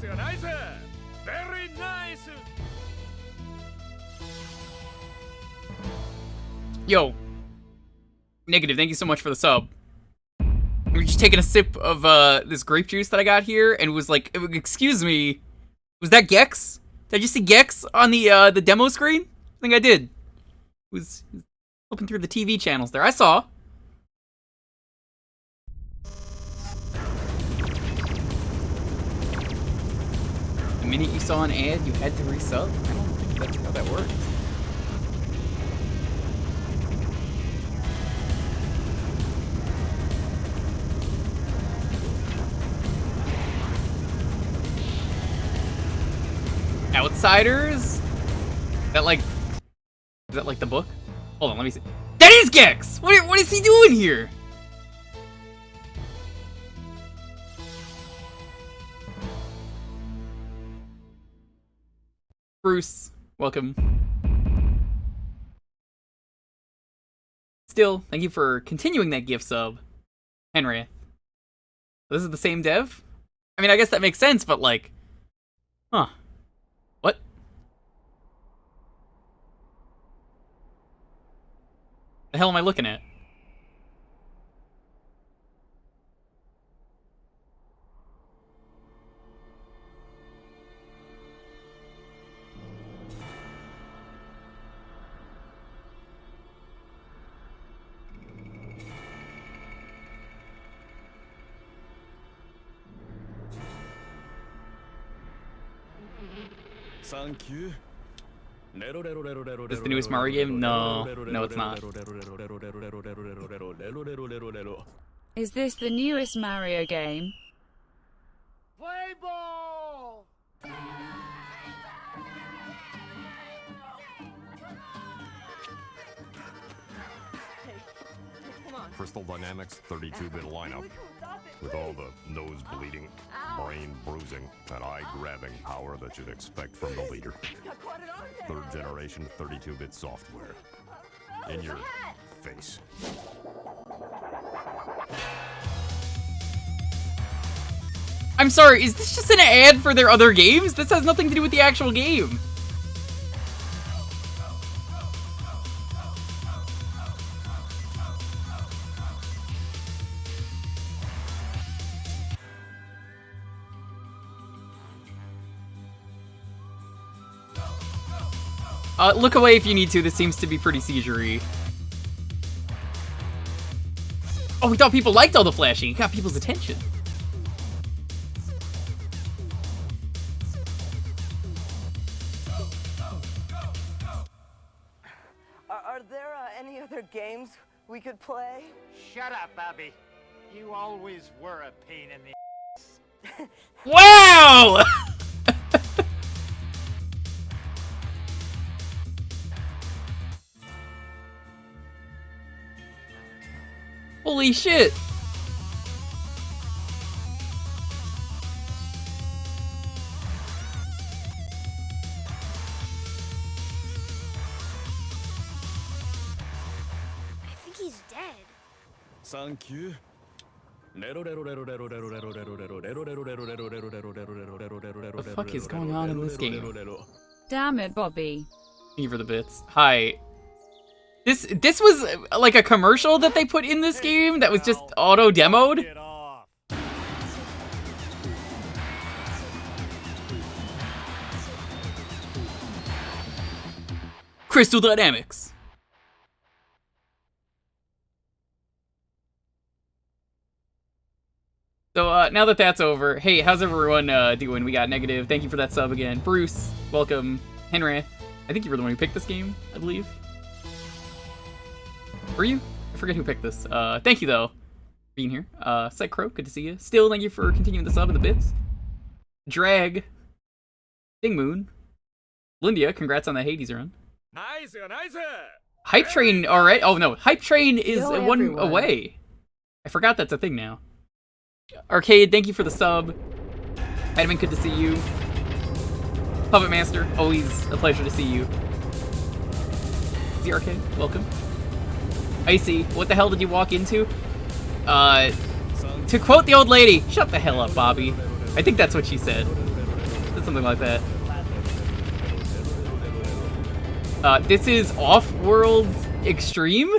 nice. Very nice. Yo. Negative, thank you so much for the sub. We're just taking a sip of this grape juice that I got here, and was like, excuse me, was that Gex? Did I just see Gex on the demo screen? I think I did. Was flipping through the TV channels there. I saw. The minute you saw an ad, you had to resub? I don't think that's how that works. Outsiders? Is that like the book? Hold on, let me see. That is Gex! What is he doing here? Bruce, welcome. Still, thank you for continuing that gift sub. Henry. This is the same dev? I mean, I guess that makes sense, but like... Huh. What? The hell am I looking at? Thank you. Is this the newest Mario game? No, it's not. Is this the newest Mario game? Play ball! Crystal Dynamics 32-bit lineup. With all the nose bleeding, brain bruising, and eye-grabbing power that you'd expect from the leader. Third generation 32-bit software. In your face. I'm sorry, is this just an ad for their other games? This has nothing to do with the actual game. Look away if you need to. This seems to be pretty seizure-y. Oh, we thought people liked all the flashing. It got people's attention. Are there any other games we could play? Shut up, Bobby. You always were a pain in the Wow! Holy shit! I think he's dead. Thank you. What the fuck is going on in this game? Damn it, Bobby. Thank you for the bits. Hi. This was like a commercial that they put in this game that was just auto-demoed? Crystal Dynamics. So, now that that's over, hey, how's everyone doing? We got Negative. Thank you for that sub again. Bruce, welcome. Henry, I think you were the one who picked this game, I believe. Were you? I forget who picked this. Thank you, though, for being here. Psych Crow, good to see you. Still, thank you for continuing the sub and the bits. Drag. Ding Moon. Lindia, congrats on the Hades run. Nice. Hype Train, alright. Oh, no. Hype Train is Yo, one everyone. away. I forgot that's a thing now. Arcade, thank you for the sub. Edmund, good to see you. Puppet Master, always a pleasure to see you. The Arcade, welcome. Icy, what the hell did you walk into? To quote the old lady, shut the hell up, Bobby. I think that's what she said. It's something like that. This is Offworld Extreme?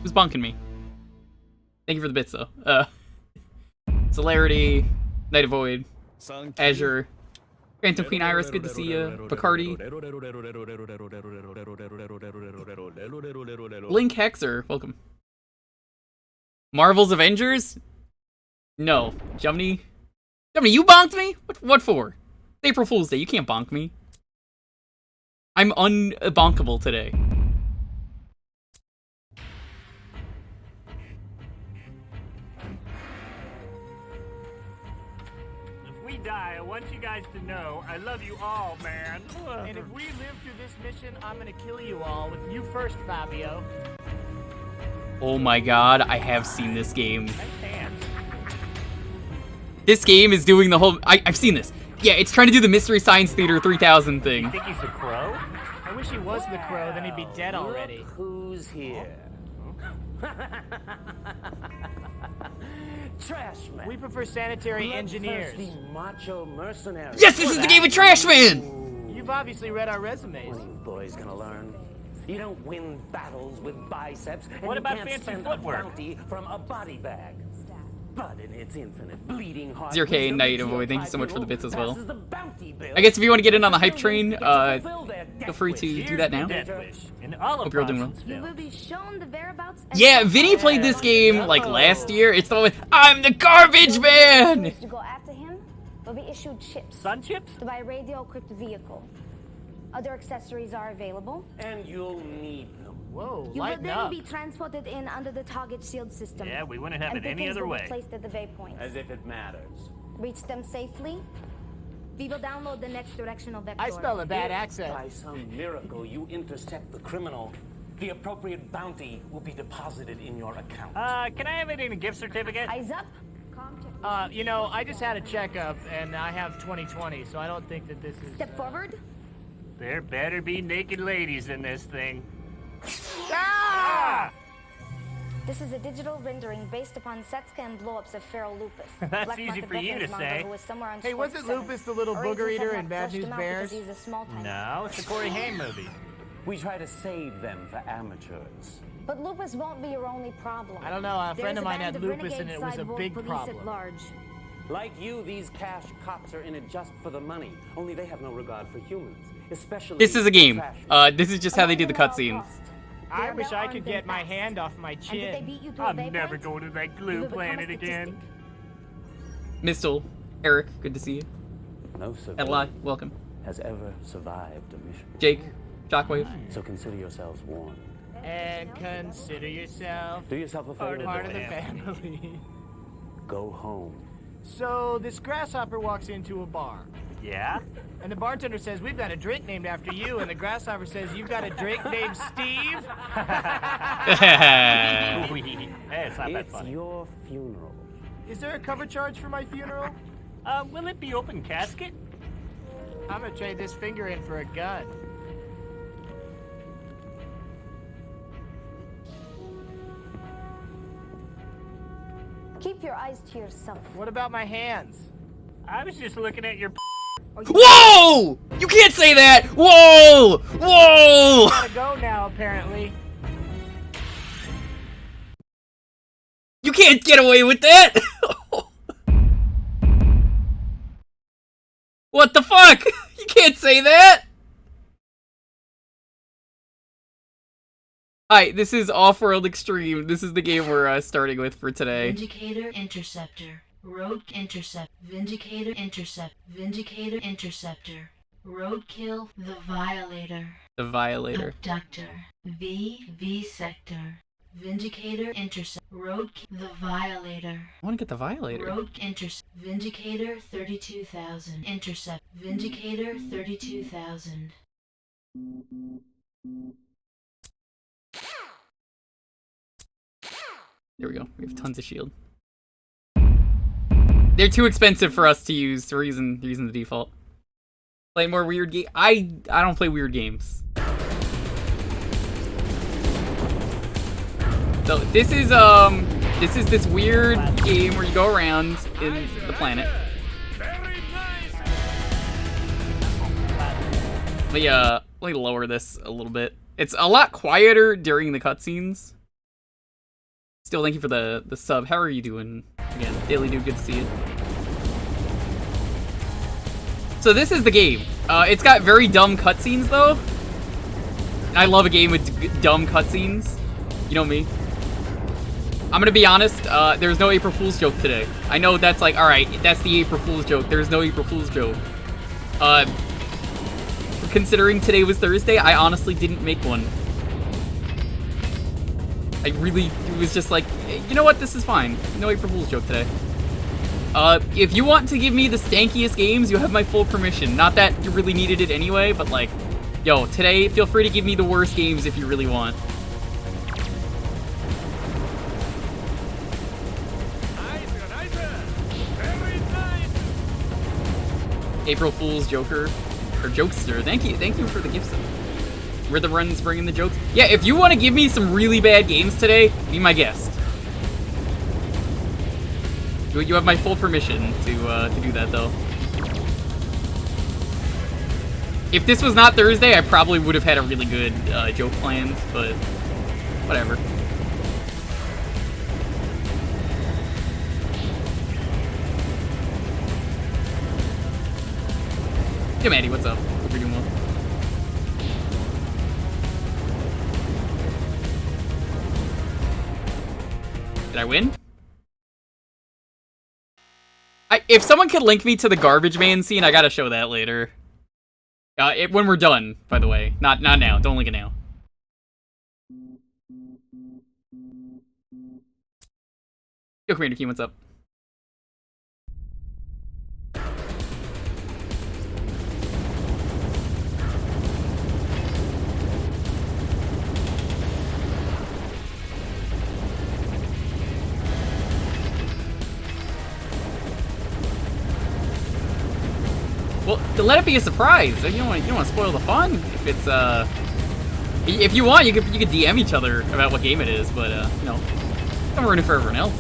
Who's bonking me? Thank you for the bits, though. Celerity, Night of Void, Azure, Phantom Queen Iris, good to see you. Bacardi. Blink Hexer, welcome. Marvel's Avengers? No. Jumny? Jumny, you bonked me? What for? It's April Fool's Day, you can't bonk me. I'm unbonkable today. If we die, I want you guys to know I love you all, man. And if we live through this mission, I'm gonna kill you all. With you first, Fabio. Oh my god, I have seen this game. Nice hands. This game is doing the whole... I've seen this. Yeah, it's trying to do the Mystery Science Theater 3000 You thing. think he's the crow? I wish he was the crow, then he'd be dead already. Who's here? Trash man. We prefer sanitary engineers. Bloodthirsty macho mercenaries. Yes, this is the game with Trash Man! You've obviously read our resumes. What are you boys gonna learn? You don't win battles with biceps, and What you about can't fancy spend footwork? a bounty from a body bag. But in its infinite bleeding heart, 0K Night of Void, thank you so much for the bits as well. passes the bounty bill. I guess if you want to get in on the hype train, Fulfill their feel death free to wish. do that now. Death wish. In all of Hope you're all doing well. Bronson's You will films. be shown the whereabouts. Yeah, Vinny played this game like last year. It's the one with, I'm the garbage man! To go after him, will be issued chips Sun chips? to buy a radio-equipped vehicle. Other accessories are available. And you'll need them. Whoa, You will lighten then up. be transported in under the target shield system. Yeah, we wouldn't have and it any bookings other will be way. placed at the waypoints. As if it matters. Reach them safely. We will download the next directional vector. I smell a bad If accent. by some miracle you intercept the criminal, the appropriate bounty will be deposited in your account. Can I have it in a gift certificate? Eyes up. You know, I just had a checkup, and I have 20/20, so I don't think that this is... Step forward. There better be naked ladies in this thing. Ah! This is a digital rendering based upon Setska and blow-ups of Feral Lupus. That's Black easy market for you to reference manga say. who was somewhere on Hey, wasn't 47. Lupus the little Origins booger have eater not in Bad fleshed News him out Bears? because he's a small time. No, it's a Corey Haim movie. We try to save them for amateurs. But lupus won't be your only problem. I don't know, a friend There's of mine band had of lupus and renegade it was a cyborg big police problem. At large. Like you, these cash cops are in it just for the money. Only they have no regard for humans, especially. This is a game. trash. This is just how they do the cutscenes. I wish I could get my hand off my And did they chin. beat you to a I'm waypoint? never going to that You glue will become a planet again. statistic. Mistel, Eric, good to see you. No Ed civilian Live, welcome. has ever survived a mission. Jake, Shockwave. So consider yourselves warned. And consider yourself Do yourself a favor. part of the family. family. Go home. So this grasshopper walks into a bar. Yeah? And the bartender says, we've got a drink named after you. And the grasshopper says, you've got a drink named Steve? Hey, it's not that It's funny. your funeral. Is there a cover charge for my funeral? Will it be open casket? I'm gonna trade this finger in for a gun. Keep your eyes to yourself. What about my hands? I was just looking at your Whoa! You can't say that! Whoa! Whoa! Gotta go now, apparently. You can't get away with that! What the fuck? You can't say that! Hi, this is Offworld Extreme. This is the game we're starting with for today. Vindicator Interceptor. Road Intercept. Vindicator Intercept. Vindicator Interceptor. Roadkill. The Violator. The Violator. Abductor. V Sector. Vindicator Intercept. Roadkill. The Violator. I want to get the Violator. Road Intercept. Vindicator 32,000. Intercept. Vindicator 32,000. There we go. We have tons of shield. They're too expensive for us to use. The reason the default. Play more weird game. I don't play weird games. So this is this weird game where you go around in the planet. Let me lower this a little bit. It's a lot quieter during the cutscenes. Still, thank you for the sub. How are you doing? Again, Daily Dude, good to see you. So this is the game. It's got very dumb cutscenes though. I love a game with dumb cutscenes. You know me. I'm gonna be honest, there's no April Fool's joke today. I know that's like, alright, that's the April Fool's joke. There's no April Fool's joke. Considering today was Thursday, I honestly didn't make one. It was just like, you know what, this is fine. No April Fool's joke today. If you want to give me the stankiest games, you have my full permission. Not that you really needed it anyway, but like, yo, today, feel free to give me the worst games if you really want. April Fool's Joker. Or Jokester. Thank you for the gifts. Where the run's bringing the jokes. Yeah, if you want to give me some really bad games today, be my guest. You have my full permission to do that, though. If this was not Thursday, I probably would have had a really good joke planned, but whatever. Hey, Maddie, what's up? Hope you're doing well. Did I win? If someone could link me to the Garbage Man scene, I gotta show that later. When we're done, by the way. Not now. Don't link it now. Yo, Commander Keen, what's up? Well, to let it be a surprise. You don't want to spoil the fun. If it's if you want, you could DM each other about what game it is, but you know, don't ruin it for everyone else.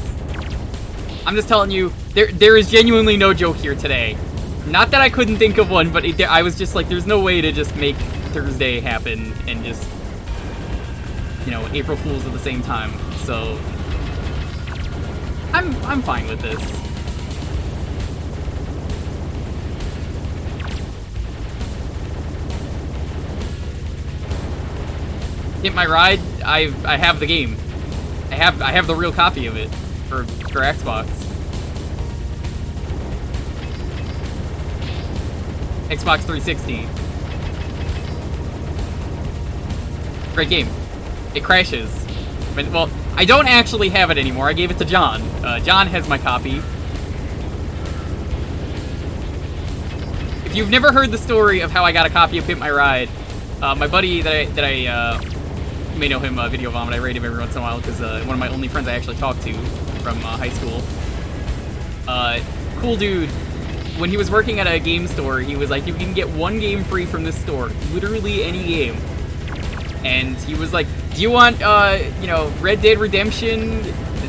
I'm just telling you, there is genuinely no joke here today. Not that I couldn't think of one, but I was just like, there's no way to just make Thursday happen and just, you know, April Fools at the same time. So I'm fine with this. Hit My Ride, I have the game. I have the real copy of it for Xbox. Xbox 360. Great game. It crashes. But, well, I don't actually have it anymore. I gave it to John. John has my copy. If you've never heard the story of how I got a copy of Hit My Ride, my buddy that I you may know him, Video Vomit. I rate him every once in a while because one of my only friends I actually talked to from high school. Cool dude. When he was working at a game store, he was like, you can get one game free from this store. Literally any game. And he was like, do you want, you know, Red Dead Redemption,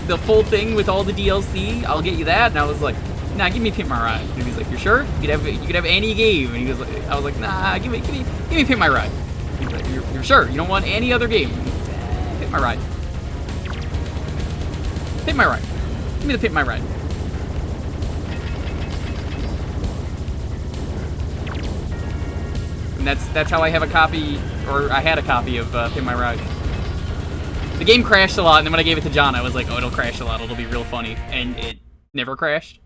the full thing with all the DLC? I'll get you that. And I was like, nah, give me Hit My Ride. And he was like, you're sure? You could have any game. And he was like, I was like, nah, give me Hit My Ride. He's like, you're sure? You don't want any other game? Hit My Ride. Hit My Ride. Give me the Hit My Ride. And that's how I have a copy, or I had a copy of Hit My Ride. The game crashed a lot, and then when I gave it to John, I was like, oh, it'll crash a lot. It'll be real funny. And it never crashed.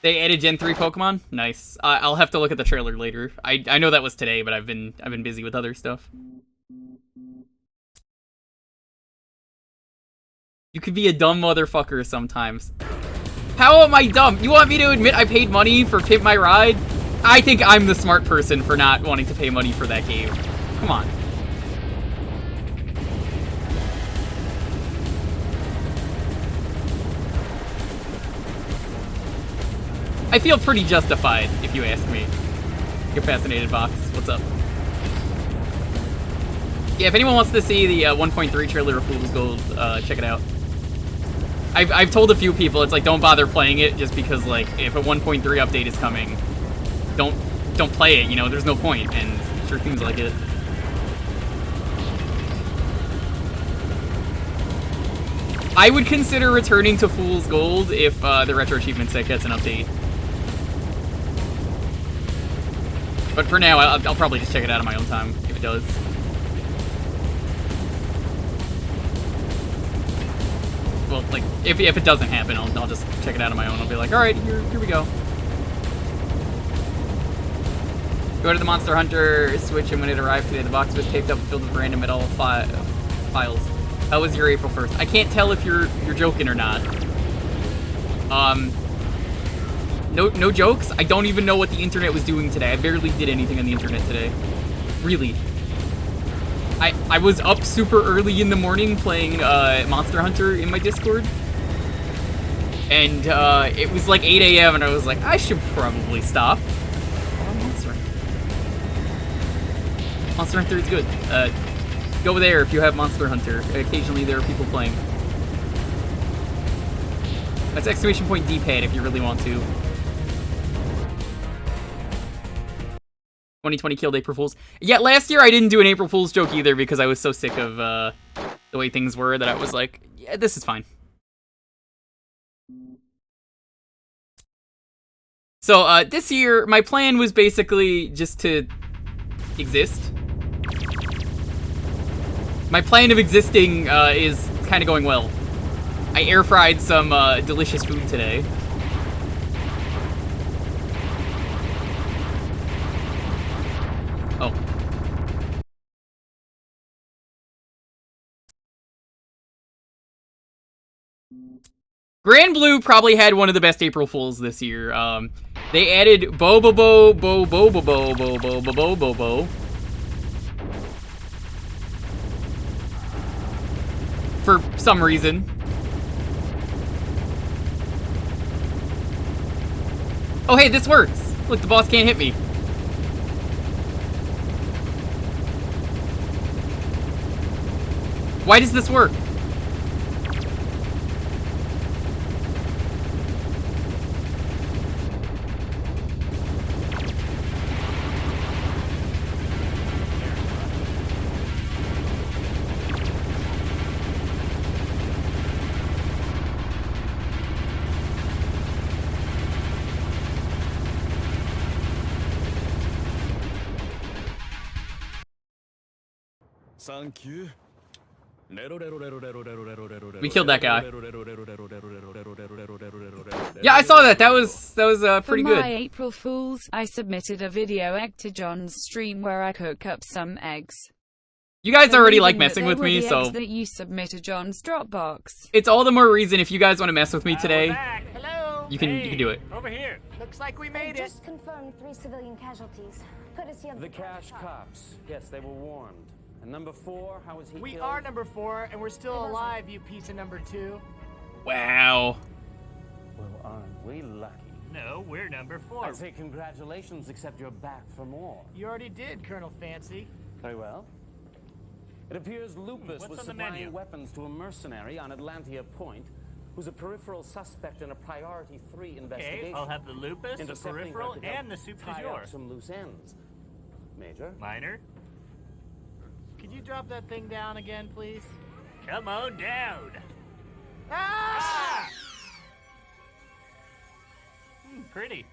They added Gen 3 Pokemon? Nice. I'll have to look at the trailer later. I know that was today, but I've been busy with other stuff. You could be a dumb motherfucker sometimes. How am I dumb? You want me to admit I paid money for Hit My Ride? I think I'm the smart person for not wanting to pay money for that game. Come on. I feel pretty justified, if you ask me. You're fascinated, Box. What's up? Yeah, if anyone wants to see the 1.3 trailer of Fool's Gold, check it out. I've told a few people, it's like, don't bother playing it, just because, like, if a 1.3 update is coming, don't play it, you know, there's no point, and sure seems like it. I would consider returning to Fool's Gold if the Retro Achievement set gets an update. But for now, I'll probably just check it out on my own time, if it does. Well, like, if it doesn't happen, I'll just check it out on my own. I'll be like, alright, here we go. Go to the Monster Hunter Switch, and when it arrived today, the box was taped up and filled with random metal files. How was your April 1st? I can't tell if you're joking or not. No jokes. I don't even know what the internet was doing today. I barely did anything on the internet today. Really. I was up super early in the morning playing Monster Hunter in my Discord. And it was like 8 a.m. and I was like, I should probably stop. Monster Hunter is good. Go there if you have Monster Hunter. Occasionally there are people playing. That's exclamation point D-pad if you really want to. 2020 killed April Fools. Yeah, last year I didn't do an April Fool's joke either because I was so sick of the way things were that I was like, yeah, this is fine. So this year, my plan was basically just to exist. My plan of existing is kind of going well. I air fried some delicious food today. Oh. Grand Blue probably had one of the best April Fools this year. They added bo for some reason. Oh hey, this works. Look, the boss can't hit me. Why does this work? Thank you. We killed that guy. Yeah, I saw that. That was pretty good. For my April Fools, I submitted a video egg to John's stream where I cook up some eggs. You guys already like messing with me, so that you submit to John's Dropbox. it's all the more reason if you guys want to mess with me today. Hello. You can do it. Over here. Looks like we made it. Just confirmed 3 civilian casualties. Courtesy of The cash cops. Yes, they were warned. And number 4, how was he We killed? are number 4, and we're still alive, you piece of number 2. Wow. Well, aren't we lucky? No, we're number 4. I'd say congratulations, except you're back for more. You already did, Colonel Fancy. Very well. It appears Lupus What's was on the menu? supplying weapons to a mercenary on Atlantia Point who's a peripheral suspect in a priority 3 investigation. Okay, I'll have the lupus, the Intercepting her peripheral, could help and the soup du tie jour. up some loose ends. Major? Minor. Could you drop that thing down again, please? Come on down. Ah! Pretty.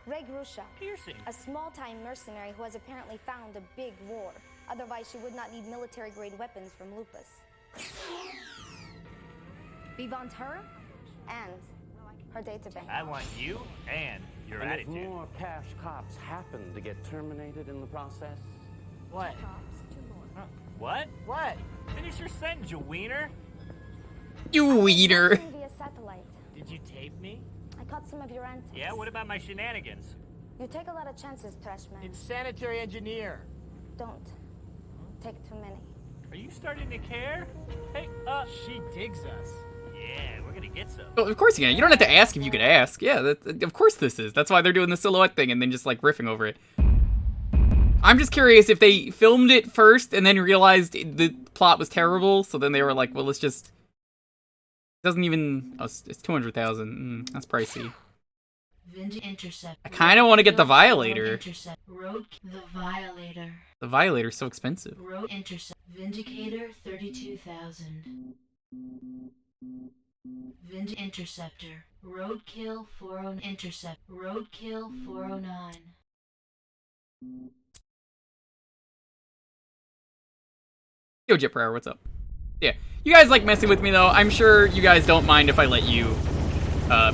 Ray Grusha, Piercing. a small-time mercenary who has apparently found a big war. Otherwise, she would not need military-grade weapons from Lupus. We want her and her databank. I want you and your And if attitude. more cash cops happen to get terminated in the process? What? What? What? Finish your sentence, you wiener. You wiener. Watching via satellite. Did you tape me? I caught some of your antics. Yeah, what about my shenanigans? You take a lot of chances, Trashman. It's sanitary engineer. Don't take too many. Are you starting to care? Hey, she digs us. Yeah, we're gonna get some. Well, of course you can. You don't have to ask if you could ask. Yeah, of course this is. That's why they're doing the silhouette thing and then just like riffing over it. I'm just curious if they filmed it first and then realized the plot was terrible, so then they were like, well, let's just... Doesn't even... Oh, it's 200,000. That's pricey. Interceptor. I kind of want to get the Violator. The Violator. The Violator's so expensive. Intercept. Vindicator 32,000. Interceptor. Roadkill 40. Intercept. Roadkill 409. Yo, Jipper, what's up? Yeah, you guys like messing with me though. I'm sure you guys don't mind if I let you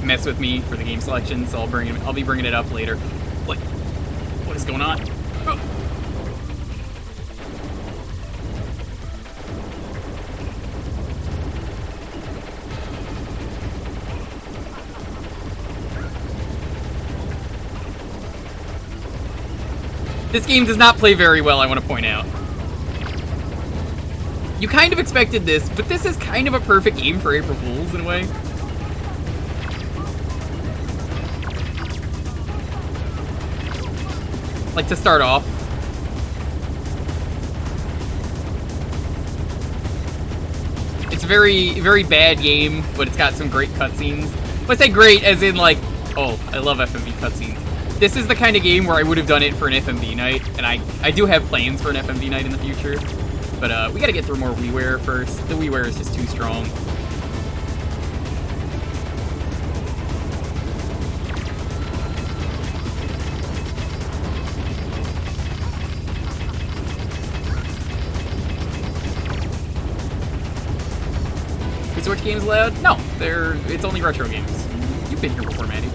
mess with me for the game selection, so I'll be bringing it up later. What is going on? Oh. This game does not play very well, I want to point out. You kind of expected this, but this is kind of a perfect game for April Fools in a way. Like, to start off. It's a very, very bad game, but it's got some great cutscenes. When I say great, as in, like, oh, I love FMV cutscenes. This is the kind of game where I would have done it for an FMV night, and I do have plans for an FMV night in the future. But we gotta get through more WiiWare first. The WiiWare is just too strong. Is Switch games allowed? No, it's only retro games. You've been here before, Maddie.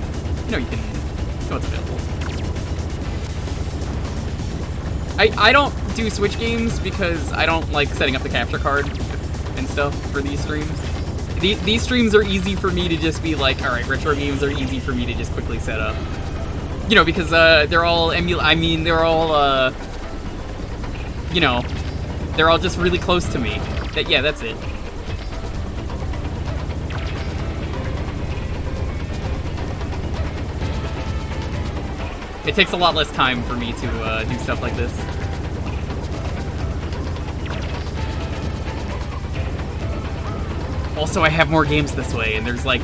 You know you can. You know it's available. I don't do Switch games because I don't like setting up the capture card and stuff for these streams. These streams are easy for me to just be like, alright, retro games are easy for me to just quickly set up. You know, because they're all they're all, you know, they're all just really close to me. Yeah, that's it. It takes a lot less time for me to do stuff like this. Also, I have more games this way, and there's like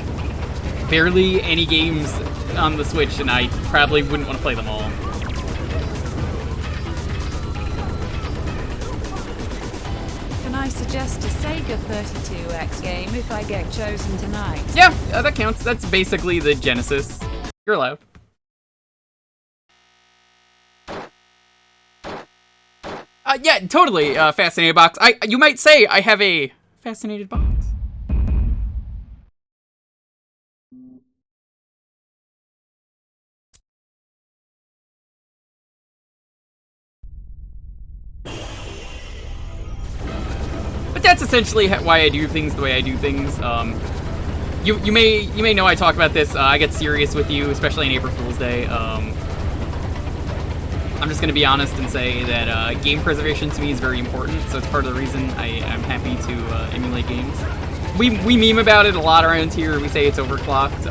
barely any games on the Switch, and I probably wouldn't want to play them all. Can I suggest a Sega 32X game if I get chosen tonight? Yeah, that counts. That's basically the Genesis. You're allowed. Yeah, totally, fascinated box. You might say I have a fascinated box. But that's essentially why I do things the way I do things. You may know I talk about this. I get serious with you, especially on April Fool's Day. I'm just gonna be honest and say that game preservation to me is very important, so it's part of the reason I'm happy to emulate games. We meme about it a lot around here, we say it's overclocked,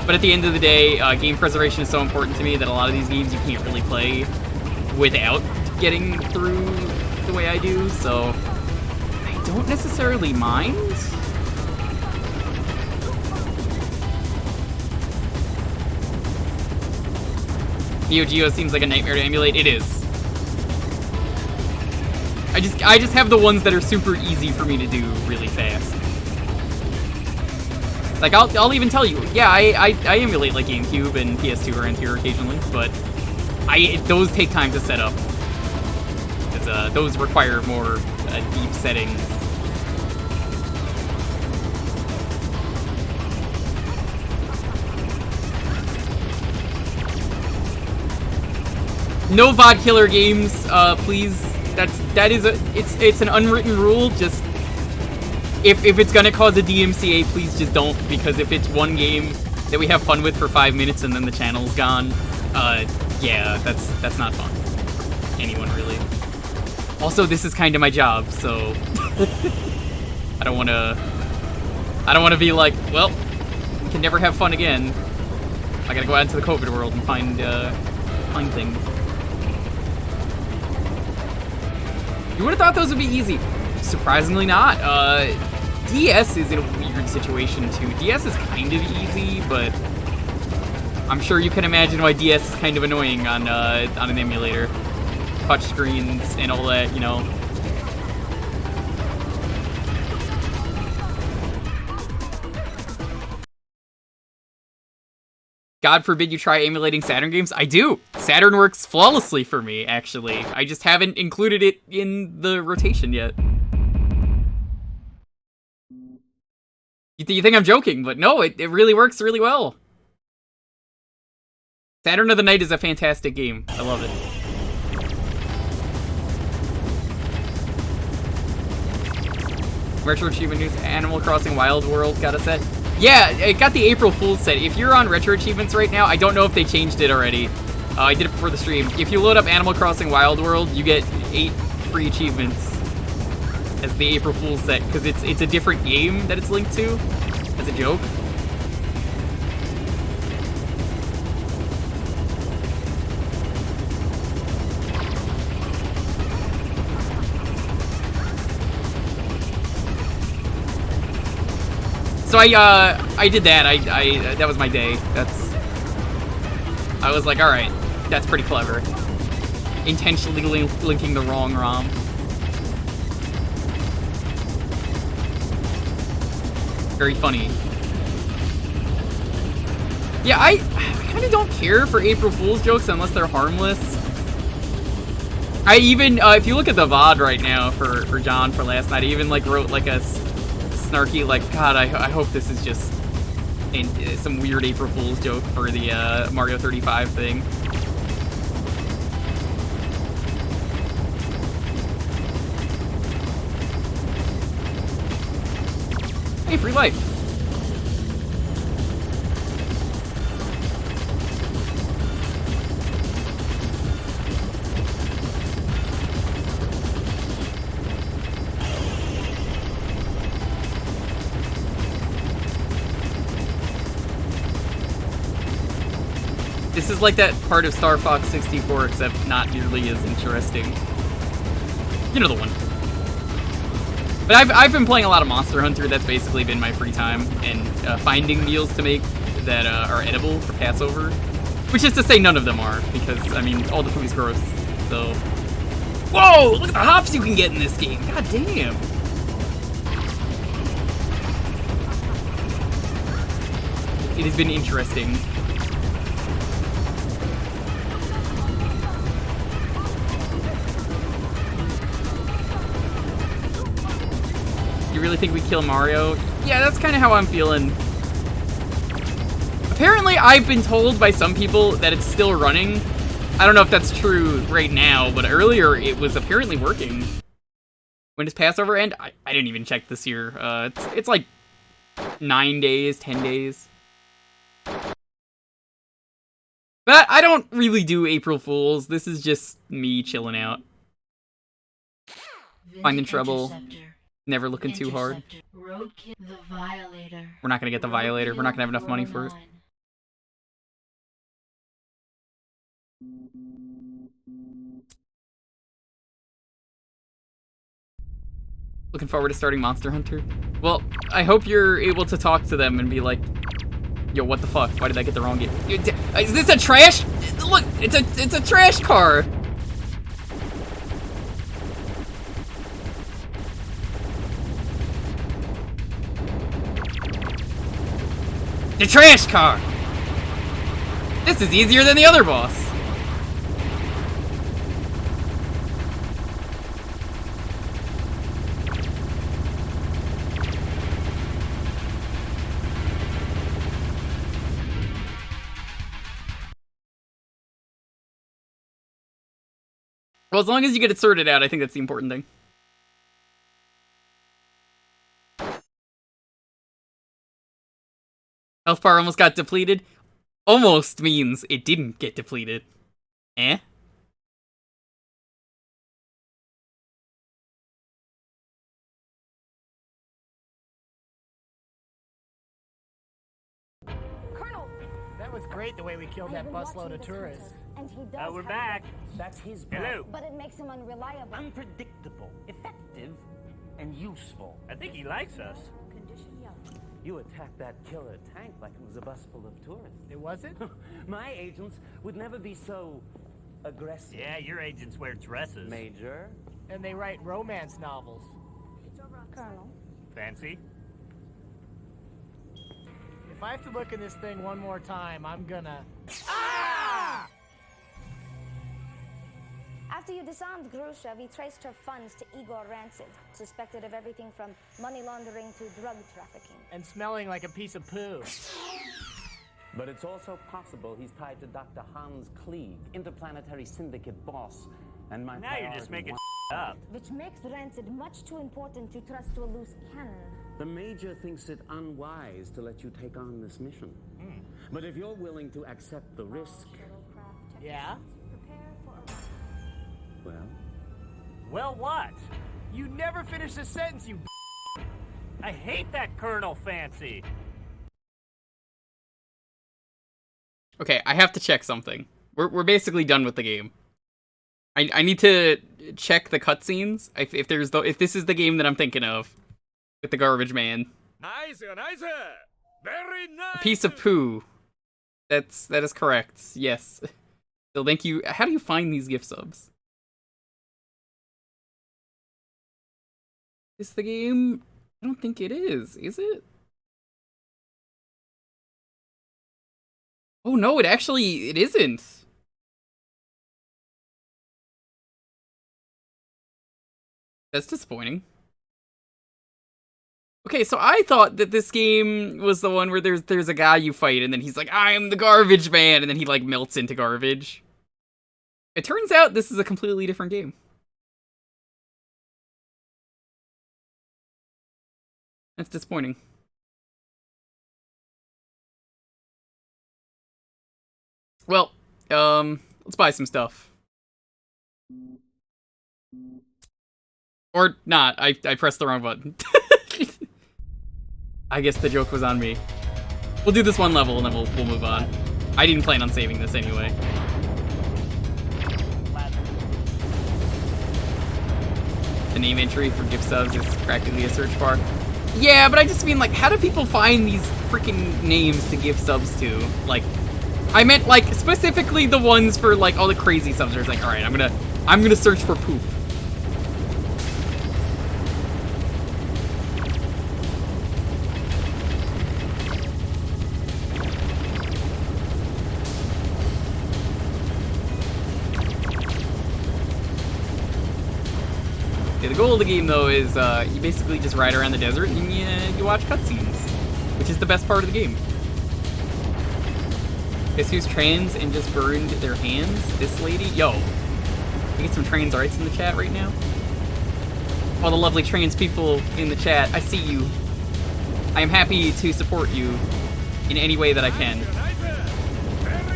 but at the end of the day, game preservation is so important to me that a lot of these games you can't really play without getting through the way I do, so I don't necessarily mind. Neo Geo seems like a nightmare to emulate. It is. I just have the ones that are super easy for me to do really fast. Like I'll even tell you, yeah, I emulate like GameCube and PS2 around here occasionally, but those take time to set up. Because those require more deep settings. No VOD killer games, please. It's an unwritten rule. Just if it's gonna cause a DMCA, please just don't. Because if it's one game that we have fun with for 5 minutes and then the channel's gone, yeah, that's not fun. Anyone really. Also, this is kind of my job, so I don't wanna be like, well, we can never have fun again. I gotta go out into the COVID world and find things. You would have thought those would be easy. Surprisingly not. DS is in a weird situation too. DS is kind of easy, but I'm sure you can imagine why DS is kind of annoying on an emulator. Touch screens and all that, you know. God forbid you try emulating Saturn games. I do. Saturn works flawlessly for me, actually. I just haven't included it in the rotation yet. You think I'm joking, but no, it really works really well. Saturn of the Night is a fantastic game. I love it. Retro Achievement News, Animal Crossing Wild World got a set. Yeah, it got the April Fool's set. If you're on Retro Achievements right now, I don't know if they changed it already. I did it before the stream. If you load up Animal Crossing Wild World, you get 8 free achievements as the April Fool's set, because it's a different game that it's linked to, as a joke. So I did that. I that was my day. I was like, all right, that's pretty clever. Intentionally linking the wrong ROM. Very funny. Yeah, I kind of don't care for April Fool's jokes unless they're harmless. I even, if you look at the VOD right now for John for last night, I even like wrote like a snarky, like, God, I hope this is just some weird April Fool's joke for the Mario 35 thing. Hey, free life. This is like that part of Star Fox 64, except not nearly as interesting. You know the one. But I've been playing a lot of Monster Hunter. That's basically been my free time, and finding meals to make that are edible for Passover. Which is to say none of them are, because, I mean, all the food's gross, so... Whoa! Look at the hops you can get in this game! God damn! It has been interesting. You really think we kill Mario? Yeah, that's kind of how I'm feeling. Apparently, I've been told by some people that it's still running. I don't know if that's true right now, but earlier it was apparently working. When does Passover end? I didn't even check this year. It's like 9 days, 10 days. But I don't really do April Fools. This is just me chilling out. Finding trouble. Never looking too hard. We're not gonna get the Violator. We're not gonna have enough money for it. Looking forward to starting Monster Hunter. Well, I hope you're able to talk to them and be like, yo, what the fuck? Why did I get the wrong game? Is this a trash? Look, it's a trash car. The trash car! This is easier than the other boss. Well, as long as you get it sorted out, I think that's the important thing. Health bar almost got depleted. Almost means it didn't get depleted. Eh? Colonel! That was great the way we killed that busload of tourists. And he does We're have back. weapons, That's his Hello. problem. but it makes him unreliable. Unpredictable, effective, and useful. I think he likes us. You attacked that killer tank like it was a bus full of tourists. It wasn't? My agents would never be so aggressive. Yeah, your agents wear dresses. Major. And they write romance novels. Colonel. Fancy? If I have to look in this thing one more time, I'm gonna... After you disarmed Grusha, we traced her funds to Igor Rancid, suspected of everything from money laundering to drug trafficking. And smelling like a piece of poo. But it's also possible he's tied to Dr. Hans Klieg, Interplanetary Syndicate boss, and my Now you're just priority making one- up. Which makes Rancid much too important to trust to a loose cannon. The Major thinks it unwise to let you take on this mission. But if you're willing to accept the risk, Yeah? well, Well, what? You never finish the sentence, you I hate that Colonel Fancy. Okay, I have to check something. We're basically done with the game. I need to check the cutscenes. If this is the game that I'm thinking of, with the garbage man. Nice, nice. Very nice. A piece of poo. That is correct. Yes. So thank you. How do you find these gift subs? Is the game? I don't think it is. Is it? Oh no, it isn't. That's disappointing. Okay, so I thought that this game was the one where there's a guy you fight and then he's like, I'm the garbage man, and then he like melts into garbage. It turns out this is a completely different game. That's disappointing. Well, let's buy some stuff. Or not, I pressed the wrong button. I guess the joke was on me. We'll do this one level and then we'll move on. I didn't plan on saving this anyway. The name entry for gift subs is practically a search bar. Yeah, but I just mean, like, how do people find these freaking names to give subs to? Like, I meant, like, specifically the ones for, like, all the crazy subs. It's like, alright, I'm gonna search for poop. Yeah, the goal of the game, though, is you basically just ride around the desert and you watch cutscenes, which is the best part of the game. Guess who's trans and just burned their hands? This lady? Yo, I get some trans rights in the chat right now. All the lovely trans people in the chat, I see you. I am happy to support you in any way that I can.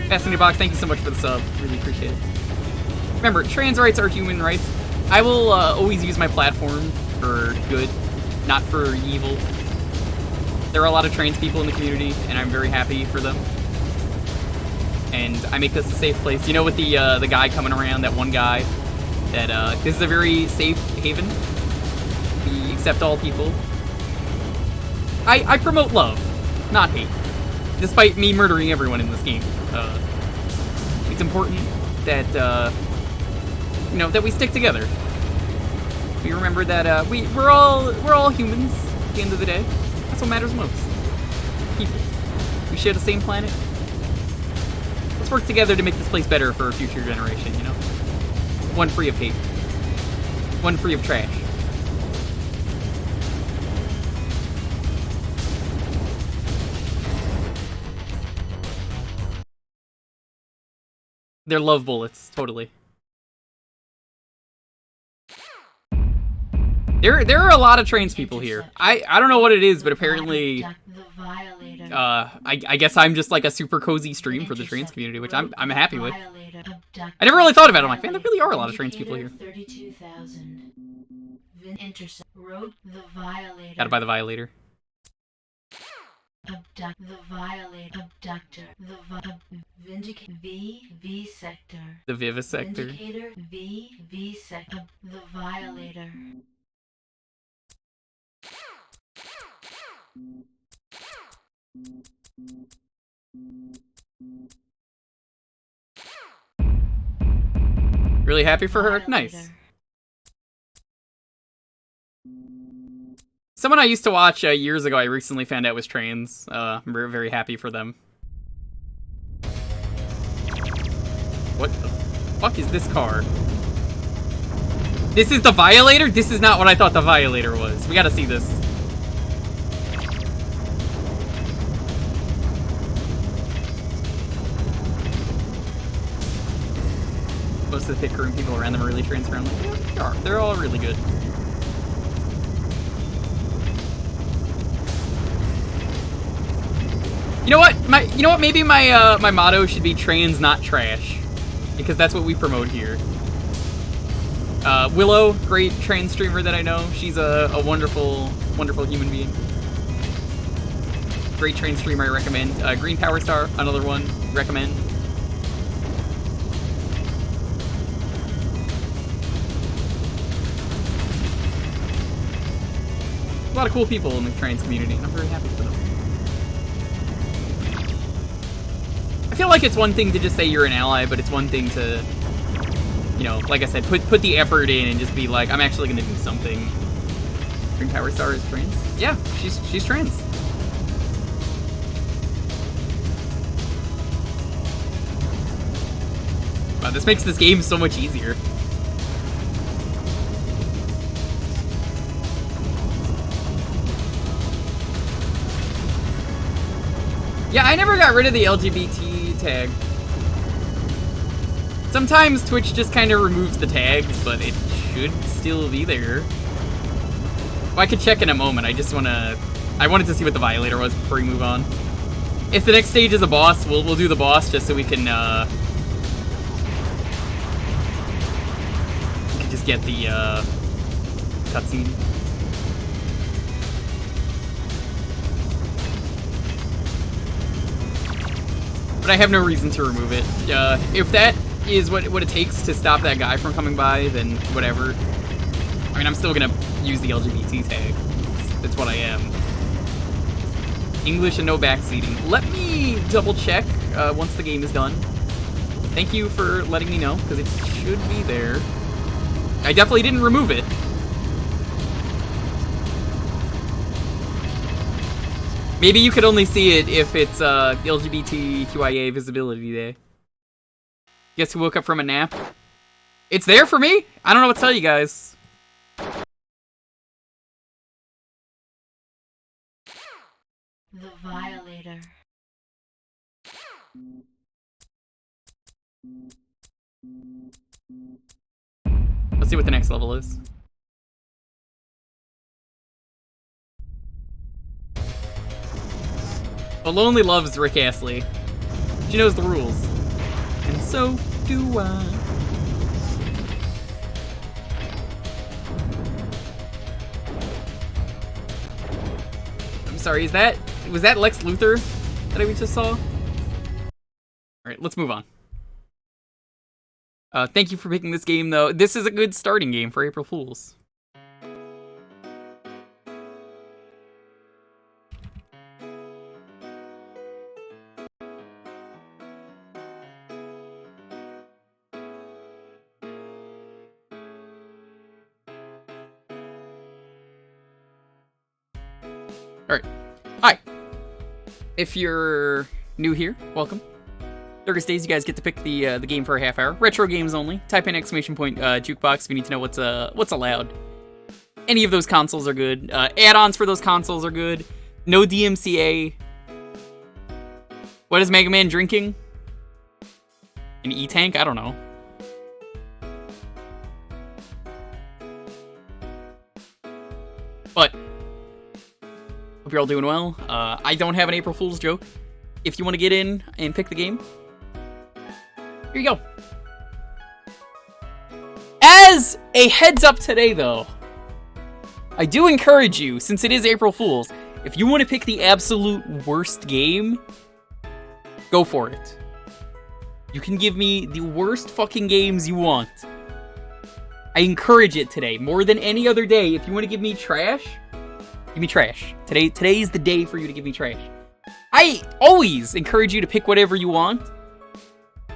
Fascinating Box, thank you so much for the sub. Really appreciate it. Remember, trans rights are human rights. I will always use my platform for good, not for evil. There are a lot of trans people in the community, and I'm very happy for them. And I make this a safe place. You know, with the guy coming around, that one guy, that this is a very safe haven. We accept all people. I promote love, not hate. Despite me murdering everyone in this game. It's important that, you know, that we stick together. We remember that we're all humans at the end of the day. That's what matters most. People. We share the same planet. Let's work together to make this place better for a future generation, you know? One free of hate. One free of trash. They're love bullets, totally. There are a lot of trans people here. I don't know what it is, but apparently, I guess I'm just like a super cozy stream for the trans community, which I'm happy with. I never really thought about it. I'm like, man, there really are a lot of trans people here. Gotta buy the Violator. the violate, abductor, vindicate, V sector, The vivisector. vindicator, V sector, the violator. Really happy for her? Violator. Nice. Someone I used to watch years ago, I recently found out was trans. I'm very happy for them. What the fuck is this card? This is the Violator? This is not what I thought the Violator was. We gotta see this. Most of the pit crew and people around them are really trans around. Like, yeah, they are. They're all really good. You know what? Maybe my my motto should be trans, not trash, because that's what we promote here. Willow, great trans streamer that I know. She's a wonderful, wonderful human being. Great trans streamer, I recommend. Green Power Star, another one, recommend. A lot of cool people in the trans community, and I'm very happy for them. I feel like it's one thing to just say you're an ally, but it's one thing to, you know, like I said, put the effort in and just be like, I'm actually gonna do something. Green Power Star is trans? Yeah, she's trans. Wow, this makes this game so much easier. Yeah, I never got rid of the LGBT tag. Sometimes Twitch just kind of removes the tags, but it should still be there. Well, I could check in a moment. I wanted to see what the Violator was before we move on. If the next stage is a boss, we'll do the boss just so we can just get the cutscene. But I have no reason to remove it. If that is what it takes to stop that guy from coming by, then whatever. I mean, I'm still gonna use the LGBT tag. That's what I am. English and no backseating. Let me double check once the game is done. Thank you for letting me know, because it should be there. I definitely didn't remove it. Maybe you could only see it if it's LGBTQIA visibility day. Guess who woke up from a nap? It's there for me? I don't know what to tell you guys. The Violator. Let's see what the next level is. Lonely loves Rick Astley. She knows the rules. And so do I. I'm sorry, was that Lex Luthor that we just saw? Alright, let's move on. Thank you for picking this game, though. This is a good starting game for April Fools. Alright. Hi. If you're new here, welcome. Thursdays, you guys get to pick the game for a half hour. Retro games only. Type in ! Jewkbox if you need to know what's allowed. Any of those consoles are good. Add-ons for those consoles are good. No DMCA. What is Mega Man drinking? An E-Tank? I don't know. But hope you're all doing well. I don't have an April Fool's joke. If you want to get in and pick the game, here you go. As a heads up today, though, I do encourage you, since it is April Fool's, If you want to pick the absolute worst game, go for it. You can give me the worst fucking games you want. I encourage it today, more than any other day. If you want to give me trash, give me trash. Today is the day for you to give me trash. I always encourage you to pick whatever you want.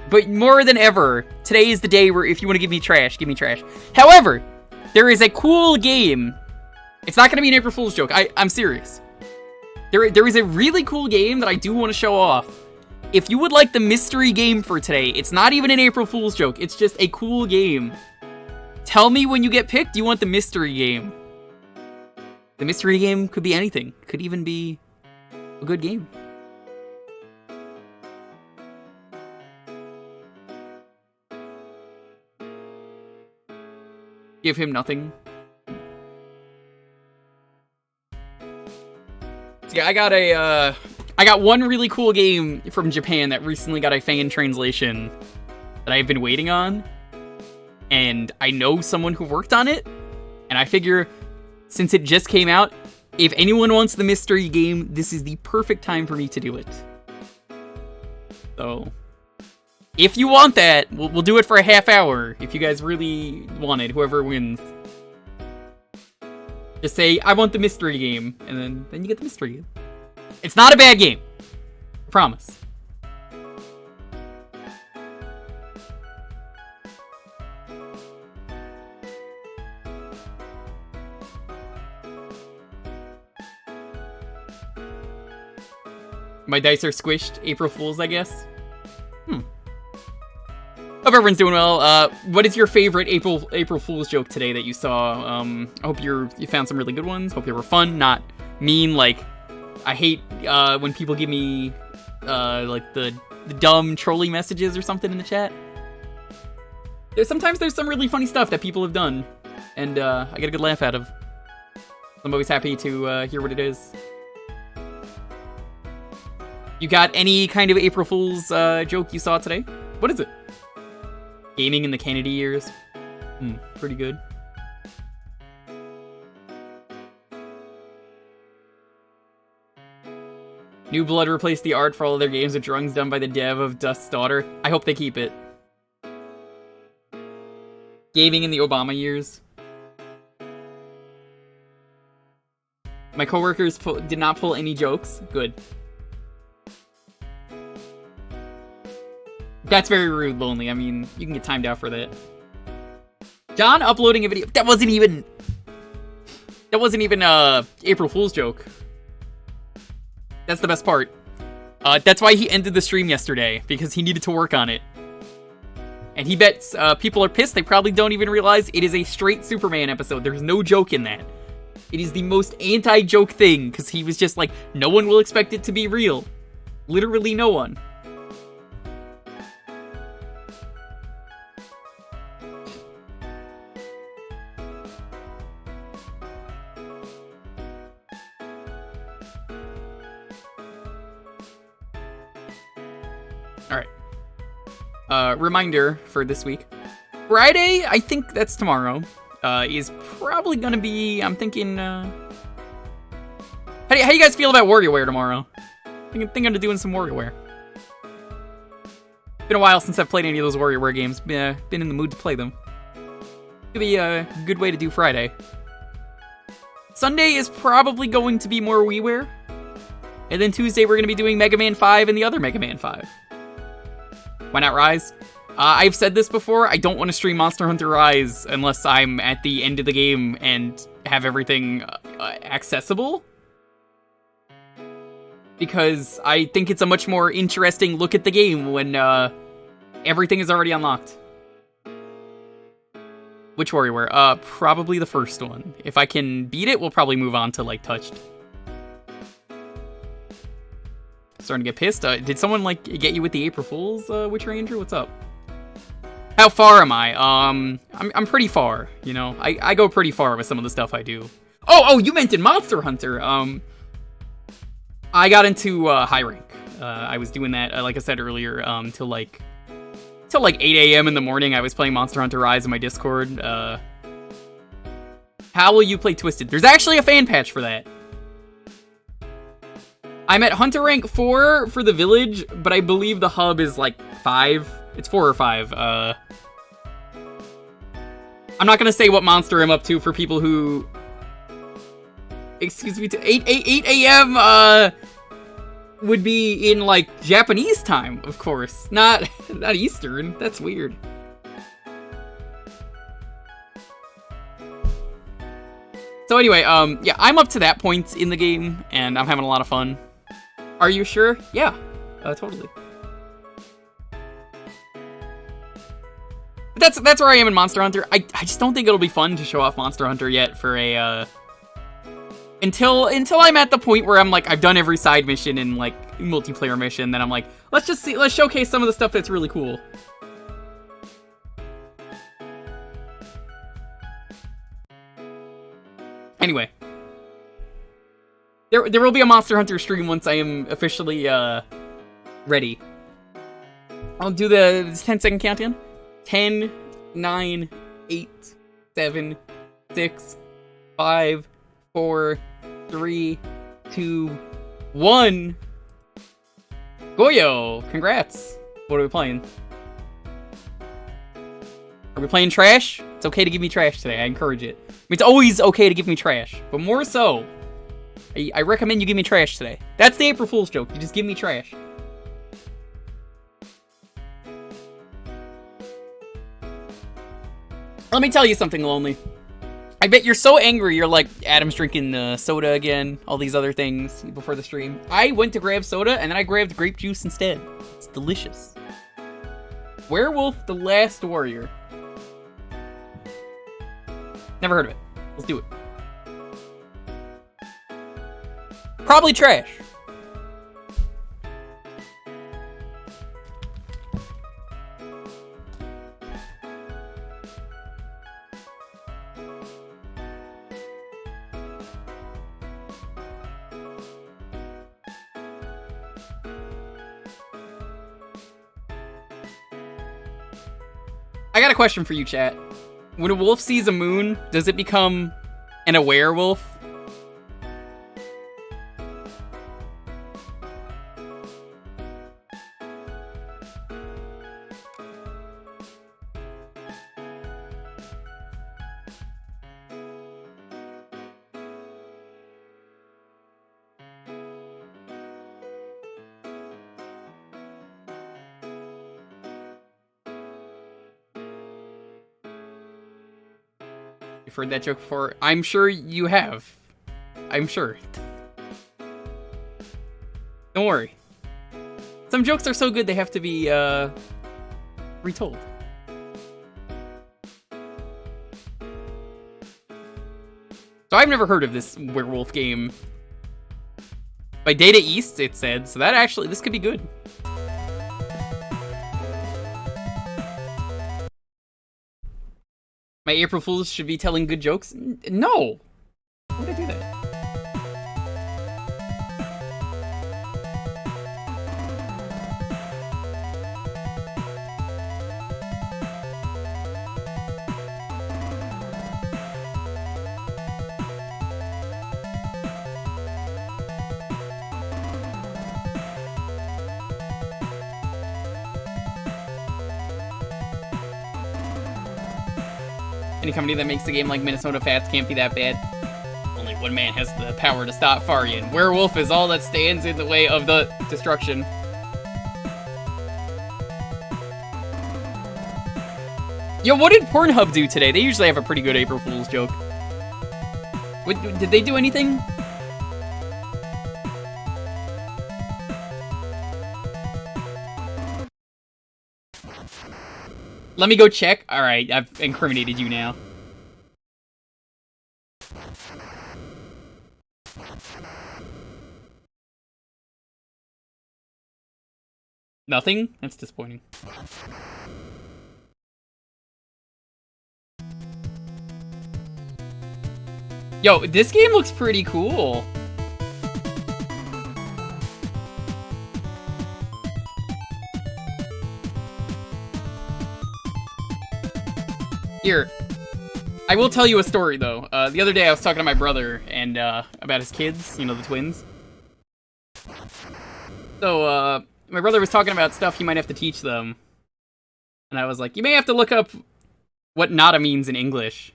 But more than ever, today is the day where if you want to give me trash, give me trash. However, there is a cool game. It's not going to be an April Fool's joke. I'm serious. There is a really cool game that I do want to show off. If you would like the mystery game for today, it's not even an April Fool's joke. It's just a cool game. Tell me when you get picked, you want the mystery game. The mystery game could be anything. Could even be a good game. Give him nothing. So yeah, I got one really cool game from Japan that recently got a fan translation that I've been waiting on. And I know someone who worked on it. And I figure, since it just came out, if anyone wants the mystery game, this is the perfect time for me to do it. So, if you want that, we'll do it for a half hour. If you guys really want it, whoever wins. Just say, I want the mystery game. And then you get the mystery game. It's not a bad game. I promise. My dice are squished. April Fools, I guess. Hope everyone's doing well. What is your favorite April Fool's joke today that you saw? I hope you found some really good ones. Hope they were fun, not mean. Like, I hate when people give me like the dumb trolling messages or something in the chat. Sometimes there's some really funny stuff that people have done, and I get a good laugh out of. I'm always happy to hear what it is. You got any kind of April Fool's joke you saw today? What is it? Gaming in the Kennedy years. Pretty good. New Blood replaced the art for all of their games with drawings done by the dev of Dust's Daughter. I hope they keep it. Gaming in the Obama years. My coworkers did not pull any jokes. Good. That's very rude, Lonely. I mean, you can get timed out for that. John uploading a video. That wasn't even April Fool's joke. That's the best part. That's why he ended the stream yesterday, because he needed to work on it. And he bets people are pissed. They probably don't even realize it is a straight Superman episode. There's no joke in that. It is the most anti-joke thing, because he was just like, no one will expect it to be real. Literally no one. Reminder for this week. Friday, I think that's tomorrow, is probably gonna be, I'm thinking, how do you guys feel about WarioWare tomorrow? I think I'm doing some WarioWare. Been a while since I've played any of those WarioWare games. Been in the mood to play them. Could be a good way to do Friday. Sunday is probably going to be more WiiWare. And then Tuesday we're gonna be doing Mega Man 5 and the other Mega Man 5. Why not Rise? I've said this before, I don't want to stream Monster Hunter Rise unless I'm at the end of the game and have everything accessible. Because I think it's a much more interesting look at the game when everything is already unlocked. Which WarioWare? Probably the first one. If I can beat it, we'll probably move on to, like, Touched. Starting to get pissed. Did someone, like, get you with the April Fools, Witcher Andrew? What's up? How far am I? I'm pretty far, you know? I go pretty far with some of the stuff I do. Oh, you meant in Monster Hunter. I got into high rank. I was doing that, like I said earlier, till like 8 a.m. in the morning. I was playing Monster Hunter Rise in my Discord. How will you play Twisted? There's actually a fan patch for that. I'm at Hunter rank 4 for the village, but I believe the hub is like 5. It's 4 or 5. I'm not gonna say what monster I'm up to for people who... Excuse me, to 8 a.m. Would be in like Japanese time, of course. Not Eastern. That's weird. So anyway, yeah, I'm up to that point in the game, and I'm having a lot of fun. Are you sure? Yeah, totally. But that's where I am in Monster Hunter. I just don't think it'll be fun to show off Monster Hunter yet for a, until I'm at the point where I'm like, I've done every side mission and like multiplayer mission, then I'm like, let's showcase some of the stuff that's really cool. Anyway, there will be a Monster Hunter stream once I am officially ready. I'll do the 10-second countdown. 10, 9, 8, 7, 6, 5, 4, 3, 2, 1. Goyo, congrats. What are we playing? Are we playing trash? It's okay to give me trash today. I encourage it. I mean, it's always okay to give me trash, but more so, I recommend you give me trash today. That's the April Fool's joke. You just give me trash. Let me tell you something, Lonely. I bet you're so angry you're like, Adam's drinking soda again, all these other things before the stream. I went to grab soda, and then I grabbed grape juice instead. It's delicious. Werewolf the Last Warrior. Never heard of it. Let's do it. Probably trash. I got a question for you, chat. When a wolf sees a moon, does it become a werewolf? You've heard that joke before. I'm sure you have. I'm sure. Don't worry. Some jokes are so good they have to be, retold. So I've never heard of this werewolf game. By Data East, it said, so that actually, this could be good. My April Fools should be telling good jokes? No! Why would I do that? Any company that makes a game like Minnesota Fats can't be that bad. Only one man has the power to stop Farian. Werewolf is all that stands in the way of the destruction. Yo, what did Pornhub do today? They usually have a pretty good April Fool's joke. What, did they do anything? Let me go check. Alright, I've incriminated you now. Nothing? That's disappointing. Yo, this game looks pretty cool. Here, I will tell you a story, though. The other day I was talking to my brother and about his kids, you know, the twins. So, my brother was talking about stuff he might have to teach them. And I was like, you may have to look up what nada means in English.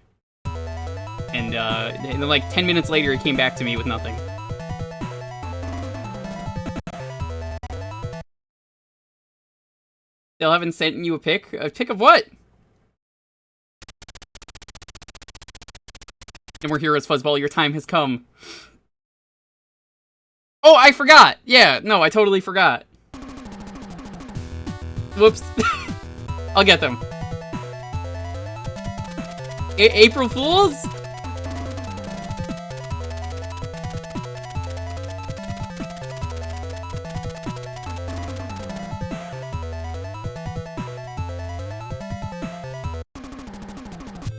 And then like 10 minutes later, he came back to me with nothing. Still haven't sent you a pic? A pic of what? No more heroes, Fuzzball, your time has come. Oh, I forgot! Yeah, no, I totally forgot. Whoops. I'll get them. April Fools?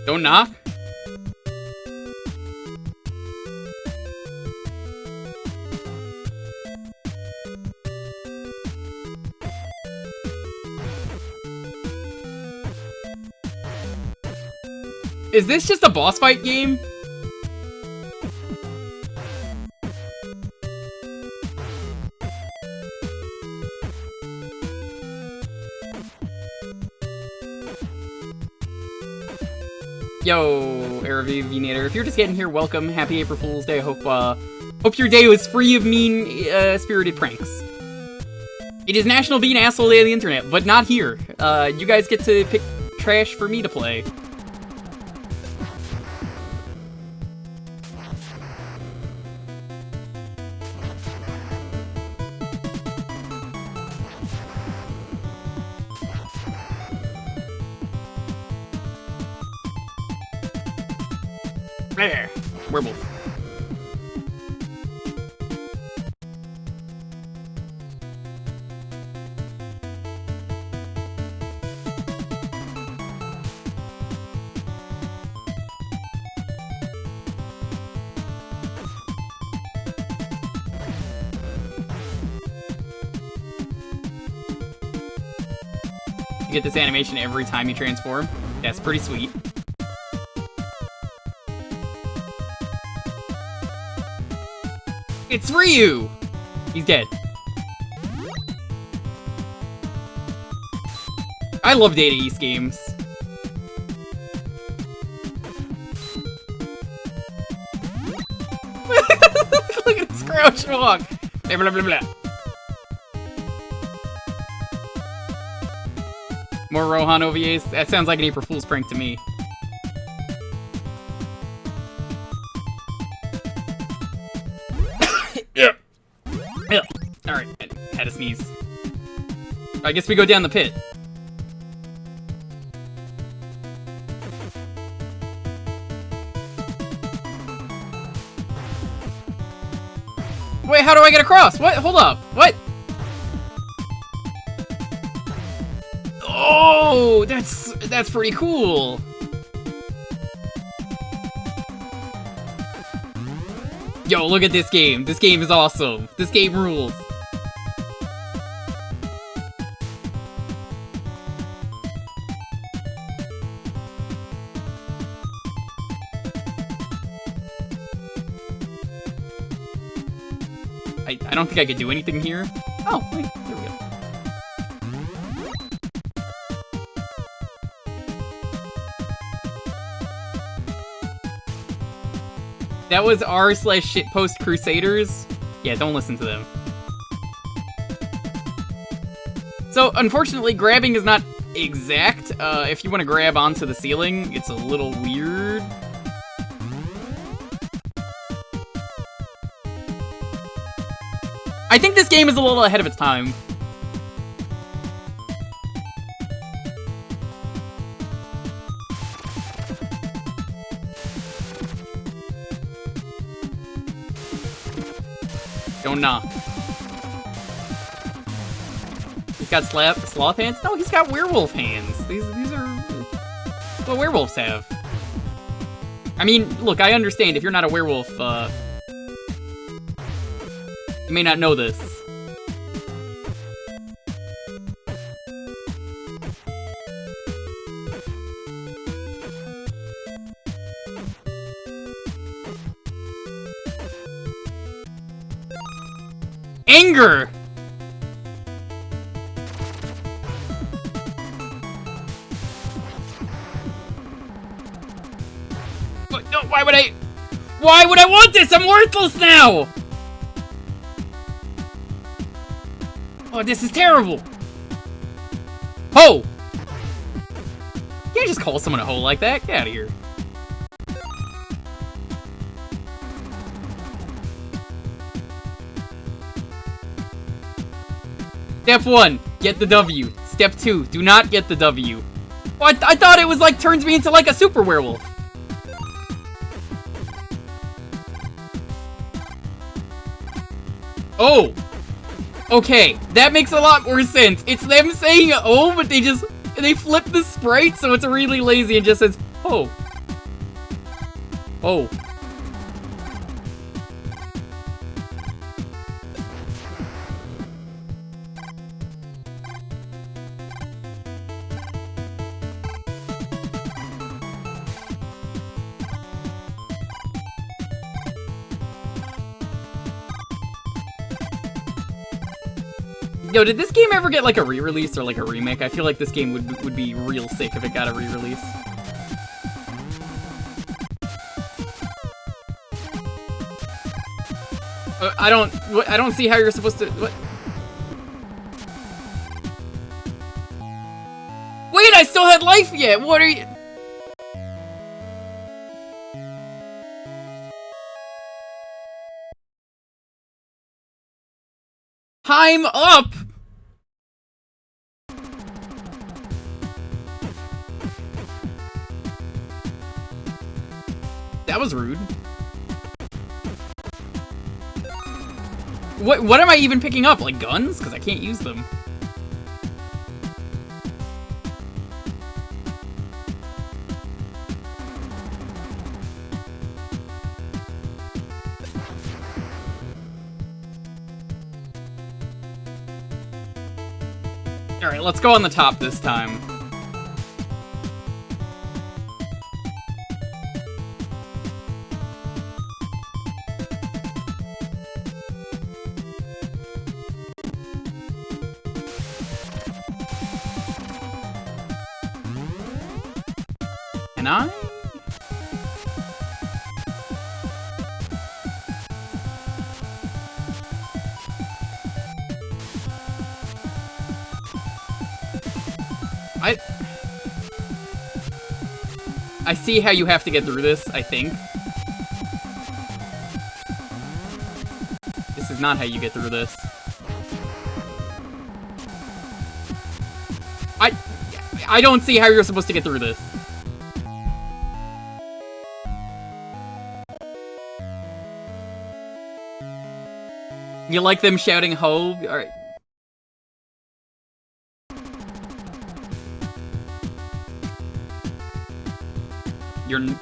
Don't knock. Is this just a boss fight game? Yo, Aravinator, if you're just getting here, welcome. Happy April Fool's Day. I hope your day was free of mean, spirited pranks. It is National Being Asshole Day on the internet, but not here. You guys get to pick trash for me to play. There, Werewolf. You get this animation every time you transform. That's pretty sweet. It's Ryu! He's dead. I love Data East games. Look at this crouch walk! Blah, blah, blah, blah. More Rohan OVAs? That sounds like an April Fool's prank to me. Alright, I had to sneeze. I guess we go down the pit. Wait, how do I get across? What? Hold up. What? Oh, that's pretty cool. Yo, look at this game. This game is awesome. This game rules. I don't think I could do anything here. Oh, wait, there we go. That was r/shitpost Crusaders. Yeah, don't listen to them. So, unfortunately, grabbing is not exact. If you want to grab onto the ceiling, it's a little weird. I think this game is a little ahead of its time. Don't knock. He's got sloth hands? No, he's got werewolf hands. These are what werewolves have. I mean, look, I understand if you're not a werewolf, you may not know this. Anger! No, why would I want this? I'm worthless now! Oh, this is terrible! Ho! You can't just call someone a hoe like that. Get out of here. Step 1, get the W. Step 2, do not get the W. Oh, I thought it was like turns me into like a super werewolf. Oh! Okay, that makes a lot more sense. It's them saying oh, but they flip the sprite so it's really lazy and just says, oh. Oh. Yo, did this game ever get like a re-release or like a remake? I feel like this game would be real sick if it got a re-release. I don't see how you're supposed to. What? Wait, I still had life yet. What are you? Time up. That was rude. What am I even picking up? Like guns? Because I can't use them. Alright, let's go on the top this time. Can I? I see how you have to get through this, I think. This is not how you get through this. I don't see how you're supposed to get through this. You like them shouting ho? Alright.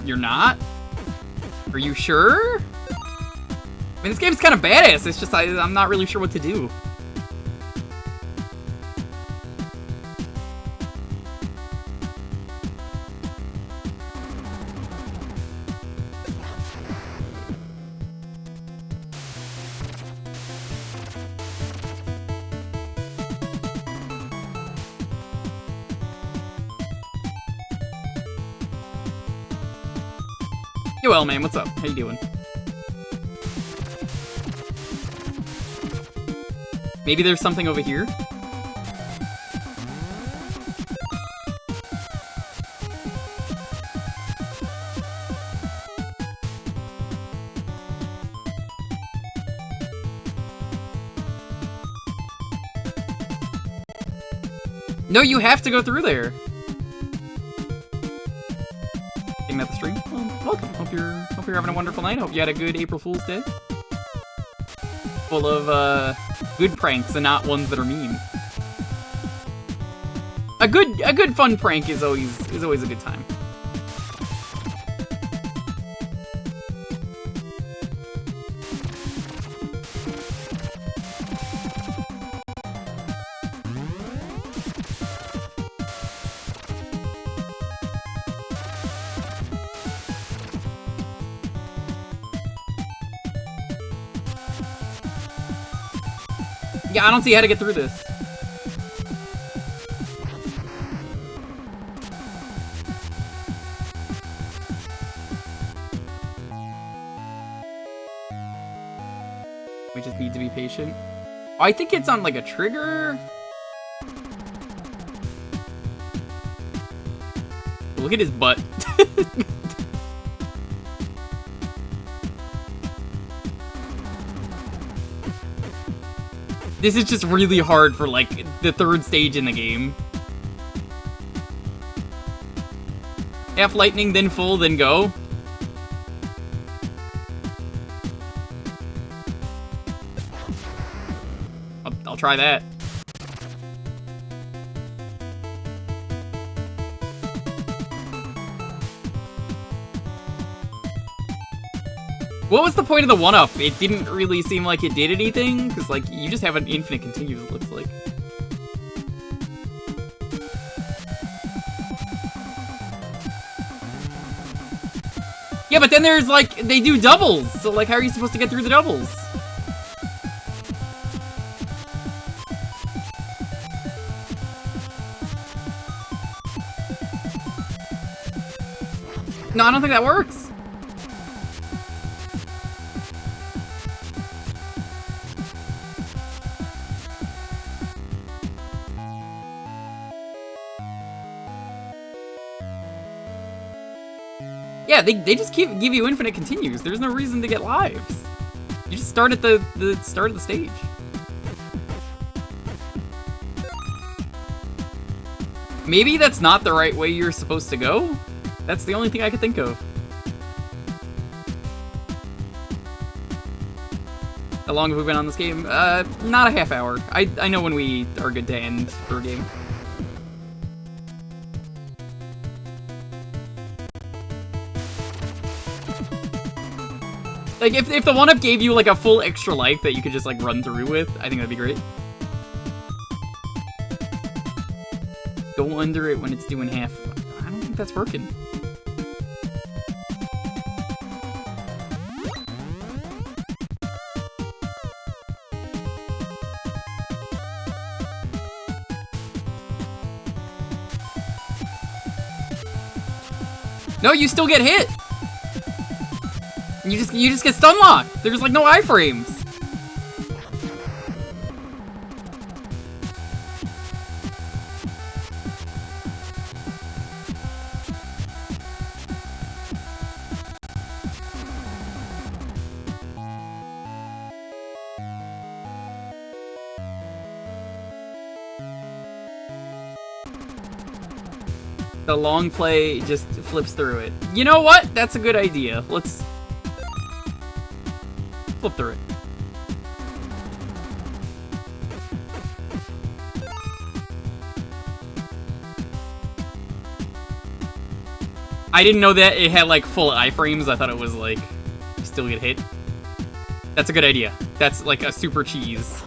You're not? Are you sure? I mean, this game's kind of badass. It's just I'm not really sure what to do. Yo, well, man, what's up? How you doing? Maybe there's something over here? No, you have to go through there. Came at the stream. Well, welcome. Hope you're having a wonderful night. Hope you had a good April Fool's Day. Full of good pranks and not ones that are mean. A good fun prank is always a good time. Yeah, I don't see how to get through this. We just need to be patient. Oh, I think it's on like a trigger. Look at his butt. This is just really hard for like the third stage in the game. Half lightning, then full, then go. I'll try that. What was the point of the 1-up? It didn't really seem like it did anything, because, like, you just have an infinite continue, it looks like. Yeah, but then there's, like, they do doubles, so, like, how are you supposed to get through the doubles? No, I don't think that works. Yeah, they just give you infinite continues. There's no reason to get lives. You just start at the start of the stage. Maybe that's not the right way you're supposed to go? That's the only thing I could think of. How long have we been on this game? Not a half hour. I know when we are good to end for a game. Like, if the 1-up gave you, like, a full extra life that you could just, like, run through with, I think that'd be great. Go under it when it's doing half. I don't think that's working. No, you still get hit! You just get stun locked. There's like no iframes. The long play just flips through it. You know what? That's a good idea. Let's flip through it. I didn't know that it had like full iframes. I thought it was like you still get hit. That's a good idea. That's like a super cheese.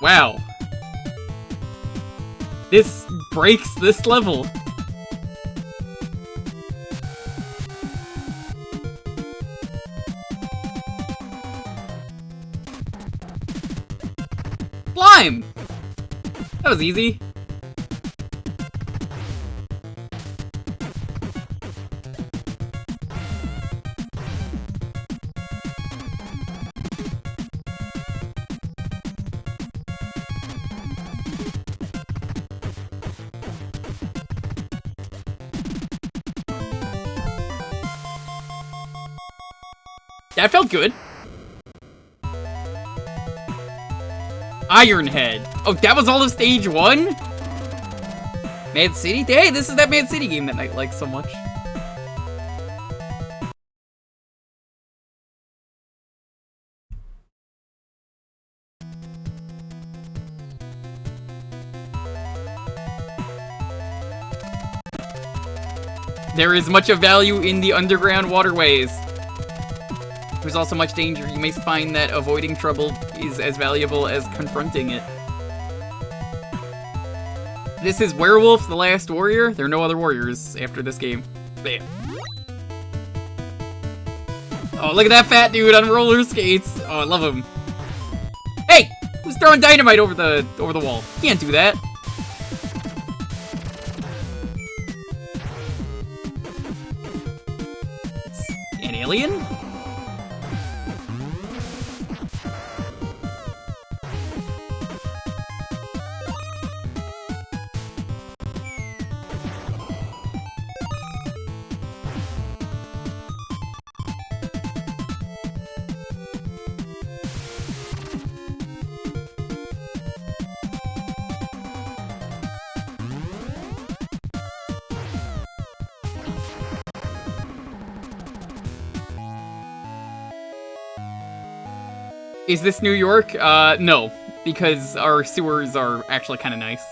Wow. This breaks this level. Slime! That was easy. That felt good. Iron Head. Oh, that was all of stage 1? Mad City? Hey, this is that Mad City game that I like so much. There is much of value in the underground waterways. There's also much danger. You may find that avoiding trouble is as valuable as confronting it. This is Werewolf, the Last Warrior. There are no other warriors after this game. Bam. Oh, look at that fat dude on roller skates. Oh, I love him. Hey! Who's throwing dynamite over the wall? Can't do that. It's an alien? Is this New York? No, because our sewers are actually kind of nice.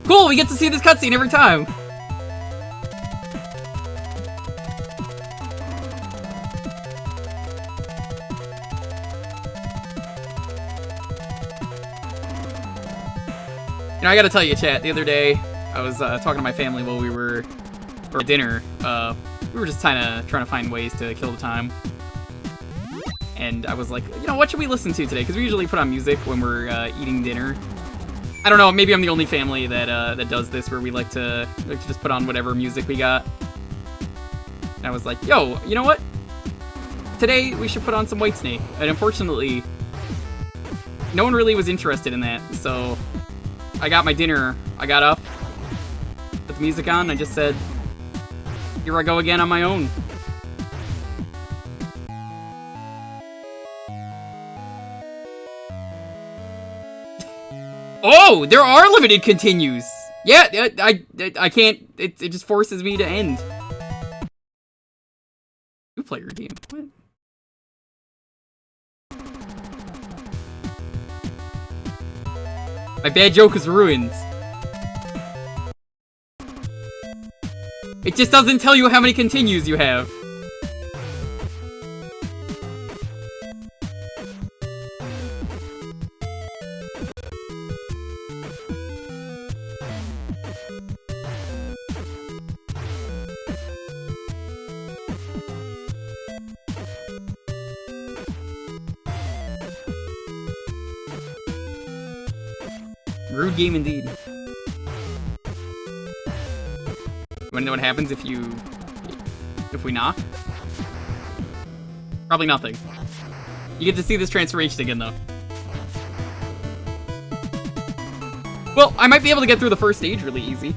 Cool, we get to see this cutscene every time! You know, I gotta tell you, chat, the other day, I was talking to my family while we were at dinner. We were just trying to find ways to kill the time. And I was like, you know, what should we listen to today? Because we usually put on music when we're eating dinner. I don't know, maybe I'm the only family that does this, where we like to just put on whatever music we got. And I was like, yo, you know what? Today we should put on some Whitesnake. And unfortunately, no one really was interested in that. So I got my dinner. I got up, put the music on, and I just said, here I go again on my own. Oh, there are limited continues. Yeah, I can't. It just forces me to end. Two-player game. What? My bad joke is ruined. It just doesn't tell you how many continues you have. Rude game indeed. Wanna know what happens if we knock? Probably nothing. You get to see this transformation again, though. Well, I might be able to get through the first stage really easy.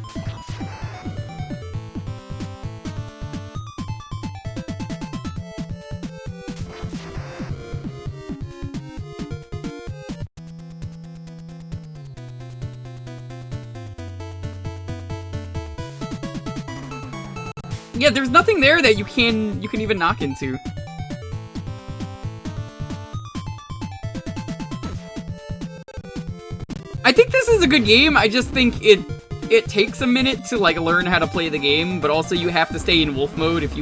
Yeah, there's nothing there that you can even knock into. I think this is a good game. I just think it takes a minute to like learn how to play the game, but also you have to stay in wolf mode. If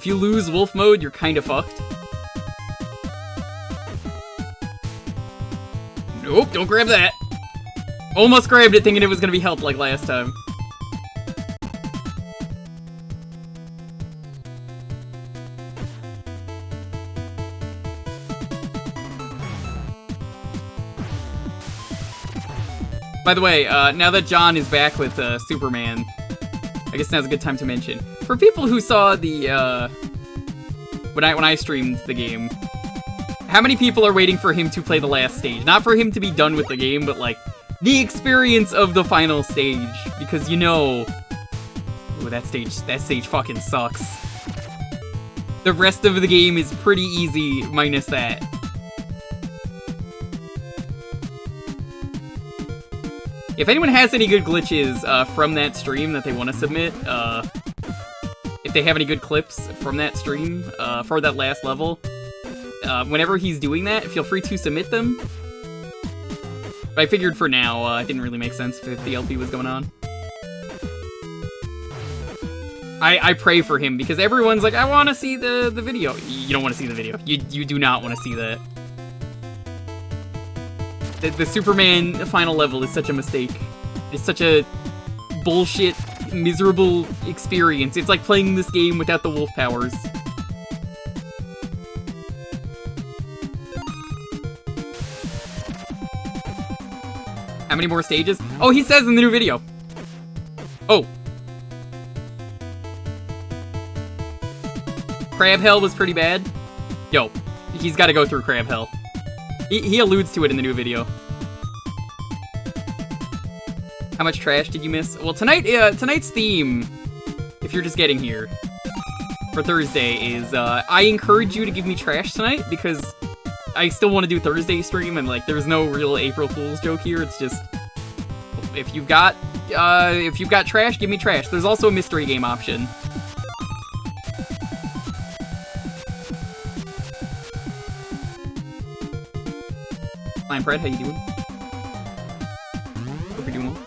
you lose wolf mode, you're kind of fucked. Nope, don't grab that. Almost grabbed it thinking it was gonna be help like last time. By the way, now that John is back with Superman, I guess now's a good time to mention. For people who saw the, when I streamed the game, how many people are waiting for him to play the last stage? Not for him to be done with the game, but like, the experience of the final stage. Because you know, ooh, that stage fucking sucks. The rest of the game is pretty easy, minus that. If anyone has any good glitches from that stream that they want to submit, if they have any good clips from that stream for that last level, whenever he's doing that, feel free to submit them. But I figured for now, it didn't really make sense if the LP was going on. I pray for him because everyone's like, I want to see the video. You don't want to see the video. You do not want to see that. The Superman final level is such a mistake. It's such a bullshit, miserable experience. It's like playing this game without the wolf powers. How many more stages? Oh, he says in the new video. Oh. Crab Hell was pretty bad. Yo, he's got to go through Crab Hell. He alludes to it in the new video. How much trash did you miss? Well, tonight's theme, if you're just getting here, for Thursday is, I encourage you to give me trash tonight, because I still want to do Thursday stream, and, like, there's no real April Fool's joke here. It's just, if you've got trash, give me trash. There's also a mystery game option. Lion Pride, how you doing? Hope you're doing well.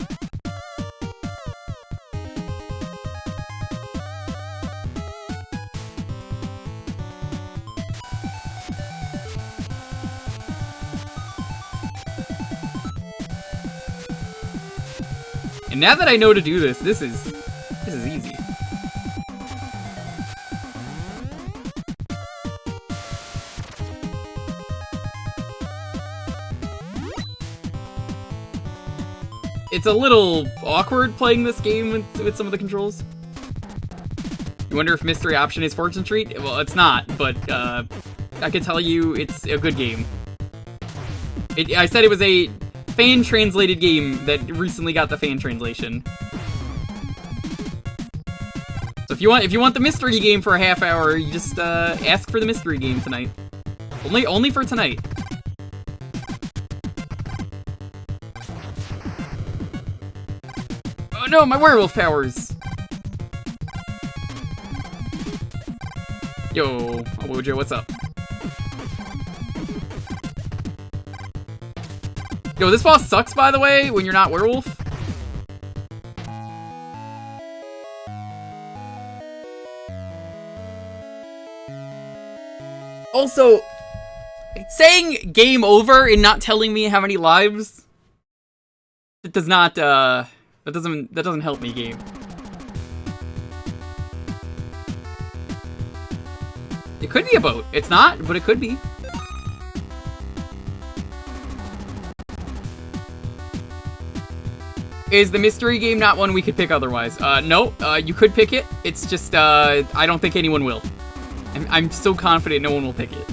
And now that I know to do this, this is easy. It's a little awkward playing this game with some of the controls. You wonder if mystery option is Fortune Treat? Well, it's not, but I can tell you it's a good game. I said it was a fan-translated game that recently got the fan translation. So if you want the mystery game for a half hour, you just ask for the mystery game tonight. Only for tonight. Oh no, my werewolf powers! Yo, Wojo, what's up? Yo, this boss sucks, by the way, when you're not werewolf. Also, saying game over and not telling me how many lives, it does not, that doesn't help me, game. It could be a boat. It's not, but it could be. Is the mystery game not one we could pick otherwise? No, you could pick it. It's just, I don't think anyone will. I'm so confident no one will pick it.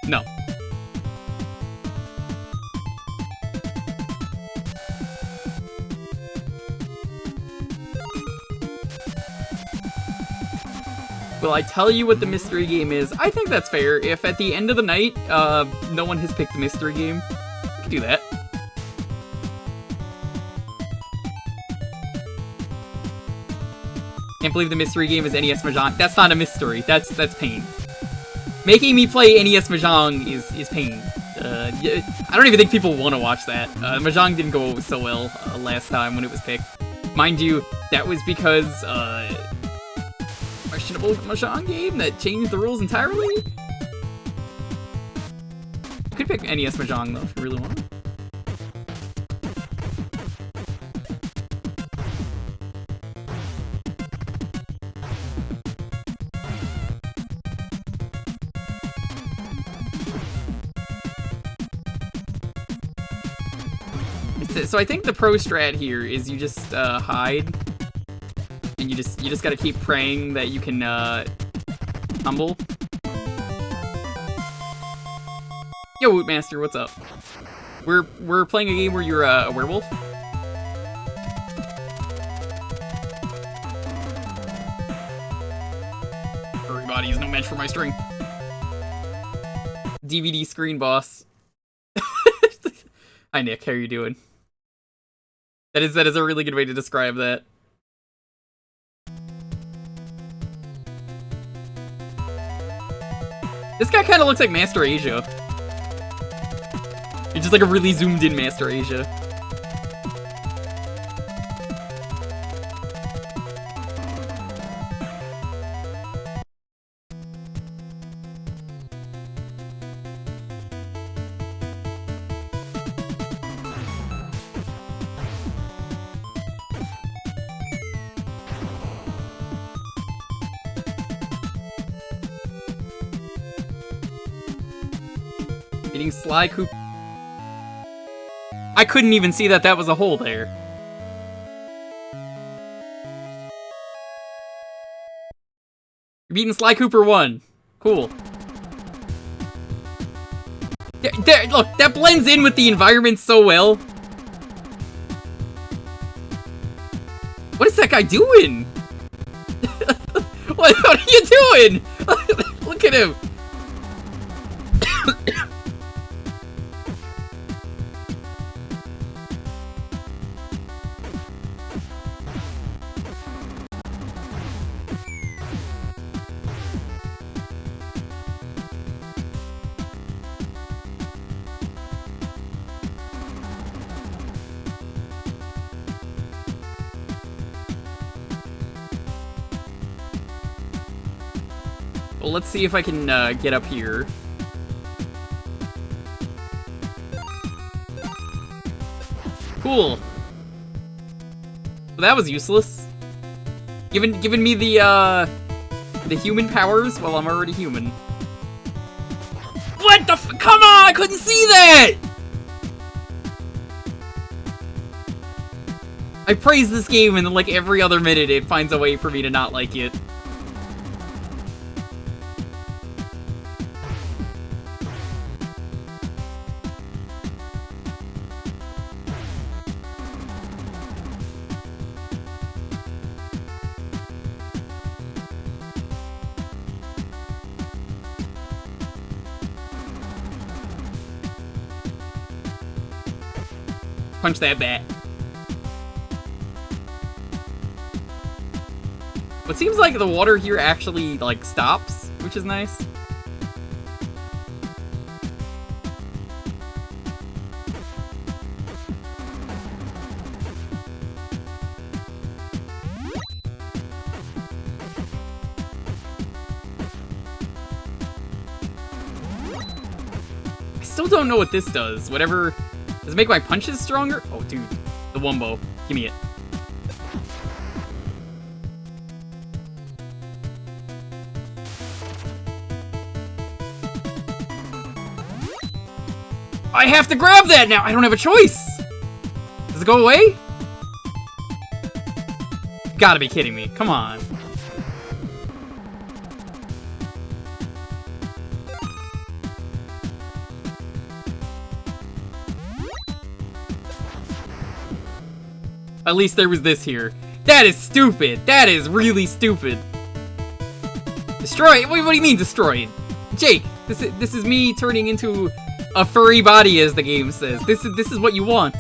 No. Will I tell you what the mystery game is? I think that's fair. If at the end of the night, no one has picked the mystery game, we can do that. Can't believe the mystery game is NES Mahjong. That's not a mystery. That's pain. Making me play NES Mahjong is pain. I don't even think people want to watch that. Mahjong didn't go so well last time when it was picked. Mind you, that was because, questionable Mahjong game that changed the rules entirely? You could pick NES Mahjong, though, if you really want. So I think the pro strat here is you just hide, and you just gotta keep praying that you can humble. Yo, Wootmaster, what's up? We're playing a game where you're a werewolf. Everybody is no match for my strength. DVD screen boss. Hi Nick, how are you doing? That is a really good way to describe that. This guy kind of looks like Master Asia. It's just like a really zoomed in Master Asia. Getting Sly Coop. I couldn't even see that was a hole there. You're beating Sly Cooper 1. Cool. Look, that blends in with the environment so well. What is that guy doing? What are you doing? Look at him. Well, let's see if I can get up here. Cool. Well, that was useless. Giving me the human powers while I'm already human. What the f- Come on! I couldn't see that! I praise this game and then like every other minute it finds a way for me to not like it. Punch that bat. But it seems like the water here actually, like, stops, which is nice. I still don't know what this does. Whatever... Does it make my punches stronger? Oh, dude. The Wumbo. Give me it. I have to grab that now! I don't have a choice! Does it go away? You gotta be kidding me. Come on. At least there was this here. That is stupid. That is really stupid. Destroy it? What do you mean destroyed? Jake, this is me turning into a furry body, as the game says. This is what you want.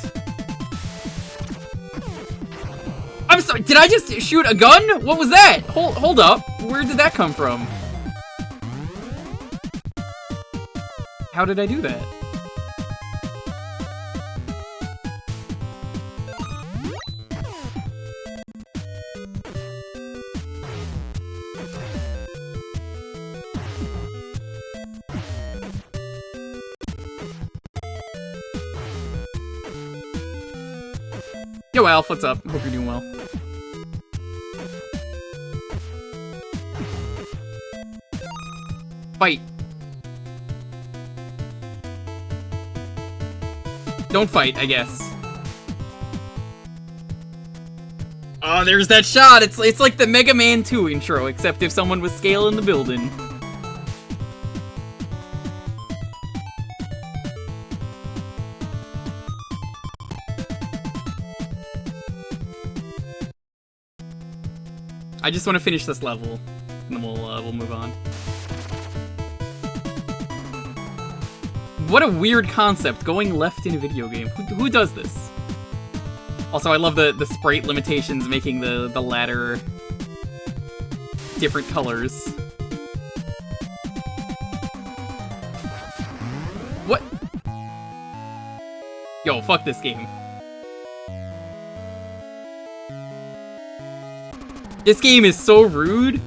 I'm sorry. Did I just shoot a gun? What was that? Hold up. Where did that come from? How did I do that? Yo, Alf, what's up? Hope you're doing well. Fight. Don't fight, I guess. Oh, there's that shot! It's like the Mega Man 2 intro, except if someone was scaling the building. I just want to finish this level, and then we'll move on. What a weird concept, going left in a video game. Who does this? Also, I love the sprite limitations, making the ladder different colors. Yo, fuck this game. This game is so rude.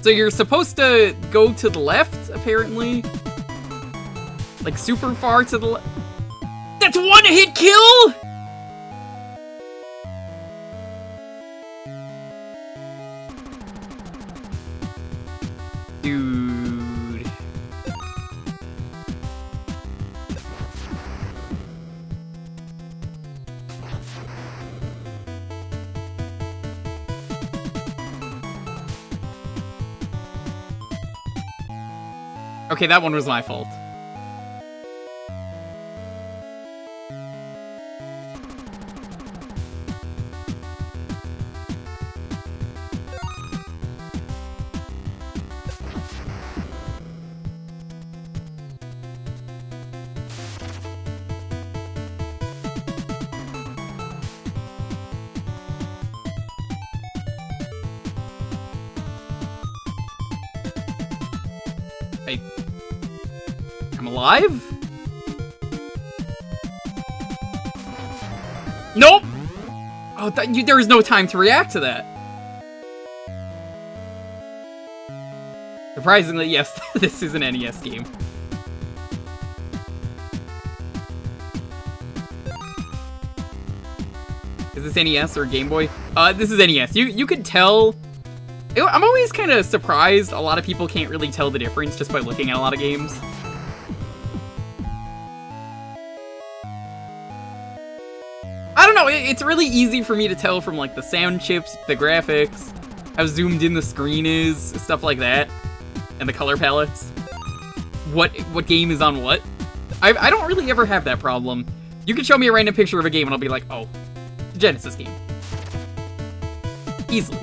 So you're supposed to go to the left, apparently. Like, super far to the left. That's one hit kill?! Dude. Okay, that one was my fault. I'm alive? Nope! Oh, there was no time to react to that. Surprisingly, yes, this is an NES game. Is this NES or Game Boy? This is NES. You could tell... I'm always kind of surprised a lot of people can't really tell the difference just by looking at a lot of games. I don't know, it's really easy for me to tell from like the sound chips, the graphics, how zoomed in the screen is, stuff like that, and the color palettes. What game is on what. I don't really ever have that problem. You can show me a random picture of a game and I'll be like, oh, it's a Genesis game. Easily.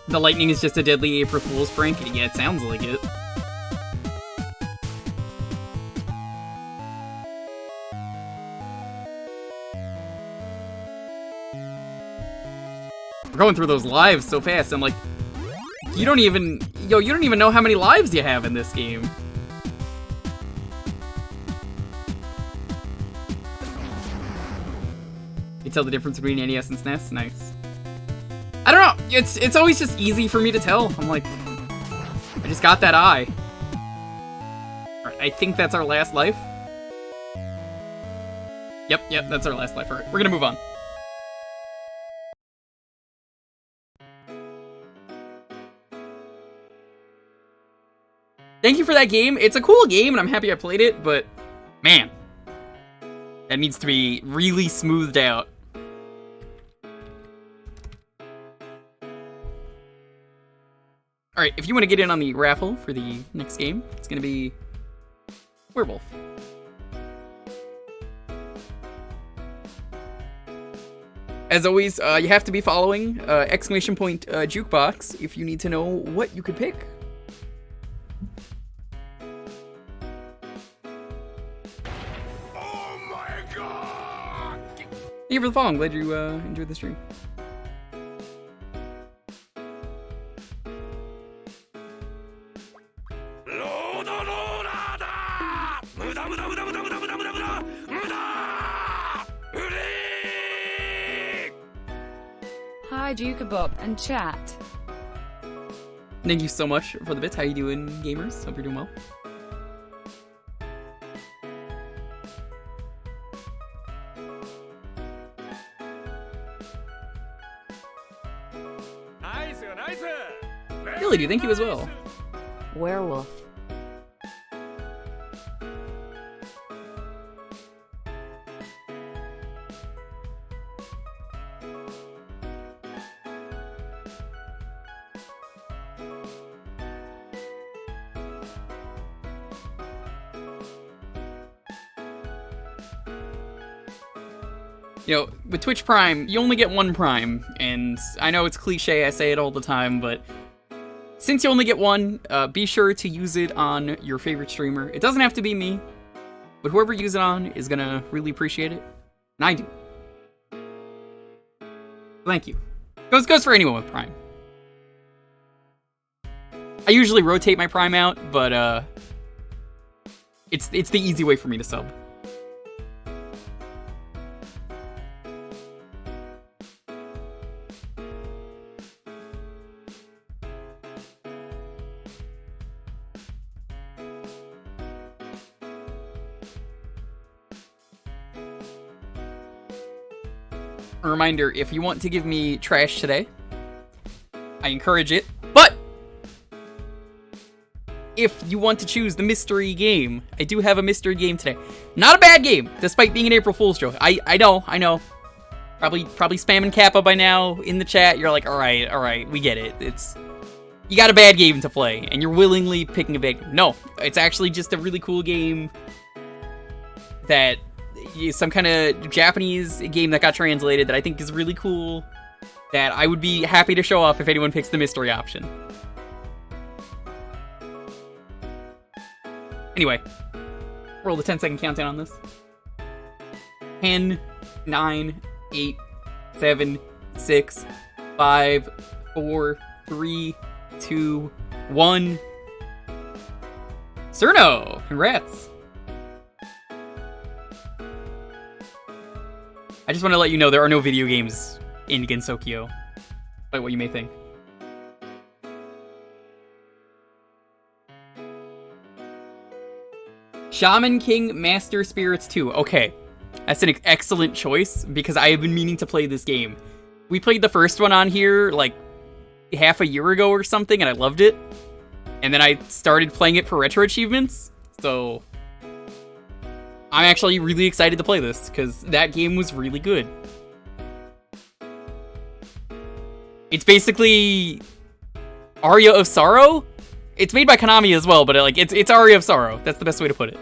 The lightning is just a deadly April Fool's prank? Yeah, it sounds like it. We're going through those lives so fast, I'm like, you don't even know how many lives you have in this game. You tell the difference between NES and SNES? Nice. I don't know, it's always just easy for me to tell. I'm like, I just got that eye. Alright, I think that's our last life. Yep, that's our last life. Alright, we're gonna move on. Thank you for that game. It's a cool game and I'm happy I played it, but man, that needs to be really smoothed out. Alright, if you want to get in on the raffle for the next game, it's going to be Werewolf. As always, you have to be following !Jewkbox if you need to know what you could pick. Oh my god! Thank you for the follow. I'm glad you enjoyed the stream. Hi Jewker and chat. Thank you so much for the bits. How you doing, gamers? Hope you're doing well. Nice. Really do, thank you as well. Werewolf. You know, with Twitch Prime, you only get one Prime, and I know it's cliche, I say it all the time, but since you only get one, be sure to use it on your favorite streamer. It doesn't have to be me, but whoever you use it on is gonna really appreciate it, and I do. Thank you. Goes for anyone with Prime. I usually rotate my Prime out, but it's the easy way for me to sub. A reminder, if you want to give me trash today, I encourage it, but if you want to choose the mystery game, I do have a mystery game today. Not a bad game, despite being an April Fool's joke. I know. Probably spamming Kappa by now in the chat. You're like, all right, we get it. You got a bad game to play, and you're willingly picking a bad game. No, it's actually just a really cool game that is some kind of Japanese game that got translated that I think is really cool, that I would be happy to show off if anyone picks the mystery option. Anyway, roll the 10-second countdown on this. 10, 9, 8, 7, 6, 5, 4, 3, 2, 1. Cerno! Congrats! I just want to let you know there are no video games in Gensokyo, despite what you may think. Shaman King Master Spirits 2. Okay, that's an excellent choice, because I have been meaning to play this game. We played the first one on here, like, half a year ago or something, and I loved it. And then I started playing it for retro achievements, so I'm actually really excited to play this, because that game was really good. It's basically Aria of Sorrow? It's made by Konami as well, but like it's Aria of Sorrow. That's the best way to put it.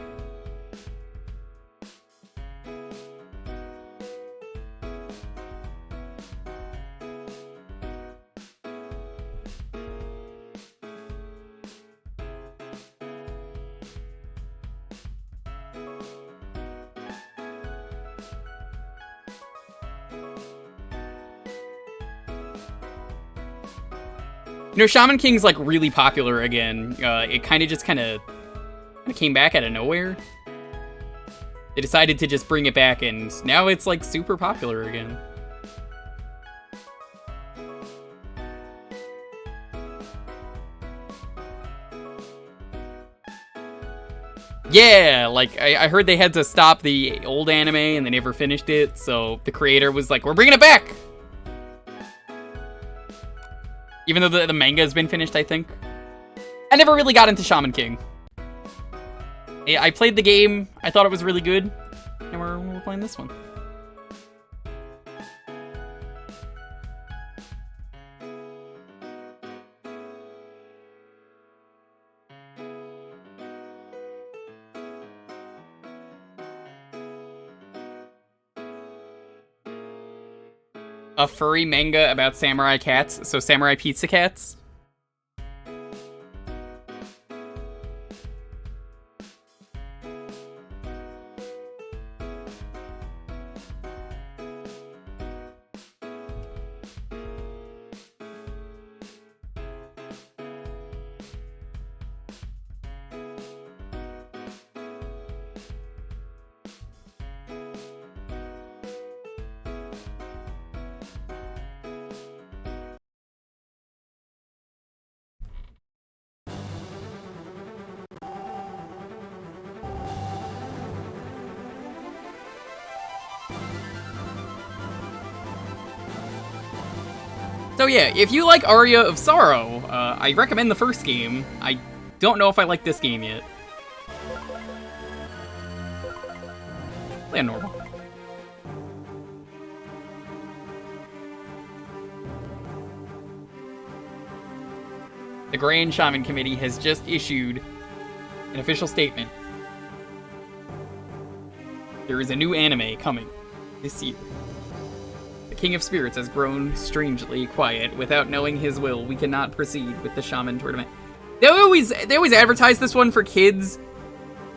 You know, Shaman King's, like, really popular again. It kind of came back out of nowhere. They decided to just bring it back, and now it's, like, super popular again. Yeah, like, I heard they had to stop the old anime, and they never finished it, so the creator was like, we're bringing it back! Even though the manga has been finished, I think. I never really got into Shaman King. I played the game, I thought it was really good, and we're playing this one. A furry manga about samurai cats, so samurai pizza cats. So yeah, if you like Aria of Sorrow, I recommend the first game. I don't know if I like this game yet. Play on normal. The Grand Shaman Committee has just issued an official statement. There is a new anime coming this year. King of Spirits has grown strangely quiet. Without knowing his will, we cannot proceed with the Shaman tournament. They always advertise this one for kids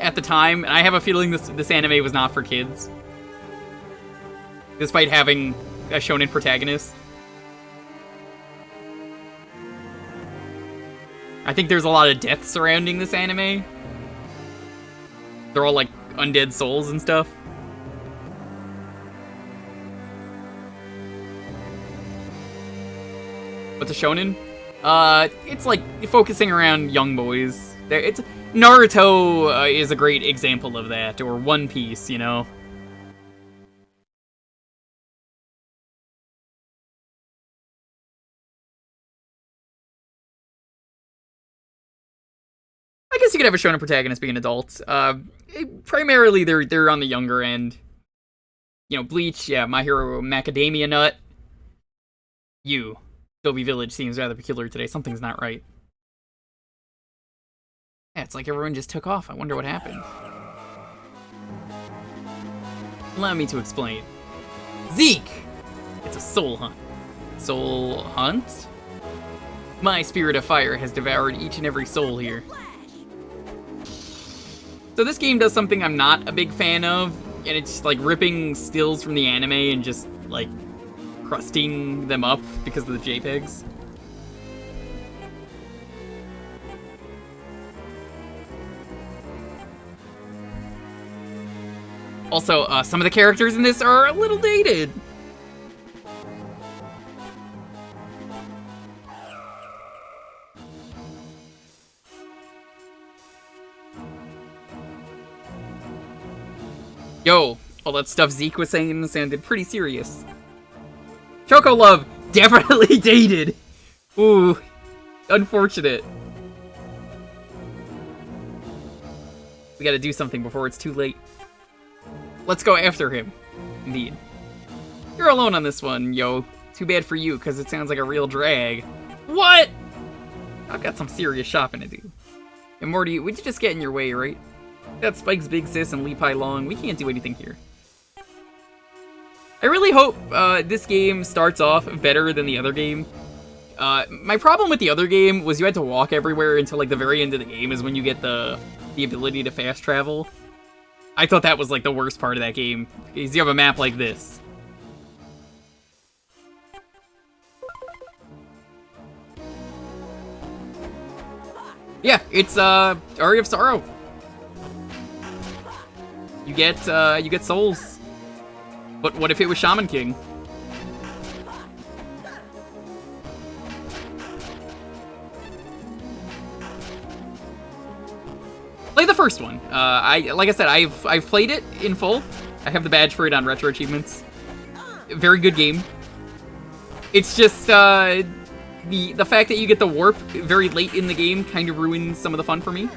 at the time, and I have a feeling this anime was not for kids. Despite having a shonen protagonist. I think there's a lot of death surrounding this anime. They're all like undead souls and stuff. What's a shonen? It's like focusing around young boys. Naruto is a great example of that, or One Piece, you know. I guess you could have a shonen protagonist be an adult. Primarily, they're on the younger end. You know, Bleach, yeah, My Hero Macadamia Nut. You. Gobi Village seems rather peculiar today. Something's not right. Yeah, it's like everyone just took off. I wonder what happened. Allow me to explain. Zeke! It's a soul hunt. Soul hunt? My spirit of fire has devoured each and every soul here. So this game does something I'm not a big fan of, and it's like ripping stills from the anime and just like crusting them up because of the JPEGs. Also, some of the characters in this are a little dated. Yo, all that stuff Zeke was saying sounded pretty serious. Choco Love, definitely dated. Ooh, unfortunate. We gotta do something before it's too late. Let's go after him. Indeed. You're alone on this one, yo. Too bad for you, because it sounds like a real drag. What? I've got some serious shopping to do. And Morty, would you just get in your way, right? Got Spike's Big Sis and Lee Pai Long. We can't do anything here. I really hope this game starts off better than the other game. My problem with the other game was you had to walk everywhere until like the very end of the game is when you get the ability to fast travel. I thought that was like the worst part of that game, because you have a map like this. Yeah, it's Aria of Sorrow. You get souls. But what if it was Shaman King? Play the first one. Like I said, I've played it in full. I have the badge for it on Retro Achievements. Very good game. It's just the fact that you get the warp very late in the game kind of ruins some of the fun for me.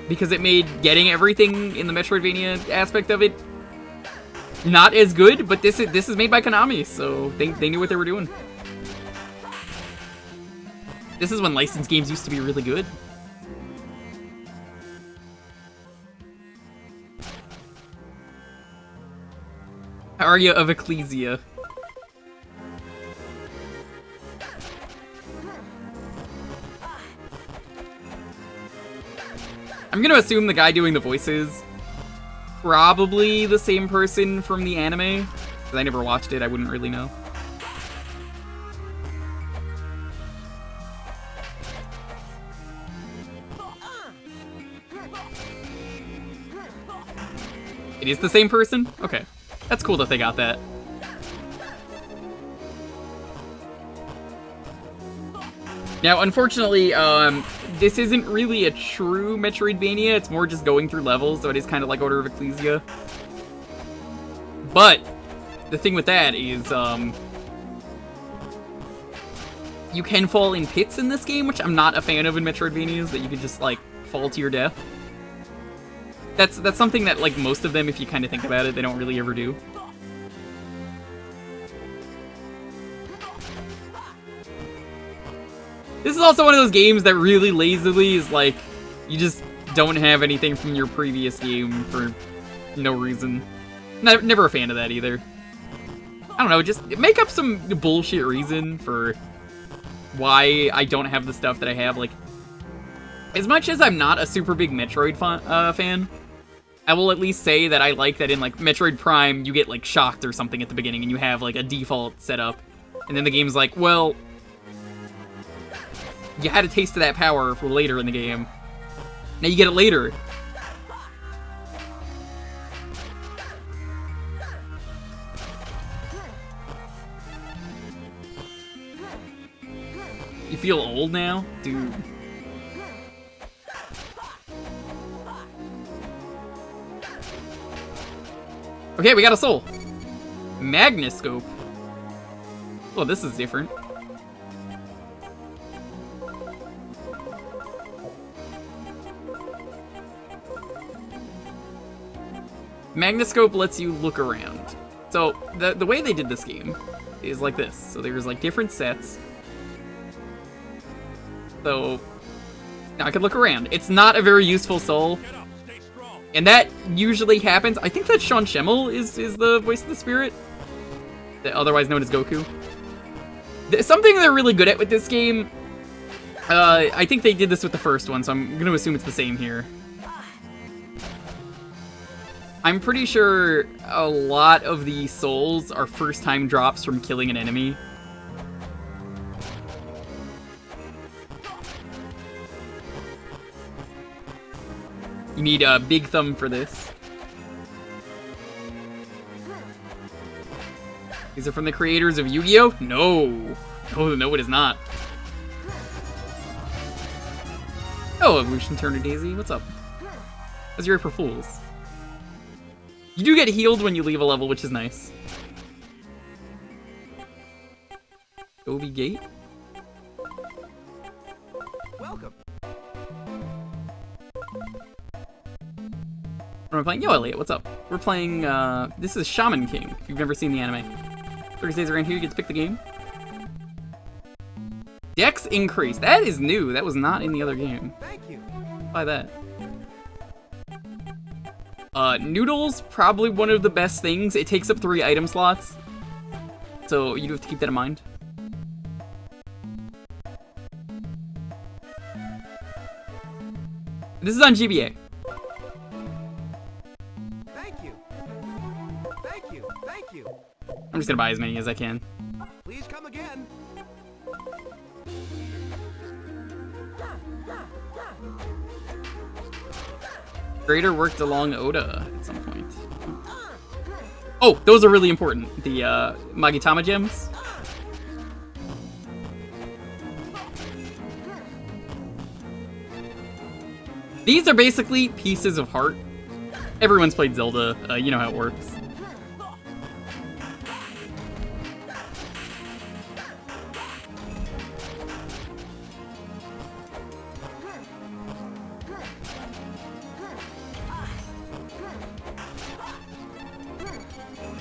Because it made getting everything in the Metroidvania aspect of it not as good, but this is made by Konami, so they knew what they were doing. This is when licensed games used to be really good. Aria of Ecclesia. I'm gonna assume the guy doing the voices probably the same person from the anime, because I never watched it, I wouldn't really know. It is the same person? Okay. That's cool that they got that. Now, unfortunately, this isn't really a true Metroidvania, it's more just going through levels, so it is kind of like Order of Ecclesia. But, the thing with that is, you can fall in pits in this game, which I'm not a fan of in Metroidvanias, that you can just, like, fall to your death. That's something that, like, most of them, if you kind of think about it, they don't really ever do. This is also one of those games that really lazily is like, you just don't have anything from your previous game for no reason. Never a fan of that either. I don't know, just make up some bullshit reason for why I don't have the stuff that I have. Like, as much as I'm not a super big Metroid fan, I will at least say that I like that in, like, Metroid Prime, you get, like, shocked or something at the beginning, and you have, like, a default setup. And then the game's like, well, you had a taste of that power for later in the game. Now you get it later. You feel old now? Dude. Okay, we got a soul. Magnoscope. Oh, this is different. Magnoscope lets you look around. So, the way they did this game is like this. So there's like different sets. So, now I can look around. It's not a very useful soul. And that usually happens. I think that Sean Schemmel is the voice of the spirit, otherwise known as Goku. Something they're really good at with this game, I think they did this with the first one, so I'm going to assume it's the same here. I'm pretty sure a lot of the souls are first-time drops from killing an enemy. You need a big thumb for this. Is it from the creators of Yu-Gi-Oh? No. Oh, no, it is not. Oh, Evolution Turner Daisy, what's up? How's your April Fools? You do get healed when you leave a level, which is nice. Gobi Gate? Welcome. What am I playing? Yo, Elliot, what's up? We're playing, this is Shaman King, if you've never seen the anime. Thursdays around here, you get to pick the game. Dex increase. That is new. That was not in the other game. Thank you. Buy that. Noodles, probably one of the best things. It takes up 3 item slots. So you do have to keep that in mind. This is on GBA. Thank you. Thank you. Thank you. I'm just gonna buy as many as I can. Please come again. Grader worked along Oda at some point. Oh, those are really important. The Magitama gems. These are basically pieces of heart. Everyone's played Zelda. You know how it works.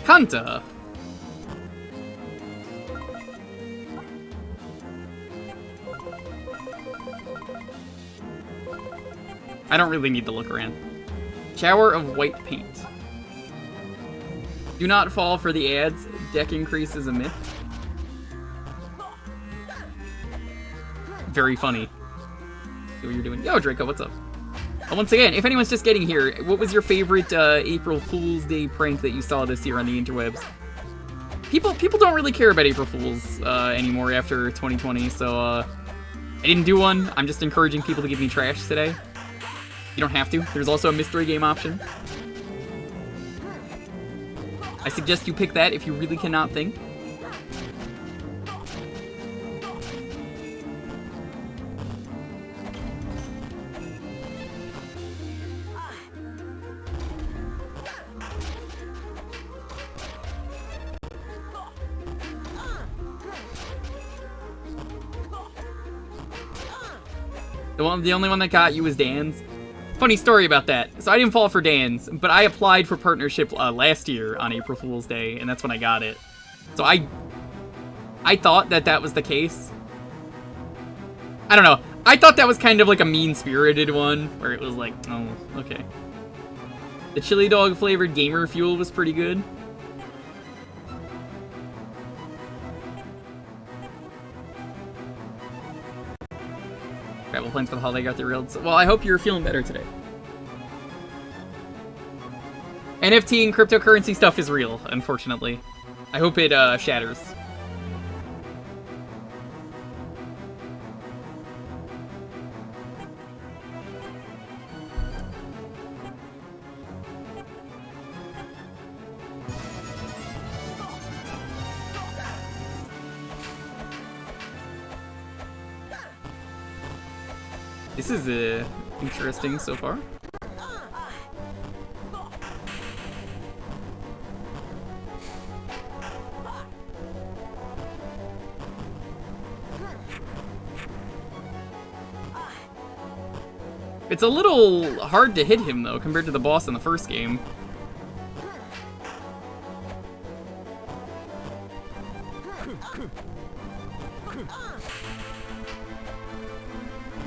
Kanta. I don't really need to look around. Shower of white paint. Do not fall for the ads. Deck increase is a myth. Very funny. See what you're doing. Yo, Draco, what's up? Once again, if anyone's just getting here, what was your favorite April Fool's Day prank that you saw this year on the interwebs? People don't really care about April Fools anymore after 2020, so I didn't do one. I'm just encouraging people to give me trash today. You don't have to. There's also a mystery game option. I suggest you pick that if you really cannot think. The only one that got you was Dan's. Funny story about that. So I didn't fall for Dan's, but I applied for partnership last year on April Fool's Day, and that's when I got it. So I thought that was the case. I don't know. I thought that was kind of like a mean-spirited one, where it was like, oh, okay. The chili dog flavored gamer fuel was pretty good. Travel plans for the holiday got derailed. Well, I hope you're feeling better today. NFT and cryptocurrency stuff is real, unfortunately. I hope it shatters. This is interesting so far. It's a little hard to hit him, though, compared to the boss in the first game.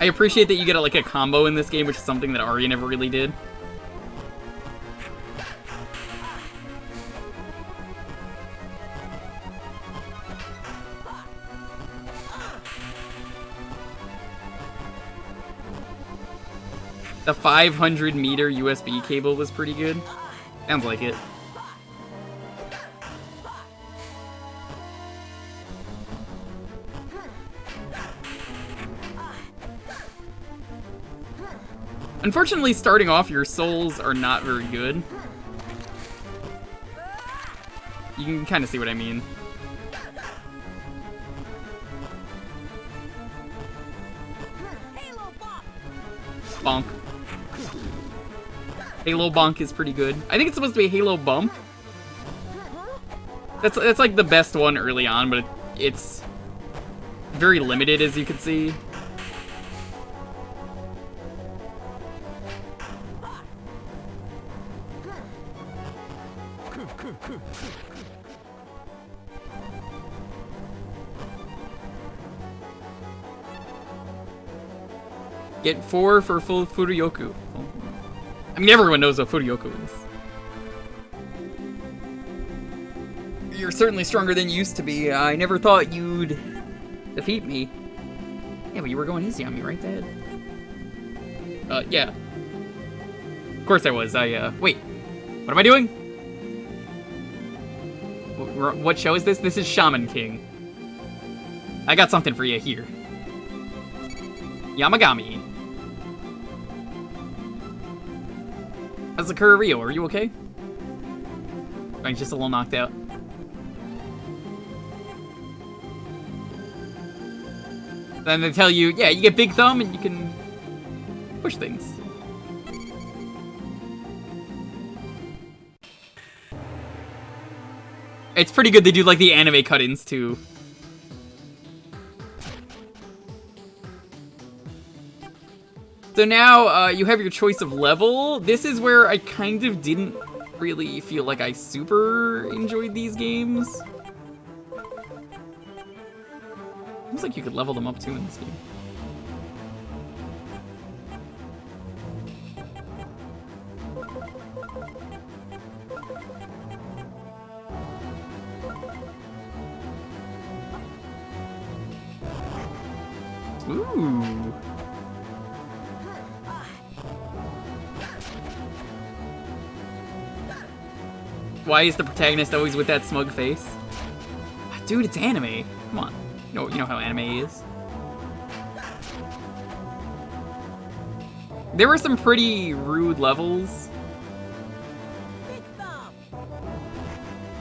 I appreciate that you get like a combo in this game, which is something that Arya never really did. The 500-meter USB cable was pretty good. Sounds like it. Unfortunately, starting off, your souls are not very good. You can kind of see what I mean. Bonk. Halo Bonk is pretty good. I think it's supposed to be Halo Bump. That's like the best one early on, but it's very limited, as you can see. Get 4 for full Furyoku. I mean, everyone knows what Furyoku is. You're certainly stronger than you used to be. I never thought you'd defeat me. Yeah, but you were going easy on me, right, Dad? Yeah. Of course I was. Wait. What am I doing? What show is this? This is Shaman King. I got something for you here. Yamagami. How's the Rio? Are you okay? I'm just a little knocked out. Then they tell you, yeah, you get big thumb and you can push things. It's pretty good they do like the anime cut-ins too. So now, you have your choice of level. This is where I kind of didn't really feel like I super enjoyed these games. Seems like you could level them up too in this game. Ooh. Why is the protagonist always with that smug face? Dude, it's anime. Come on. You know how anime is. There were some pretty rude levels.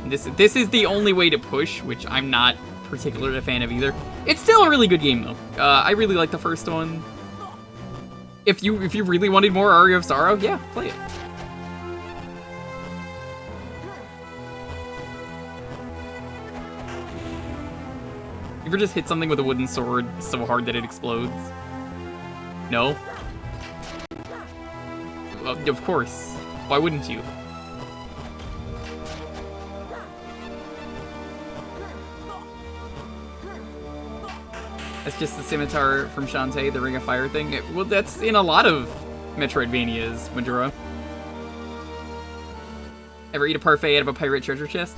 This is the only way to push, which I'm not particularly a fan of either. It's still a really good game though. I really like the first one. If you really wanted more Aria of Sorrow, yeah, play it. You ever just hit something with a wooden sword so hard that it explodes? No? Of course. Why wouldn't you? That's just the scimitar from Shantae, the Ring of Fire thing. Well, that's in a lot of Metroidvanias, Majora. Ever eat a parfait out of a pirate treasure chest?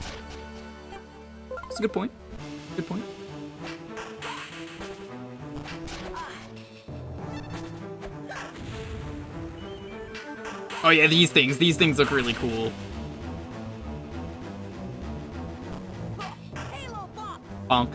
That's a good point. Good point. Oh yeah, these things look really cool. Bonk.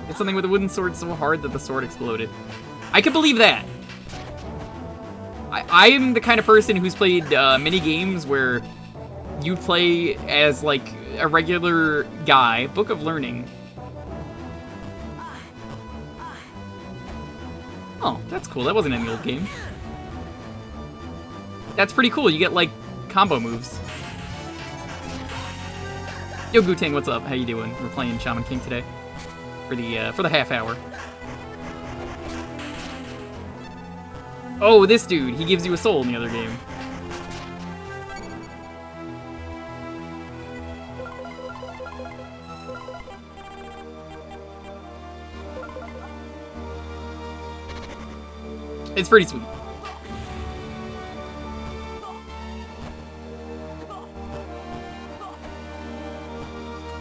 Hit something with a wooden sword so hard that the sword exploded. I could believe that. I'm the kind of person who's played many games where you play as like a regular guy. Book of Learning. Oh, that's cool. That wasn't in the old game. That's pretty cool. You get like combo moves. Yo, Gutang, what's up? How you doing? We're playing Shaman King today for the half hour. Oh, this dude. He gives you a soul in the other game. It's pretty sweet.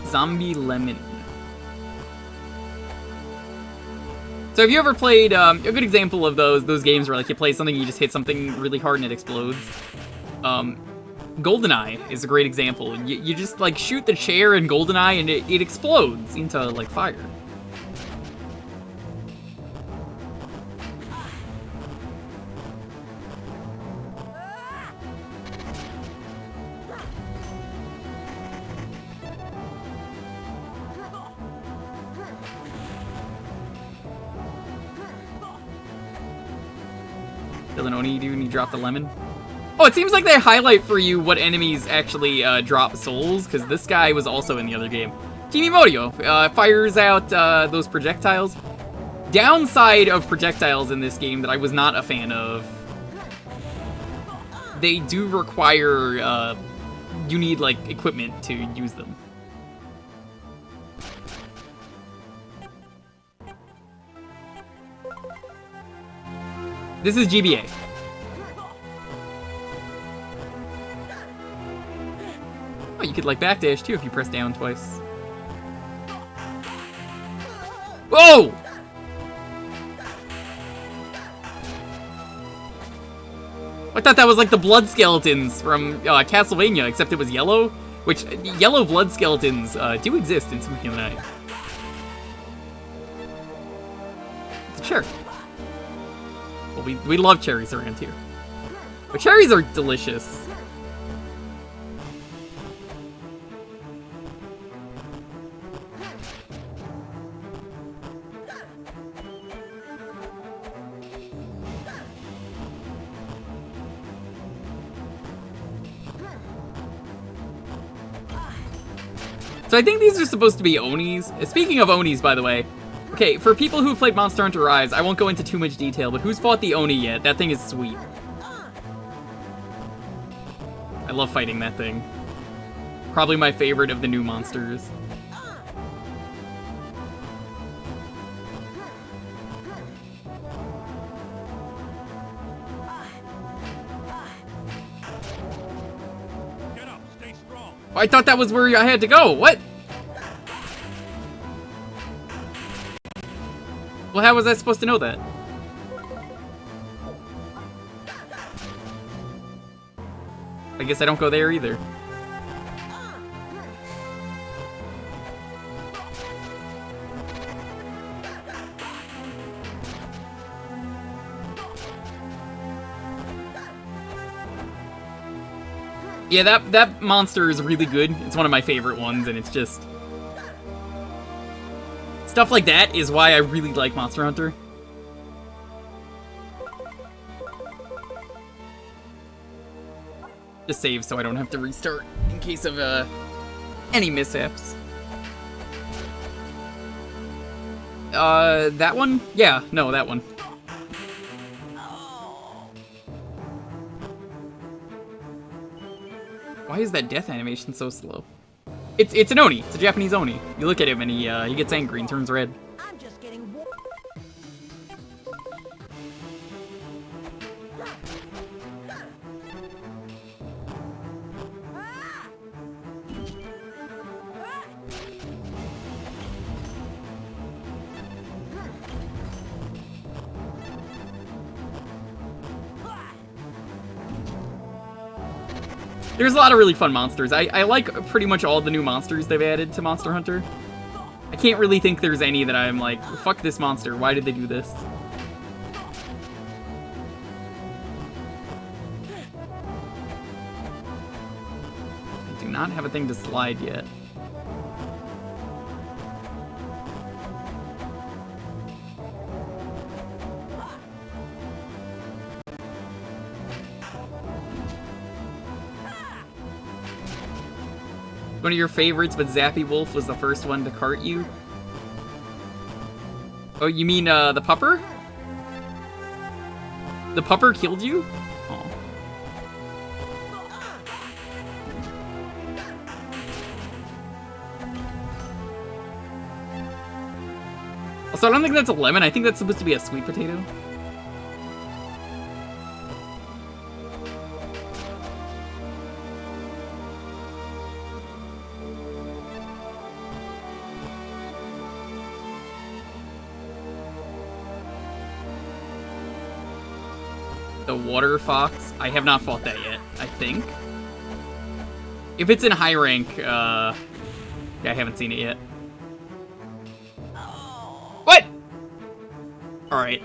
Zombie Lemon. So have you ever played, a good example of those games where like you play something, you just hit something really hard and it explodes? GoldenEye is a great example. You just like shoot the chair in GoldenEye and it explodes into like fire. Oni do when you drop the lemon. Oh, it seems like they highlight for you what enemies actually drop souls, because this guy was also in the other game. Kimimorio fires out those projectiles. Downside of projectiles in this game that I was not a fan of, they do require, you need like equipment to use them. This is GBA. Oh, you could like backdash too if you press down twice. Whoa! I thought that was like the blood skeletons from Castlevania, except it was yellow. Which, yellow blood skeletons do exist in Symphony of the Night. It's a cherry. Well, we love cherries around here. But cherries are delicious. So I think these are supposed to be Onis. Speaking of Onis, by the way, okay, for people who've played Monster Hunter Rise, I won't go into too much detail, but who's fought the Oni yet? That thing is sweet. I love fighting that thing. Probably my favorite of the new monsters. I thought that was where I had to go. What? Well, how was I supposed to know that? I guess I don't go there either. Yeah, that monster is really good. It's one of my favorite ones, and it's just... stuff like that is why I really like Monster Hunter. Just save so I don't have to restart in case of any mishaps. That one? Yeah, no, that one. Why is that death animation so slow? It's an Oni. It's a Japanese Oni. You look at him and he gets angry and turns red. I'm just getting There's a lot of really fun monsters. I like pretty much all the new monsters they've added to Monster Hunter. I can't really think there's any that I'm like, fuck this monster, why did they do this? I do not have a thing to slide yet. One of your favorites, but Zappy Wolf was the first one to cart you. Oh, you mean, the pupper? The pupper killed you? Oh. Also, I don't think that's a lemon. I think that's supposed to be a sweet potato. The water fox. I have not fought that yet, I think. If it's in high rank, yeah, I haven't seen it yet. What? Alright.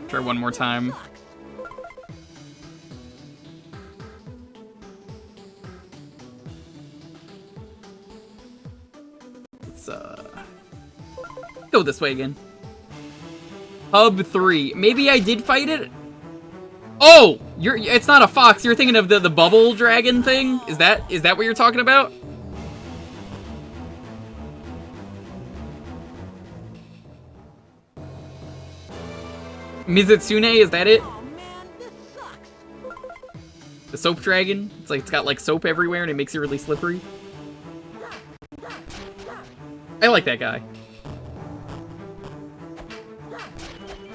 Try one more time. Go this way again. Hub 3. Maybe I did fight it? Oh! It's not a fox. You're thinking of the bubble dragon thing? Is that what you're talking about? Mizzurna, is that it? The soap dragon? It's like it's got like soap everywhere and it makes it really slippery. I like that guy.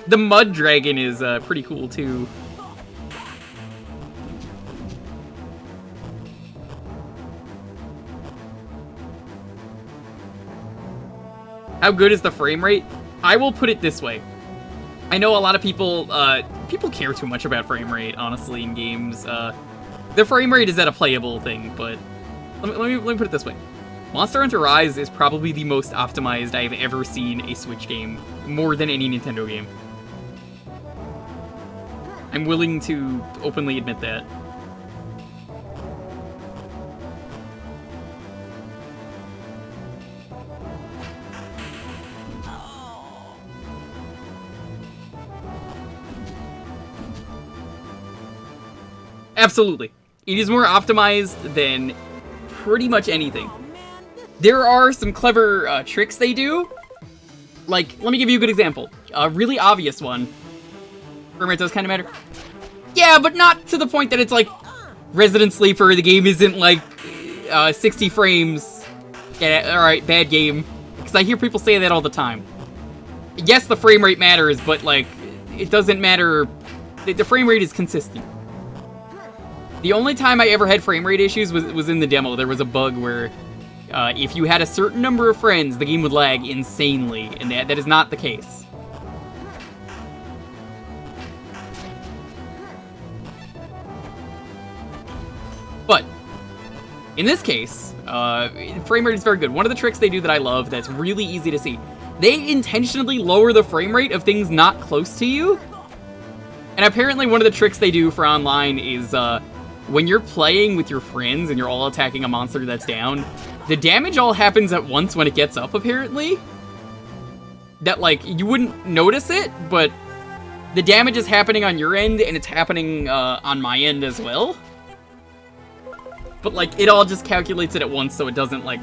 The mud dragon is pretty cool too. How good is the frame rate? I will put it this way. I know a lot of people care too much about frame rate, honestly, in games. The frame rate is at a playable thing, but let me put it this way. Monster Hunter Rise is probably the most optimized I've ever seen a Switch game, more than any Nintendo game. I'm willing to openly admit that. Absolutely. It is more optimized than pretty much anything. There are some clever tricks they do. Like, let me give you a good example. A really obvious one. Frame rate does kind of matter. Yeah, but not to the point that it's like Resident Sleeper, the game isn't like 60 frames. Yeah, alright, bad game. Because I hear people say that all the time. Yes, the frame rate matters, but like, it doesn't matter. The frame rate is consistent. The only time I ever had frame rate issues was in the demo. There was a bug where if you had a certain number of friends, the game would lag insanely, and that is not the case. But, in this case, frame rate is very good. One of the tricks they do that I love that's really easy to see, they intentionally lower the frame rate of things not close to you. And apparently one of the tricks they do for online is when you're playing with your friends and you're all attacking a monster that's down, the damage all happens at once when it gets up, apparently. That, like, you wouldn't notice it, but the damage is happening on your end, and it's happening on my end as well. But, like, it all just calculates it at once so it doesn't, like,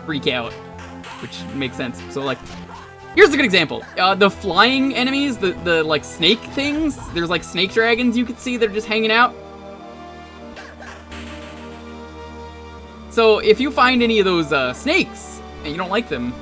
freak out. Which makes sense. So, like, here's a good example. The flying enemies, the like, snake things, there's, like, snake dragons you could see that are just hanging out. So, if you find any of those snakes, and you don't like them,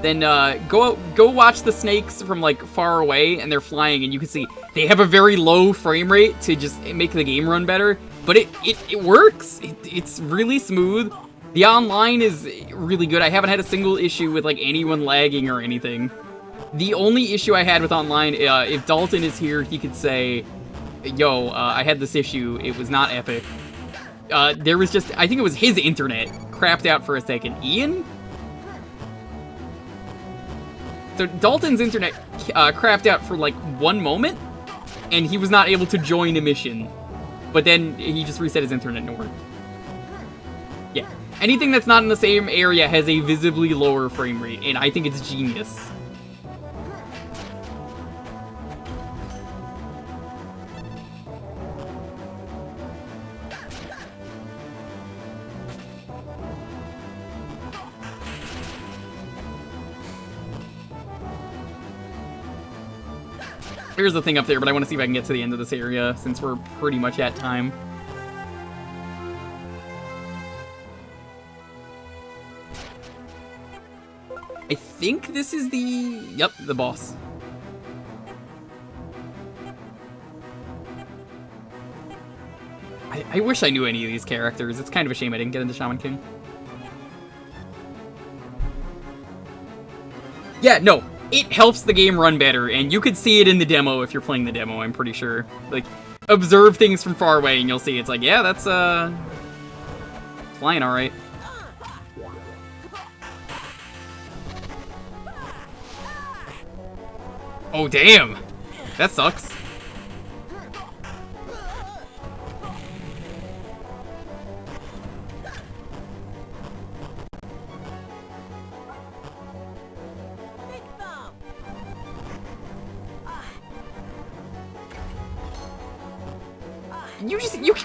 then go watch the snakes from like far away, and they're flying, and you can see they have a very low frame rate to just make the game run better. But it works. It's really smooth. The online is really good. I haven't had a single issue with like anyone lagging or anything. The only issue I had with online, if Dalton is here, he could say, "Yo, I had this issue. It was not epic." There was just, I think it was his internet crapped out for a second. Ian? So Dalton's internet crapped out for like 1 moment, and he was not able to join a mission. But then he just reset his internet and it worked. Yeah. Anything that's not in the same area has a visibly lower frame rate, and I think it's genius. There's the thing up there, but I want to see if I can get to the end of this area, since we're pretty much at time. I think this is the... Yep, the boss. I wish I knew any of these characters. It's kind of a shame I didn't get into Shaman King. Yeah, no. It helps the game run better, and you could see it in the demo if you're playing the demo, I'm pretty sure. Like, observe things from far away and you'll see it's like, yeah, that's, flying alright. Oh, damn! That sucks.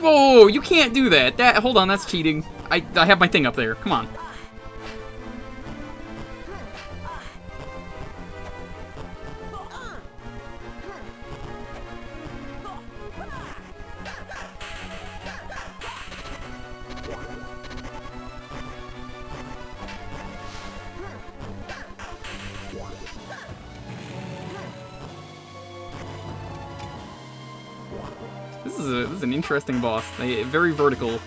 Whoa, you can't do that. Hold on, that's cheating. I have my thing up there. Come on. This is an interesting boss. Very vertical.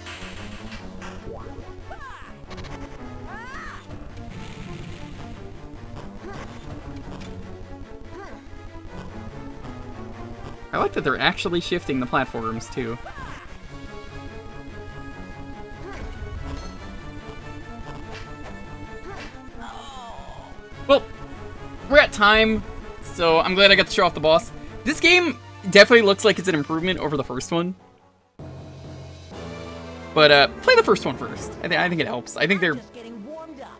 I like that they're actually shifting the platforms, too. Well, we're at time, so I'm glad I got to show off the boss. This game definitely looks like it's an improvement over the first one. But, play the first one first. I think it helps. I think they're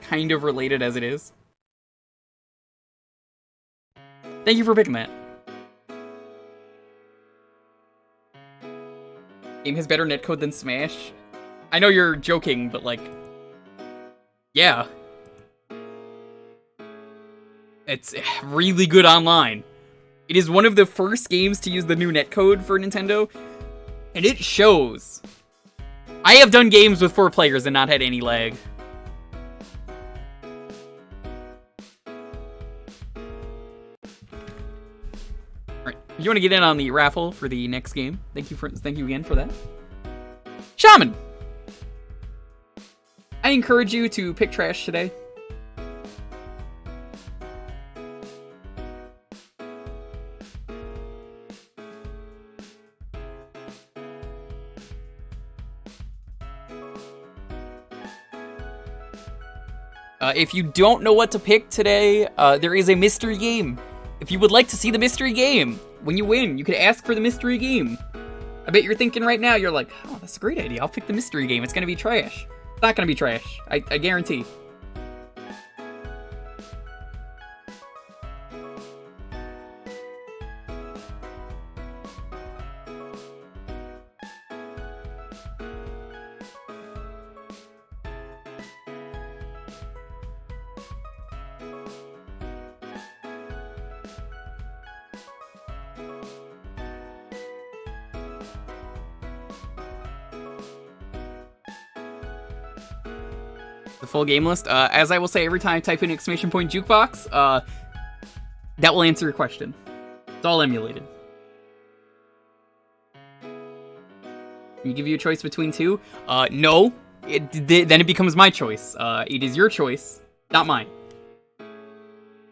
kind of related as it is. Thank you for picking that. Game has better netcode than Smash. I know you're joking, but like... Yeah. It's really good online. It is one of the first games to use the new netcode for Nintendo, and it shows. I have done games with 4 players and not had any lag. Alright, if you want to get in on the raffle for the next game, thank you again for that. Shaman! I encourage you to pick trash today. If you don't know what to pick today, there is a mystery game. If you would like to see the mystery game, when you win, you could ask for the mystery game. I bet you're thinking right now, you're like, oh, that's a great idea. I'll pick the mystery game. It's going to be trash. It's not going to be trash. I guarantee. The full game list. As I will say every time I type in !Jewkbox, that will answer your question. It's all emulated. Can you give you a choice between two? No. Then it becomes my choice. It is your choice, not mine.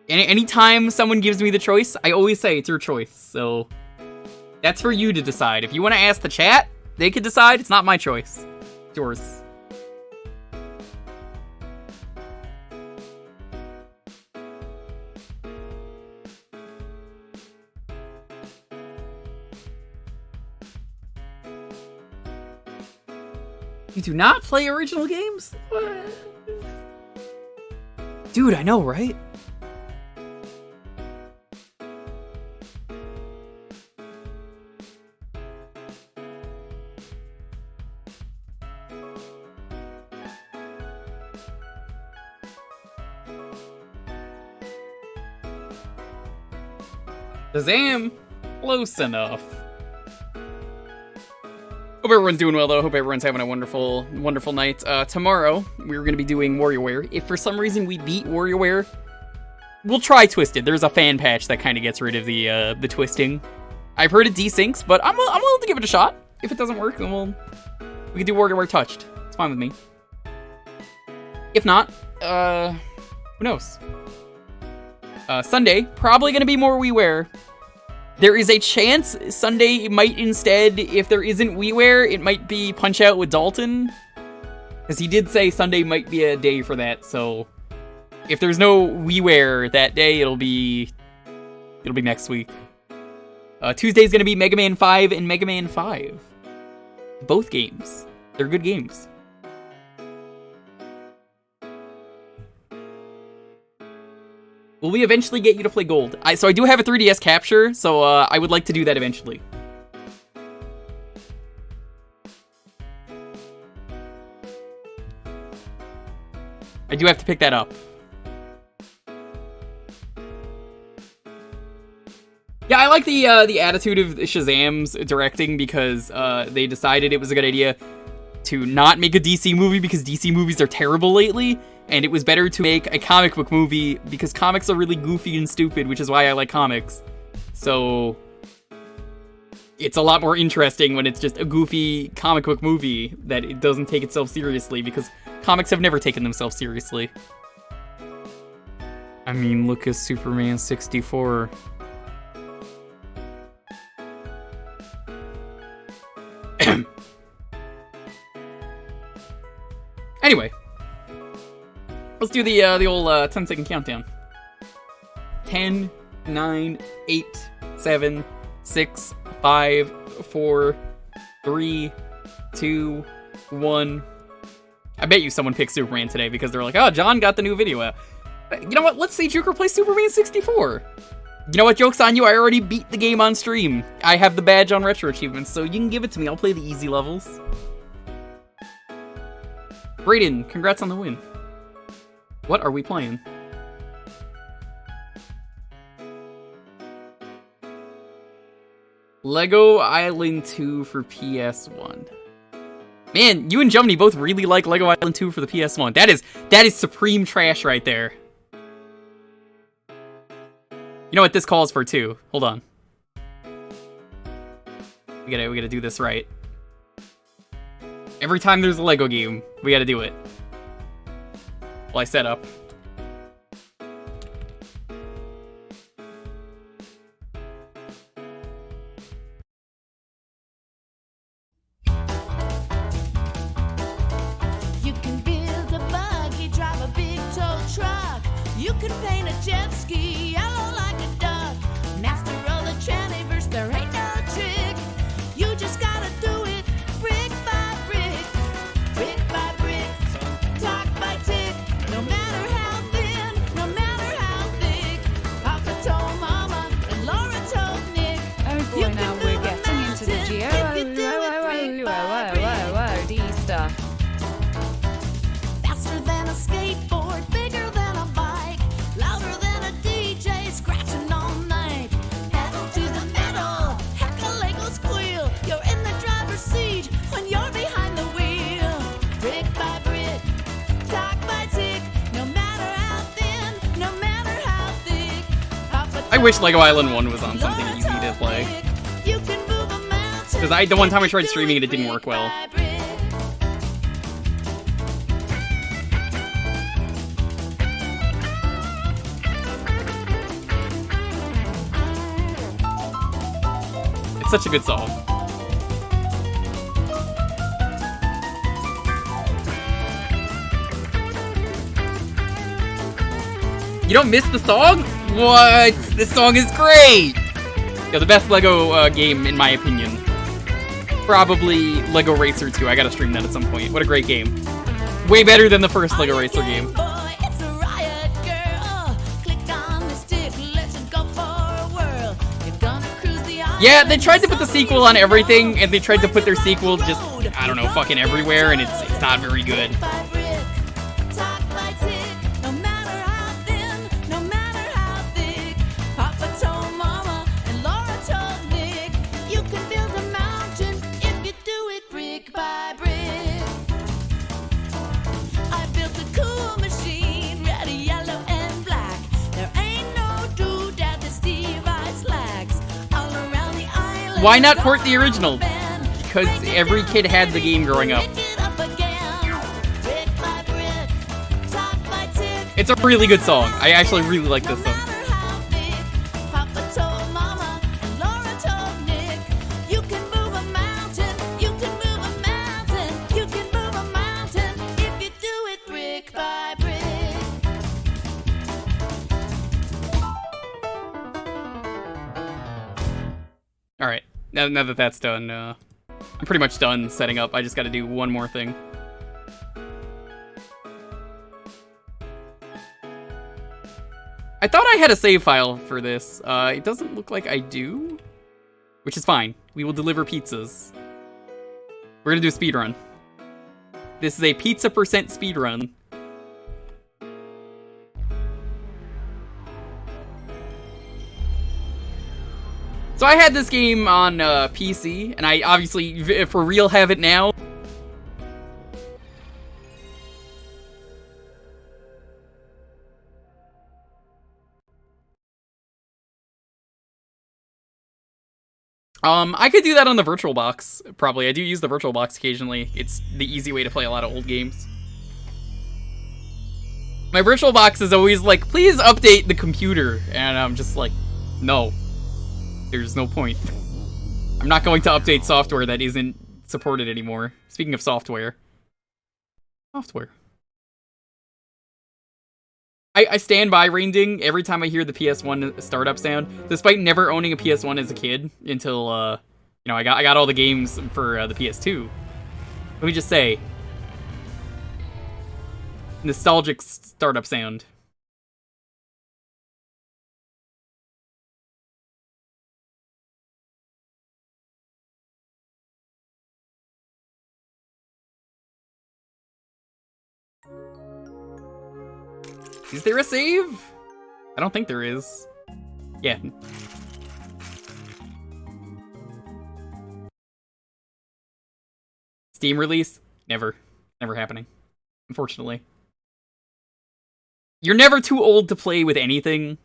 Anytime someone gives me the choice, I always say it's your choice. So that's for you to decide. If you want to ask the chat, they can decide. It's not my choice. It's yours. You do not play original games? What? Dude, I know, right? Shazam! Close enough. Hope everyone's doing well, though. Hope everyone's having a wonderful, wonderful night. Tomorrow, we're going to be doing WarioWare. If for some reason we beat WarioWare, we'll try Twisted. There's a fan patch that kind of gets rid of the twisting. I've heard it desyncs, but I'm willing to give it a shot. If it doesn't work, then we can do WarioWare Touched. It's fine with me. If not, who knows? Sunday, probably going to be more WiiWare. There is a chance Sunday might instead, if there isn't WiiWare, it might be Punch-Out with Dalton. Because he did say Sunday might be a day for that, so if there's no WiiWare that day, it'll be next week. Tuesday's going to be Mega Man 5 and Mega Man 5. Both games. They're good games. Will we eventually get you to play Gold? So I do have a 3DS capture, so I would like to do that eventually. I do have to pick that up. Yeah, I like the attitude of Shazam's directing because they decided it was a good idea to not make a DC movie because DC movies are terrible lately. And it was better to make a comic book movie because comics are really goofy and stupid, which is why I like comics. So it's a lot more interesting when it's just a goofy comic book movie that it doesn't take itself seriously because comics have never taken themselves seriously. I mean, look at Superman 64. Anyway. Let's do the old 10-second countdown. 10, 9, 8, 7, 6, 5, 4, 3, 2, 1. I bet you someone picked Superman today because they're like, oh, John got the new video out. You know what? Let's see Jewker play Superman 64. You know what? Joke's on you. I already beat the game on stream. I have the badge on Retro Achievements, so you can give it to me. I'll play the easy levels. Brayden, congrats on the win. What are we playing? Lego Island 2 for PS1. Man, you and Jumney both really like Lego Island 2 for the PS1. That is supreme trash right there. You know what this calls for too? Hold on. We gotta do this right. Every time there's a Lego game, we gotta do it. I set up. You can build a buggy, drive a big tow truck. You can paint a jet ski yellow like a duck. Master of the Trannyverse, there ain't no trick. You just gotta do it brick by brick, brick by brick, talk by tick. No matter how thin, no matter how thick, Papa told Mama and Laura told Nick. Oh boy, now we're getting into the G-O-D stuff. Faster than a skateboard, bigger than a bike, louder than a DJ, scratch I wish Lego Island 1 was on something easy to play. Because the one time I tried streaming it didn't work well. It's such a good song. You don't miss the song? What? This song is great! Yo, the best Lego game, in my opinion. Probably Lego Racer 2. I gotta stream that at some point. What a great game. Way better than the first Lego Racer game. Yeah, they tried to put the sequel on everything, and they tried to put their sequel just, I don't know, fucking everywhere, and it's not very good. Why not port the original? Because every kid had the game growing up. It's a really good song. I actually really like this song. Alright. Now that that's done, I'm pretty much done setting up. I just gotta do one more thing. I thought I had a save file for this. It doesn't look like I do, which is fine. We will deliver pizzas. We're gonna do a speedrun. This is a pizza % speedrun. So I had this game on PC, and I obviously, for real, have it now. I could do that on the VirtualBox, probably. I do use the VirtualBox occasionally. It's the easy way to play a lot of old games. My VirtualBox is always like, please update the computer, and I'm just like, no. There's no point. I'm not going to update software that isn't supported anymore. Speaking of software. I stand by Rainding every time I hear the PS1 startup sound, despite never owning a PS1 as a kid until, you know, I got all the games for the PS2. Let me just say, nostalgic startup sound. Is there a save? I don't think there is. Yeah. Steam release? Never. Never happening. Unfortunately. You're never too old to play with anything,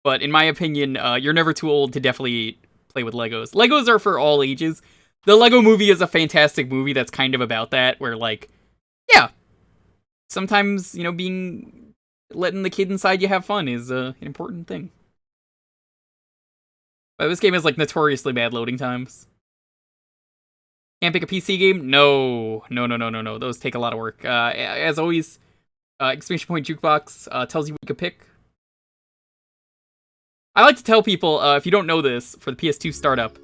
but in my opinion, you're never too old to definitely play with Legos. Legos are for all ages. The Lego Movie is a fantastic movie that's kind of about that, where, like, yeah, sometimes, you know, letting the kid inside you have fun is an important thing. But this game has, like, notoriously bad loading times. Can't pick a PC game? No. Those take a lot of work. As always, exclamation point Jewkbox tells you what you can pick. I like to tell people, if you don't know this, for the PS2 startup,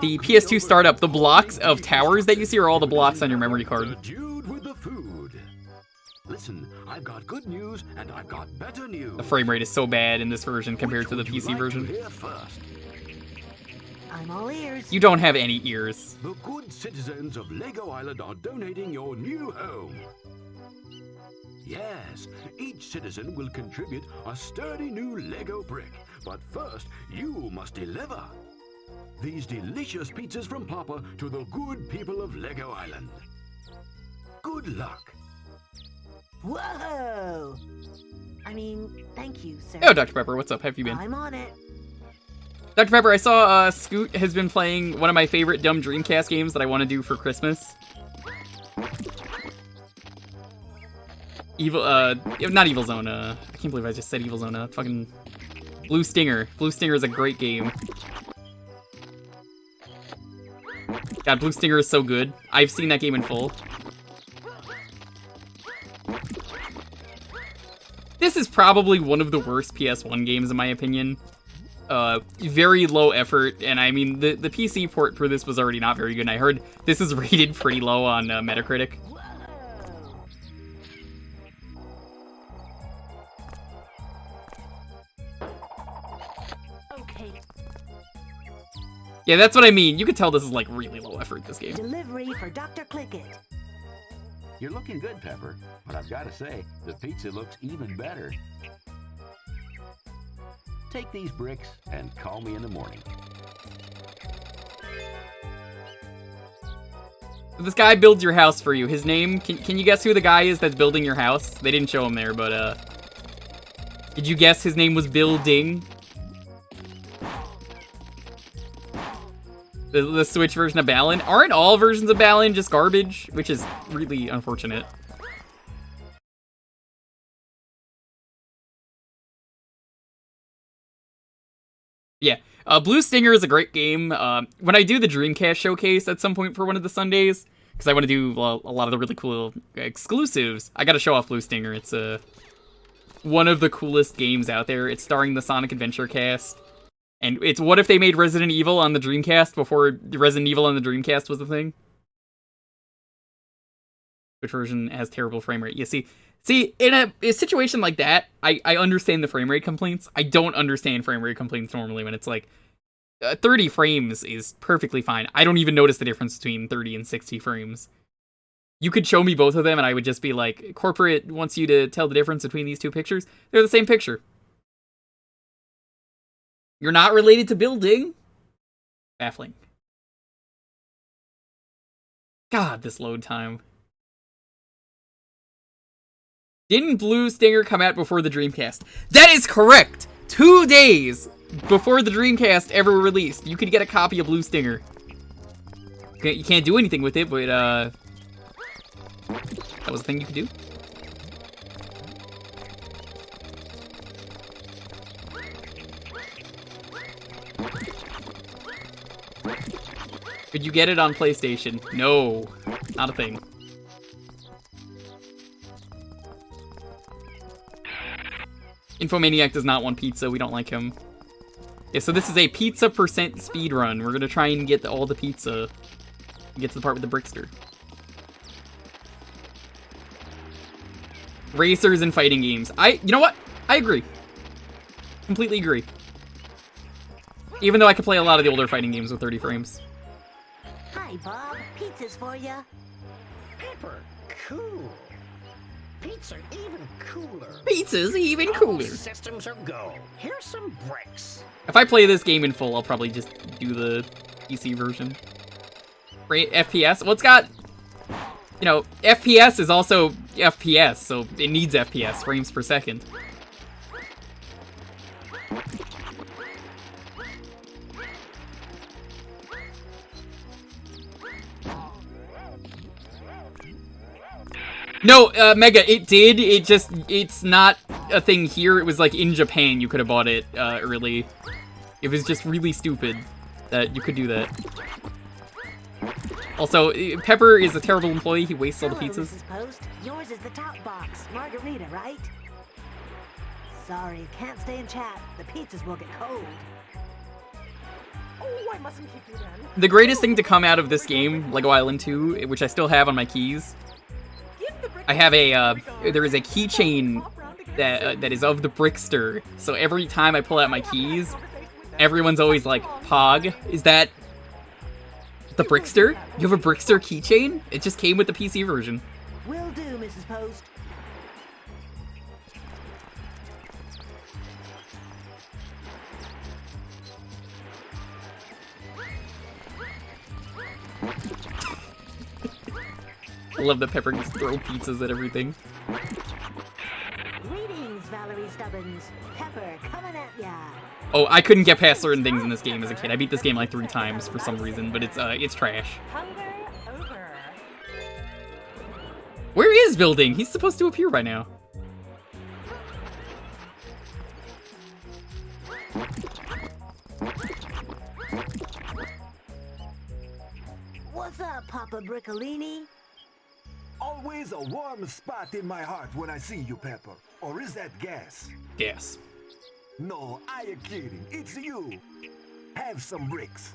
the PS2 startup, the blocks of towers that you see are all the blocks on your memory card. Listen, I've got good news and I've got better news. The frame rate is so bad in this version compared to the PC version. I'm all ears. You don't have any ears. The good citizens of Lego Island are donating your new home. Yes, each citizen will contribute a sturdy new Lego brick. But first, you must deliver these delicious pizzas from Papa to the good people of Lego Island. Good luck. Whoa! I mean, thank you, sir. Oh, Dr. Pepper, what's up? How have you been? I'm on it. Dr. Pepper, I saw Scoot has been playing one of my favorite dumb Dreamcast games that I want to do for Christmas. Not Evil Zone, I can't believe I just said Evil Zone, fucking Blue Stinger. Blue Stinger is a great game. God, Blue Stinger is so good. I've seen that game in full. This is probably one of the worst PS1 games in my opinion. Very low effort, and I mean, the PC port for this was already not very good, and I heard this is rated pretty low on Metacritic. Okay. Yeah, that's what I mean. You could tell this is like really low effort, this game. Delivery for Dr. Clickett. You're looking good, Pepper, but I've got to say, the pizza looks even better. Take these bricks and call me in the morning. This guy builds your house for you. His name, can you guess who the guy is that's building your house? They didn't show him there, but did you guess his name was Building? The Switch version of Balan? Aren't all versions of Balan just garbage? Which is really unfortunate. Yeah, Blue Stinger is a great game. When I do the Dreamcast showcase at some point for one of the Sundays, because I want to do a lot of the really cool exclusives, I gotta show off Blue Stinger. It's one of the coolest games out there. It's starring the Sonic Adventure cast. And it's what if they made Resident Evil on the Dreamcast before Resident Evil on the Dreamcast was a thing? Which version has terrible frame rate? You see, in a situation like that, I understand the frame rate complaints. I don't understand frame rate complaints normally when it's like 30 frames is perfectly fine. I don't even notice the difference between 30 and 60 frames. You could show me both of them and I would just be like, corporate wants you to tell the difference between these two pictures. They're the same picture. You're not related to Building? Baffling. God, this load time. Didn't Blue Stinger come out before the Dreamcast? That is correct! 2 days before the Dreamcast ever released, you could get a copy of Blue Stinger. You can't do anything with it, but that was a thing you could do. Could you get it on PlayStation? No, not a thing. Infomaniac does not want pizza, we don't like him. Yeah, so this is a pizza percent speedrun. We're gonna try and get all the pizza. Get to the part with the Brickster. Racers and fighting games. You know what? I agree. Completely agree. Even though I could play a lot of the older fighting games with 30 frames. Hi, Bob. Pizza's for ya. Pepper, cool. Pizza even cooler. Pizza's even cooler. All systems are go. Here's some bricks. If I play this game in full, I'll probably just do the PC version. Right, FPS? Well, it's got, you know, FPS is also FPS, so it needs FPS, frames per second. No, Mega, it did. It's not a thing here. It was like in Japan you could have bought it early. It was just really stupid that you could do that. Also, Pepper is a terrible employee. He wastes all the pizzas. Mrs. Post. Yours is the top box. Margarita, right? Sorry, can't stay and chat. The pizzas will get cold. Oh, I mustn't keep you then. The greatest thing to come out of this game, Lego Island 2, which I still have on my keys, I have a, there is a keychain that is of the Brickster. So every time I pull out my keys, everyone's always like, Pog, is that the Brickster? You have a Brickster keychain? It just came with the PC version. Will do, Mrs. Post. I love that Pepper just throw pizzas at everything. Sorry, Stubbins. Pepper coming at ya. Oh, I couldn't get past certain things in this game as a kid. I beat this game like 3 times for some reason, but it's trash. Where is Building? He's supposed to appear by now. What's up, Papa Briccolini? Always a warm spot in my heart when I see you, Pepper. Or is that gas? Gas. No, I am kidding. It's you. Have some bricks.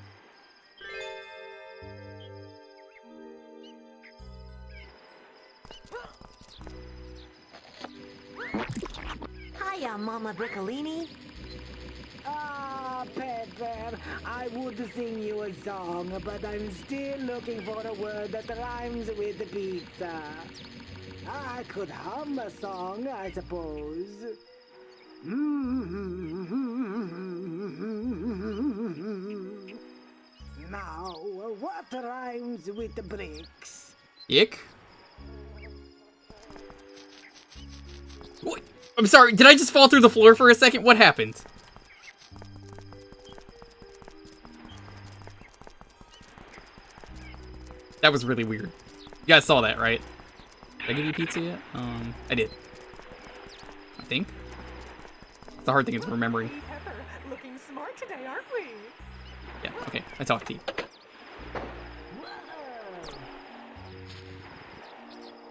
Hiya, Mama Briccolini. Ah, Pepper, I would sing you a song, but I'm still looking for a word that rhymes with the pizza. I could hum a song, I suppose. Now, what rhymes with the bricks? Ick? What? I'm sorry, did I just fall through the floor for a second? What happened? That was really weird. You guys saw that, right? Did I give you pizza yet? I did. I think. It's a hard thing is remembering. Pepper, looking smart today, aren't we? Yeah, okay. I talked to you.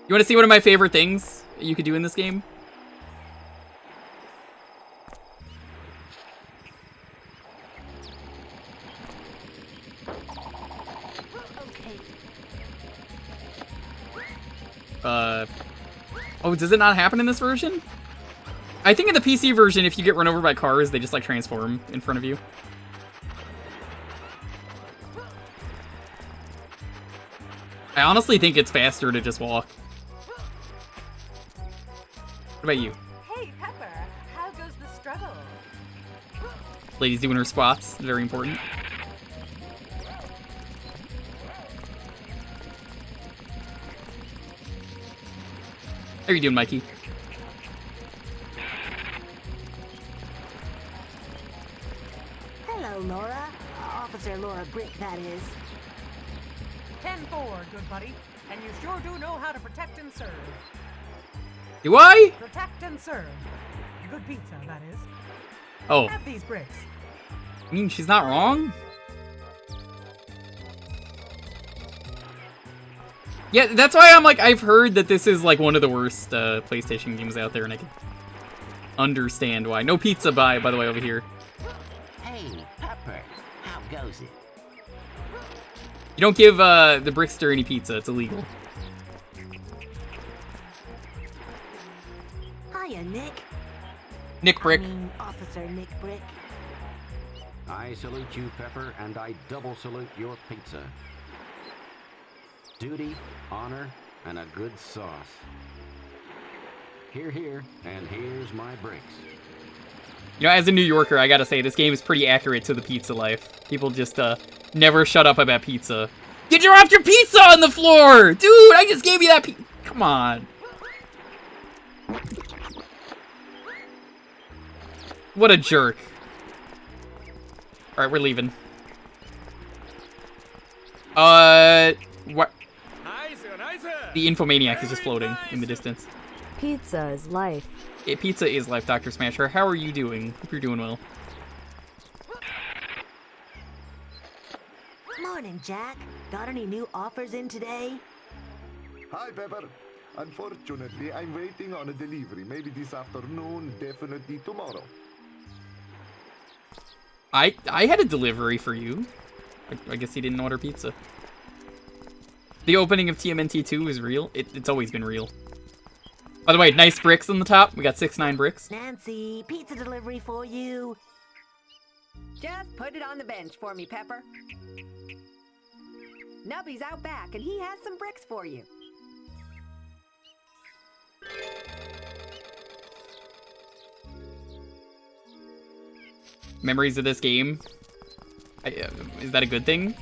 You want to see one of my favorite things you could do in this game? Oh, does it not happen in this version? I think in the PC version, if you get run over by cars, they just, like, transform in front of you. I honestly think it's faster to just walk. What about you? Hey, Pepper, how goes the struggle? Lady's doing her squats. Very important. How are you doing, Mikey? Hello, Laura. Officer Laura Brick, that is. 10-4, good buddy. And you sure do know how to protect and serve. Do I? Protect and serve. Good pizza, that is. Oh. Have these bricks. I mean, she's not wrong. Yeah, that's why I'm like, I've heard that this is like one of the worst PlayStation games out there, and I can understand why. No pizza by the way, over here. Hey, Pepper, how goes it? You don't give the Brickster any pizza, it's illegal. Hiya, Nick. Nick Brick. I mean, Officer Nick Brick. I salute you, Pepper, and I double salute your pizza. Duty, honor, and a good sauce. Here, and here's my bricks. You know, as a New Yorker, I gotta say, this game is pretty accurate to the pizza life. People just, never shut up about pizza. You dropped your pizza on the floor! Dude, I just gave you that pizza! Come on. What a jerk. Alright, we're leaving. What? The Infomaniac is just floating in the distance. Pizza is life. Yeah, pizza is life, Dr. Smasher. How are you doing? Hope you're doing well. Morning, Jack. Got any new offers in today? Hi, Pepper. Unfortunately, I'm waiting on a delivery. Maybe this afternoon, definitely tomorrow. I had a delivery for you. I guess he didn't order pizza. The opening of TMNT 2 is real. It's always been real. By the way, nice bricks on the top. We got 6-9 bricks. Nancy, pizza delivery for you. Just put it on the bench for me, Pepper. Nubby's out back, and he has some bricks for you. Memories of this game. Is that a good thing?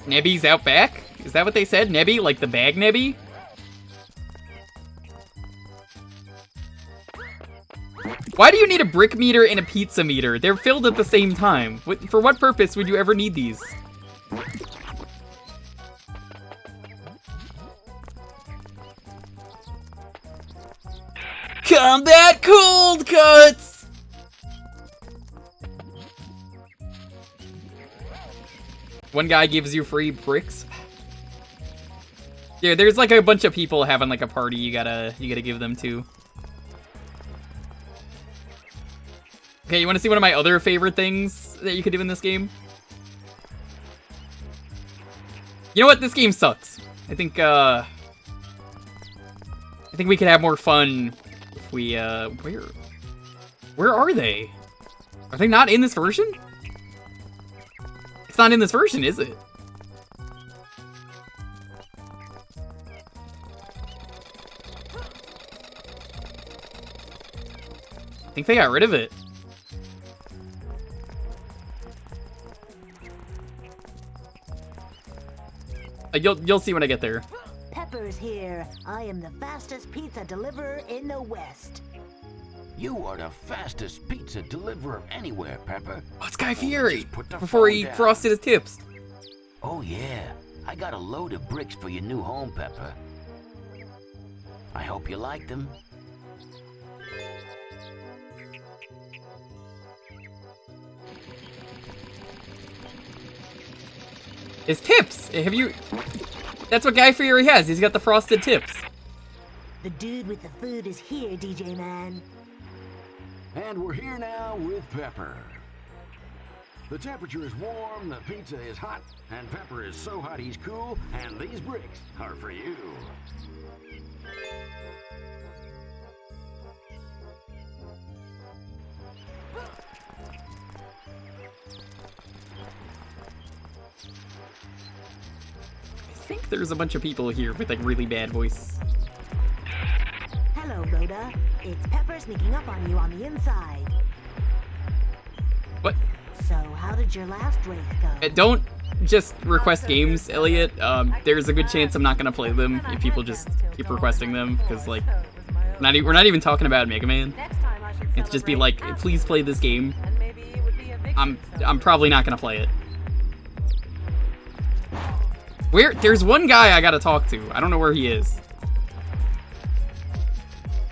Nebby's out back? Is that what they said? Nebby? Like the bag Nebby? Why do you need a brick meter and a pizza meter? They're filled at the same time. For what purpose would you ever need these? Combat cold cuts! One guy gives you free bricks. Yeah, there's like a bunch of people having like a party you gotta give them to. Okay, you wanna see one of my other favorite things that you could do in this game? You know what? This game sucks. I think we could have more fun if we where are they? Are they not in this version? It's not in this version, is it? I think they got rid of it. You'll see when I get there. Pepper's here. I am the fastest pizza deliverer in the West. You are the fastest pizza deliverer anywhere, Pepper. Oh, it's Guy Fieri! Before he frosted his tips. Oh yeah, I got a load of bricks for your new home, Pepper. I hope you like them. His tips! Have you... That's what Guy Fieri has. He's got the frosted tips. The dude with the food is here, DJ Man. And we're here now with Pepper. The temperature is warm, the pizza is hot, and Pepper is so hot he's cool, and these bricks are for you. I think there's a bunch of people here with like really bad voice. Hello, Rhoda. It's Pepper sneaking up on you on the inside. What? So, how did your last race go? Don't just request games, Elliot. There's a good chance I'm not gonna play them if people just keep requesting them, because like, we're not even talking about Mega Man. It's just be like, please play this game. I'm probably not gonna play it. There's one guy I gotta talk to. I don't know where he is.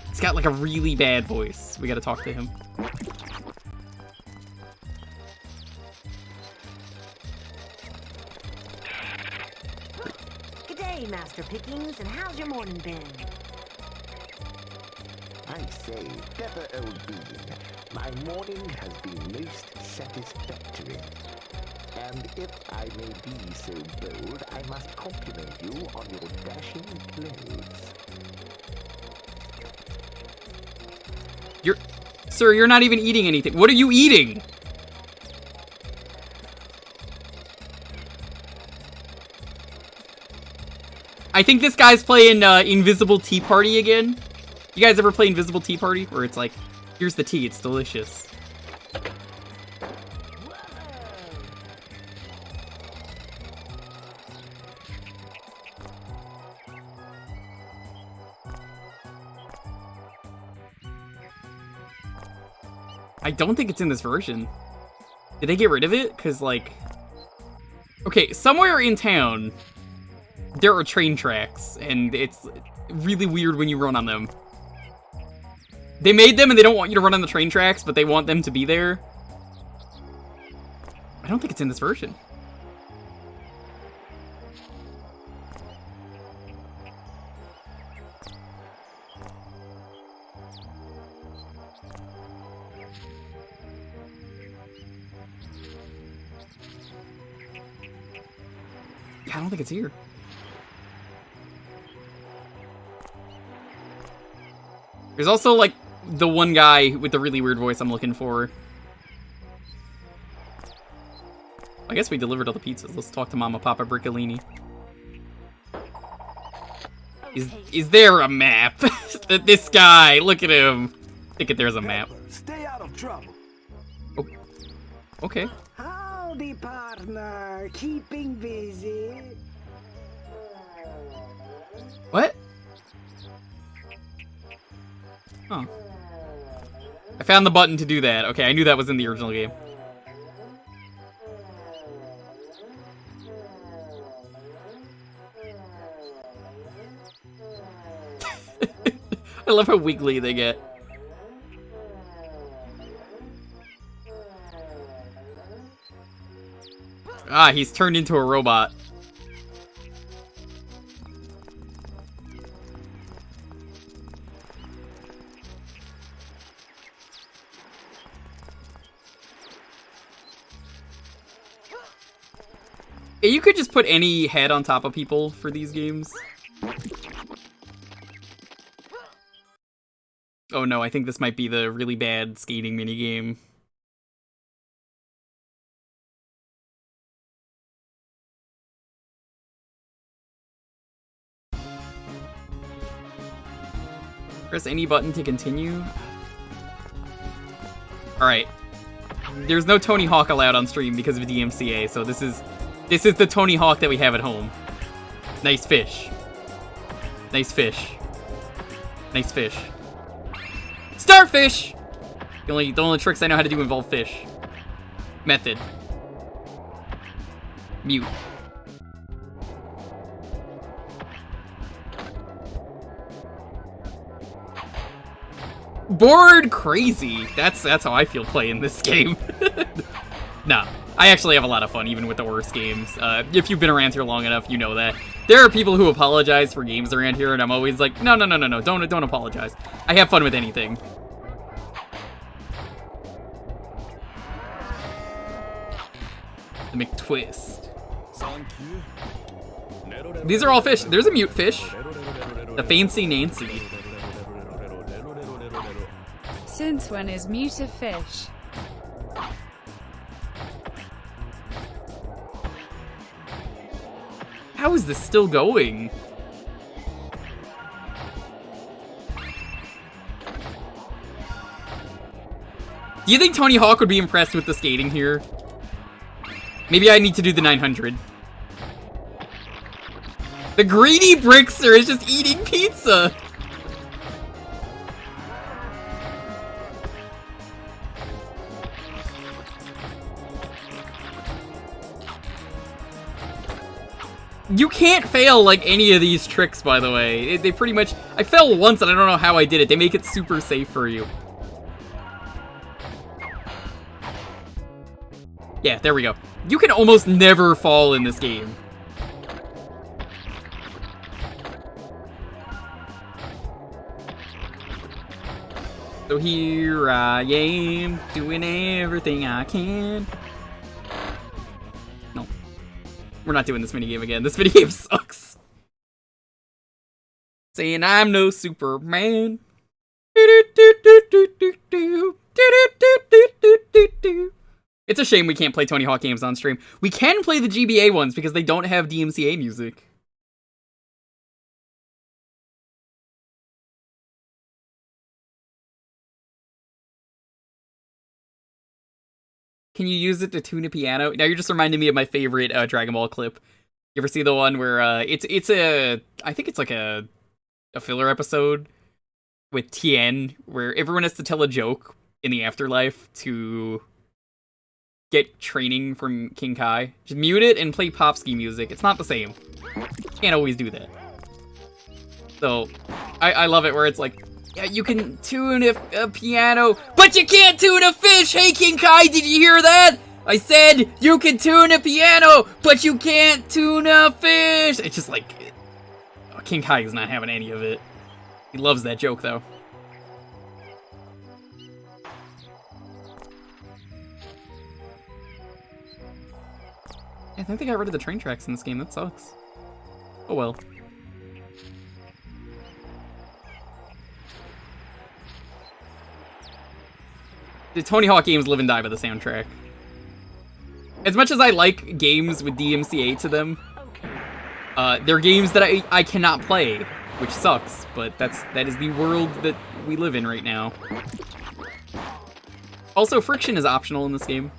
He's got like a really bad voice. We gotta talk to him. G'day, Master Pickings, and how's your morning been? I say, Pepper old bean, my morning has been most satisfactory. And if I may be so bold, I must compliment you on your dashing clothes. Sir, you're not even eating anything. What are you eating? I think this guy's playing Invisible Tea Party again. You guys ever play Invisible Tea Party? Where it's like, here's the tea, it's delicious. I don't think it's in this version. Did they get rid of it? Because, like... Okay, somewhere in town, there are train tracks, and it's really weird when you run on them. They made them, and they don't want you to run on the train tracks, but they want them to be there. I don't think it's in this version. I don't think it's here. There's also, like, the one guy with the really weird voice I'm looking for. I guess we delivered all the pizzas. Let's talk to Mama Papa Briccolini. Is there a map? This guy, look at him. I think there's a map. Stay out of trouble. Oh. Okay. Howdy, partner. Keeping busy? What? Huh. I found the button to do that. Okay, I knew that was in the original game. I love how wiggly they get. Ah, he's turned into a robot. Yeah, you could just put any head on top of people for these games. Oh no, I think this might be the really bad skating minigame. Press any button to continue. Alright. There's no Tony Hawk allowed on stream because of DMCA, so this is the Tony Hawk that we have at home. Nice fish. Nice fish. Nice fish. Starfish! The only tricks I know how to do involve fish. Method. Mute. Bored crazy. That's how I feel playing this game. Nah, I actually have a lot of fun even with the worst games. If you've been around here long enough, you know that. There are people who apologize for games around here, and I'm always like, no, don't apologize. I have fun with anything. The McTwist. These are all fish. There's a mute fish. The Fancy Nancy. Since when is mute a fish? How is this still going? Do you think Tony Hawk would be impressed with the skating here? Maybe I need to do the 900. The greedy Brickster is just eating pizza! You can't fail, like, any of these tricks, by the way. They pretty much... I fell once, and I don't know how I did it. They make it super safe for you. Yeah, there we go. You can almost never fall in this game. So here I am, doing everything I can. No. We're not doing this minigame again. This minigame sucks. Saying I'm no Superman. It's a shame we can't play Tony Hawk games on stream. We can play the GBA ones because they don't have DMCA music. Can you use it to tune a piano? Now you're just reminding me of my favorite Dragon Ball clip. You ever see the one where I think it's like a filler episode with Tien where everyone has to tell a joke in the afterlife to get training from King Kai. Just mute it and play Popsky music. It's not the same. Can't always do that. So I love it where it's like, yeah, you can tune a piano, but you can't tune a fish! Hey, King Kai, did you hear that? I said you can tune a piano, but you can't tune a fish! It's just like... King Kai is not having any of it. He loves that joke, though. I think they got rid of the train tracks in this game. That sucks. Oh well. The Tony Hawk games live and die by the soundtrack. As much as I like games with DMCA to them, they're games that I cannot play, which sucks, but that is the world that we live in right now. Also, friction is optional in this game.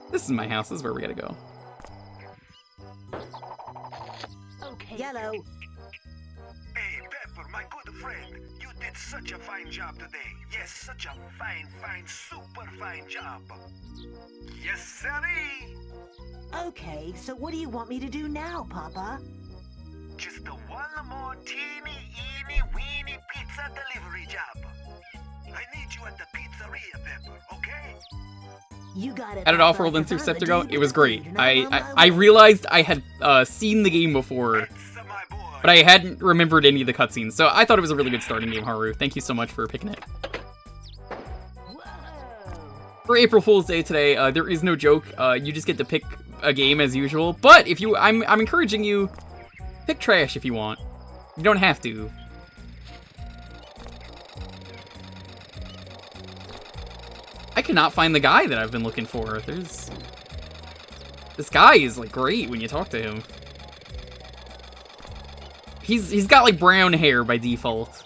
This is my house. This is where we gotta go. Yellow. friend. You did such a fine job today. Yes, such a fine, super fine job. Yes, sirree. Okay, so what do you want me to do now, Papa? Just a one more teeny pizza delivery job. I need you at the pizzeria, Pepper, okay? You got it. How did Offworld Interceptor go? It was great. I realized I had seen the game before, but I hadn't remembered any of the cutscenes, so I thought it was a really good starting game, Haru. Thank you so much for picking it. For April Fool's Day today, there is no joke. You just get to pick a game as usual, but if you, I'm encouraging you, pick trash if you want. You don't have to. I cannot find the guy that I've been looking for. This guy is like great when you talk to him. He's got like brown hair by default.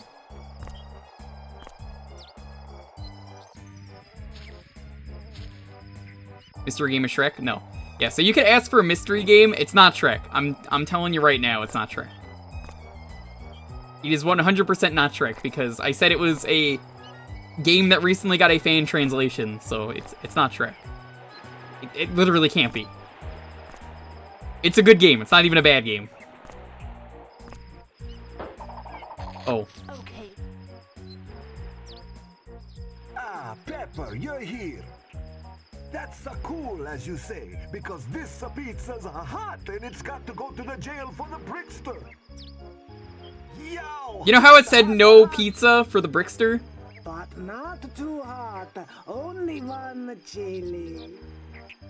Mystery game of Shrek? No. Yeah, so you could ask for a mystery game. It's not Shrek. I'm telling you right now, it's not Shrek. It is 100% not Shrek because I said it was a game that recently got a fan translation, so it's not Shrek. It literally can't be. It's a good game. It's not even a bad game. Oh. Okay. Ah, Pepper, you're here. That's so cool, as you say, because this pizza's hot and it's got to go to the jail for the Brickster. Yo! You know how it said no pizza for the Brickster? But not too hot. Only one chili.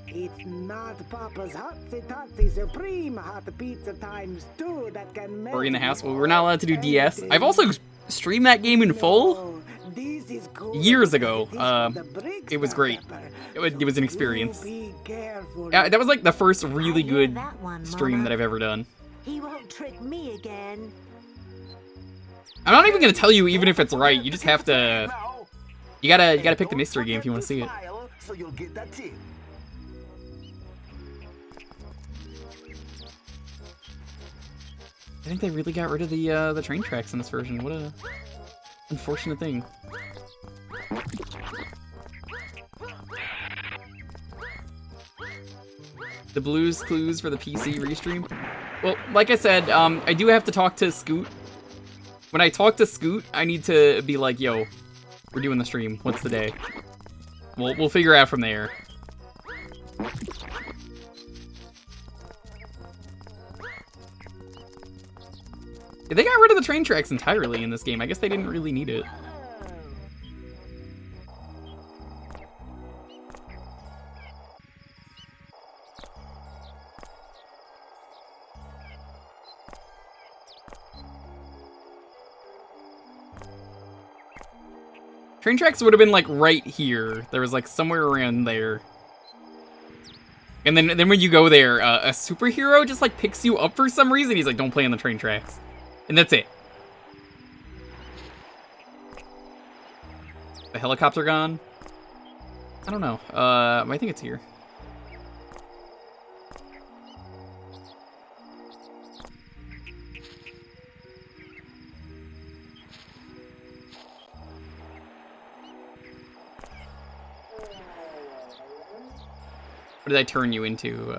It's not Papa's Hotsy Totsy Supreme Hot Pizza times 2 that can make. We're in the house. Well, we're not allowed to do DS. I've also streamed that game in full years ago. It was great. It was an experience. That was like the first really good stream that I've ever done. He won't trick me again. I'm not even gonna tell you even if it's right. You just have to. You gotta pick the mystery game if you want to see it. So you'll get that tip. I think they really got rid of the train tracks in this version. What a unfortunate thing. The Blues Clues for the PC restream. Well, like I said, I do have to talk to Scoot. When I talk to Scoot, I need to be like, yo, we're doing the stream. What's the day? We'll figure out from there. Yeah, they got rid of the train tracks entirely in this game. I guess they didn't really need it. Train tracks would have been like right here. There was like somewhere around there. And then when you go there, a superhero just like picks you up for some reason. He's like, don't play on the train tracks. And that's it. The helicopter gone? I don't know. I think it's here. What did I turn you into?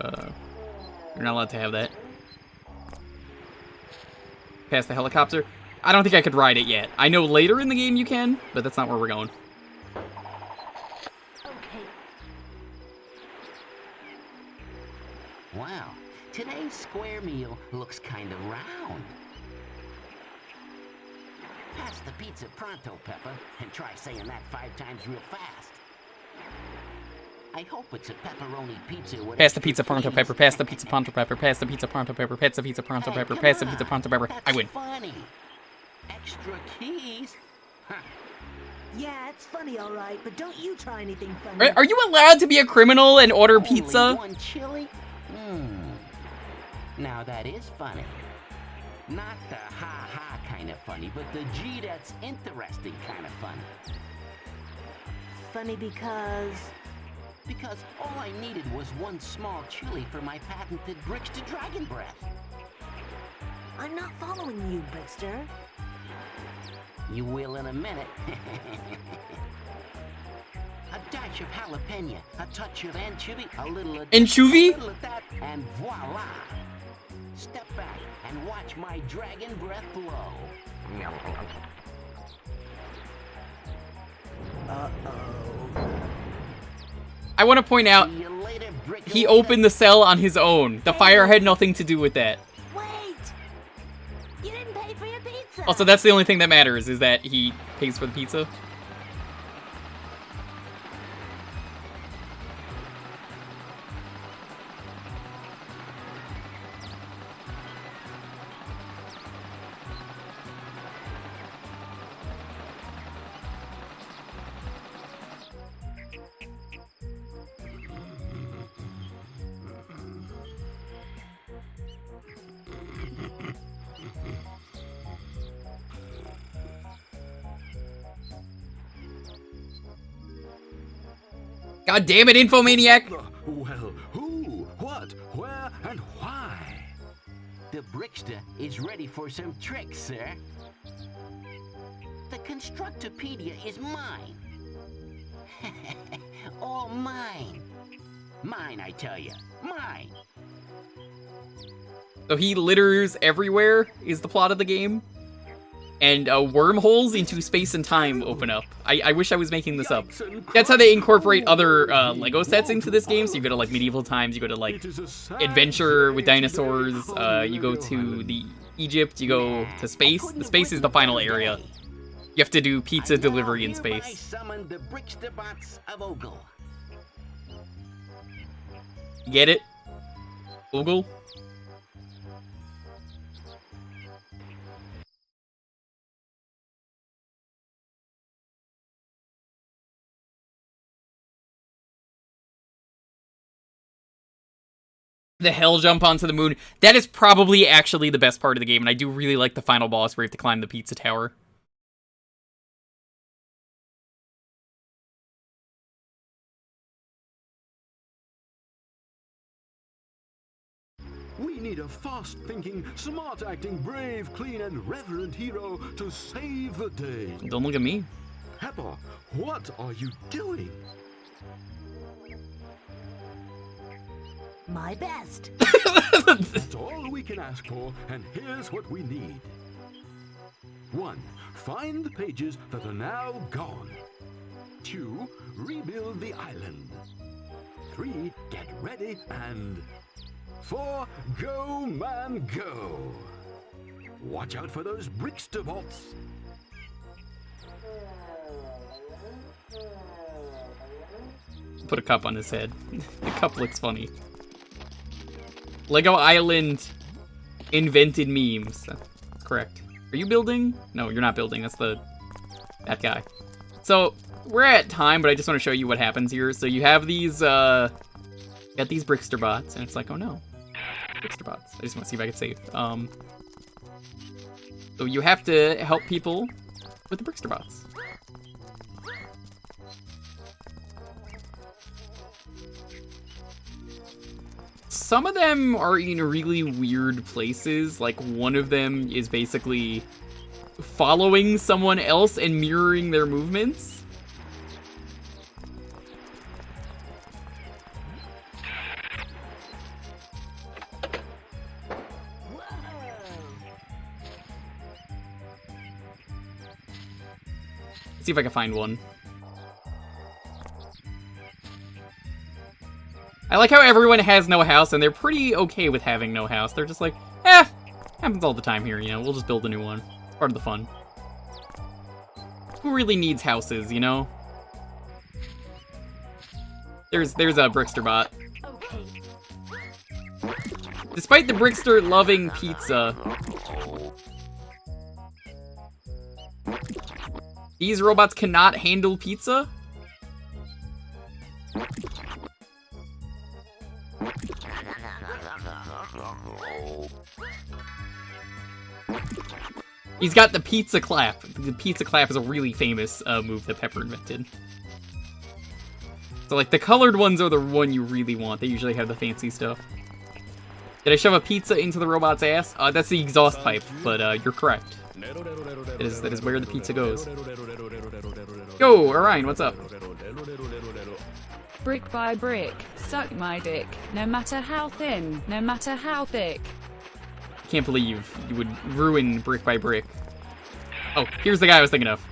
You're not allowed to have that. Past the helicopter? I don't think I could ride it yet. I know later in the game you can, but that's not where we're going. Okay. Wow, today's square meal looks kind of round. Pass the pizza pronto, Pepper, and try saying that 5 times real fast. I hope it's a pepperoni pizza with Pass the pizza pronto, Pepper. Pass the pizza pronto, Pepper. Pass the pizza pronto, Pepper. Pass the pizza pronto, Pepper. Pass the pizza pronto, Pepper. I win. Funny. Extra keys? Huh. Yeah, it's funny, all right, but don't you try anything funny. Are you allowed to be a criminal and order Only pizza? one chili? Now that is funny. Not the ha-ha kind of funny, but the gee, that's interesting kind of funny. Funny because... Because all I needed was one small chili for my patented bricks to dragon breath. I'm not following you, Brickster. You will in a minute. A dash of jalapeno, a touch of anchovy, a little of Anchovy? a little of that, and voila! Step back and watch my dragon breath blow. I want to point out, he opened the cell on his own. The fire had nothing to do with that. Wait! You didn't pay for your pizza! Also, that's the only thing that matters, is that he pays for the pizza. God damn it, Infomaniac! Well, who, what, where, and why? The Brickster is ready for some tricks, sir. The Constructopedia is mine. All mine. Mine, I tell you. Mine. So he litters everywhere, is the plot of the game. And wormholes into space and time open up. I wish I was making this up. That's how they incorporate other Lego sets into this game. So you go to like medieval times, you go to like adventure with dinosaurs, you go to the Egypt, you go to space. The space is the final area. You have to do pizza delivery in space. I summon the Bricksterbots of Ogle. Get it? Ogle? The hell jump onto the moon. That is probably actually the best part of the game, and I do really like the final boss where you have to climb the pizza tower. We need a fast-thinking, smart-acting, brave, clean, and reverent hero to save the day. Don't look at me. Pepper, what are you doing? My best. That's all we can ask for, and here's what we need. 1. Find the pages that are now gone. 2. Rebuild the island. 3. Get ready, and 4. Go, man, go. Watch out for those Bricksterbots. Put a cup on his head. The cup looks funny. Lego Island invented memes. That's correct. Are you building? No, you're not building. That's that guy. So we're at time, but I just want to show you what happens here. So you have these got these Bricksterbots, and it's like, oh no, Bricksterbots. I just want to see if I can save. So you have to help people with the Bricksterbots. Some of them are in really weird places. Like, one of them is basically following someone else and mirroring their movements. Let's see if I can find one. I like how everyone has no house, and they're pretty okay with having no house. They're just like, happens all the time here, you know, we'll just build a new one. It's part of the fun. Who really needs houses, you know? There's a Bricksterbot. Despite the Brickster loving pizza, these robots cannot handle pizza? He's got the pizza clap. The pizza clap is a really famous move that Pepper invented. So, like, the colored ones are the one you really want. They usually have the fancy stuff. Did I shove a pizza into the robot's ass? That's the exhaust pipe, but you're correct. It That is where the pizza goes. Yo, Orion, what's up? Brick by brick, suck my dick. No matter how thin, no matter how thick. Can't believe you would ruin brick by brick. Oh, here's the guy I was thinking of.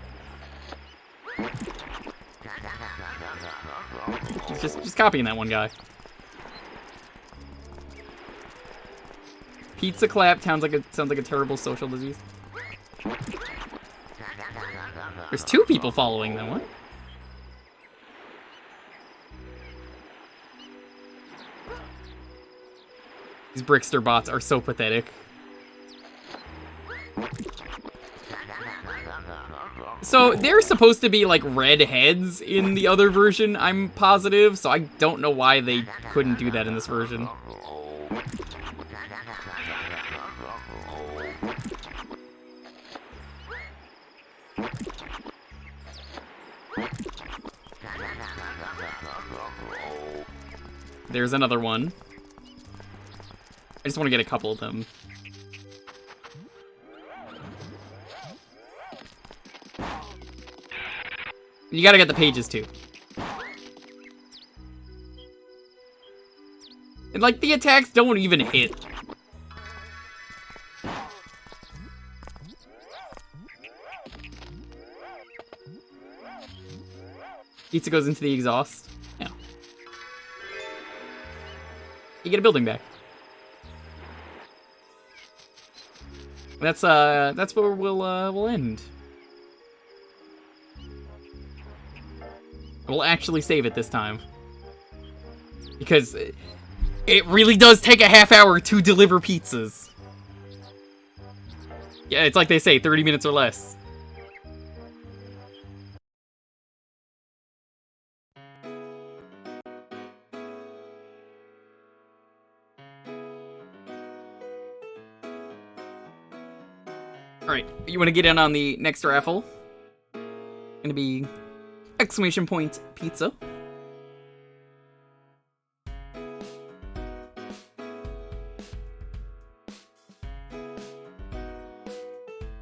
He's just copying that one guy. Pizza clap sounds like a terrible social disease. There's 2 people following them. What? These Brickster bots are so pathetic. So they're supposed to be like red heads in the other version, I'm positive, so I don't know why they couldn't do that in this version. There's another one. I just want to get a couple of them. You gotta get the pages too. And like the attacks don't even hit. Pizza goes into the exhaust. Yeah. You get a building back. That's where we'll end. We'll actually save it this time. Because it really does take a half hour to deliver pizzas. Yeah, it's like they say, 30 minutes or less. Alright, you want to get in on the next raffle? Gonna be exclamation point pizza.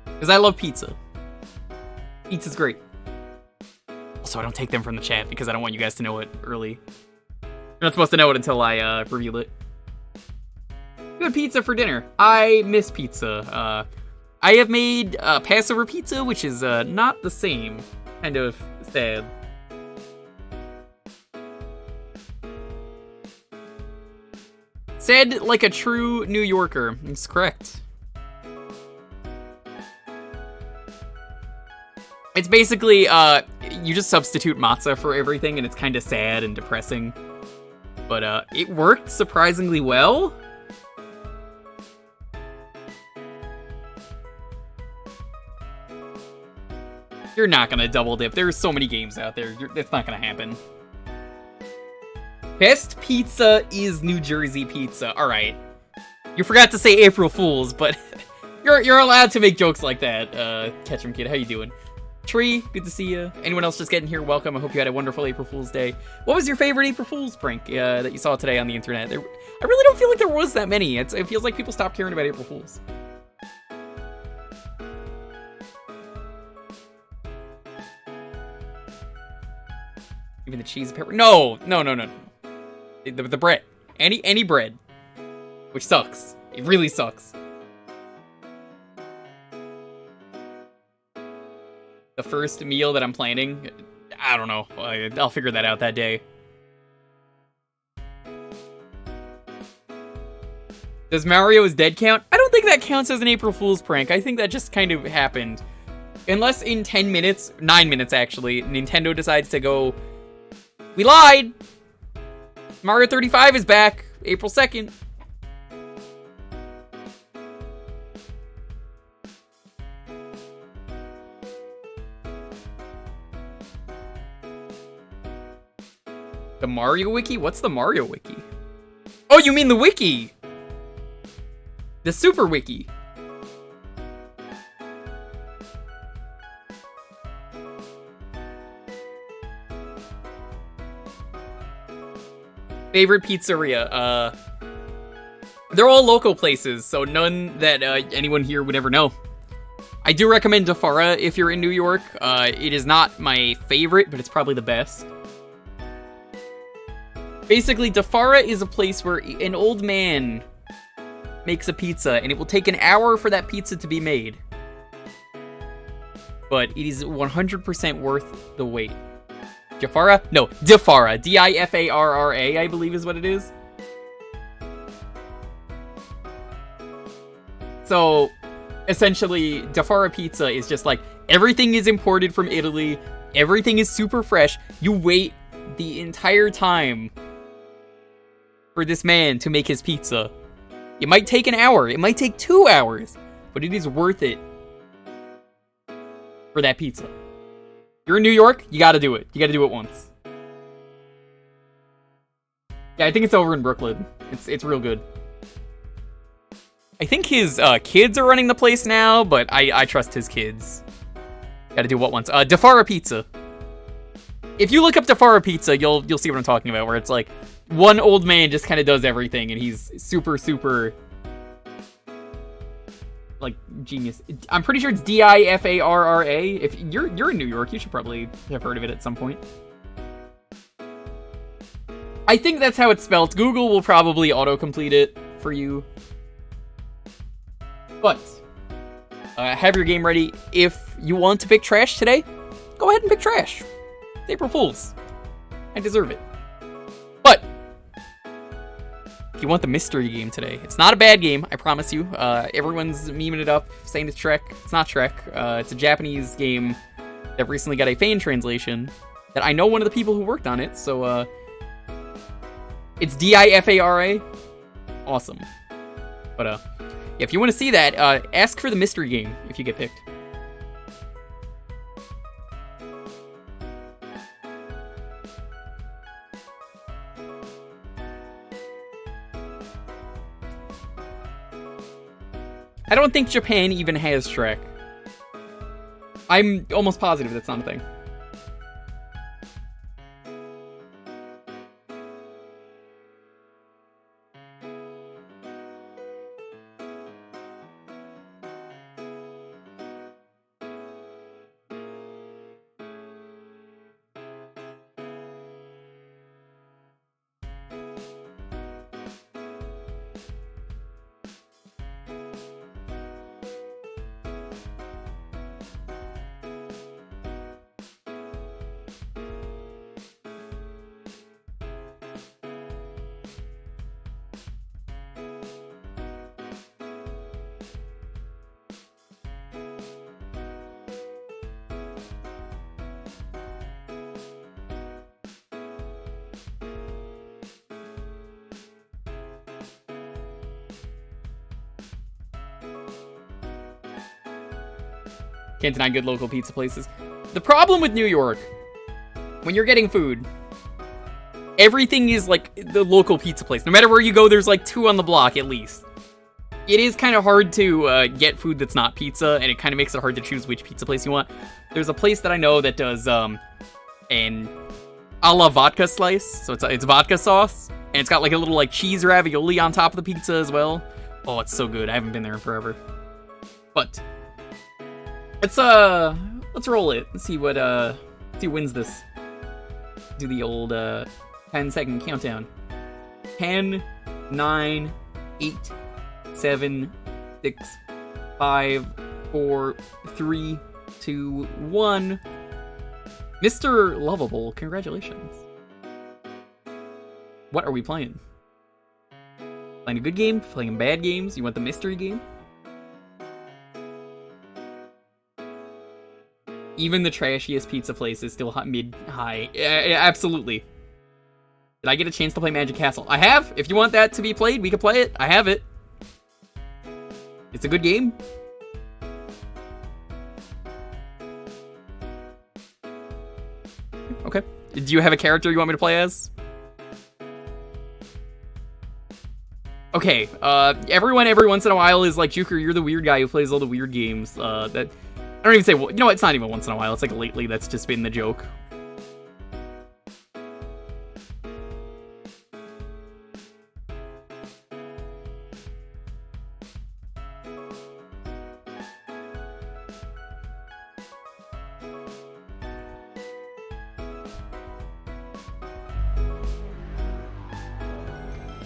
Because I love pizza. Pizza's great. Also, I don't take them from the chat because I don't want you guys to know it early. You're not supposed to know it until I reveal it. You had pizza for dinner. I miss pizza. I have made Passover pizza, which is not the same. Kind of sad. Said like a true New Yorker. That's correct. It's basically, you just substitute matzah for everything, and it's kind of sad and depressing. But it worked surprisingly well. You're not gonna double dip. There's so many games out there. It's not gonna happen. Best pizza is New Jersey pizza. All right. You forgot to say April Fools, but you're allowed to make jokes like that. Ketchum Kid, how you doing? Tree, good to see you. Anyone else just getting here, welcome. I hope you had a wonderful April Fool's Day. What was your favorite April Fool's prank that you saw today on the internet? I really don't feel like there was that many. It feels like people stopped caring about April Fools. Even the cheese and pepper. No. The bread. Any bread. Which sucks. It really sucks. The first meal that I'm planning, I don't know. I'll figure that out that day. Does Mario is Dead count? I don't think that counts as an April Fool's prank. I think that just kind of happened. Unless in 10 minutes, 9 minutes actually, Nintendo decides to go, we lied! Mario 35 is back, April 2nd. The Mario Wiki? What's the Mario Wiki? Oh, you mean the Wiki! The Super Wiki. Favorite pizzeria? They're all local places, so none that anyone here would ever know. I do recommend Defara if you're in New York. It is not my favorite, but it's probably the best. Basically, Defara is a place where an old man makes a pizza, and it will take an hour for that pizza to be made. But it is 100% worth the wait. Jafara? No, Defara. D-I-F-A-R-R-A, I believe is what it is. So, essentially, Defara pizza is just like, everything is imported from Italy, everything is super fresh, you wait the entire time for this man to make his pizza. It might take an hour, it might take 2 hours, but it is worth it for that pizza. If you're in New York, you gotta do it. You gotta do it once. Yeah, I think it's over in Brooklyn. It's real good. I think his kids are running the place now, but I trust his kids. Gotta do what once. Defara Pizza. If you look up Defara Pizza, you'll see what I'm talking about, where it's like, one old man just kind of does everything, and he's super, super, like, genius. I'm pretty sure it's D-I-F-A-R-R-A. If you're in New York, you should probably have heard of it at some point. I think that's how it's spelled. Google will probably autocomplete it for you. But, have your game ready. If you want to pick trash today, go ahead and pick trash. It's April Fools. I deserve it. But, if you want the mystery game today, it's not a bad game, I promise you. Everyone's memeing it up, saying it's Shrek. It's not Shrek. It's a Japanese game that recently got a fan translation that I know one of the people who worked on it, so, it's D-I-F-A-R-A. Awesome. But, if you want to see that, ask for the mystery game if you get picked. I don't think Japan even has Shrek. I'm almost positive that's not a thing. Can't deny good local pizza places. The problem with New York, when you're getting food, everything is like the local pizza place. No matter where you go, there's like 2 on the block at least. It is kind of hard to get food that's not pizza, and it kind of makes it hard to choose which pizza place you want. There's a place that I know that does an a la vodka slice, so it's vodka sauce, and it's got like a little like cheese ravioli on top of the pizza as well. Oh, it's so good. I haven't been there in forever. But let's roll it. Let's see what see who wins this. Do the old 10-second countdown. 10, 9, 8, 7, 6, 5, 4, 3, 2, 1. Mr. Lovable, congratulations. What are we playing? Playing a good game? Playing bad games? You want the mystery game? Even the trashiest pizza place is still mid-high. Absolutely. Did I get a chance to play Magic Castle? I have! If you want that to be played, we can play it. I have it. It's a good game. Okay. Do you have a character you want me to play as? Okay, everyone every once in a while is like, Jewker, you're the weird guy who plays all the weird games. That I don't even say, well, you know what, it's not even once in a while, it's like lately that's just been the joke.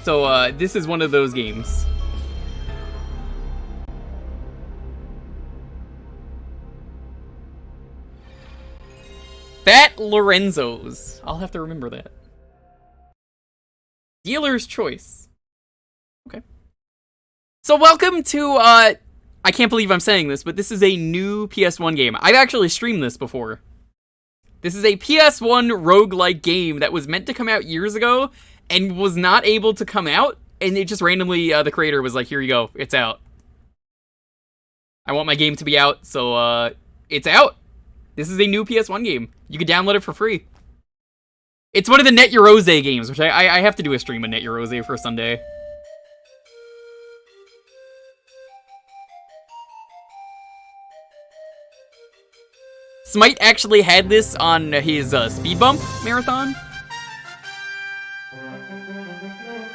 So, this is one of those games. Fat Lorenzo's. I'll have to remember that. Dealer's Choice. Okay. So welcome to, I can't believe I'm saying this, but this is a new PS1 game. I've actually streamed this before. This is a PS1 roguelike game that was meant to come out years ago and was not able to come out, and it just randomly, the creator was like, here you go, it's out. I want my game to be out, so, it's out. This is a new PS1 game. You can download it for free. It's one of the Net Eurose games, which I have to do a stream of Net Eurose for Sunday. Smite actually had this on his Speed Bump marathon.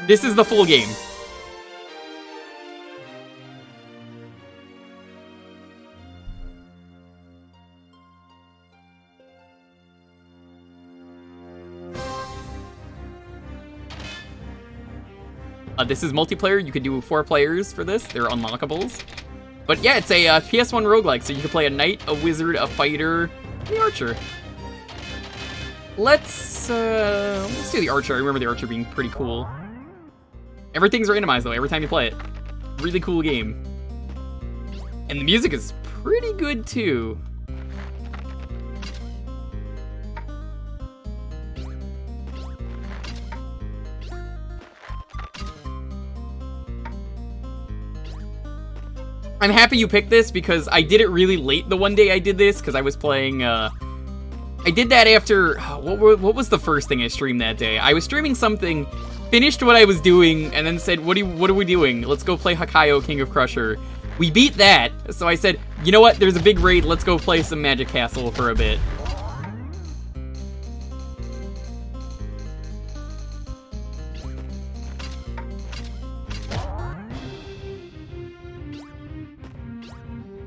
This is the full game. This is multiplayer. You can do 4 players for this. They're unlockables. But yeah, it's a PS1 roguelike, so you can play a knight, a wizard, a fighter, and the archer. Let's do the archer. I remember the archer being pretty cool. Everything's randomized, though, every time you play it. Really cool game. And the music is pretty good, too. I'm happy you picked this because I did it really late the one day I did this because I was playing, I did that after, what was the first thing I streamed that day? I was streaming something, finished what I was doing, and then said, what are we doing? Let's go play Hakayo King of Crusher. We beat that, so I said, you know what, there's a big raid, let's go play some Magic Castle for a bit.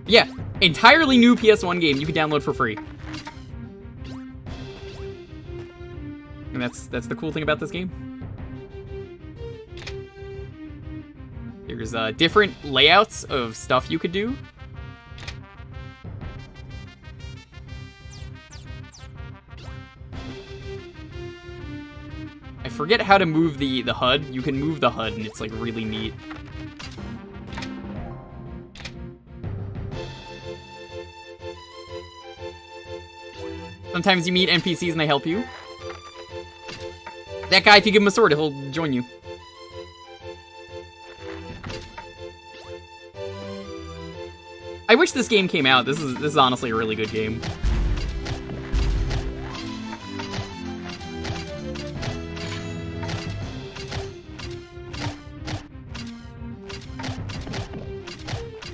Yeah, entirely new PS1 game you can download for free. And that's the cool thing about this game. There's different layouts of stuff you could do. I forget how to move the HUD. You can move the HUD and it's like really neat. Sometimes you meet NPCs and they help you. That guy, if you give him a sword, he'll join you. I wish this game came out. This is honestly a really good game.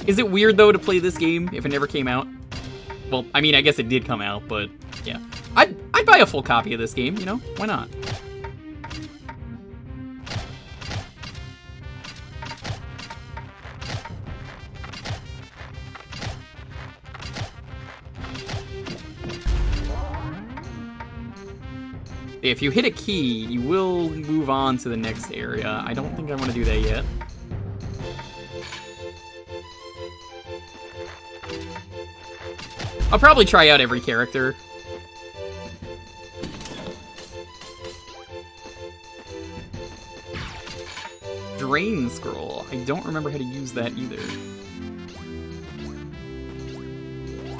Is it weird though to play this game if it never came out? Well, I mean, I guess it did come out, but yeah. I'd buy a full copy of this game, you know? Why not? If you hit a key, you will move on to the next area. I don't think I want to do that yet. I'll probably try out every character. Drain Scroll. I don't remember how to use that either.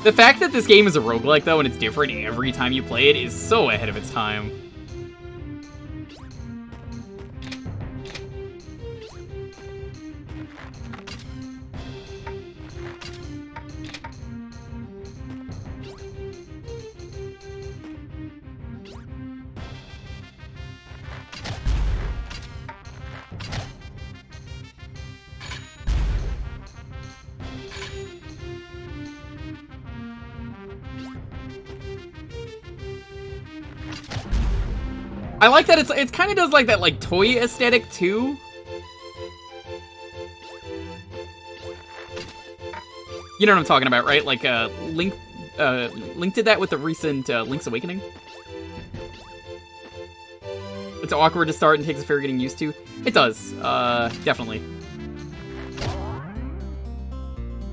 The fact that this game is a roguelike, though, and it's different every time you play it is so ahead of its time. I like that it kind of does like that like toy aesthetic too. You know what I'm talking about, right? Like Link did that with the recent Link's Awakening. It's awkward to start and takes a fair getting used to. It does, definitely.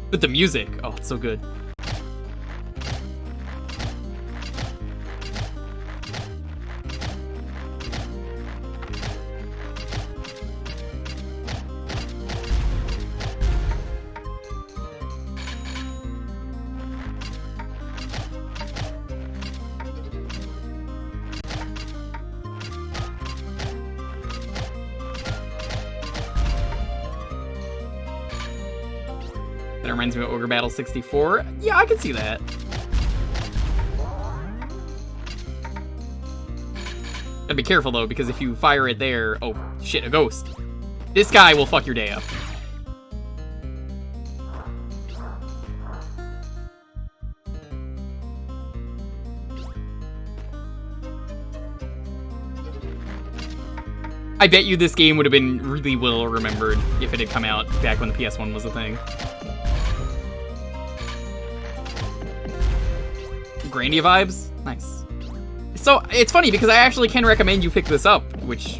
But the music, oh, it's so good. That reminds me of Ogre Battle 64. Yeah, I can see that. Gotta be careful though, because if you fire it there, oh shit, a ghost. This guy will fuck your day up. I bet you this game would have been really well remembered if it had come out back when the PS1 was a thing. Grandia vibes? Nice. So, it's funny because I actually can recommend you pick this up, which,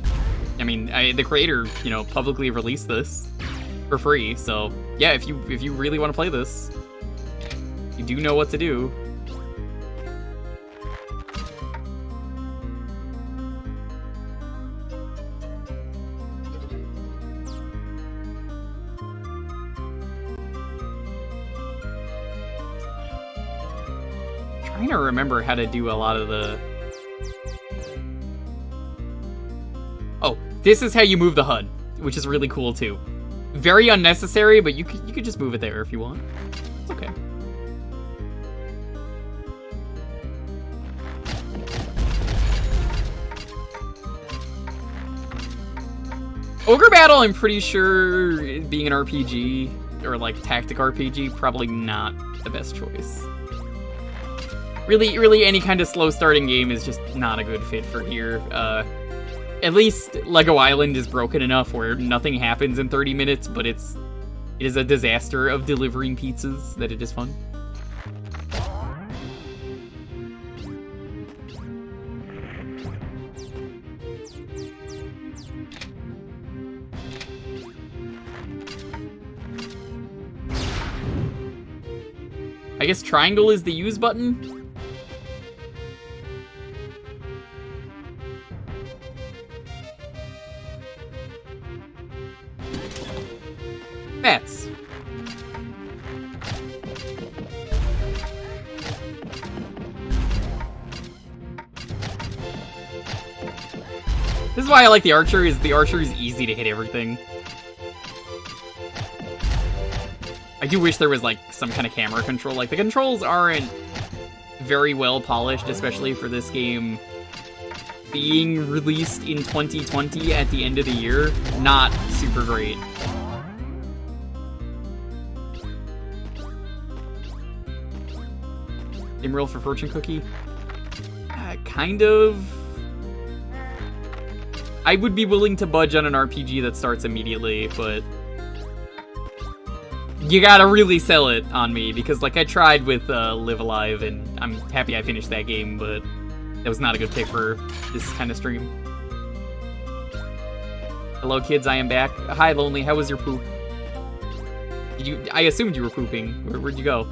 I mean, the creator, you know, publicly released this for free, so yeah, if you really want to play this, you do know what to do. Trying to remember how to do a lot of the... Oh, this is how you move the HUD, which is really cool too. Very unnecessary, but you could just move it there if you want. Okay. Ogre Battle, I'm pretty sure, being an RPG, or like tactic RPG, probably not the best choice. Really, any kind of slow starting game is just not a good fit for here. At least Lego Island is broken enough where nothing happens in 30 minutes, but it is a disaster of delivering pizzas that it is fun. I guess triangle is the use button? Bats. This is why I like the archer, is the archer is easy to hit everything. I do wish there was like some kind of camera control. Like the controls aren't very well polished, especially for this game being released in 2020 at the end of the year. Not super great. Emerald for fortune cookie? Kind of. I would be willing to budge on an RPG that starts immediately, but you gotta really sell it on me, because like I tried with Live Alive, and I'm happy I finished that game, but that was not a good pick for this kind of stream. Hello kids, I am back. Hi Lonely, how was your poop? I assumed you were pooping. Where'd you go?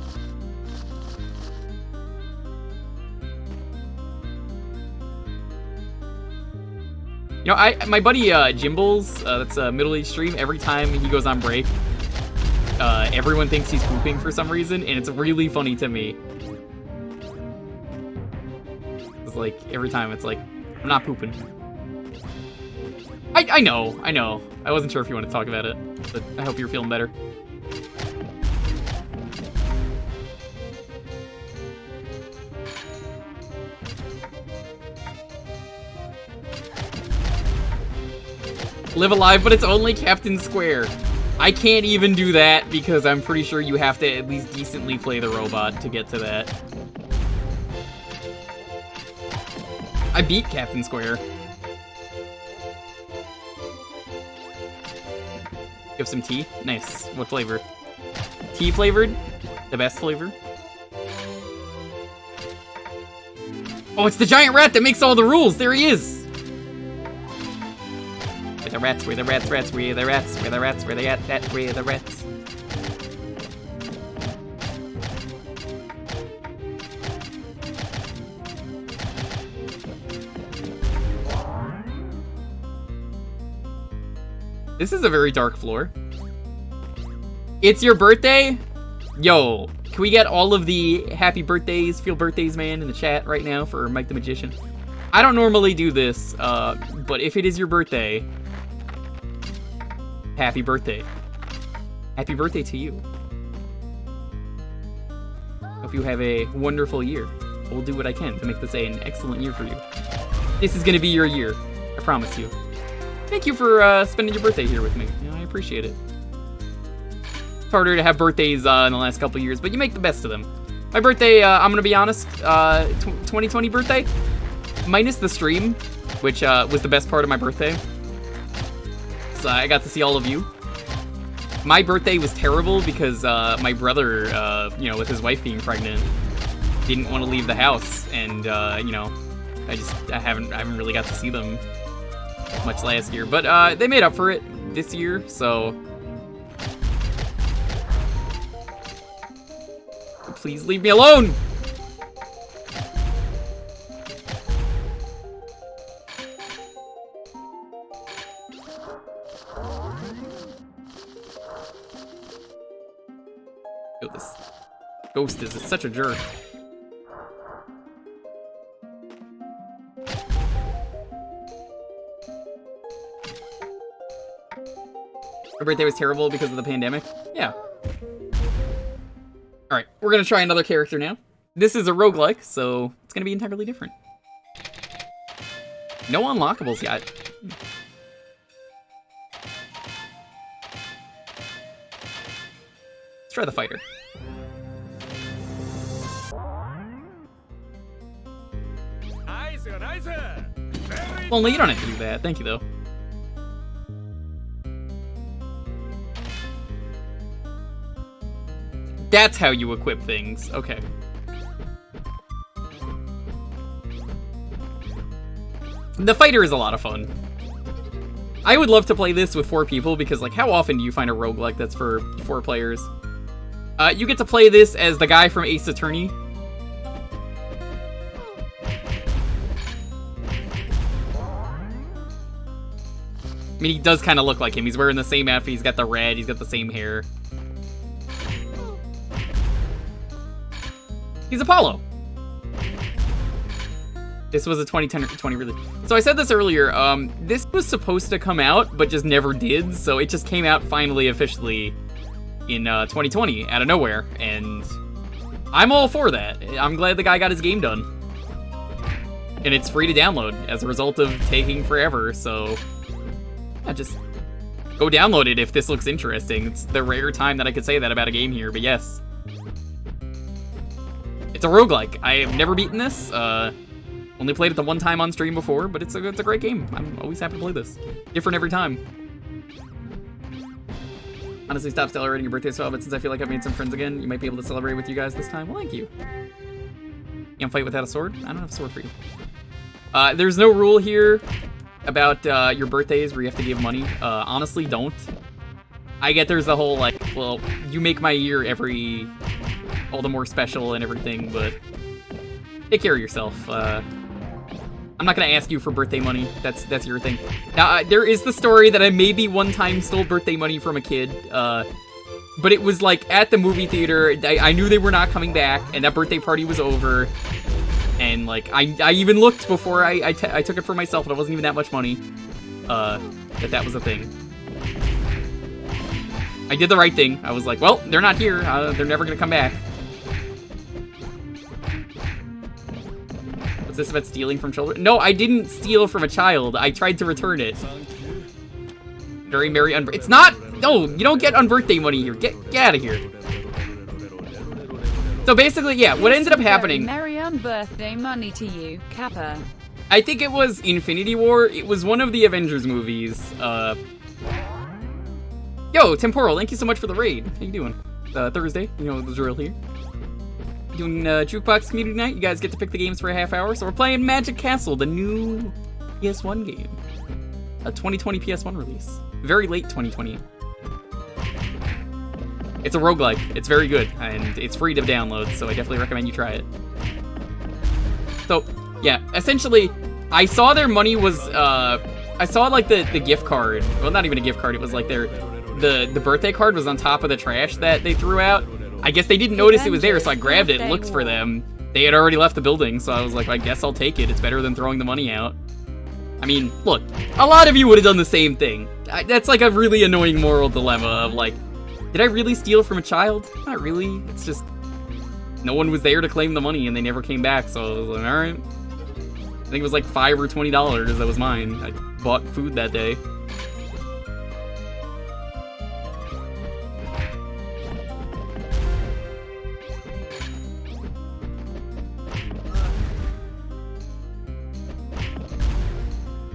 You know, my buddy Jimbles, that's a Middle East stream, every time he goes on break, everyone thinks he's pooping for some reason, and it's really funny to me. It's like, every time it's like, I'm not pooping. I know. I wasn't sure if you want to talk about it, but I hope you're feeling better. Live Alive, but it's only Captain Square. I can't even do that because I'm pretty sure you have to at least decently play the robot to get to that. I beat Captain Square. You have some tea? Nice. What flavor? Tea flavored? The best flavor? Oh, it's the giant rat that makes all the rules! There he is! the rats, where the rats, where the rats, where the rats, where the where the rats. This is a very dark floor. It's your birthday? Yo, can we get all of the happy birthdays, feel birthdays, man, in the chat right now for Mike the Magician? I don't normally do this, but if it is your birthday, happy birthday. Happy birthday to you. Hope you have a wonderful year. I will do what I can to make this an excellent year for you. This is gonna be your year, I promise you. Thank you for spending your birthday here with me. You know, I appreciate it. It's harder to have birthdays in the last couple years, but you make the best of them. My birthday, I'm gonna be honest, 2020 birthday, minus the stream, which was the best part of my birthday. So I got to see all of you. My birthday was terrible because my brother, you know, with his wife being pregnant, didn't want to leave the house, and you know, I haven't really got to see them much last year, but they made up for it this year, so please leave me alone. Yo, this ghost is such a jerk. My birthday was terrible because of the pandemic? Yeah. Alright, we're gonna try another character now. This is a roguelike, so it's gonna be entirely different. No unlockables yet. Let's try the fighter. Well, no, you don't have to do that. Thank you, though. That's how you equip things. Okay. The fighter is a lot of fun. I would love to play this with 4 people because, like, how often do you find a roguelike that's for 4 players? You get to play this as the guy from Ace Attorney. I mean, he does kind of look like him. He's wearing the same outfit. He's got the red. He's got the same hair. He's Apollo. This was a 2020 release. So I said this earlier, this was supposed to come out, but just never did, so it just came out finally officially in 2020, out of nowhere, and I'm all for that. I'm glad the guy got his game done. And it's free to download as a result of taking forever, so yeah, just go download it if this looks interesting. It's the rare time that I could say that about a game here, but yes. It's a roguelike. I have never beaten this. Only played it the one time on stream before, but it's a great game. I'm always happy to play this. Different every time. Honestly, stop celebrating your birthday as well, but since I feel like I've made some friends again, you might be able to celebrate with you guys this time. Well, thank you. You can fight without a sword? I don't have a sword for you. There's no rule here about your birthdays where you have to give money. Honestly, don't. I get there's the whole, like, well, you make my year every... all the more special and everything, but take care of yourself. I'm not gonna ask you for birthday money. That's your thing. Now, there is the story that I maybe one time stole birthday money from a kid, but it was like at the movie theater. I knew they were not coming back, and that birthday party was over. And like I even looked before I took it for myself, and it wasn't even that much money. That was a thing. I did the right thing. I was like, well, they're not here. They're never gonna come back. What's this about stealing from children? No, I didn't steal from a child. I tried to return it. Very merry It's not! No, you don't get unbirthday money here. Get out of here. So basically, yeah, what ended up happening... Merry unbirthday money to you, Kappa. I think it was Infinity War. It was one of the Avengers movies. Yo, Temporal, thank you so much for the raid. How you doing? Thursday, you know the drill here. Doing Jewkbox Community Night. You guys get to pick the games for a half hour. So we're playing Magic Castle, the new PS1 game. a 2020 PS1 release. Very late 2020. It's a roguelike. It's very good, and it's free to download, so I definitely recommend you try it. So, yeah, essentially, I saw their money was, I saw, like, the gift card. Well, not even a gift card. It was, like, the birthday card was on top of the trash that they threw out. I guess they didn't notice it was there, so I grabbed it, looked for them. They had already left the building, so I was like, I guess I'll take it. It's better than throwing the money out. I mean, look, a lot of you would have done the same thing. That's, like, a really annoying moral dilemma of, like, did I really steal from a child? Not really. It's just, no one was there to claim the money, and they never came back, so I was like, alright. I think it was like $5 or $20 that was mine. I bought food that day.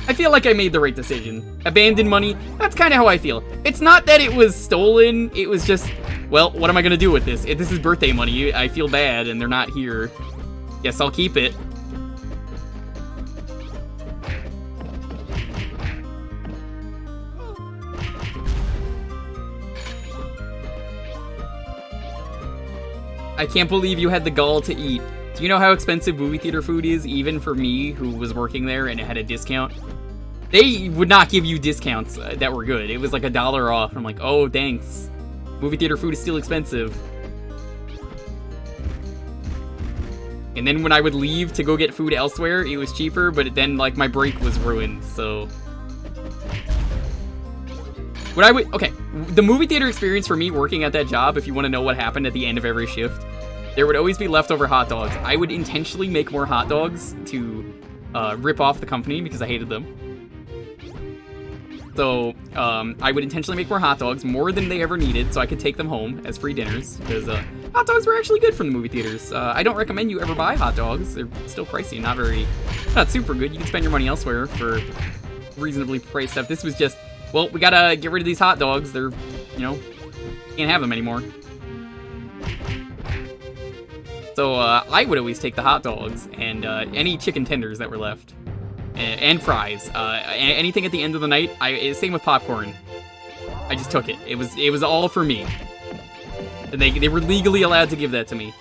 I feel like I made the right decision. Abandoned money, that's kind of how I feel. It's not that it was stolen, it was just, well, what am I gonna do with this? If this is birthday money, I feel bad and they're not here. Guess I'll keep it. I can't believe you had the gall to eat. Do you know how expensive movie theater food is, even for me, who was working there and it had a discount? They would not give you discounts that were good. It was like $1 off. I'm like, oh, thanks. Movie theater food is still expensive. And then when I would leave to go get food elsewhere, it was cheaper, but then, like, my break was ruined, so... Okay, the movie theater experience for me working at that job, if you want to know what happened at the end of every shift, there would always be leftover hot dogs. I would intentionally make more hot dogs to rip off the company because I hated them. So I would intentionally make more hot dogs, more than they ever needed, so I could take them home as free dinners, because hot dogs were actually good from the movie theaters. I don't recommend you ever buy hot dogs. They're still pricey, not super good. You can spend your money elsewhere for reasonably priced stuff. This was just, well, we gotta get rid of these hot dogs. They're, you know, can't have them anymore. So I would always take the hot dogs and any chicken tenders that were left. And fries. Anything at the end of the night. Same with popcorn. I just took it. It was all for me. And they were legally allowed to give that to me.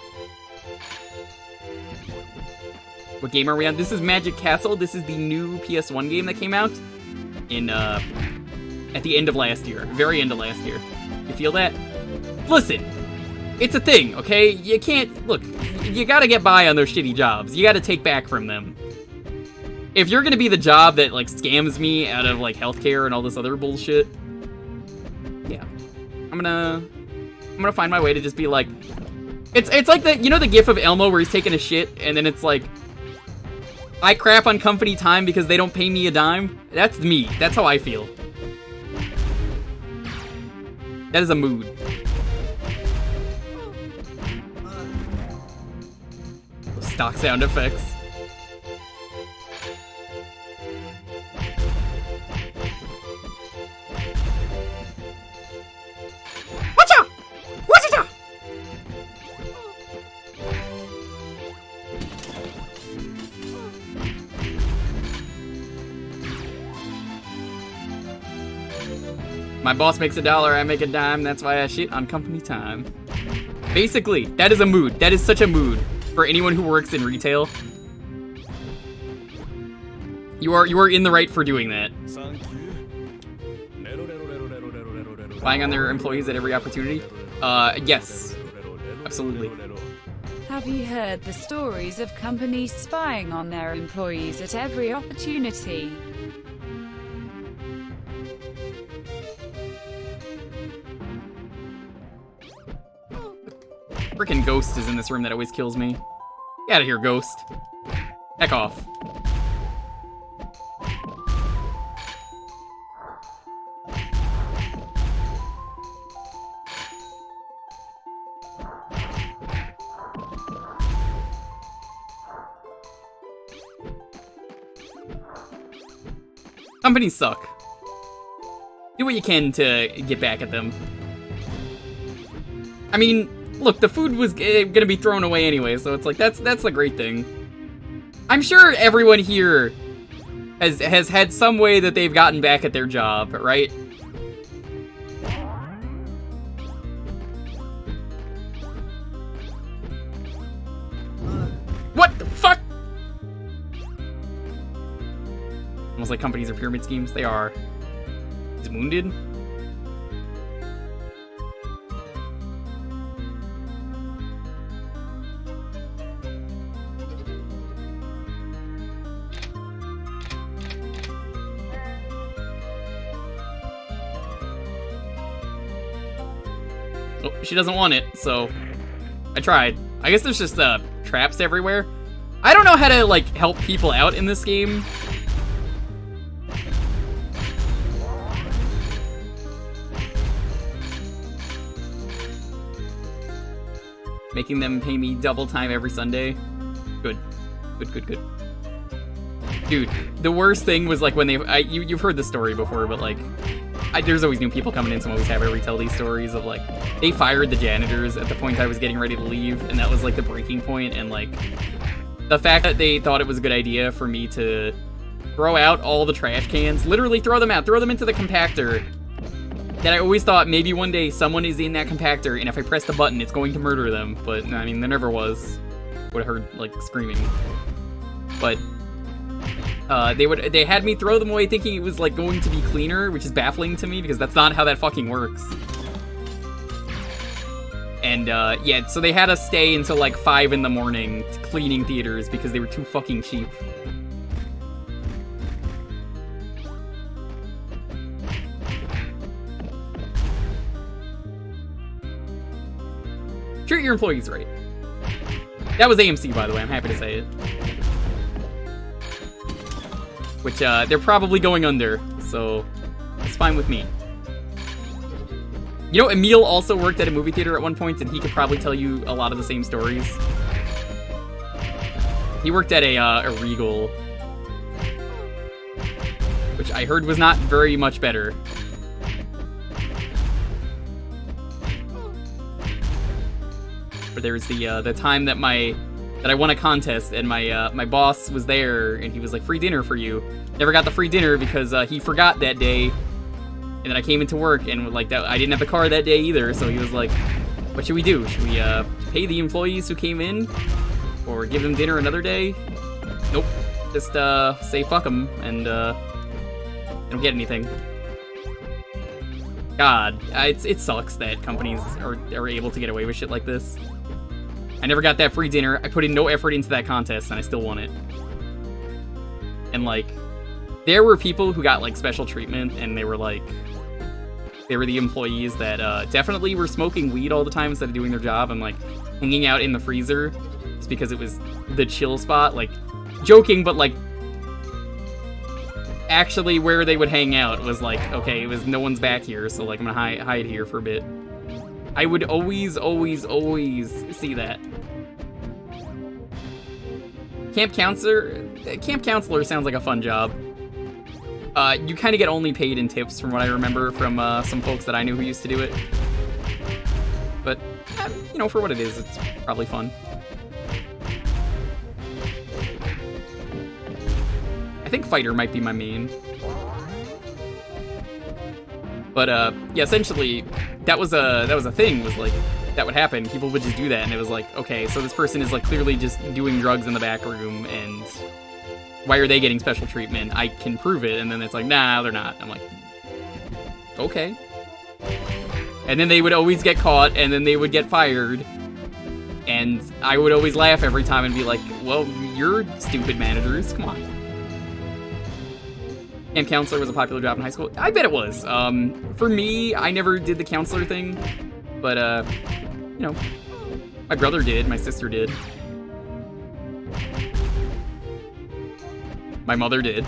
What game are we on? This is Magic Castle. This is the new PS1 game that came out in at the end of last year. Very end of last year. You feel that? Listen, it's a thing, okay? You can't, look, you gotta get by on those shitty jobs. You gotta take back from them. If you're gonna be the job that, like, scams me out of, like, healthcare and all this other bullshit, yeah, I'm gonna find my way to just be like, it's like the, you know the gif of Elmo where he's taking a shit, and then it's like, I crap on company time because they don't pay me a dime? That's me. That's how I feel. That is a mood. Stock sound effects. Watcha! Watcha! My boss makes $1, I make a dime, that's why I shit on company time. Basically, that is a mood. That is such a mood for anyone who works in retail. You are in the right for doing that. Buying on their employees at every opportunity? Yes. Absolutely. Have you heard the stories of companies spying on their employees at every opportunity? Frickin' Ghost is in this room that always kills me. Get out of here, Ghost. Heck off. Companies suck. Do what you can to get back at them. I mean, look, the food was gonna be thrown away anyway, so it's like, that's a great thing. I'm sure everyone here has had some way that they've gotten back at their job, right? What the fuck? Almost like companies are pyramid schemes. They are. He's wounded. Oh, she doesn't want it, so I tried. I guess there's just traps everywhere. I don't know how to like help people out in this game. Making them pay me double time every Sunday. Good. Good. Dude, the worst thing was like when you've heard the story before, but like there's always new people coming in, so I always have to retell these stories of like they fired the janitors at the point I was getting ready to leave, and that was like the breaking point. And like the fact that they thought it was a good idea for me to throw out all the trash cans, literally throw them into the compactor, that I always thought maybe one day someone is in that compactor, and if I press the button, it's going to murder them. But I mean, there never was. Would have heard like screaming. But they had me throw them away thinking it was like going to be cleaner, which is baffling to me because that's not how that fucking works. And yeah, so they had us stay until like 5 in the morning cleaning theaters because they were too fucking cheap. Treat your employees right. That was AMC, by the way, I'm happy to say it. Which, they're probably going under, so it's fine with me. You know, Emil also worked at a movie theater at one point, and he could probably tell you a lot of the same stories. He worked at a Regal, which I heard was not very much better. But there was the time that I won a contest, and my boss was there, and he was like, free dinner for you. Never got the free dinner because he forgot that day, and then I came into work, and like that, I didn't have the car that day either, so he was like, what should we do? Should we pay the employees who came in, or give them dinner another day? Nope, just say fuck them, and they don't get anything. God, it sucks that companies are able to get away with shit like this. I never got that free dinner. I put in no effort into that contest, and I still won it. And, like, there were people who got, like, special treatment, and they were the employees that definitely were smoking weed all the time instead of doing their job and, like, hanging out in the freezer just because it was the chill spot. Like, joking, but, like, actually where they would hang out was, like, okay, it was no one's back here, so, like, I'm gonna hide here for a bit. I would always see that. Camp counselor sounds like a fun job. You kind of get only paid in tips from what I remember from some folks that I knew who used to do it. But, you know, for what it is, it's probably fun. I think fighter might be my main. But yeah, essentially, that was a thing. Was like that would happen. People would just do that, and it was like, okay, so this person is like clearly just doing drugs in the back room, and why are they getting special treatment? I can prove it, and then it's like, nah, they're not. I'm like, okay. And then they would always get caught, and then they would get fired, and I would always laugh every time and be like, well, you're stupid managers. Come on. Camp counselor was a popular job in high school. I bet it was. For me, I never did the counselor thing, but you know, my brother did, my sister did, my mother did.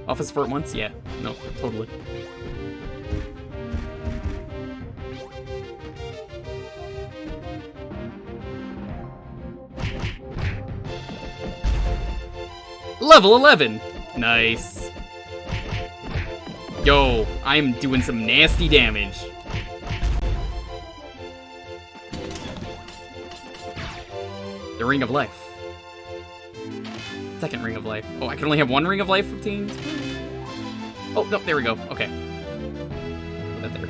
Office for it once? Yeah. No, totally. Level 11! Nice. Yo, I'm doing some nasty damage. The Ring of Life. Second Ring of Life. Oh, I can only have one Ring of Life obtained? Oh, no, there we go. Okay. Put that there.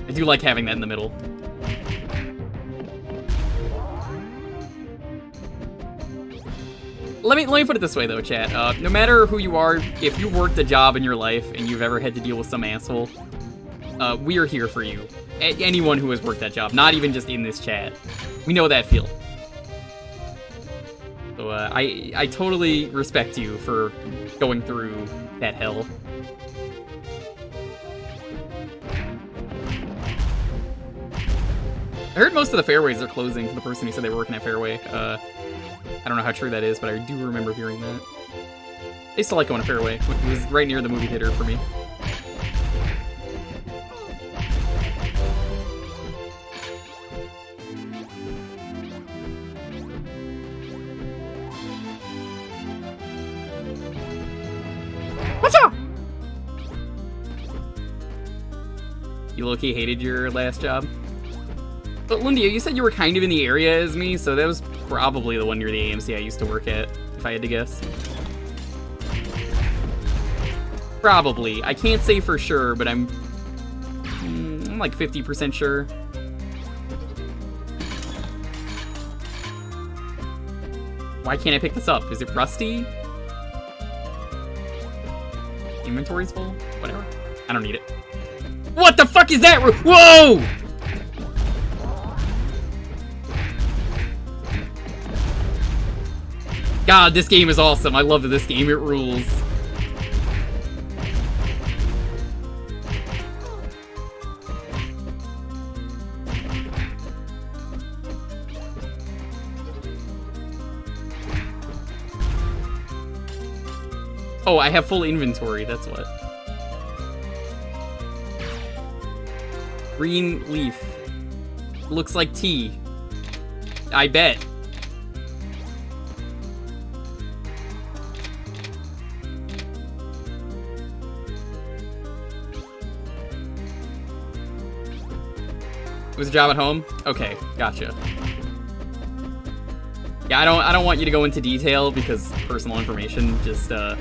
I do like having that in the middle. Let me put it this way, though, chat. No matter who you are, if you've worked a job in your life and you've ever had to deal with some asshole, we are here for you. Anyone who has worked that job, not even just in this chat. We know that feel. So, I totally respect you for going through that hell. I heard most of the fairways are closing for the person who said they were working at Fairway. I don't know how true that is, but I do remember hearing that. I used to like going to Fairway. It was right near the movie theater for me. What's up? You low-key hated your last job? But Lundia, you said you were kind of in the area as me, so that was probably the one near the AMC I used to work at, if I had to guess. Probably. I can't say for sure, but I'm like 50% sure. Why can't I pick this up? Is it rusty? Inventory's full? Whatever. I don't need it. What the fuck is that? Whoa! God, this game is awesome. I love this game. It rules. Oh, I have full inventory. That's what. Green leaf. Looks like tea. I bet. It was a job at home? Okay, gotcha. Yeah, I don't want you to go into detail because personal information, just I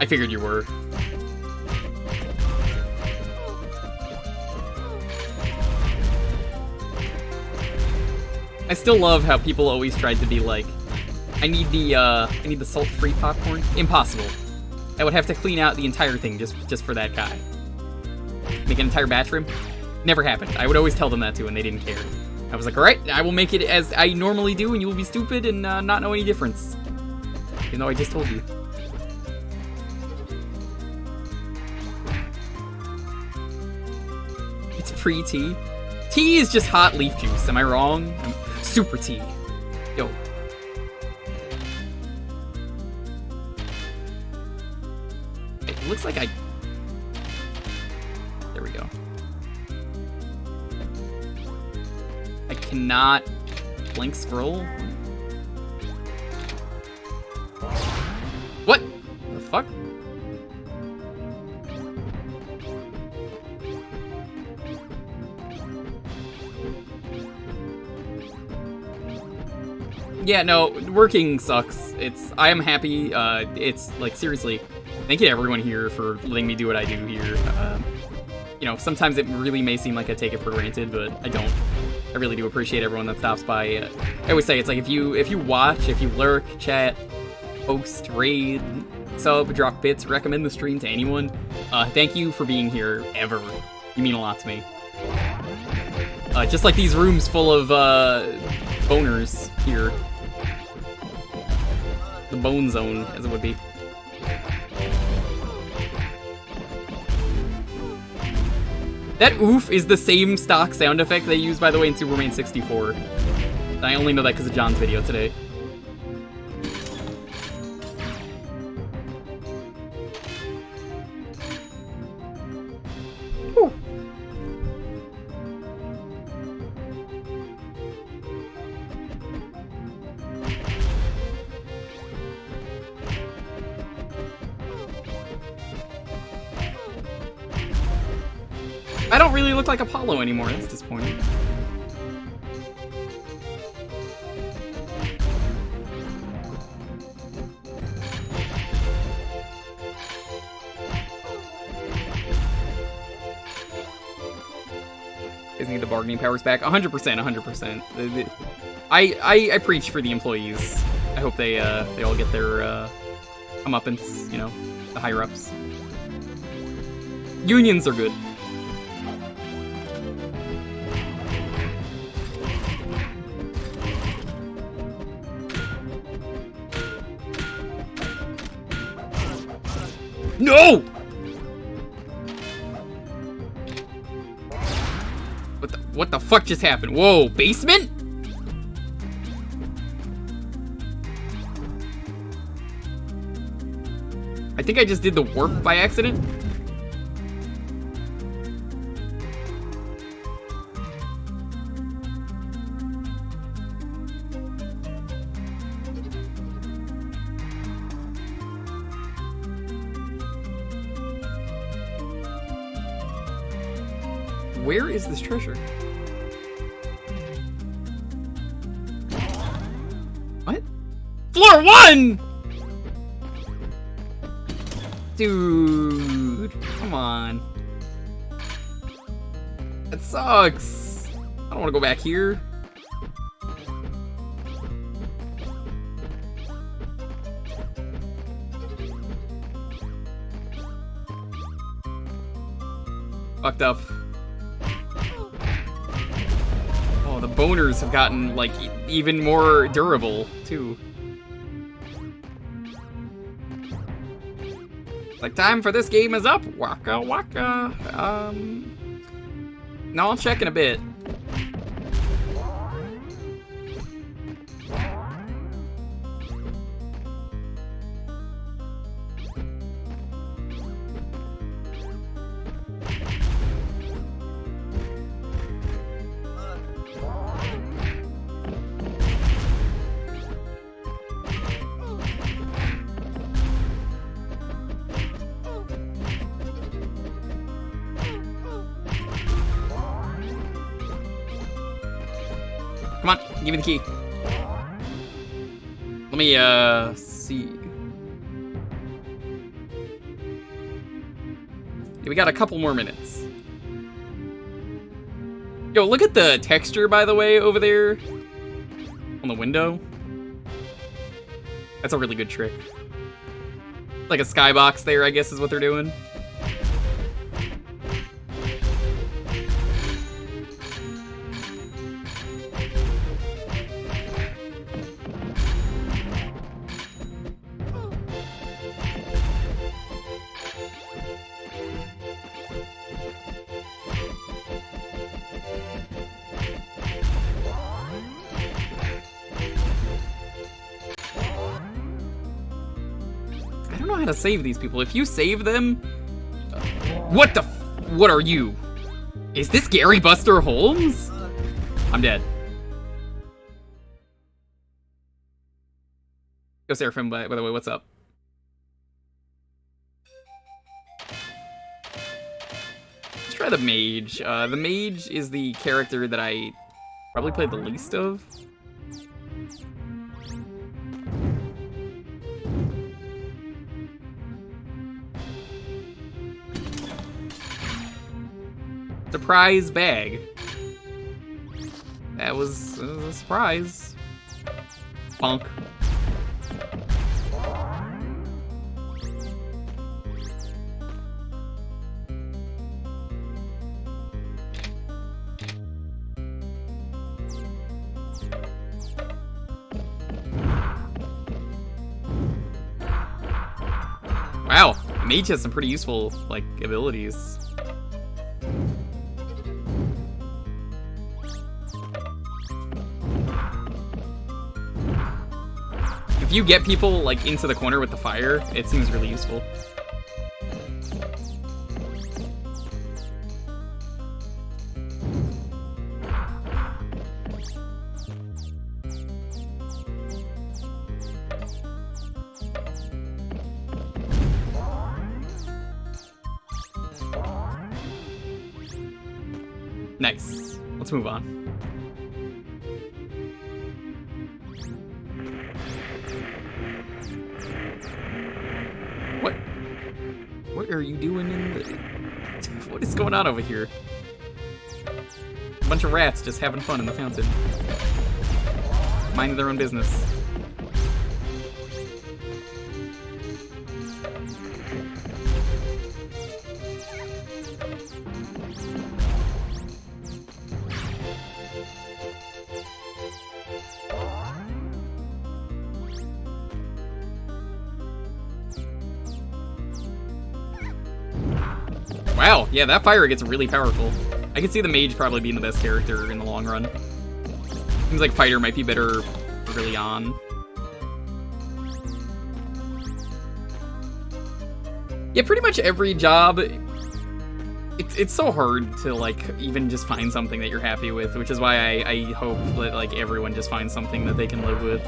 figured you were. I still love how people always tried to be like, I need the salt-free popcorn. Impossible. I would have to clean out the entire thing just for that guy. Make an entire batch for him. Never happened. I would always tell them that too, and they didn't care. I was like, alright, I will make it as I normally do, and you will be stupid and not know any difference. Even though I just told you. It's pre-tea. Tea is just hot leaf juice, am I wrong? Super tea. Yo. It looks like I... There we go. I cannot blink scroll. What the fuck? Yeah, no, working sucks. I am happy. It's like, seriously, thank you to everyone here for letting me do what I do here. You know, sometimes it really may seem like I take it for granted, but I don't. I really do appreciate everyone that stops by. I always say, it's like, if you watch, if you lurk, chat, post, raid, sub, drop bits, recommend the stream to anyone, thank you for being here, ever. You mean a lot to me. Just like these rooms full of, boners here. The bone zone, as it would be. That oof is the same stock sound effect they use, by the way, in Superman 64. I only know that because of John's video today. Whew. I don't really look like Apollo anymore, that's disappointing. need the bargaining powers back. 100%, 100%. I preach for the employees. I hope they all get their comeuppance, you know, the higher ups. Unions are good. No! What the fuck just happened? Whoa, basement? I think I just did the warp by accident. Where is this treasure? What? Floor 1! Dude, come on. That sucks. I don't want to go back here. Fucked up. Oh, the boners have gotten, like, even more durable, too. Like, time for this game is up. Waka waka. No, I'll check in a bit. Come on, give me the key. Let me, see. Yeah, we got a couple more minutes. Yo, look at the texture, by the way, over there. On the window. That's a really good trick. Like a skybox there, I guess, is what they're doing. I don't know how to save these people. If you save them... What the... What are you? Is this Gary Buster Holmes? I'm dead. Go Seraphim, by the way, what's up? Let's try the mage. The mage is the character that I probably played the least of. Surprise bag. That was a surprise. Bonk. Wow, mage has some pretty useful, like, abilities. If you get people, like, into the corner with the fire, it seems really useful. Nice. Let's move on. What are you doing in the... What is going on over here? A bunch of rats just having fun in the fountain. Minding their own business. Wow, yeah, that fire gets really powerful. I can see the mage probably being the best character in the long run. Seems like fighter might be better early on. Yeah, pretty much every job, it's so hard to, like, even just find something that you're happy with, which is why I hope that, like, everyone just finds something that they can live with.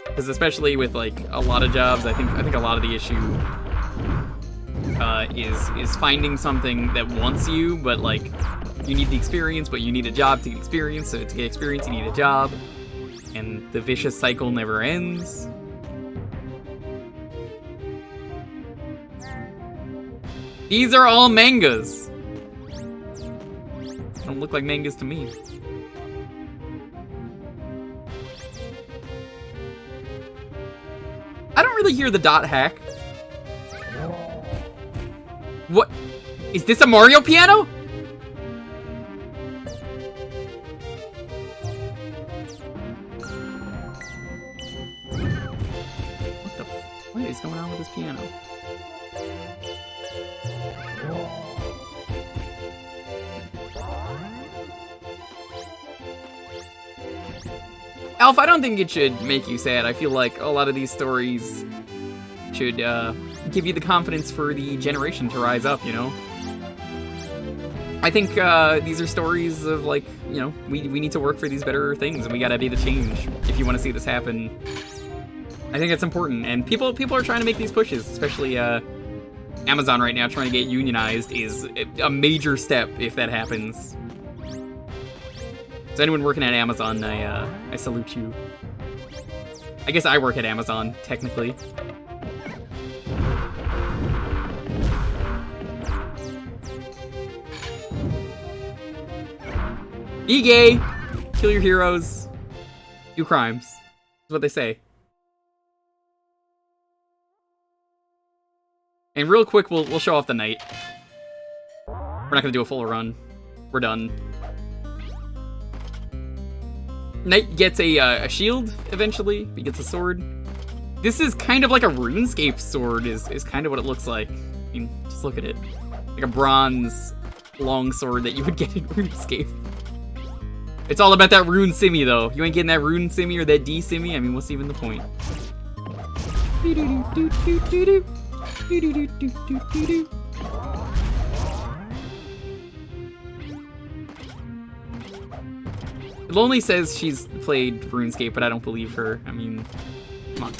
Because especially with, like, a lot of jobs, I think a lot of the issue is finding something that wants you, but, like, you need the experience, but you need a job to get experience, so to get experience you need a job, and the vicious cycle never ends. These are all mangas! Don't look like mangas to me. I don't really hear the dot hack. What? Is this a Mario piano? What is going on with this piano? Alf, I don't think it should make you sad. I feel like a lot of these stories should give you the confidence for the generation to rise up, you know? I think these are stories of, like, you know, we need to work for these better things, and we gotta be the change if you want to see this happen. I think it's important, and people are trying to make these pushes, especially Amazon right now trying to get unionized is a major step if that happens. So anyone working at Amazon, I salute you. I guess I work at Amazon, technically. Be gay! Kill your heroes. Do crimes. That's what they say. And real quick, we'll show off the knight. We're not gonna do a full run. We're done. Knight gets a shield, eventually. He gets a sword. This is kind of like a RuneScape sword, is kind of what it looks like. I mean, just look at it. Like a bronze long sword that you would get in RuneScape. It's all about that rune simmy, though. You ain't getting that rune simmy or that D simmy? I mean, what's even the point? Lonely says she's played RuneScape, but I don't believe her. I mean, come on.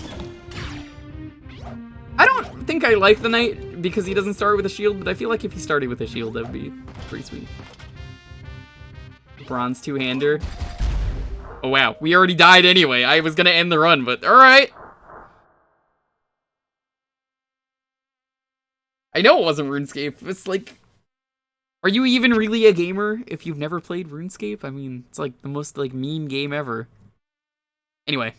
I don't think I like the knight because he doesn't start with a shield, but I feel like if he started with a shield, that would be pretty sweet. Bronze two-hander. Oh wow, we already died anyway. I was gonna end the run, but alright. I know it wasn't RuneScape. It's like, are you even really a gamer if you've never played RuneScape? I mean, it's like the most like meme game ever. Anyway.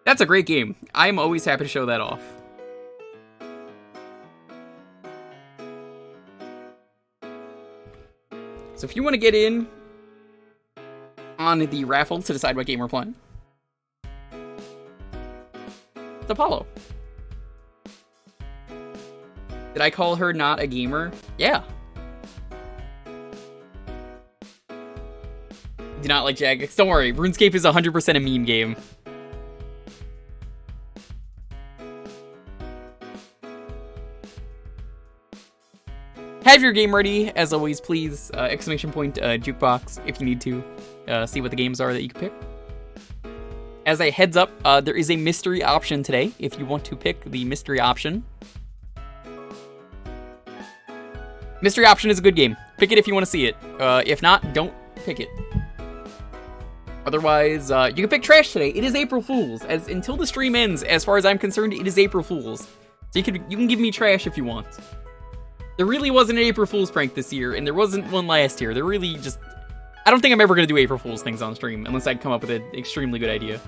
That's a great game. I'm always happy to show that off. So if you want to get in on the raffle to decide what game we're playing, it's Apollo. Did I call her not a gamer? Yeah. Do not like Jagex. Don't worry, RuneScape is 100% a meme game. Have your game ready, as always, please. Exclamation point, Jewkbox, if you need to see what the games are that you can pick. As a heads up, there is a mystery option today, if you want to pick the mystery option. Mystery option is a good game. Pick it if you want to see it. If not, don't pick it. Otherwise, you can pick trash today. It is April Fool's. Until the stream ends, as far as I'm concerned, it is April Fool's. So you can give me trash if you want. There really wasn't an April Fool's prank this year, and there wasn't one last year. There really just... I don't think I'm ever going to do April Fool's things on stream, unless I come up with an extremely good idea.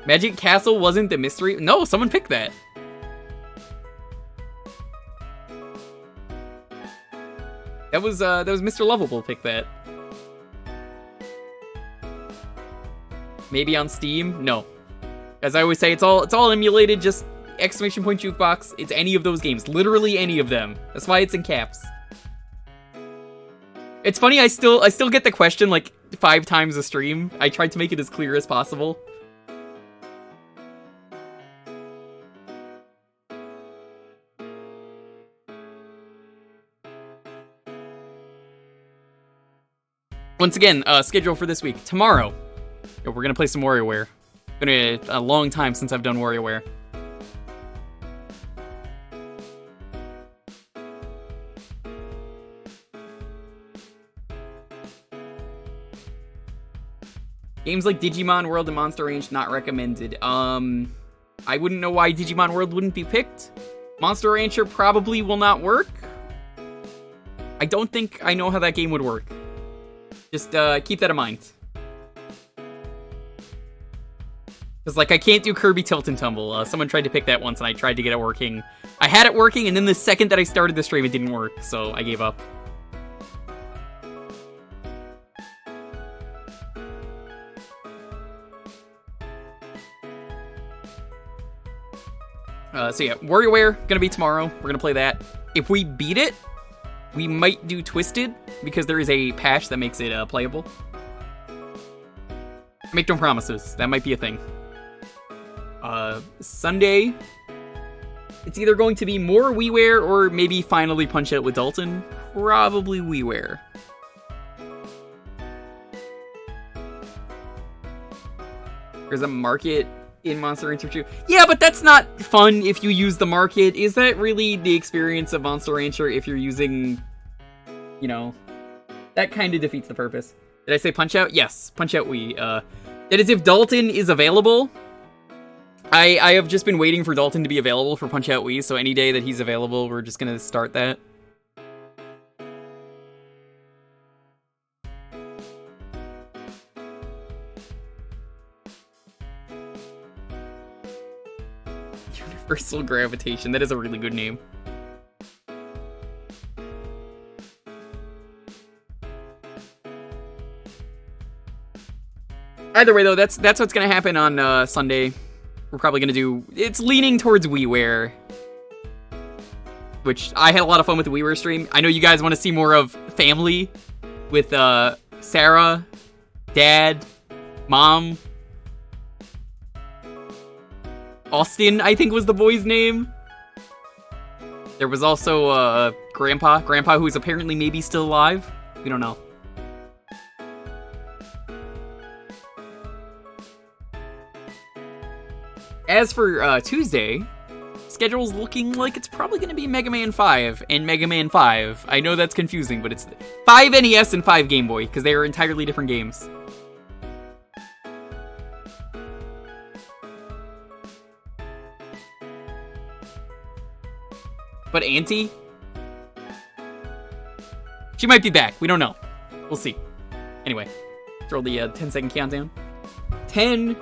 Magic Castle wasn't the mystery? No, someone picked that. That was Mr. Lovable picked that. Maybe on Steam? No. As I always say, it's all emulated, just exclamation point Jewkbox. It's any of those games. Literally any of them. That's why it's in caps. It's funny, I still get the question like 5 times a stream. I tried to make it as clear as possible. Once again, schedule for this week. Tomorrow, we're gonna play some WarioWare. Been a long time since I've done WarioWare. Games like Digimon World and Monster Ranch not recommended. I wouldn't know why Digimon World wouldn't be picked. Monster Rancher probably will not work. I don't think I know how that game would work. Just keep that in mind. Because, like, I can't do Kirby Tilt and Tumble. Someone tried to pick that once, and I tried to get it working. I had it working, and then the second that I started the stream, it didn't work, so I gave up. So yeah, WarioWare, gonna be tomorrow. We're gonna play that. If we beat it, we might do Twisted, because there is a patch that makes it playable. Make no promises. That might be a thing. Sunday, it's either going to be more WiiWare or maybe finally Punch Out with Dalton. Probably WiiWare. There's a market in Monster Rancher 2. Yeah, but that's not fun if you use the market. Is that really the experience of Monster Rancher if you're using, you know, that kind of defeats the purpose. Did I say Punch Out? Yes, Punch Out Wii. That is if Dalton is available. I have just been waiting for Dalton to be available for Punch Out Wii, so any day that he's available, we're just gonna start that. Universal Gravitation, that is a really good name. Either way, though, that's what's gonna happen on Sunday. We're probably gonna do... It's leaning towards WiiWare, which I had a lot of fun with the WiiWare stream. I know you guys want to see more of family with Sarah, Dad, Mom, Austin, I think was the boy's name. There was also Grandpa who's apparently maybe still alive. We don't know. As for Tuesday, schedule's looking like it's probably going to be Mega Man 5 and Mega Man 5. I know that's confusing, but it's 5 NES and 5 Game Boy, because they are entirely different games. But Auntie? She might be back. We don't know. We'll see. Anyway, throw the 10-second countdown. 10,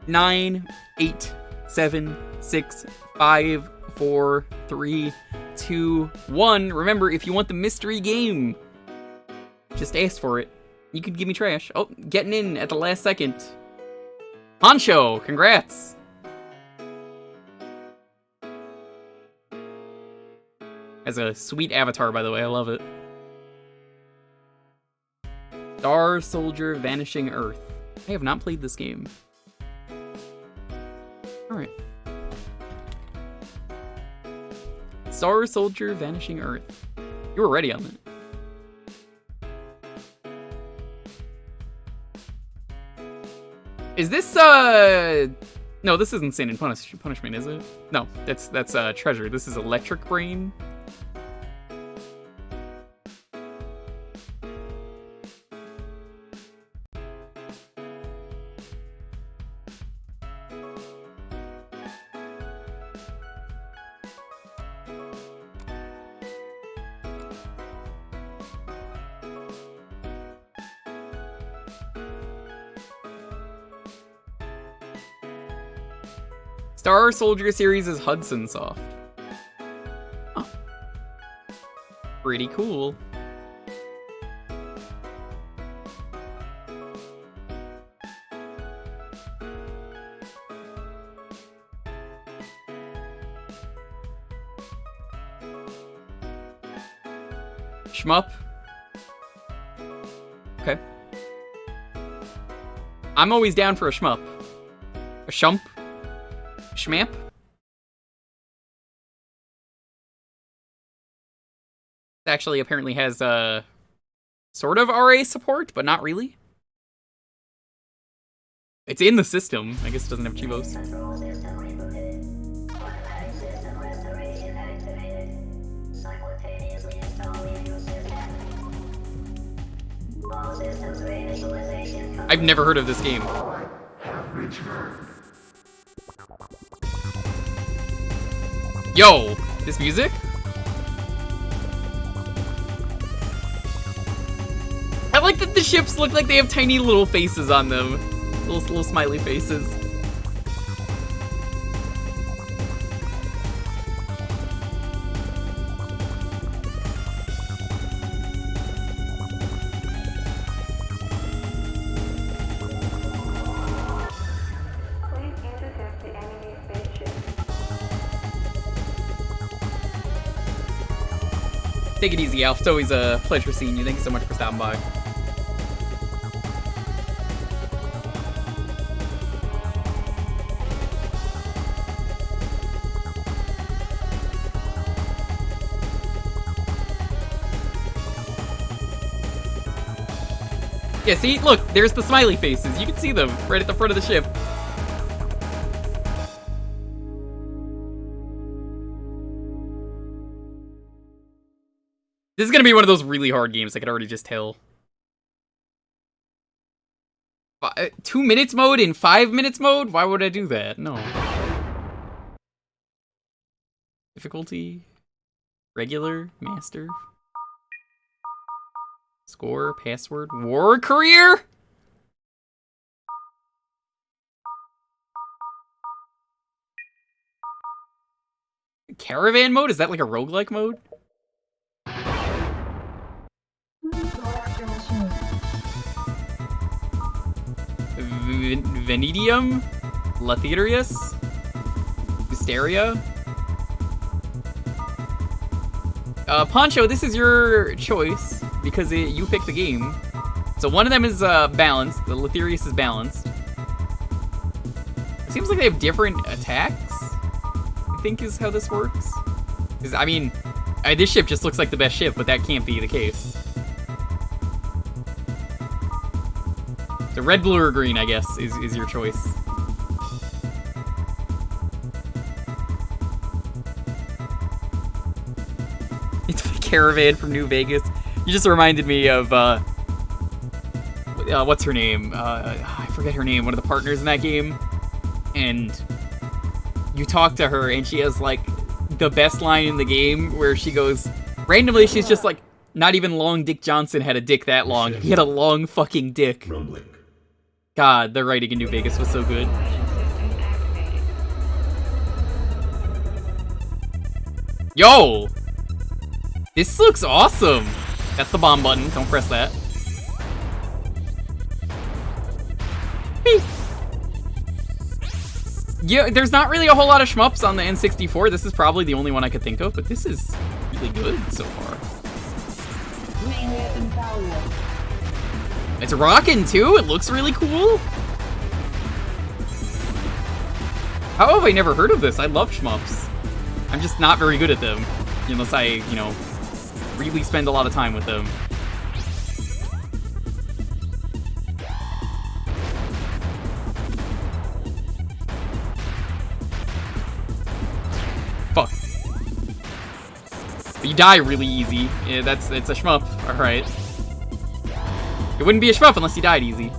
9, 8, 7, 6, 5, 4, 3, 2, 1. Remember, if you want the mystery game, just ask for it. You could give me trash. Oh, getting in at the last second. Honcho, congrats. Has a sweet avatar, by the way. I love it. Star Soldier Vanishing Earth. I have not played this game. Alright. Star Soldier Vanishing Earth. You were ready on that. Is this, No, this isn't Sin and Punishment, is it? No, that's Treasure. This is Electric Brain. Star Soldier series is Hudson Soft. Huh. Pretty cool. Shmup. Okay. I'm always down for a shmup. A shump. Schmamp. Actually, apparently has sort of RA support, but not really. It's in the system. I guess it doesn't have Chivos. I've never heard of this game. Yo, this music? I like that the ships look like they have tiny little faces on them. Little smiley faces. Take it easy, Alf. It's always a pleasure seeing you. Thank you so much for stopping by. Yeah, see? Look, there's the smiley faces. You can see them right at the front of the ship. This is gonna be one of those really hard games, I could already just tell. 2 minutes mode in 5 minutes mode? Why would I do that? No. Difficulty? Regular? Master? Score? Password? War career? Caravan mode? Is that like a roguelike mode? Venidium? Letherius? Hysteria? Poncho, this is your choice, because you picked the game. So one of them is balanced, the Letherius is balanced. It seems like they have different attacks, I think is how this works. Because, I mean, this ship just looks like the best ship, but that can't be the case. So red, blue, or green, I guess, is your choice. It's a caravan from New Vegas. You just reminded me of, what's her name? I forget her name, one of the partners in that game. And you talk to her, and she has, like, the best line in the game, where she goes, randomly, she's just like, not even Long Dick Johnson had a dick that long. He had a long fucking dick. Rumbling. God, the writing in New Vegas was so good. Yo! This looks awesome! That's the bomb button, don't press that. Yeah, there's not really a whole lot of shmups on the N64. This is probably the only one I could think of, but this is really good so far. It's rocking too, it looks really cool. How have I never heard of this? I love shmups. I'm just not very good at them, unless I, you know, really spend a lot of time with them. Fuck. But you die really easy. Yeah, it's a shmup. Alright. It wouldn't be a shmup unless you died easy.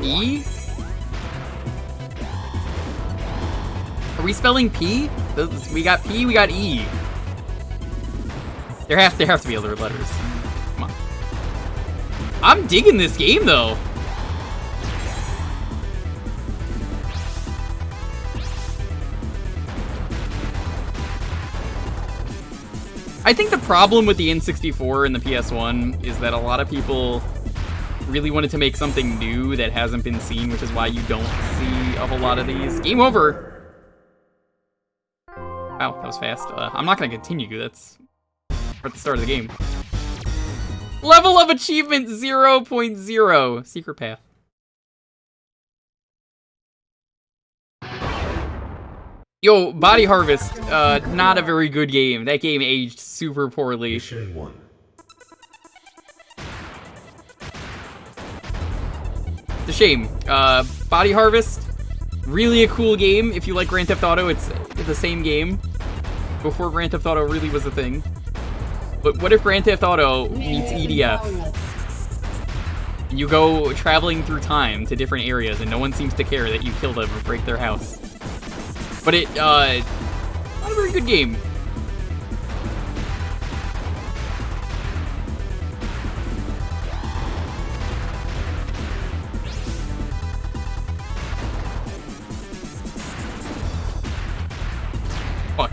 E? Are we spelling P? We got P, we got E. There have to be other letters. Come on. I'm digging this game though. I think the problem with the N64 and the PS1 is that a lot of people really wanted to make something new that hasn't been seen, which is why you don't see a whole lot of these. Game over! Wow, that was fast. I'm not gonna continue, that's at the start of the game. Level of achievement 0.0. Secret path. Yo, Body Harvest, not a very good game. That game aged super poorly. Mission 1. It's a shame. Body Harvest, really a cool game. If you like Grand Theft Auto, it's the same game. Before Grand Theft Auto really was a thing. But what if Grand Theft Auto meets EDF? And you go traveling through time to different areas and no one seems to care that you kill them or break their house. But not a very good game. Fuck.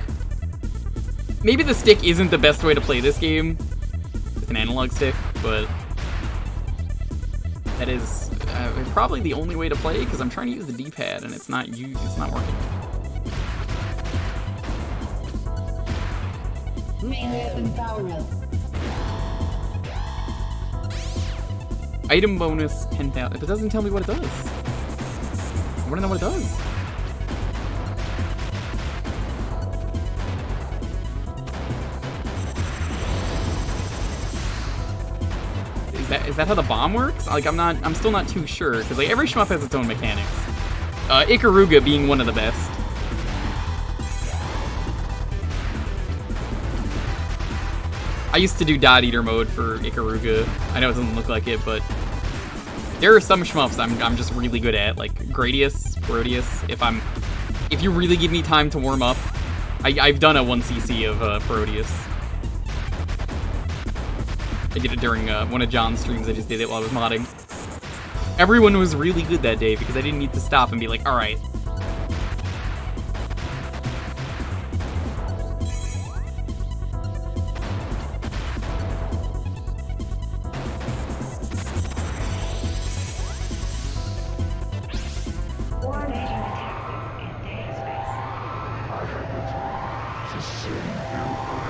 Maybe the stick isn't the best way to play this game with an analog stick, but that is probably the only way to play because I'm trying to use the D-pad and it's not working. Item bonus 10,000. It doesn't tell me what it does. I want to know what it does. Is that how the bomb works? Like I'm still not too sure because like every shmup has its own mechanics. Ikaruga being one of the best. I used to do Dot Eater mode for Ikaruga. I know it doesn't look like it, but there are some shmups I'm just really good at, like Gradius, Parodius. If you really give me time to warm up, I've done a 1cc of Parodius. I did it during one of John's streams. I just did it while I was modding. Everyone was really good that day because I didn't need to stop and be like, all right.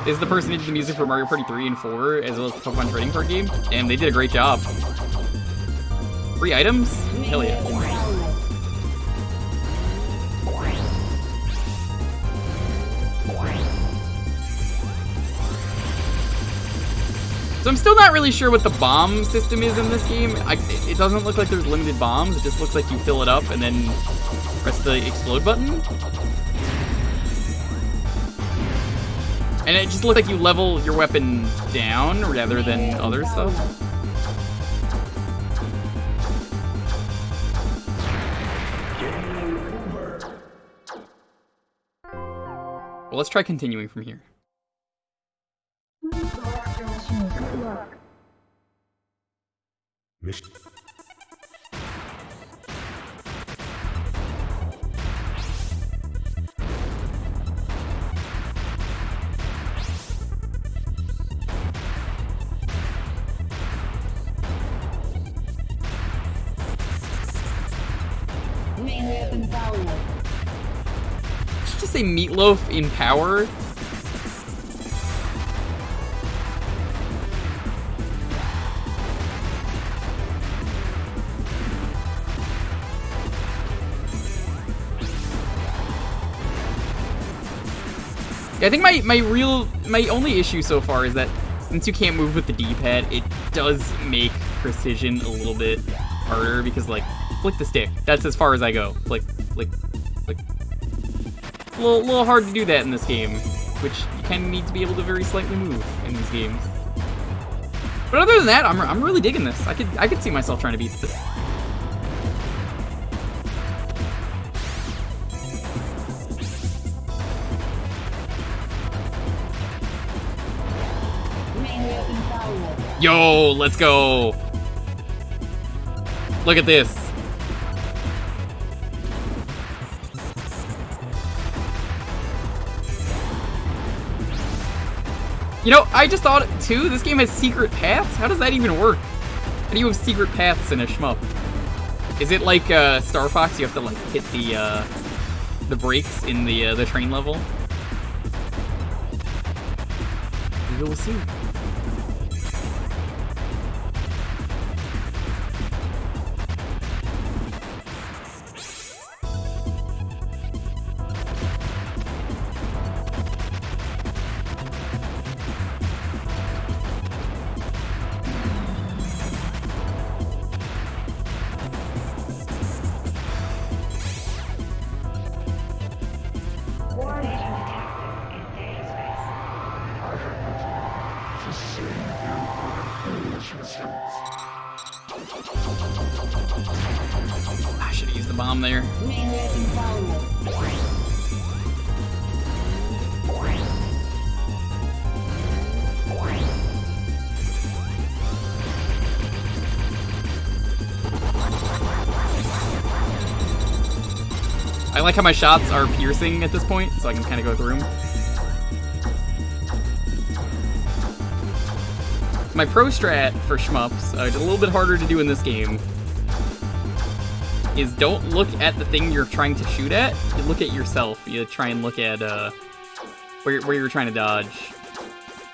Is the person who did the music for Mario Party 3 and 4, as well as the Pokemon trading card game? And they did a great job. Free items? Hell yeah. So I'm still not really sure what the bomb system is in this game. It doesn't look like there's limited bombs. It just looks like you fill it up and then press the explode button. And it just looked like you level your weapon down rather than other stuff. Well, let's try continuing from here. Mission. Should just say Meatloaf in Power. Yeah, I think my only issue so far is that since you can't move with the D-pad, it does make precision a little bit harder because like flick the stick. That's as far as I go. Flick, flick, flick. A little hard to do that in this game, which you kind of need to be able to very slightly move in these games. But other than that, I'm really digging this. I could see myself trying to beat this. Yo, let's go. Look at this. You know, I just thought, too, this game has secret paths? How does that even work? How do you have secret paths in a shmup? Is it like Star Fox? You have to, like, hit the brakes in the train level? We will see. I should have used the bomb there. I like how my shots are piercing at this point, so I can kind of go through them. My pro strat for shmups, it's a little bit harder to do in this game, is don't look at the thing you're trying to shoot at, you look at yourself. You try and look at where you're trying to dodge.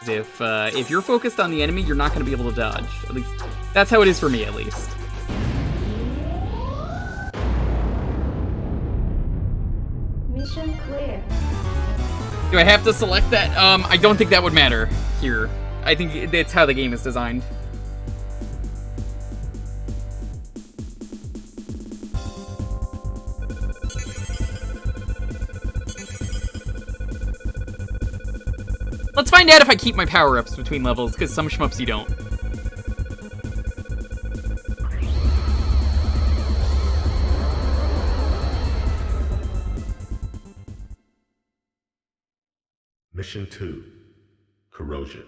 If you're focused on the enemy, you're not going to be able to dodge. At least, that's how it is for me, at least. Mission clear. Do I have to select that? I don't think that would matter here. I think it's how the game is designed. Let's find out if I keep my power-ups between levels, because some shmups you don't. Mission 2, Corrosion.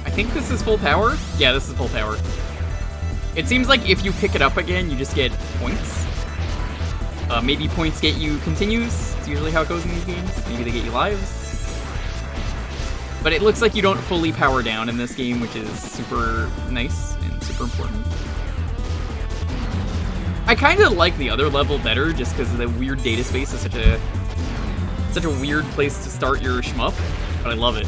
I think this is full power? Yeah, this is full power. It seems like if you pick it up again, you just get points. Maybe points get you continues. It's usually how it goes in these games. Maybe they get you lives. But it looks like you don't fully power down in this game, which is super nice and super important. I kind of like the other level better, just because the weird data space is such a weird place to start your shmup, but I love it.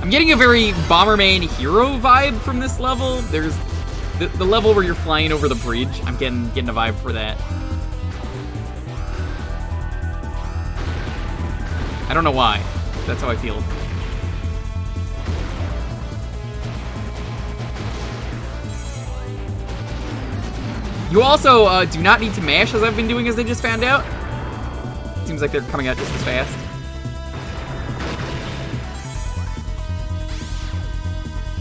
I'm getting a very Bomberman Hero vibe from this level. There's the level where you're flying over the bridge. I'm getting a vibe for that. I don't know why. That's how I feel. You also do not need to mash, as I've been doing, as they just found out. Seems like they're coming out just as fast.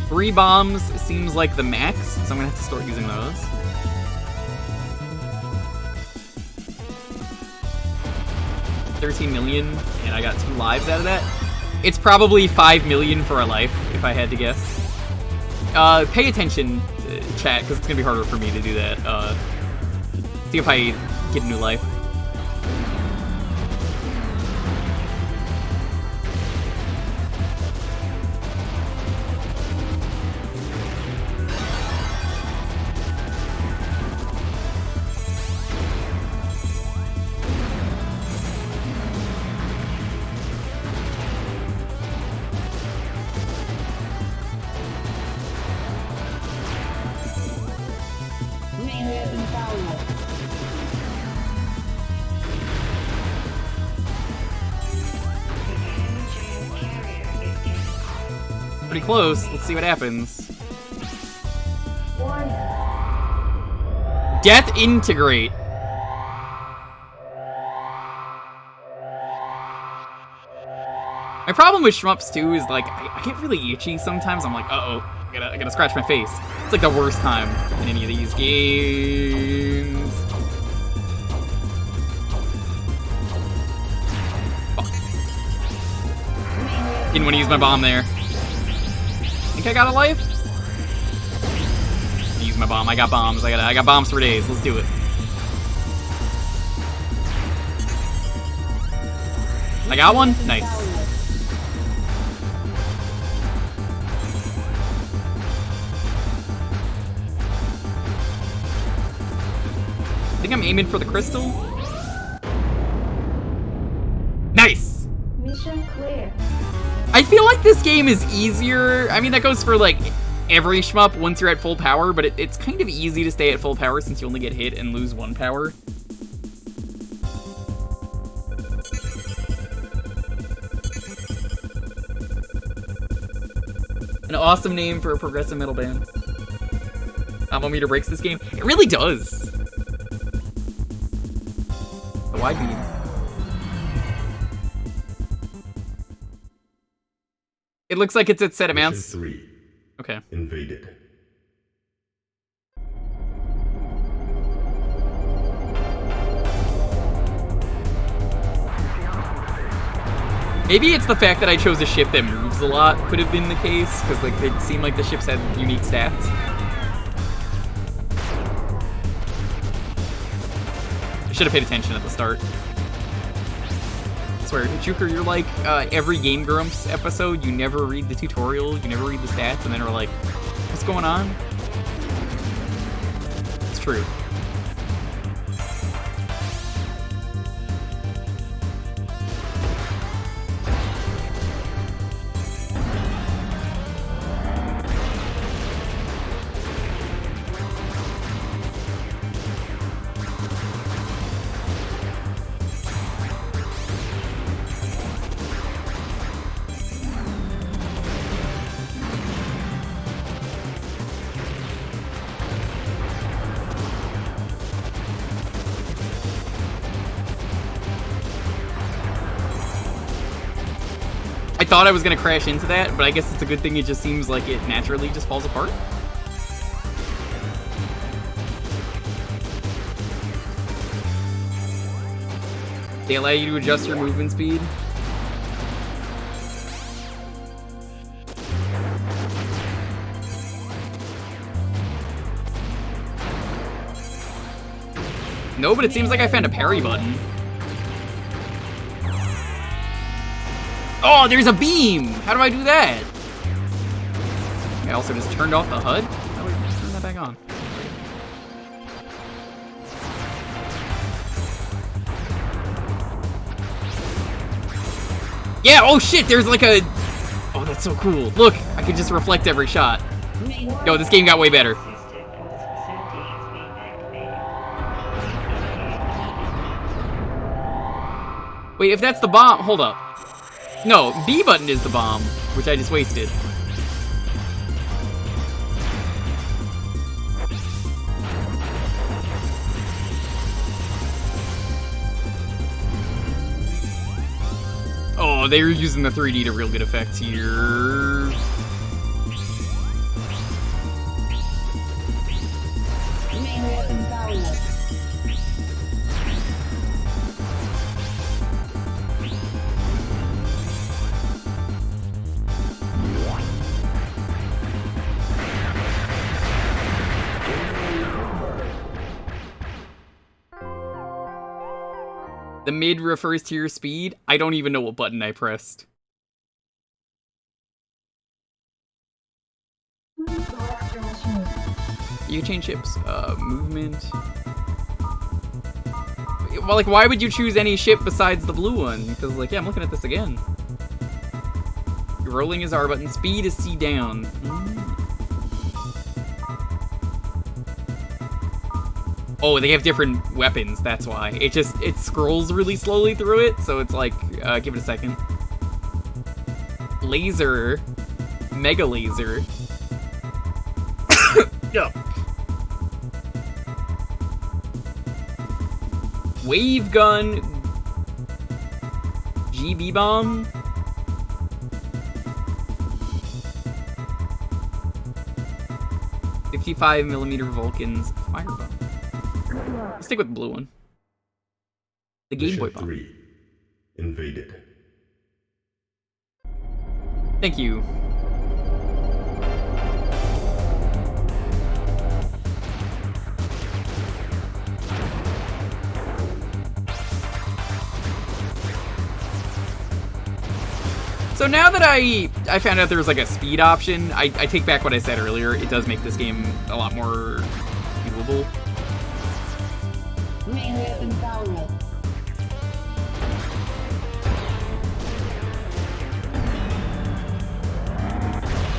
Three bombs seems like the max, so I'm gonna have to start using those. $13 million, and I got 2 lives out of that. It's probably 5 million for a life, if I had to guess. Pay attention, chat, because it's gonna be harder for me to do that. See if I get a new life. Pretty close. Let's see what happens. Death integrate. My problem with shmups too is like I get really itchy sometimes. I'm like, uh-oh, I gotta scratch my face. It's like the worst time in any of these games. Fuck. Didn't want to use my bomb there. Think I got a life? Use my bomb. I got bombs. I got bombs for days. Let's do it. I got one? Nice. I think I'm aiming for the crystal. Nice! Mission clear. I feel like this game is easier. I mean, that goes for, like, every shmup once you're at full power, but it's kind of easy to stay at full power since you only get hit and lose 1 power. An awesome name for a progressive metal band. Meter breaks this game. It really does. The wide beam. It looks like it's at set amounts. 3. Okay. Invaded. Maybe it's the fact that I chose a ship that moves a lot could have been the case, because like it seemed like the ships had unique stats. I should have paid attention at the start. I swear, Jewker, you're like every Game Grumps episode, you never read the tutorial, you never read the stats, and then are like, what's going on? It's true. I thought I was gonna crash into that, but I guess it's a good thing it just seems like it naturally just falls apart. They allow you to adjust your movement speed. No, but it seems like I found a parry button. Oh, there's a beam! How do I do that? I also just turned off the HUD? How do I turn that back on? Yeah, oh shit, there's like a... Oh, that's so cool. Look, I can just reflect every shot. Yo, this game got way better. Wait, if that's the bomb... Hold up. No, B button is the bomb, which I just wasted. Oh, they're using the 3D to real good effect here. The mid refers to your speed. I don't even know what button I pressed. You change ships. Movement. Well, like, why would you choose any ship besides the blue one? Because, like, yeah, I'm looking at this again. Rolling is R button. Speed is C down. Oh, they have different weapons, that's why. It scrolls really slowly through it, so it's like, give it a second. Laser. Mega laser. Yeah. Wave gun. GB bomb. 55mm Vulcan's firebomb. Let's stick with the blue one. The Game Boy bomb. 3. Invaded. Thank you. So now that I found out there was like a speed option, I take back what I said earlier. It does make this game a lot more doable.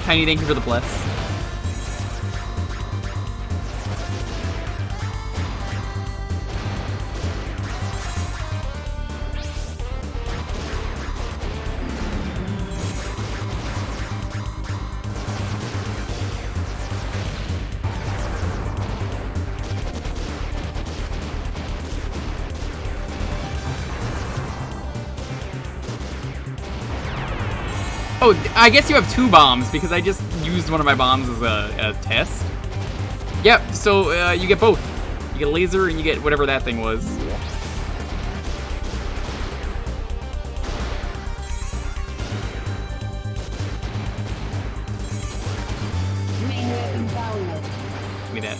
Tiny, thank you for the bless. Oh, I guess you have 2 bombs, because I just used one of my bombs as a test. Yep, so you get both. You get a laser and you get whatever that thing was. Give me that.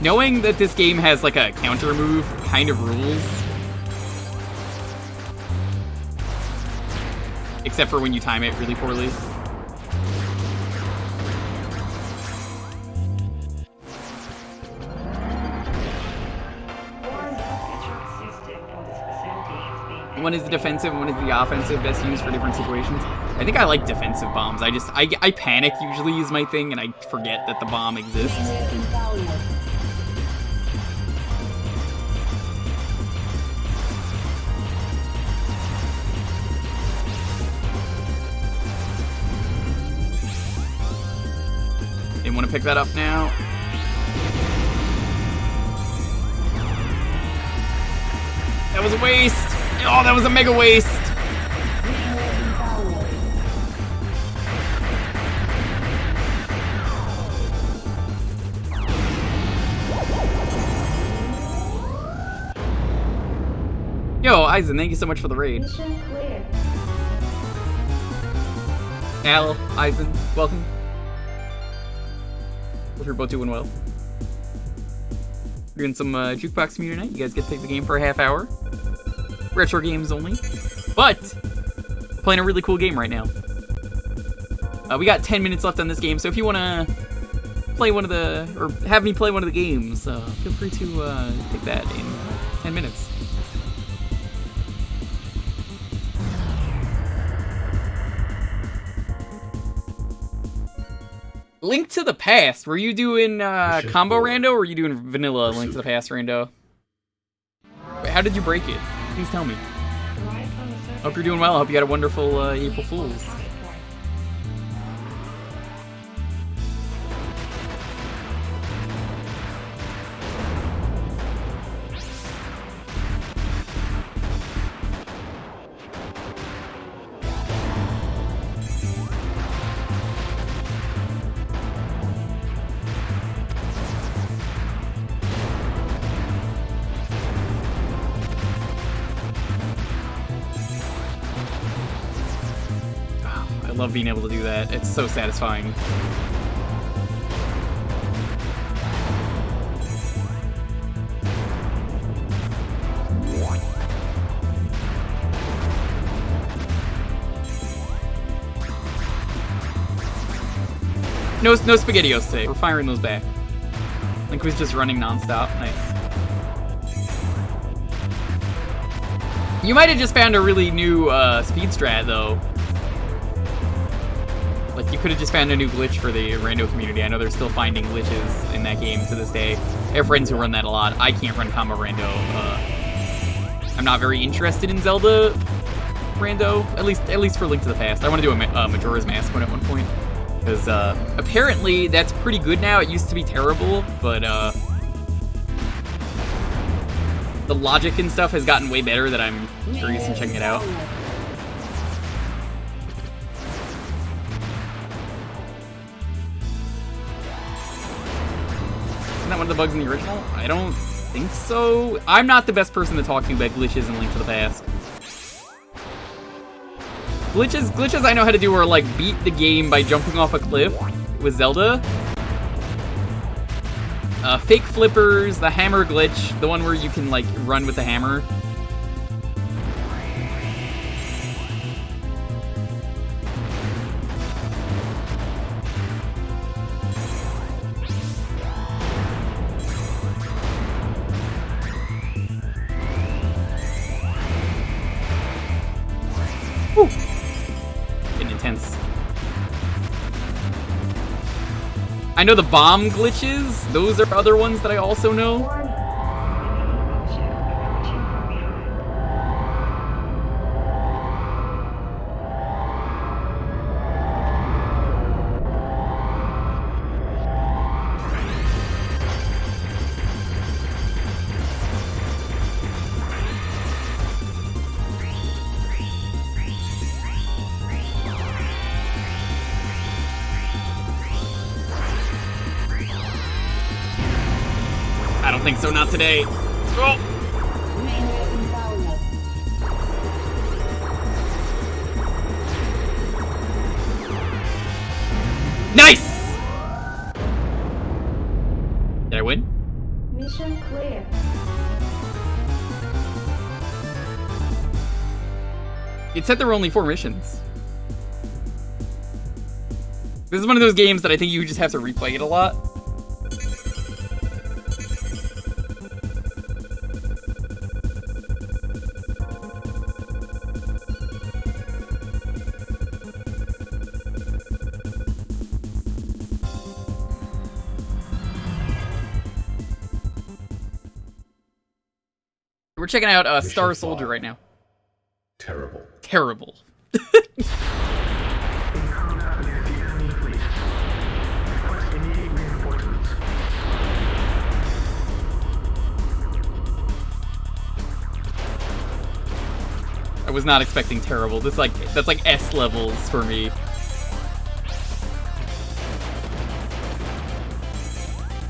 Knowing that this game has like a counter move kind of rules. Except for when you time it really poorly. One is the defensive, one is the offensive, best used for different situations. I think I like defensive bombs. I panic usually is my thing, and I forget that the bomb exists. Didn't want to pick that up now. That was a waste! Oh, that was a mega waste! Yo, Eisen, thank you so much for the raid. Al, Eisen, welcome. Hope you're both doing well. We're doing some Jewkbox community night. You guys get to pick the game for a half hour. Retro games only. But, playing a really cool game right now. We got 10 minutes left on this game, so if you want to play one of the, or have me play one of the games, feel free to pick that in 10 minutes. Link to the Past. Were you doing combo rando, or were you doing vanilla Link to the Past rando? Wait, how did you break it? Please tell me. Hope you're doing well. I hope you had a wonderful April Fool's. I love being able to do that. It's so satisfying. No SpaghettiOs today. We're firing those back. Link was just running nonstop. Nice. You might have just found a really new speed strat, though. Like, you could have just found a new glitch for the rando community. I know they're still finding glitches in that game to this day. I have friends who run that a lot. I can't run combo rando. I'm not very interested in Zelda rando, at least for Link to the Past. I want to do a Majora's Mask one at one point. Because apparently that's pretty good now. It used to be terrible, but the logic and stuff has gotten way better that I'm curious in checking it out. Isn't that one of the bugs in the original? I don't think so. I'm not the best person to talk to about glitches in Link to the Past. Glitches I know how to do are like beat the game by jumping off a cliff with Zelda. Fake flippers, the hammer glitch, the one where you can like run with the hammer. Whew. Getting intense. I know the bomb glitches. Those are other ones that I also know. I don't think so, not today. Oh. Nice! Did I win? Mission clear. It said there were only 4 missions. This is one of those games that I think you just have to replay it a lot. We're checking out Star Soldier right now. Terrible. Terrible. I was not expecting terrible. That's like S levels for me.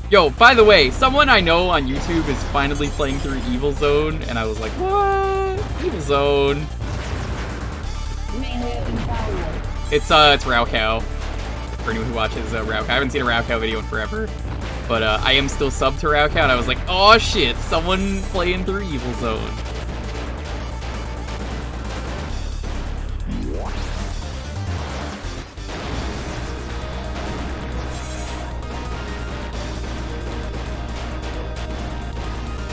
Yo, by the way, someone I know on YouTube is finally playing through Evil Zone, and I was like, what? Evil Zone? It's Raocow. For anyone who watches Raocow. I haven't seen a Raocow video in forever. But I am still subbed to Raocow, and I was like, oh shit, someone playing through Evil Zone.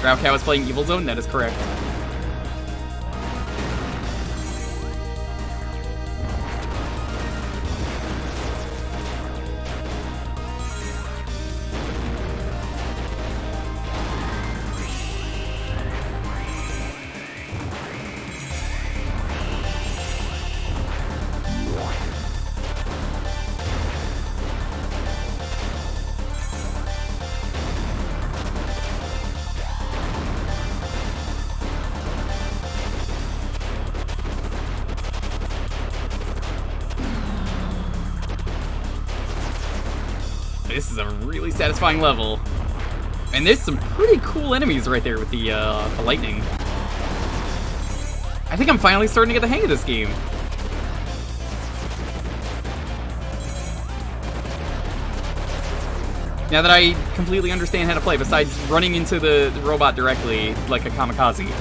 Raocow is playing Evil Zone? That is correct. This is a really satisfying level. And there's some pretty cool enemies right there with the lightning. I think I'm finally starting to get the hang of this game. Now that I completely understand how to play, besides running into the robot directly like a kamikaze.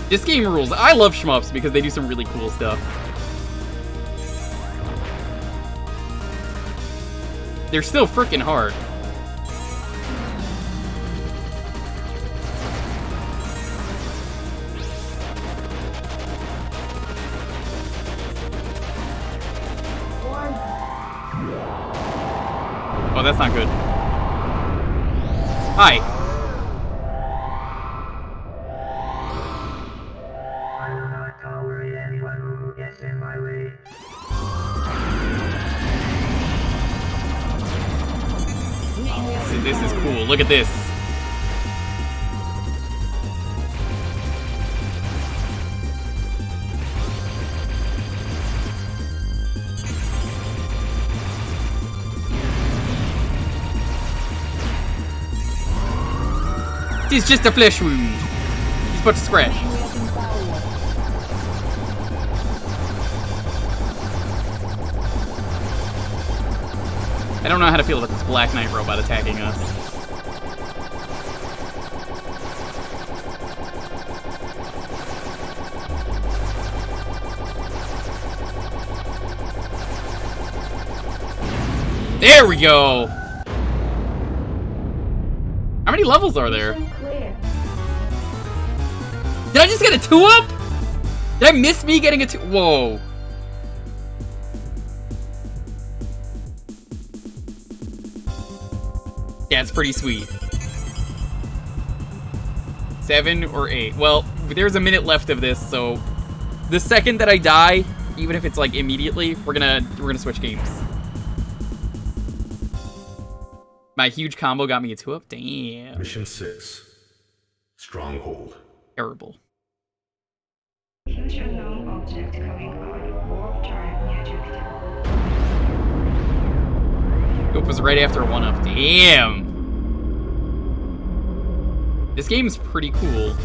This game rules. I love shmups because they do some really cool stuff. They're still freaking hard. Oh, that's not good. Hi. This is cool. Look at this. It's just a flesh wound. He's about to scratch. I don't know how to feel about this Black Knight robot attacking us. There we go! How many levels are there? Did I just get a 2-up? Did I miss me getting a 2? Whoa. That's pretty sweet. 7 or 8. Well, there's a minute left of this, so the second that I die, even if it's like immediately, we're gonna switch games. My huge combo got me a 2-up. Damn. Mission 6. Stronghold. Terrible. Huge unknown object coming on warp drive near Jupiter. It was right after a 1-up. Damn. This game's pretty cool.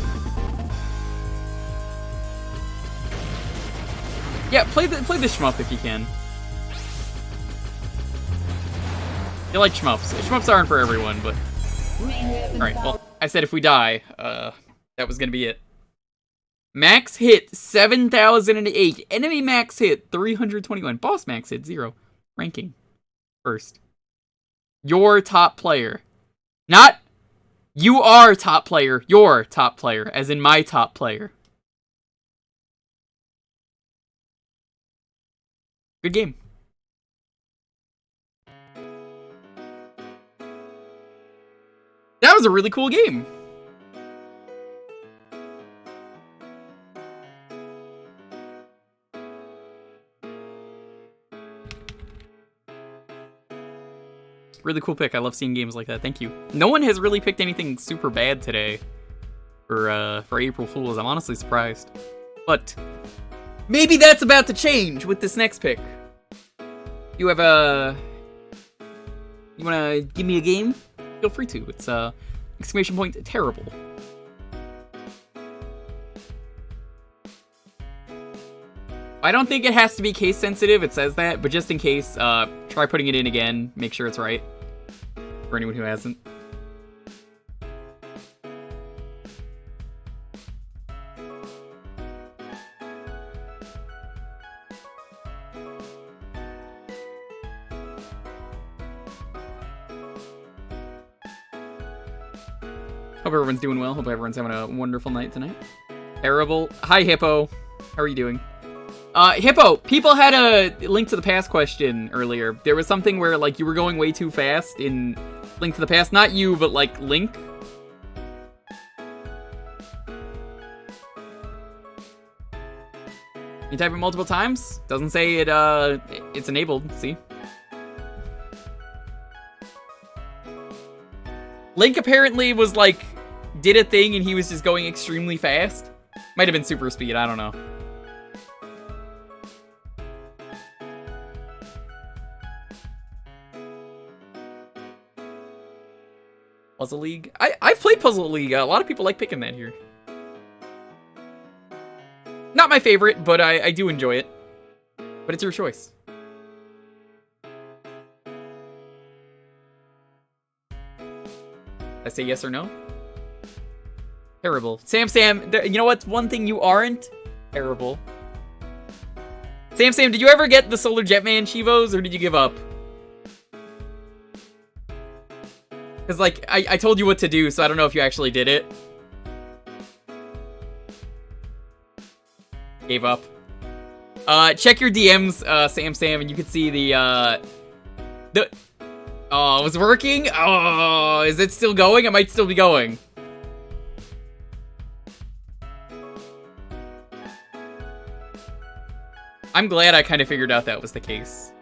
Yeah, play the shmup if you can. You like shmups. Shmups aren't for everyone, but... Alright, well, I said if we die, that was gonna be it. Max hit 7,008. Enemy max hit 321. Boss max hit 0. Ranking. First. Your top player. Not you are top player. Your top player. As in my top player. Good game. That was a really cool game. Really cool pick. I love seeing games like that. Thank you. No one has really picked anything super bad today for April Fools. I'm honestly surprised. But maybe that's about to change with this next pick. You have a... You wanna give me a game? Feel free to. It's exclamation point terrible. I don't think it has to be case sensitive. It says that, but just in case, try putting it in again. Make sure it's right. For anyone who hasn't. Hope everyone's doing well. Hope everyone's having a wonderful night tonight. Terrible. Hi, Hippo. How are you doing? Hippo, people had a Link to the Past question earlier. There was something where, like, you were going way too fast in Link to the Past. Not you, but, like, Link. You type it multiple times? Doesn't say it, it's enabled. See? Link apparently was, like, did a thing and he was just going extremely fast. Might have been super speed, I don't know. Puzzle League? I've played Puzzle League. A lot of people like picking that here. Not my favorite, but I do enjoy it. But it's your choice. I say yes or no? Terrible. Sam, you know what's one thing you aren't? Terrible. Sam, did you ever get the Solar Jetman Chivos, or did you give up? Because, like, I told you what to do, so I don't know if you actually did it. Gave up. Check your DMs, Sam, and you can see the Oh, it was working? Oh, is it still going? It might still be going. I'm glad I kind of figured out that was the case.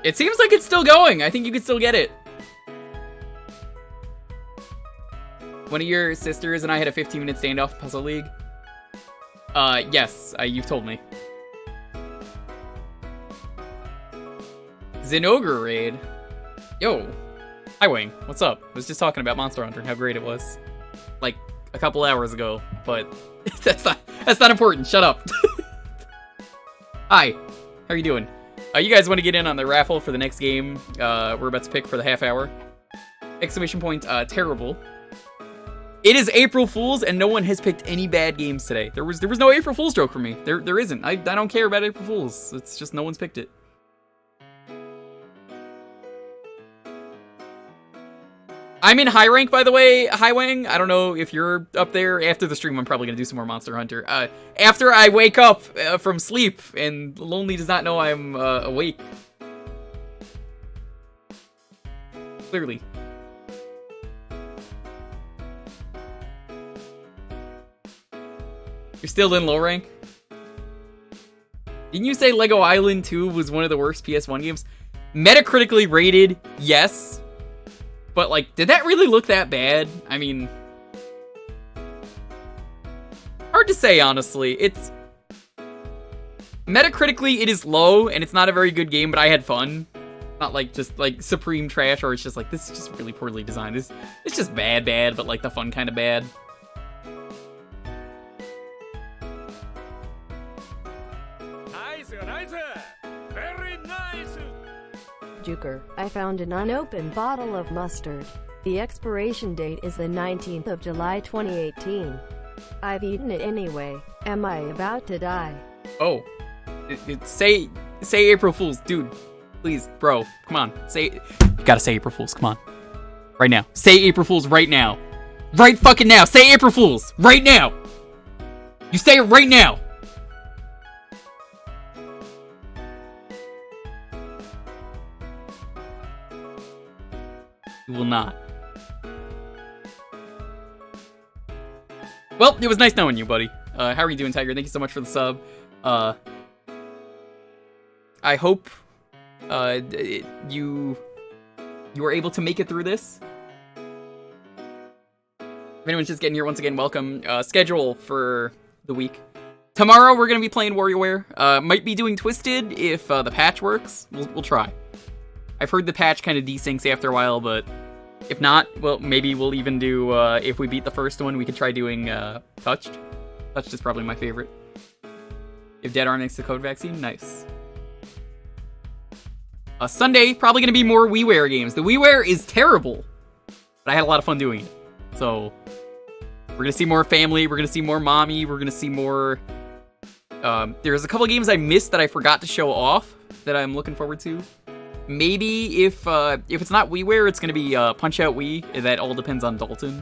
It seems like it's still going. I think you could still get it. One of your sisters and I had a 15-minute standoff in Puzzle League. Yes, you've told me. Zinogre raid. Yo. Hi, Wayne. What's up? I was just talking about Monster Hunter and how great it was. Like, a couple hours ago, but that's not important. Shut up. Hi. How are you doing? You guys want to get in on the raffle for the next game we're about to pick for the half hour? Exclamation point, terrible. It is April Fool's, and no one has picked any bad games today. There was no April Fool's joke for me. There isn't. I don't care about April Fool's. It's just no one's picked it. I'm in high rank, by the way, Hi Wang. I don't know if you're up there. After the stream, I'm probably going to do some more Monster Hunter. After I wake up from sleep, and Lonely does not know I'm awake. Clearly. You're still in low rank? Didn't you say Lego Island 2 was one of the worst PS1 games? Metacritically rated, yes. But, like, did that really look that bad? I mean... hard to say, honestly. It's... Metacritically, it is low, and it's not a very good game, but I had fun. Not, like, just, like, supreme trash, or it's just, like, this is just really poorly designed. It's just bad, but, like, the fun kind of bad. Very nice! Jewker, I found an unopened bottle of mustard. The expiration date is the 19th of July 2018. I've eaten it anyway. Am I about to die? Oh. Say April Fool's, dude. Please, bro. Come on. You gotta say April Fool's, come on. Right now. Say April Fool's right now. Right fucking now. Say April Fool's. Right now. You say it right now. You will not. Well, it was nice knowing you, buddy. How are you doing, Tiger? Thank you so much for the sub. I hope you were able to make it through this. If anyone's just getting here, once again, welcome. Schedule for the week. Tomorrow, we're going to be playing WarioWare. Might be doing Twisted if the patch works. We'll try. I've heard the patch kind of desyncs after a while, but if not, well, maybe we'll even do, if we beat the first one, we could try doing Touched. Touched is probably my favorite. If Dead Arm next to Code Vaccine, nice. Sunday, probably going to be more WiiWare games. The WiiWare is terrible, but I had a lot of fun doing it. So, we're going to see more family, we're going to see more mommy, we're going to see more... there's a couple games I missed that I forgot to show off that I'm looking forward to. Maybe if it's not WiiWare, it's going to be Punch-Out Wii. That all depends on Dalton.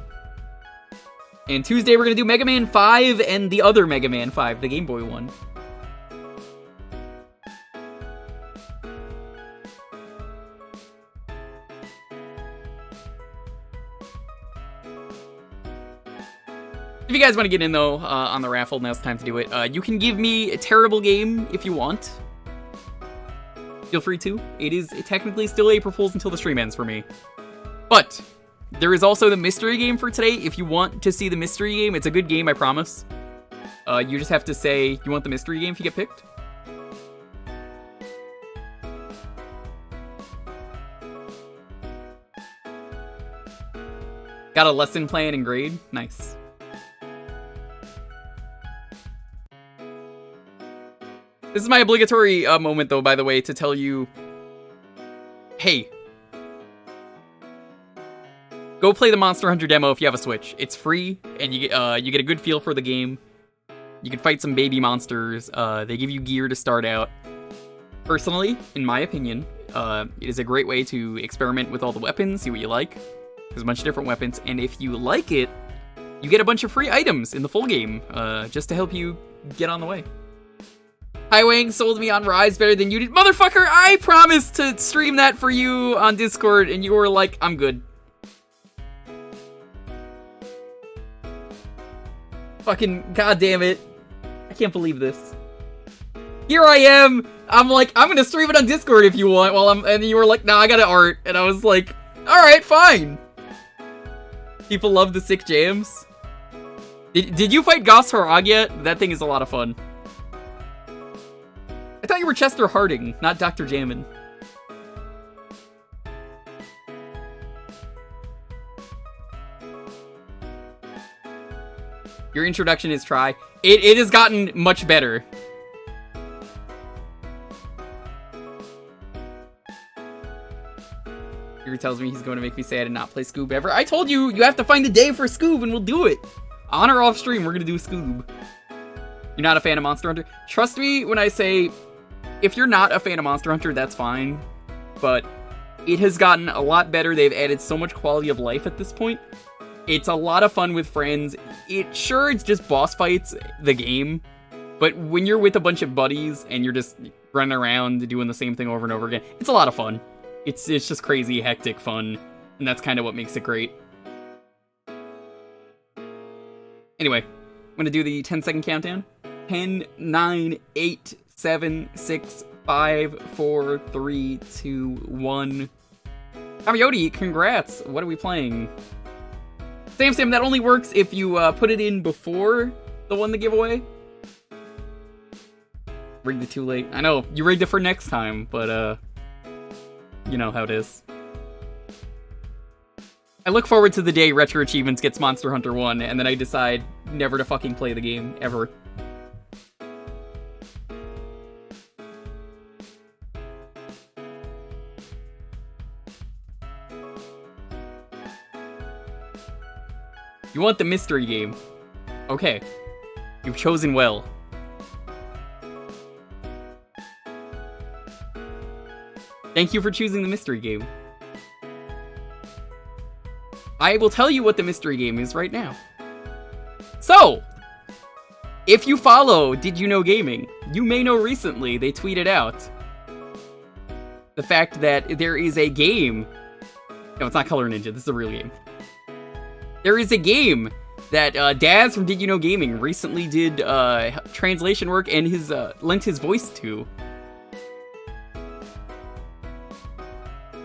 And Tuesday, we're going to do Mega Man 5 and the other Mega Man 5, the Game Boy one. If you guys want to get in, though, on the raffle, now's the time to do it. You can give me a terrible game if you want. Feel free to. It is technically still April Fool's until the stream ends for me. But there is also the mystery game for today. If you want to see the mystery game, it's a good game, I promise. You just have to say you want the mystery game if you get picked. Got a lesson plan and grade. Nice. This is my obligatory moment, though, by the way, to tell you, hey, go play the Monster Hunter demo if you have a Switch. It's free, and you get a good feel for the game. You can fight some baby monsters. They give you gear to start out. Personally, in my opinion, it is a great way to experiment with all the weapons, see what you like. There's a bunch of different weapons, and if you like it, you get a bunch of free items in the full game, just to help you get on the way. Highwaying sold me on Rise better than you did. Motherfucker, I promised to stream that for you on Discord, and you were like, I'm good. Fucking goddamn it. I can't believe this. Here I am. I'm like, I'm gonna stream it on Discord if you want. And you were like, nah, I got art. And I was like, alright, fine. People love the sick jams. Did you fight Goss Harag yet? That thing is a lot of fun. I thought you were Chester Harding, not Dr. Jammin. Your introduction is try. It has gotten much better. Peter tells me he's going to make me sad and not play Scoob ever. I told you, you have to find a day for Scoob and we'll do it. On or off stream, we're going to do Scoob. You're not a fan of Monster Hunter? Trust me when I say, if you're not a fan of Monster Hunter, that's fine. But it has gotten a lot better. They've added so much quality of life at this point. It's a lot of fun with friends. It's just boss fights, the game. But when you're with a bunch of buddies and you're just running around doing the same thing over and over again, it's a lot of fun. It's just crazy, hectic fun. And that's kind of what makes it great. Anyway, I'm going to do the 10-second countdown. 10, 9, 8, 7, 6, 5, 4, 3, 2, 1. Kamiyoti, congrats. What are we playing? Sam, that only works if you put it in before the one to give away. Rigged it too late. I know, you rigged it for next time, but you know how it is. I look forward to the day Retro Achievements gets Monster Hunter 1, and then I decide never to fucking play the game, ever. You want the mystery game. Okay. You've chosen well. Thank you for choosing the mystery game. I will tell you what the mystery game is right now. So, if you follow Did You Know Gaming, you may know recently they tweeted out the fact that there is a game. No, it's not Color Ninja. This is a real game. There is a game that Daz from Did You Know Gaming recently did translation work and lent his voice to.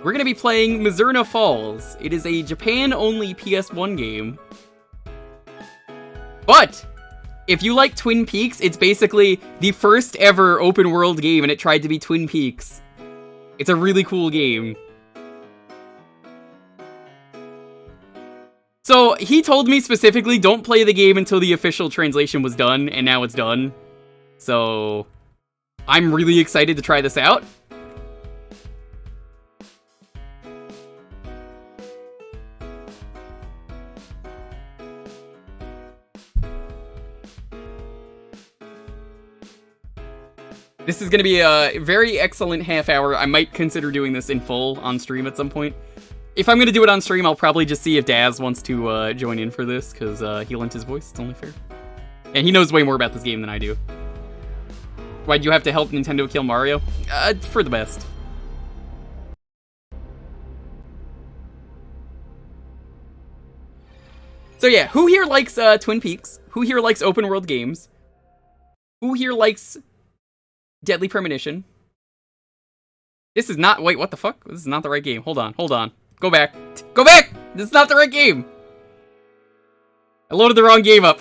We're going to be playing Mizzurna Falls. It is a Japan-only PS1 game. But if you like Twin Peaks, it's basically the first ever open world game and it tried to be Twin Peaks. It's a really cool game. So, he told me specifically, don't play the game until the official translation was done, and now it's done. So, I'm really excited to try this out. This is going to be a very excellent half hour. I might consider doing this in full on stream at some point. If I'm going to do it on stream, I'll probably just see if Daz wants to join in for this, because he lent his voice. It's only fair. And he knows way more about this game than I do. Why'd you have to help Nintendo kill Mario? For the best. So yeah, who here likes Twin Peaks? Who here likes open world games? Who here likes Deadly Premonition? This is not... Wait, what the fuck? This is not the right game. Hold on, hold on. Go back. Go back! This is not the right game! I loaded the wrong game up.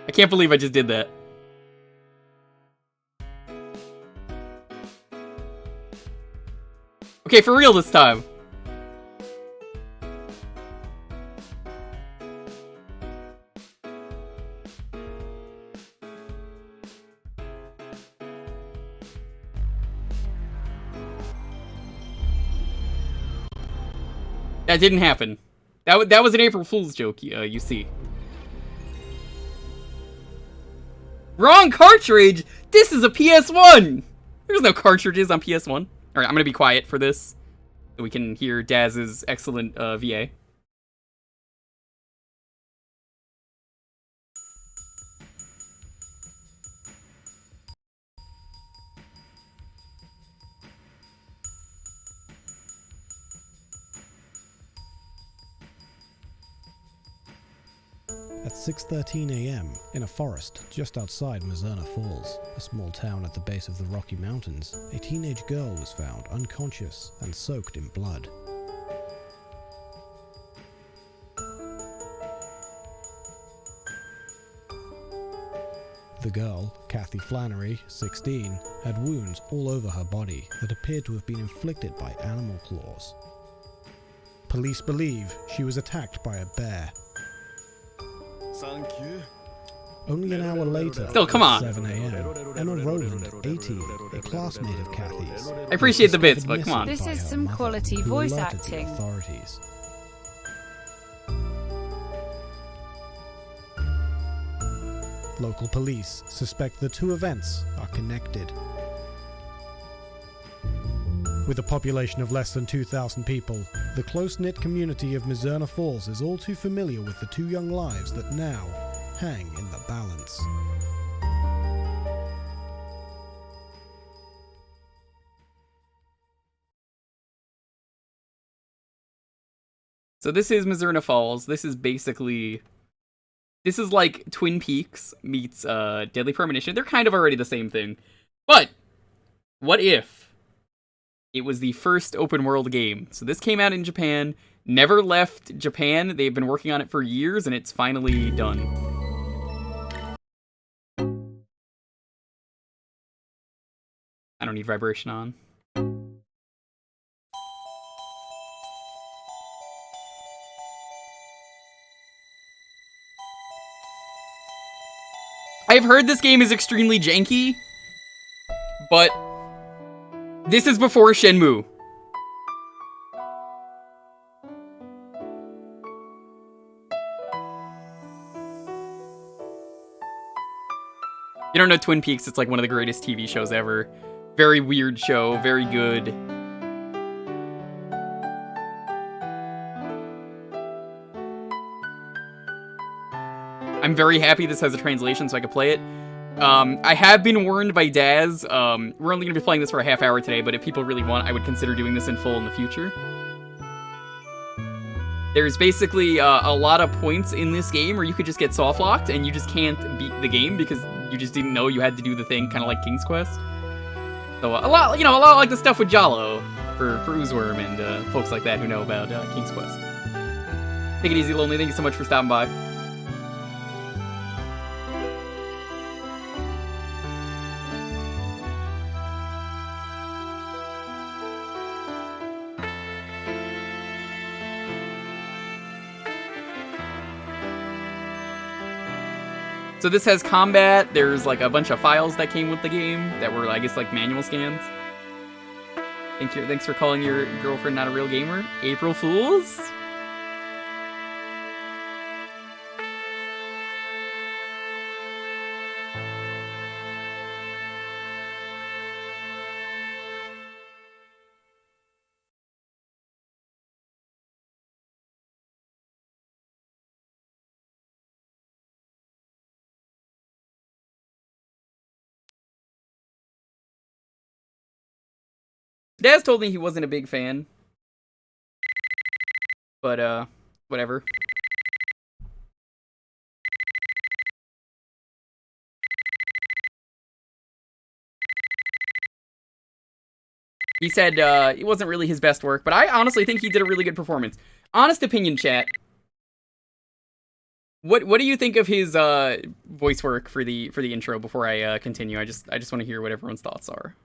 I can't believe I just did that. Okay, for real this time. That didn't happen. That was an April Fool's joke, you see. Wrong cartridge! This is a PS1! There's no cartridges on PS1. Alright, I'm gonna be quiet for this. so we can hear Daz's excellent VA. At 6:13 a.m., in a forest just outside Mizzurna Falls, a small town at the base of the Rocky Mountains, a teenage girl was found unconscious and soaked in blood. The girl, Kathy Flannery, 16, had wounds all over her body that appeared to have been inflicted by animal claws. Police believe she was attacked by a bear. Thank you. Only an hour later, Still, come on. at 7 a.m., Emma Rowland, 18, a classmate of Kathy's, I appreciate the bits, but come on. This is some quality voice acting. Authorities. Local police suspect the two events are connected. With a population of less than 2,000 people, the close-knit community of Mizzurna Falls is all too familiar with the two young lives that now hang in the balance. So this is Mizzurna Falls. This is basically... This is like Twin Peaks meets Deadly Premonition. They're kind of already the same thing. But, what if it was the first open world game? So this came out in Japan, never left Japan. They've been working on it for years, and it's finally done. I don't need vibration on. I've heard this game is extremely janky, but this is before Shenmue. You don't know Twin Peaks, it's like one of the greatest TV shows ever. Very weird show, very good. I'm very happy this has a translation so I can play it. I have been warned by Daz. We're only going to be playing this for a half hour today, but if people really want, I would consider doing this in full in the future. There's basically a lot of points in this game where you could just get soft locked and you just can't beat the game because you just didn't know you had to do the thing, kind of like King's Quest. So a lot like the stuff with Jalo for Oozworm and folks like that who know about King's Quest. Take it easy, Lonely. Thank you so much for stopping by. So this has combat, there's like a bunch of files that came with the game that were, I guess, like manual scans. Thanks for calling your girlfriend not a real gamer. April Fools? Daz told me he wasn't a big fan. But, whatever. He said, it wasn't really his best work, but I honestly think he did a really good performance. Honest opinion, chat. What do you think of his, voice work for the intro before I, continue? I just want to hear what everyone's thoughts are.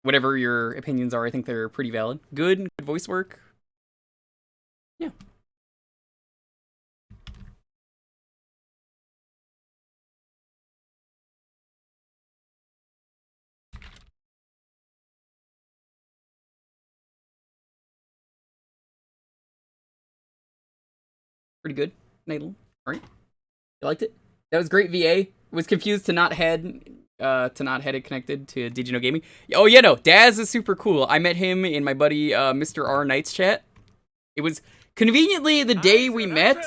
Whatever your opinions are, I think they're pretty valid. Good voice work. Yeah. Pretty good. Nadal. Alright. You liked it? That was great, VA. Was confused to not had it connected to Did You Know Gaming. Oh, yeah, no. Daz is super cool. I met him in my buddy Mr. R. Knight's chat. It was conveniently the day we met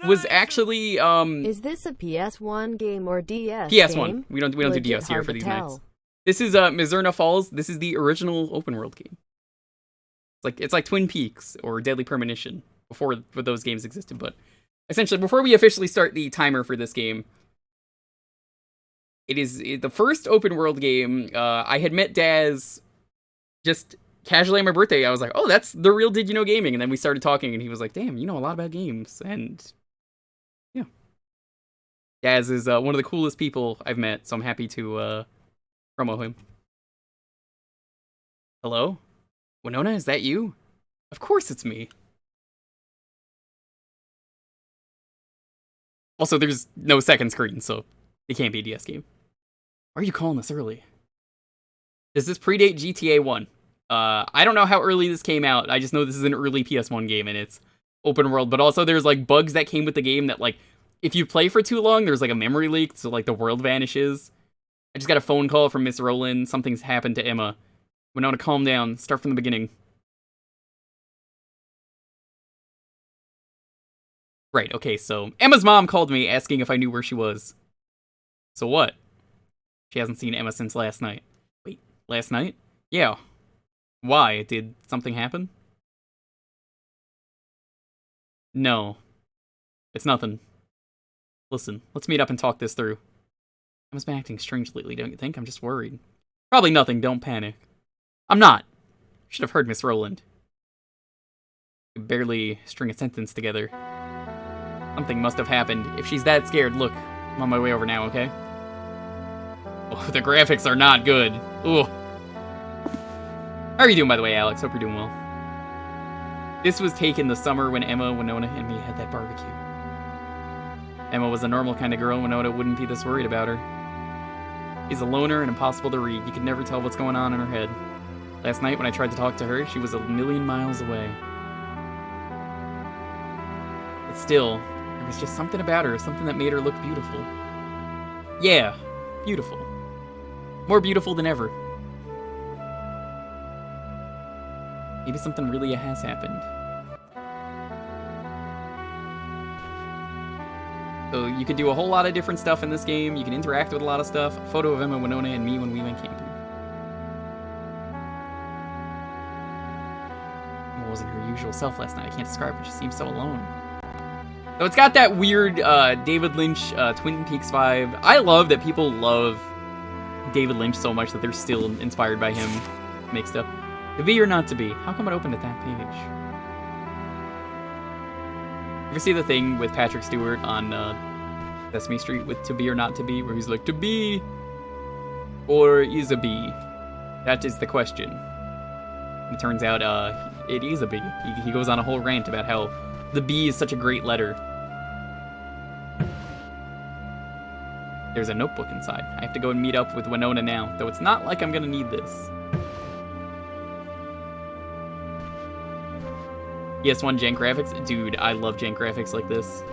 was actually Is this a PS1 game or DS PS1. game? We don't do DS here for these nights. This is Mizzurna Falls. This is the original open world game. It's like Twin Peaks or Deadly Premonition before those games existed, but essentially before we officially start the timer for this game, it is the first open world game. I had met Daz just casually on my birthday. I was like, oh, that's the real Did You Know Gaming? And then we started talking, and he was like, damn, you know a lot about games. And yeah. Daz is one of the coolest people I've met, so I'm happy to promo him. Hello? Winona, is that you? Of course it's me. Also, there's no second screen, so it can't be a DS game. Why are you calling this early? Does this predate GTA 1? I don't know how early this came out. I just know this is an early PS1 game, and it's open world. But also, there's, like, bugs that came with the game that, like, if you play for too long, there's, like, a memory leak, so, like, the world vanishes. I just got a phone call from Miss Rowland. Something's happened to Emma. Winona, calm down. Start from the beginning. Right, okay, so Emma's mom called me asking if I knew where she was. So what? She hasn't seen Emma since last night. Wait, last night? Yeah. Why? Did something happen? No. It's nothing. Listen, let's meet up and talk this through. Emma's been acting strange lately, don't you think? I'm just worried. Probably nothing, don't panic. I'm not. Should have heard Miss Rowland. I could barely string a sentence together. Something must have happened. If she's that scared, look, I'm on my way over now, okay? Oh, the graphics are not good. Ooh. How are you doing, by the way, Alex? Hope you're doing well. This was taken the summer when Emma, Winona, and me had that barbecue. Emma was a normal kind of girl. Winona wouldn't be this worried about her. She's a loner and impossible to read. You could never tell what's going on in her head. Last night, when I tried to talk to her, she was a million miles away. But still, there was just something about her, something that made her look beautiful. Yeah, beautiful. More beautiful than ever. Maybe something really has happened. So you could do a whole lot of different stuff in this game. You can interact with a lot of stuff. A photo of Emma, Winona, and me when we went camping. Emma wasn't her usual self last night. I can't describe it. She seems so alone. So it's got that weird David Lynch Twin Peaks vibe. I love that people love David Lynch so much that they're still inspired by him. Mixed up. To be or not to be? How come it opened at that page? Ever see the thing with Patrick Stewart on Sesame Street with To Be or Not to Be, where he's like, to be or is a bee? That is the question. It turns out it is a bee. He goes on a whole rant about how the B is such a great letter. There's a notebook inside. I have to go and meet up with Winona now, though it's not like I'm gonna need this. PS1 jank graphics? Dude, I love jank graphics like this.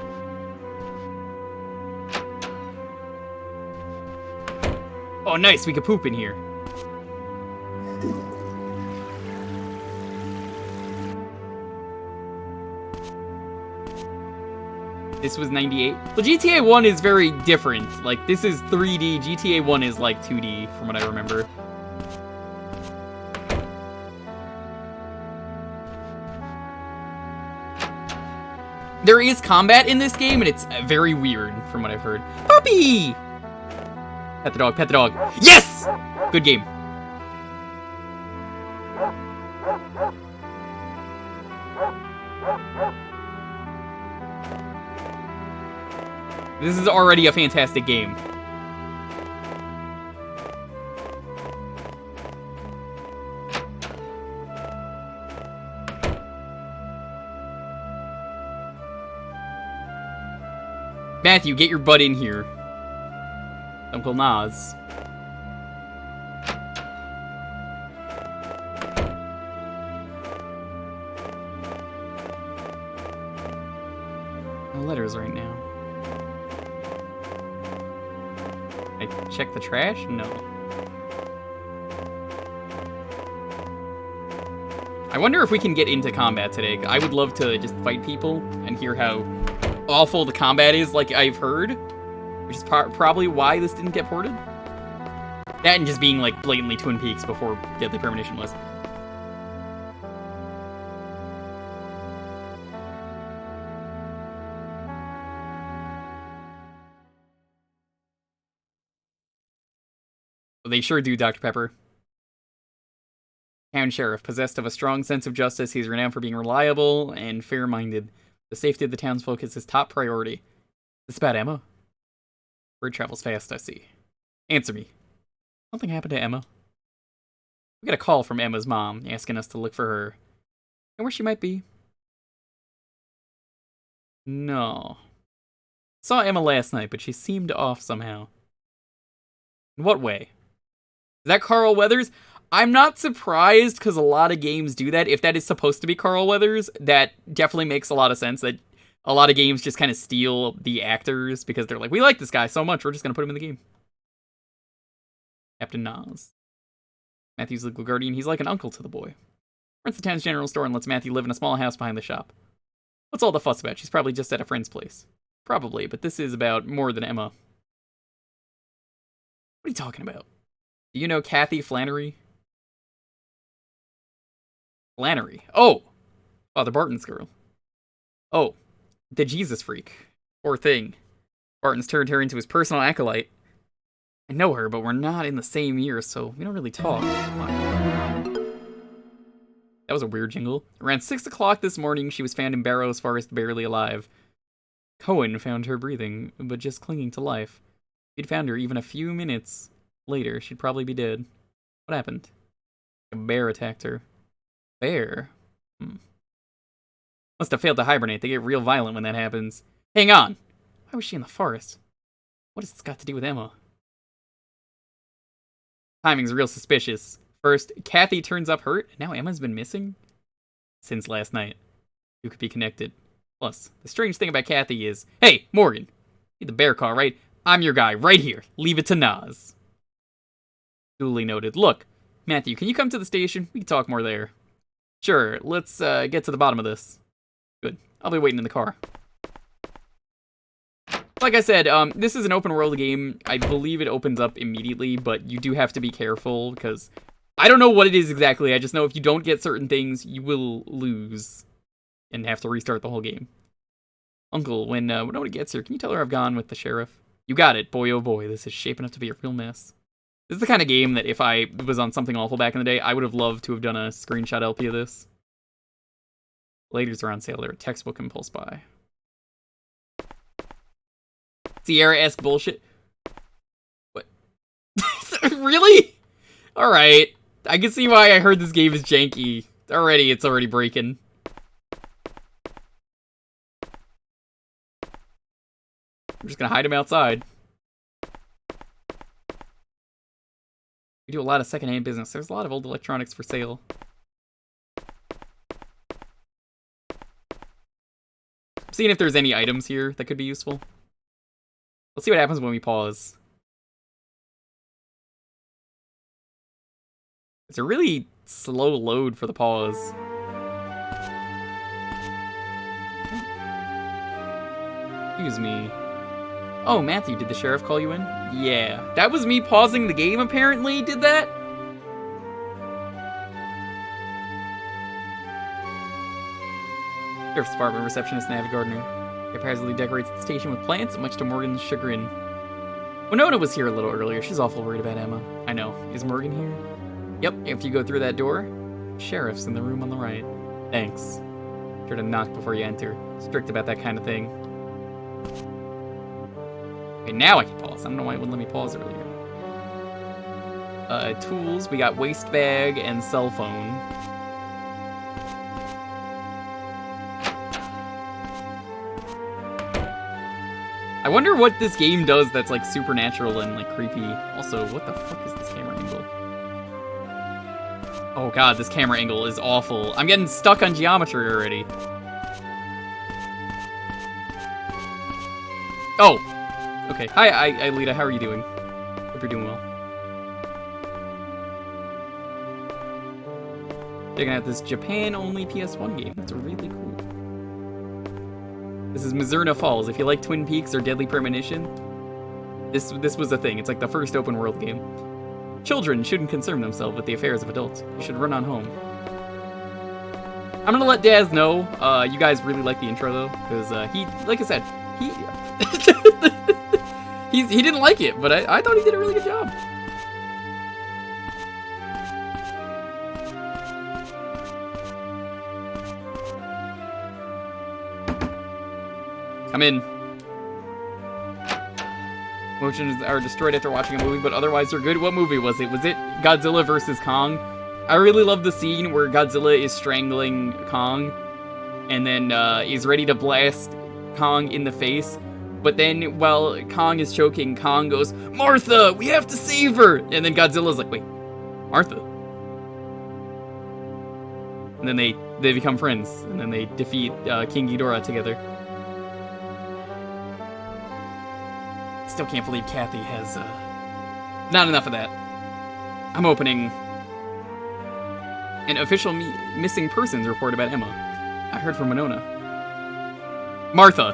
Oh, nice, we could poop in here. This was 98. Well, GTA 1 is very different. Like, this is 3D. GTA 1 is like 2D, from what I remember. There is combat in this game, and it's very weird, from what I've heard. Puppy! Pet the dog, pet the dog. Yes! Good game. This is already a fantastic game. Matthew, get your butt in here. Uncle Nas. No letters right now. I check the trash? No. I wonder if we can get into combat today. I would love to just fight people and hear how awful the combat is, like I've heard. Which is probably why this didn't get ported. That and just being, like, blatantly Twin Peaks before Deadly Premonition was. They sure do, Dr. Pepper. Town Sheriff, possessed of a strong sense of justice, he's renowned for being reliable and fair-minded. The safety of the townsfolk is his top priority. This about Emma? Word travels fast, I see. Answer me. Something happened to Emma? We got a call from Emma's mom, asking us to look for her. And where she might be. No. Saw Emma last night, but she seemed off somehow. In what way? Is that Carl Weathers? I'm not surprised, because a lot of games do that. If that is supposed to be Carl Weathers, that definitely makes a lot of sense. That a lot of games just kind of steal the actors, because they're like, we like this guy so much, we're just going to put him in the game. Captain Nas. Matthew's legal guardian, he's like an uncle to the boy. Rents the town's general store and lets Matthew live in a small house behind the shop. What's all the fuss about? She's probably just at a friend's place. Probably, but this is about more than Emma. What are you talking about? Do you know Kathy Flannery? Flannery. Oh! Father Barton's girl. Oh. The Jesus freak. Poor thing. Barton's turned her into his personal acolyte. I know her, but we're not in the same year, so we don't really talk. That was a weird jingle. Around 6 o'clock this morning, she was found in Barrows Forest, barely alive. Cohen found her breathing, but just clinging to life. If he'd found her even a few minutes later, she'd probably be dead. What happened? A bear attacked her. Bear? Must have failed to hibernate. They get real violent when that happens. Hang on! Why was she in the forest? What has this got to do with Emma? Timing's real suspicious. First, Kathy turns up hurt, and now Emma's been missing? Since last night. Who could be connected? Plus, the strange thing about Kathy is, hey, Morgan! Need the bear call, right? I'm your guy, right here. Leave it to Nas. Duly noted. Look, Matthew, can you come to the station? We can talk more there. Sure, let's get to the bottom of this. Good. I'll be waiting in the car. Like I said, this is an open world game. I believe it opens up immediately, but you do have to be careful, because I don't know what it is exactly. I just know if you don't get certain things, you will lose and have to restart the whole game. Uncle, when nobody gets here, can you tell her I've gone with the sheriff? You got it. Boy, oh boy, this is shaping up to be a real mess. This is the kind of game that if I was on Something Awful back in the day, I would have loved to have done a screenshot LP of this. Laters are on sale. They're a textbook impulse buy. Sierra-esque bullshit. What? Really? Alright. I can see why I heard this game is janky. It's already breaking. I'm just gonna hide him outside. We do a lot of secondhand business. There's a lot of old electronics for sale. I'm seeing if there's any items here that could be useful. Let's see what happens when we pause. It's a really slow load for the pause. Excuse me. Oh, Matthew, did the sheriff call you in? Yeah. That was me pausing the game, apparently, did that? Sheriff's Department receptionist Navi Gardner. Haphazardly decorates the station with plants, much to Morgan's chagrin. Winona was here a little earlier. She's awful worried about Emma. I know. Is Morgan here? Yep, after you go through that door, sheriff's in the room on the right. Thanks. Sure to knock before you enter. Strict about that kind of thing. Okay, now I can pause. I don't know why it wouldn't let me pause earlier. Tools. We got waste bag and cell phone. I wonder what this game does that's like supernatural and like creepy. Also, what the fuck is this camera angle? Oh god, this camera angle is awful. I'm getting stuck on geometry already. Oh! Okay, hi, Lita, how are you doing? you're doing well. Checking out this Japan-only PS1 game. That's really cool. This is Mizzurna Falls. If you like Twin Peaks or Deadly Premonition, this was a thing. It's like the first open world game. Children shouldn't concern themselves with the affairs of adults. You should run on home. I'm gonna let Daz know. You guys really like the intro though, because he, like I said, he didn't like it, but I thought he did a really good job. Come in. Emotions are destroyed after watching a movie, but otherwise they're good. What movie was it? Was it Godzilla vs. Kong? I really love the scene where Godzilla is strangling Kong, and then he's ready to blast Kong in the face. But then, while Kong is choking, Kong goes, "Martha, we have to save her!" And then Godzilla's like, "Wait, Martha?" And then they become friends, and then they defeat King Ghidorah together. Still can't believe Kathy has, not enough of that. I'm opening an official missing persons report about Emma. I heard from Winona. Martha!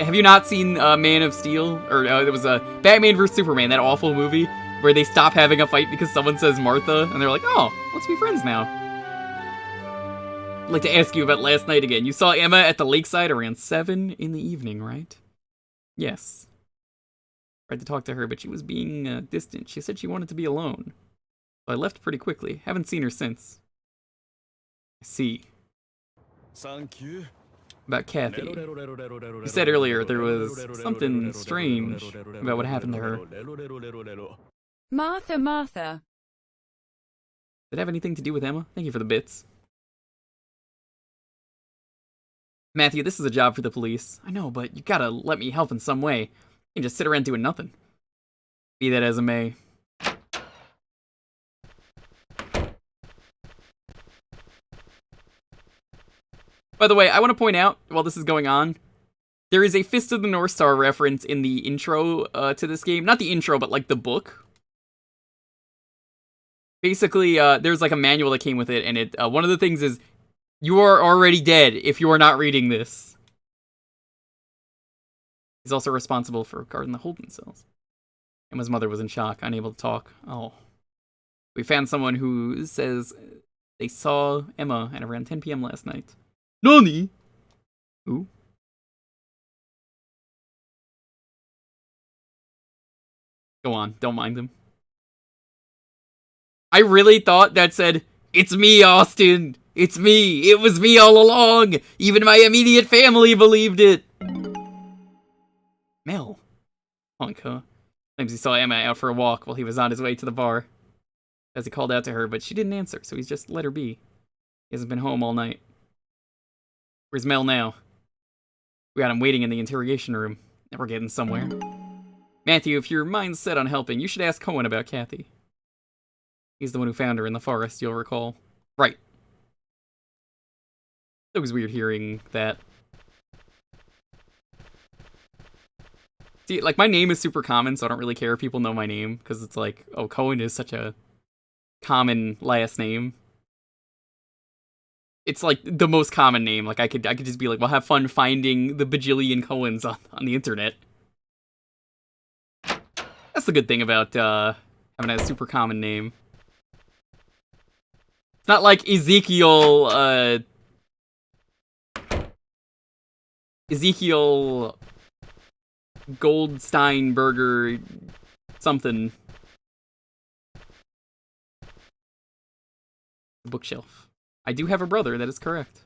Have you not seen Man of Steel? Or there was a Batman vs. Superman, that awful movie, where they stop having a fight because someone says Martha, and they're like, "Oh, let's be friends now." I'd like to ask you about last night again. You saw Emma at the lakeside around 7 in the evening, right? Yes. Tried to talk to her, but she was being distant. She said she wanted to be alone. So I left pretty quickly. Haven't seen her since. I see. Thank you. About Kathy. You said earlier there was something strange about what happened to her. Martha. Did it have anything to do with Emma? Thank you for the bits. Matthew, this is a job for the police. I know, but you gotta let me help in some way. You can just sit around doing nothing. Be that as it may. By the way, I want to point out, while this is going on, there is a Fist of the North Star reference in the intro to this game. Not the intro, but like the book. Basically, there's like a manual that came with it, and it one of the things is, you are already dead if you are not reading this. He's also responsible for guarding the holding cells. Emma's mother was in shock, unable to talk. Oh. We found someone who says they saw Emma at around 10 p.m. last night. Nani? Who? Go on, don't mind him. I really thought that said, "It's me, Austin! It's me! It was me all along! Even my immediate family believed it!" Mel. Punk, huh? Claims he saw Emma out for a walk while he was on his way to the bar. As he called out to her, but she didn't answer, so he's just let her be. He hasn't been home all night. Where's Mel now? We got him waiting in the interrogation room. We're getting somewhere. Matthew, if your mind's set on helping, you should ask Cohen about Kathy. He's the one who found her in the forest, you'll recall. Right. It was weird hearing that. See, like, my name is super common, so I don't really care if people know my name, because it's like, oh, Cohen is such a common last name. It's like the most common name. Like, I could just be like, well, have fun finding the bajillion Cohens on the internet. That's the good thing about having a super common name. It's not like Ezekiel Goldsteinberger something. Bookshelf. I do have a brother, that is correct.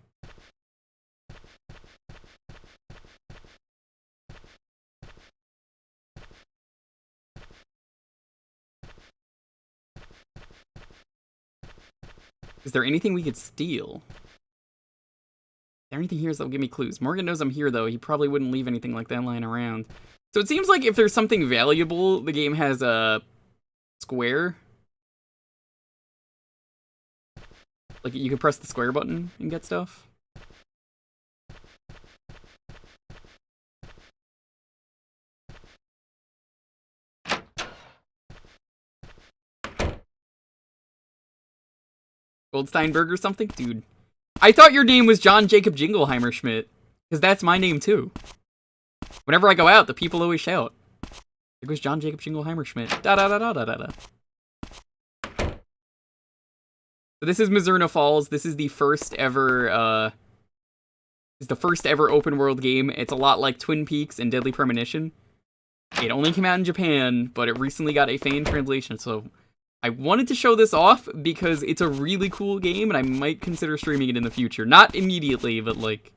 Is there anything we could steal? Is there anything here that'll give me clues? Morgan knows I'm here, though. He probably wouldn't leave anything like that lying around. So it seems like if there's something valuable, the game has a square. Like, you can press the square button and get stuff. Goldsteinberg or something? Dude. I thought your name was John Jacob Jingleheimer Schmidt. Because that's my name too. Whenever I go out, the people always shout. There goes John Jacob Jingleheimer Schmidt. Da da da da da da da. So this is Mizzurna Falls. This is the first ever open world game. It's a lot like Twin Peaks and Deadly Premonition. It only came out in Japan, but it recently got a fan translation, so I wanted to show this off because it's a really cool game, and I might consider streaming it in the future. Not immediately, but like,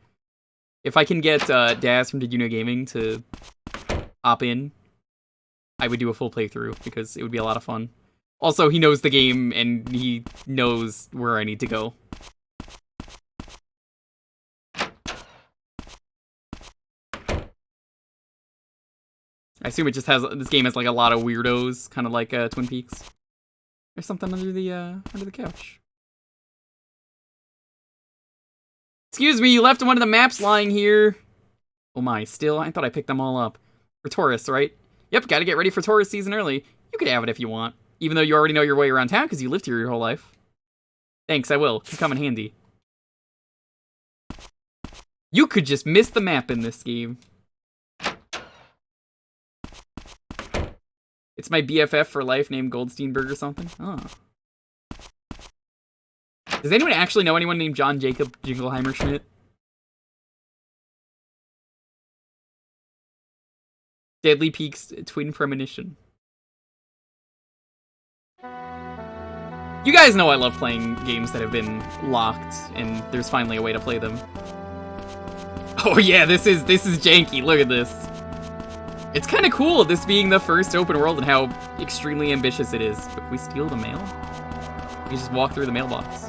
if I can get Daz from Did You Know Gaming to hop in, I would do a full playthrough, because it would be a lot of fun. Also, he knows the game, and he knows where I need to go. I assume it just has, this game has like a lot of weirdos, kind of like Twin Peaks. There's something under the couch. Excuse me, you left one of the maps lying here. Oh my, still? I thought I picked them all up. For tourists, right? Yep, gotta get ready for tourist season early. You could have it if you want, even though you already know your way around town because you lived here your whole life. Thanks, I will. Could come in handy. You could just miss the map in this game. It's my BFF for life named Goldsteinberg or something? Oh. Does anyone actually know anyone named John Jacob Jingleheimer Schmidt? Deadly Peaks Twin Premonition. You guys know I love playing games that have been locked, and there's finally a way to play them. Oh yeah, this is janky, look at this. It's kind of cool, this being the first open world and how extremely ambitious it is. If we steal the mail, we just walk through the mailbox.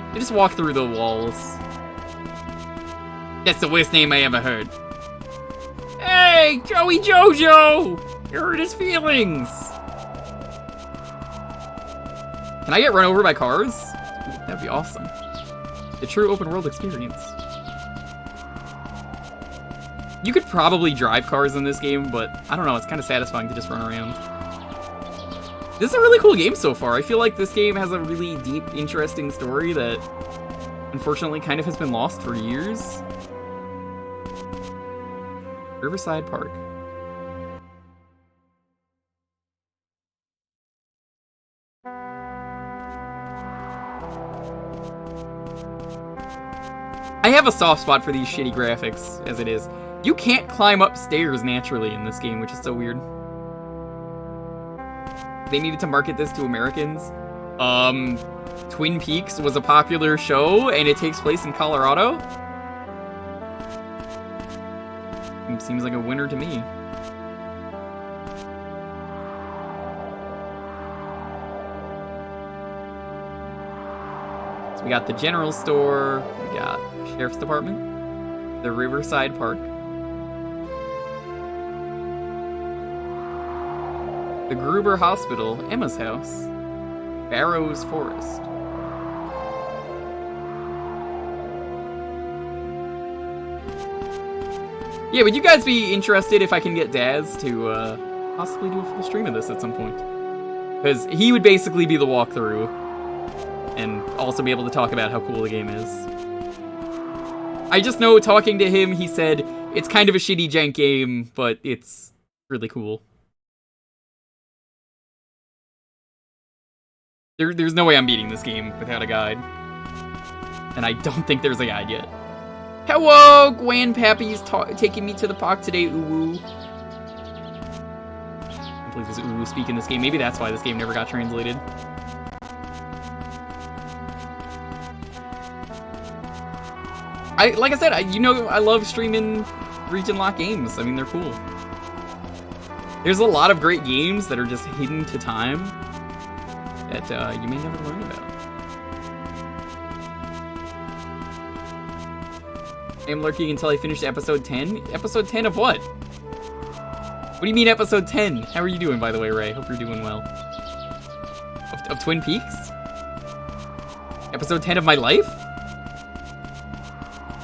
I just walk through the walls. That's the worst name I ever heard. Hey, Joey Jojo! You hurt his feelings! Can I get run over by cars? Ooh, that'd be awesome. The true open world experience. You could probably drive cars in this game, but I don't know, it's kind of satisfying to just run around. This is a really cool game so far. I feel like this game has a really deep, interesting story that unfortunately kind of has been lost for years. Riverside Park. I have a soft spot for these shitty graphics, as it is. You can't climb up stairs naturally in this game, which is so weird. They needed to market this to Americans. Twin Peaks was a popular show, and it takes place in Colorado. Seems like a winner to me. So we got the general store, we got Sheriff's Department, the Riverside Park, the Gruber Hospital, Emma's house, Barrows Forest. Yeah, would you guys be interested if I can get Daz to possibly do a full stream of this at some point? Because he would basically be the walkthrough, and also be able to talk about how cool the game is. I just know, talking to him, he said, it's kind of a shitty jank game, but it's really cool. There's no way I'm beating this game without a guide. And I don't think there's a guide yet. Hello, Grandpappy's taking me to the park today, Uwu. I believe there's Uwu speak in this game. Maybe that's why this game never got translated. Like I said, I love streaming region lock games. I mean, they're cool. There's a lot of great games that are just hidden to time that you may never learn about. I'm lurking until I finish episode 10. Episode 10 of what? What do you mean episode 10? How are you doing, by the way, Ray? Hope you're doing well. Of Twin Peaks? Episode 10 of my life?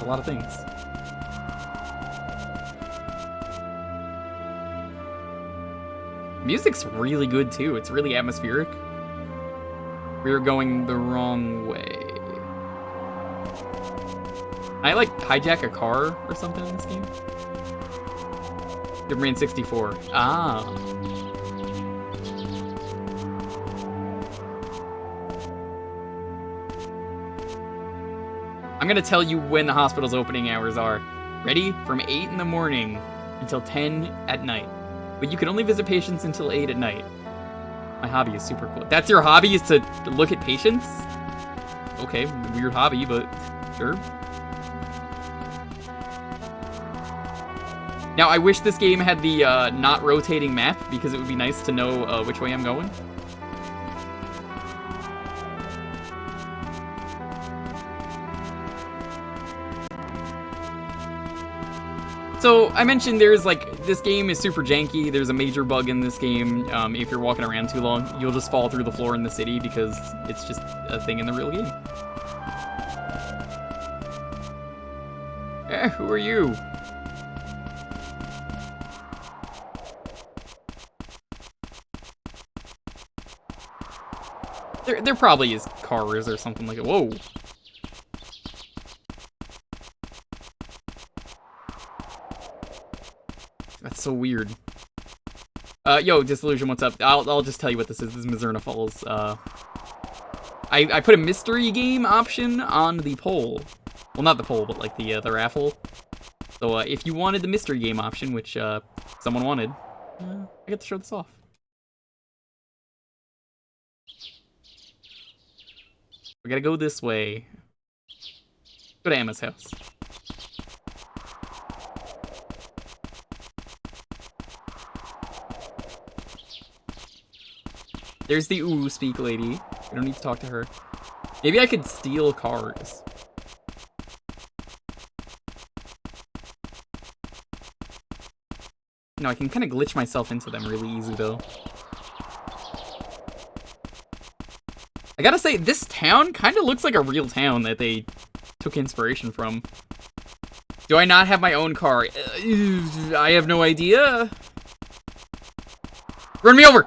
A a lot of things. Music's really good too. It's really atmospheric. We're going the wrong way. I like hijack a car or something in this game. Superman 64. Ah. I'm gonna tell you when the hospital's opening hours are. Ready? From 8 in the morning until 10 at night. But you can only visit patients until 8 at night. My hobby is super cool. That's your hobby, is to look at patients? Okay, weird hobby, but sure. Now, I wish this game had the not rotating map, because it would be nice to know which way I'm going. So, I mentioned there's this game is super janky. There's a major bug in this game. If you're walking around too long, you'll just fall through the floor in the city because it's just a thing in the real game. Who are you? There probably is cars or something like it. Whoa. That's so weird. Yo, Disillusion, what's up? I'll just tell you what this is. This is Mizzurna Falls. I put a mystery game option on the poll. Well, not the poll, but like the raffle. So if you wanted the mystery game option, which someone wanted, I get to show this off. We gotta go this way. Go to Emma's house. There's the ooh speak lady. We don't need to talk to her. Maybe I could steal cars. No, I can kind of glitch myself into them really easy though. I gotta say, this town kind of looks like a real town that they took inspiration from. Do I not have my own car? I have no idea. Run me over!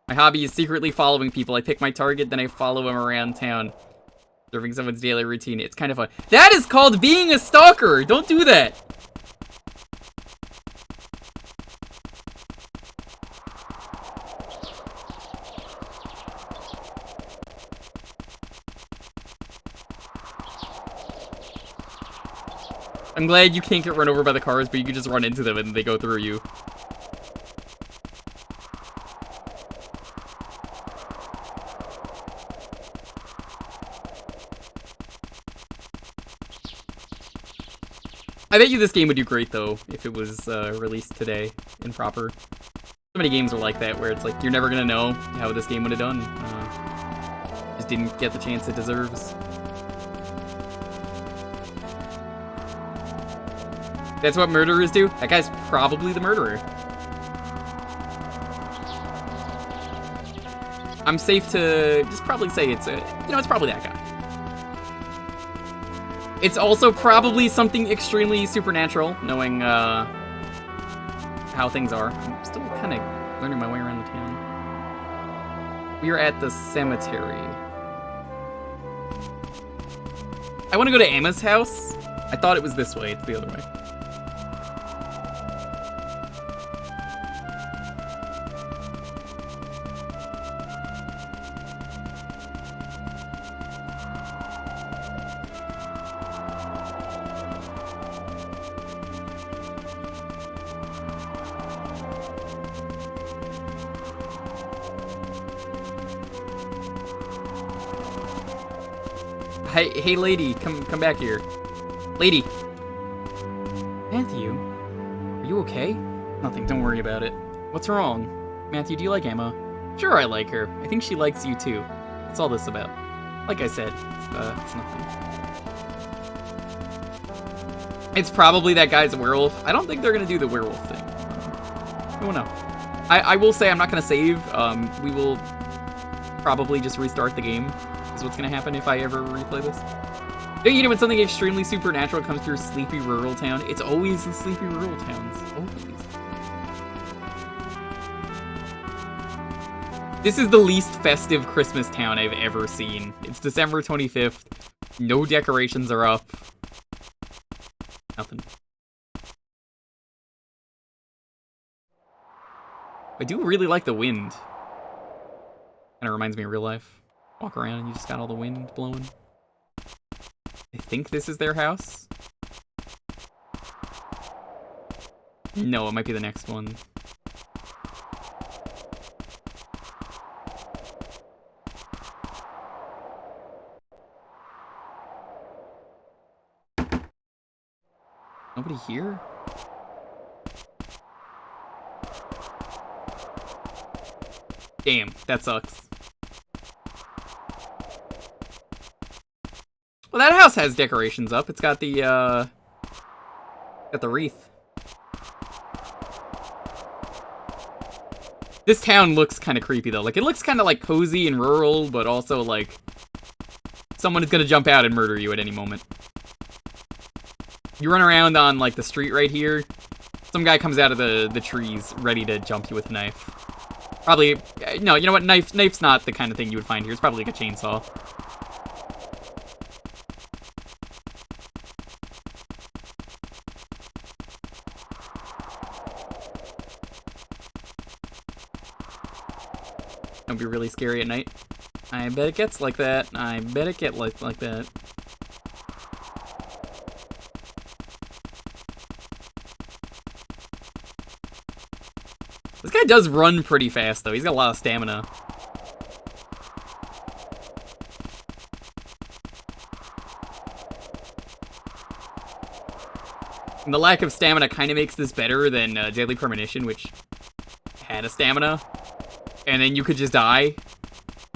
My hobby is secretly following people. I pick my target, then I follow them around town. Observing someone's daily routine. It's kind of fun. That is called being a stalker! Don't do that! I'm glad you can't get run over by the cars, but you can just run into them and they go through you. I bet you this game would do great, though, if it was released today and proper. So many games are like that, where it's like, you're never gonna know how this game would have done. Just didn't get the chance it deserves. That's what murderers do? That guy's probably the murderer. I'm safe to just probably say it's it's probably that guy. It's also probably something extremely supernatural, knowing how things are. I'm still kind of learning my way around the town. We are at the cemetery. I want to go to Emma's house. I thought it was this way. It's the other way. Hey, lady, come back here. Lady. Matthew, are you okay? Nothing, don't worry about it. What's wrong? Matthew, do you like Emma? Sure, I like her. I think she likes you too. What's all this about? Like I said, it's nothing. It's probably that guy's a werewolf. I don't think they're gonna do the werewolf thing. I don't know. I will say I'm not gonna save. We will probably just restart the game, is what's gonna happen if I ever replay this. Don't you know when something extremely supernatural comes to your sleepy rural town? It's always the sleepy rural towns. Always. This is the least festive Christmas town I've ever seen. It's December 25th. No decorations are up. Nothing. I do really like the wind. Kind of reminds me of real life. Walk around and you just got all the wind blowing. I think this is their house. No, it might be the next one. Nobody here? Damn, that sucks. Well, that house has decorations up. It's got the wreath. This town looks kind of creepy, though. Like, it looks kind of, like, cozy and rural, but also, like, someone is gonna jump out and murder you at any moment. You run around on, like, the street right here, some guy comes out of the trees ready to jump you with a knife. Probably, no, you know what, knife's not the kind of thing you would find here. It's probably like a chainsaw. Don't be really scary at night. I bet it gets like that. I bet it gets like that. This guy does run pretty fast, though. He's got a lot of stamina. And the lack of stamina kind of makes this better than Deadly Premonition, which had a stamina. And then you could just die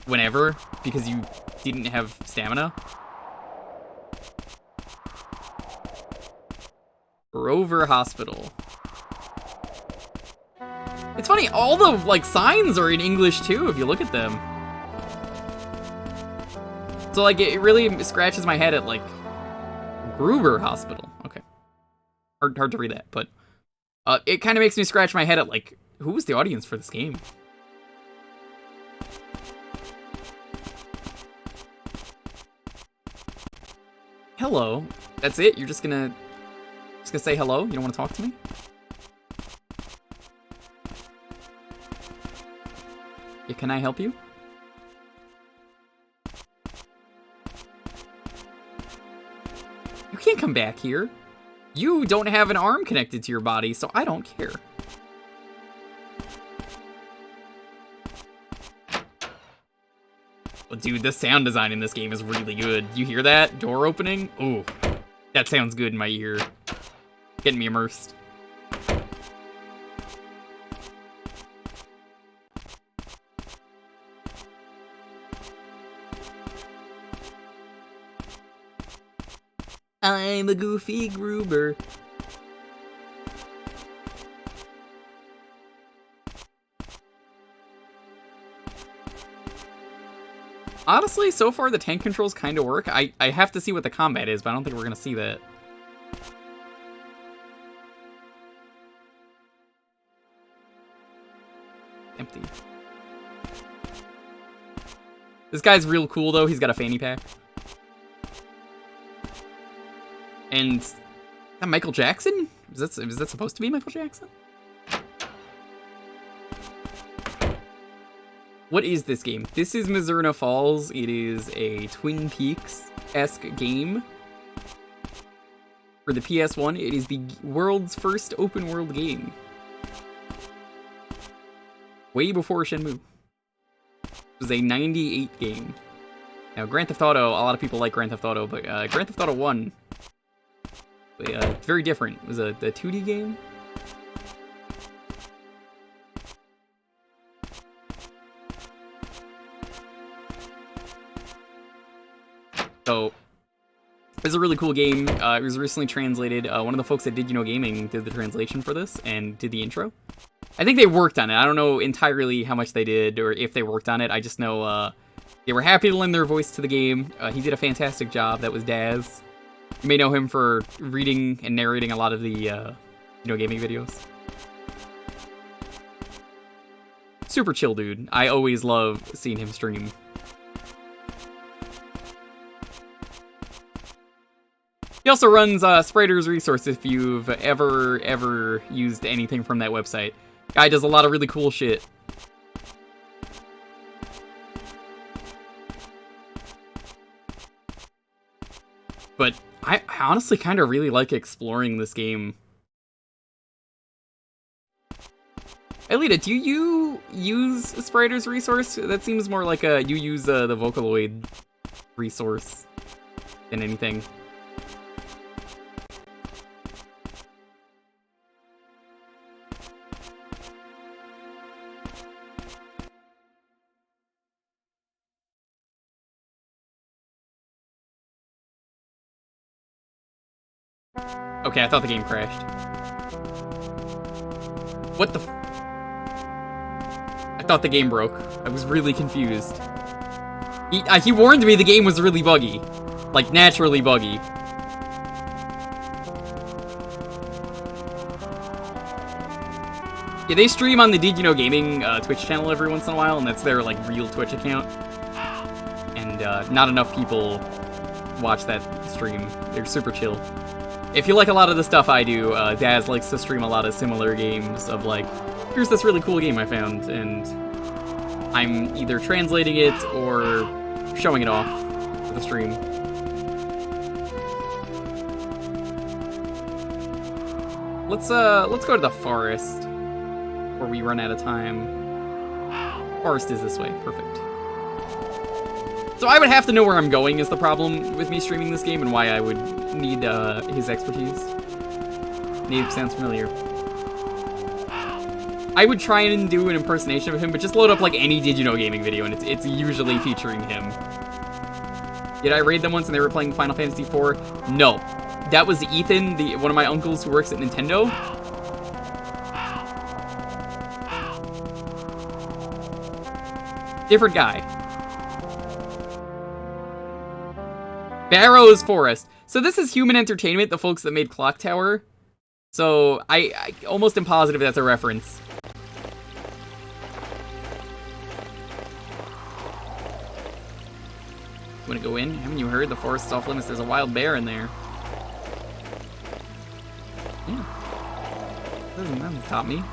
whenever because you didn't have stamina. Rover Hospital. It's funny, all the, like, signs are in English, too, if you look at them. So, like, it really scratches my head at, like, Gruber Hospital. Okay. Hard to read that, but it kind of makes me scratch my head at, like, who was the audience for this game? Hello. That's it? You're just gonna say hello? You don't want to talk to me? Yeah, can I help you? You can't come back here. You don't have an arm connected to your body, so I don't care. Well, dude, the sound design in this game is really good. You hear that? Door opening? Ooh, that sounds good in my ear. Getting me immersed. I'm a goofy Gruber. Honestly, so far the tank controls kind of work. I have to see what the combat is, but I don't think we're going to see that. Empty. This guy's real cool, though. He's got a fanny pack. And is that Michael Jackson? Is that supposed to be Michael Jackson? What is this game? This is Mizzurna Falls. It is a Twin Peaks-esque game. For the PS1, it is the world's first open-world game. Way before Shenmue. It was a 98 game. Now, Grand Theft Auto, a lot of people like Grand Theft Auto, but Grand Theft Auto 1... very different. It was a 2D game. So, it's a really cool game. It was recently translated. One of the folks that did You Know Gaming did the translation for this and did the intro. I think they worked on it. I don't know entirely how much they did or if they worked on it. I just know they were happy to lend their voice to the game. He did a fantastic job. That was Daz. You may know him for reading and narrating a lot of the gaming videos. Super chill dude. I always love seeing him stream. He also runs Spriter's Resource if you've ever used anything from that website. Guy does a lot of really cool shit. But I honestly kind of really like exploring this game. Elita, do you use Spriter's Resource? That seems more like you use the Vocaloid resource than anything. Okay, I thought the game crashed. What the I thought the game broke. I was really confused. He warned me the game was really buggy. Like, naturally buggy. Yeah, they stream on the Did You Know Gaming Twitch channel every once in a while, and that's their, like, real Twitch account. And not enough people watch that stream. They're super chill. If you like a lot of the stuff I do, Daz likes to stream a lot of similar games of like, here's this really cool game I found, and I'm either translating it or showing it off for the stream. Let's go to the forest before we run out of time. Forest is this way, perfect. So I would have to know where I'm going is the problem with me streaming this game and why I would need his expertise. Name sounds familiar. I would try and do an impersonation of him, but just load up like any Did You Know Gaming video and it's usually featuring him. Did I raid them once and they were playing Final Fantasy IV? No. That was Ethan, one of my uncles who works at Nintendo. Different guy. Barrow's Forest. So this is Human Entertainment, the folks that made Clock Tower. So I almost am positive that's a reference. Want to go in? Haven't you heard? The forest is off limits. There's a wild bear in there. Yeah. Doesn't stop me.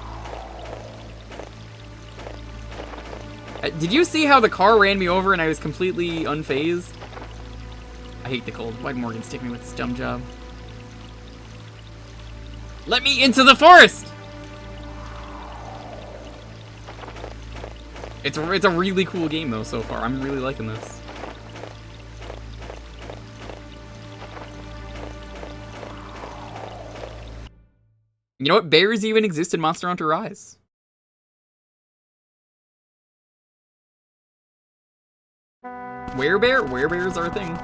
Did you see how the car ran me over and I was completely unfazed? I hate the cold. Why'd Morgan stick me with this dumb job? Let me into the forest! It's a really cool game though so far. I'm really liking this. You know what? Bears even exist in Monster Hunter Rise. Werebear? Werebears are a thing.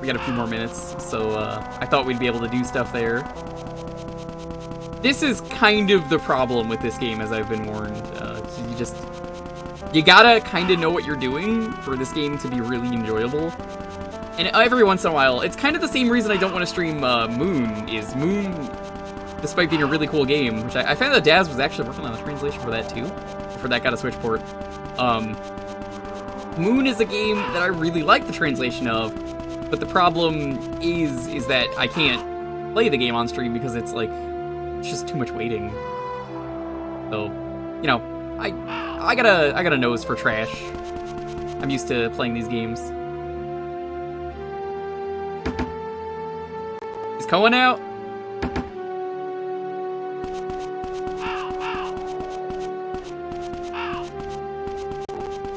We got a few more minutes, so I thought we'd be able to do stuff there. This is kind of the problem with this game, as I've been warned. You gotta kind of know what you're doing for this game to be really enjoyable. And every once in a while, it's kind of the same reason I don't want to stream Moon, despite being a really cool game, which I found that Daz was actually working on a translation for that too, before that got a Switch port. Moon is a game that I really like the translation of, but the problem is that I can't play the game on stream because it's like, it's just too much waiting. So, you know, I got a nose for trash. I'm used to playing these games. Is Cohen out?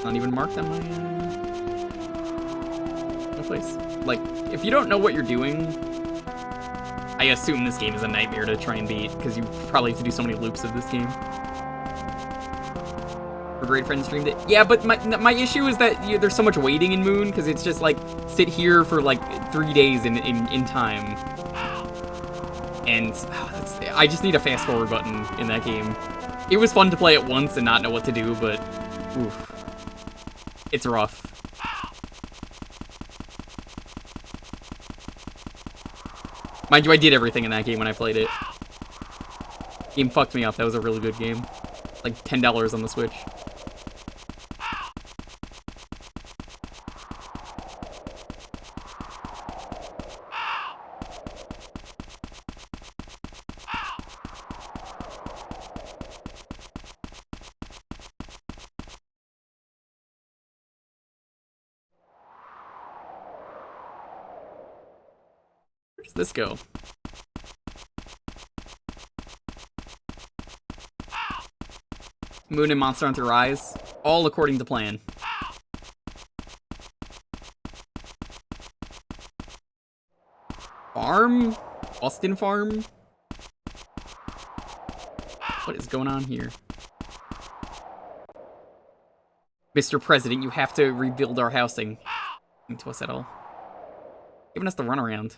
Not even marked on my place. Like, if you don't know what you're doing, I assume this game is a nightmare to try and beat, because you probably have to do so many loops of this game. Our great friend streamed it. Yeah, but my issue is that there's so much waiting in Moon, because it's just like, sit here for like 3 days in time. And I just need a fast forward button in that game. It was fun to play it once and not know what to do, but oof, it's rough. Mind you, I did everything in that game when I played it. Game fucked me up. That was a really good game. Like $10 on the Switch. Where does this go? Moon and Monster Hunter Rise, all according to plan. Farm? Austin Farm? What is going on here? Mr. President, you have to rebuild our housing. To us at all. Giving us the runaround.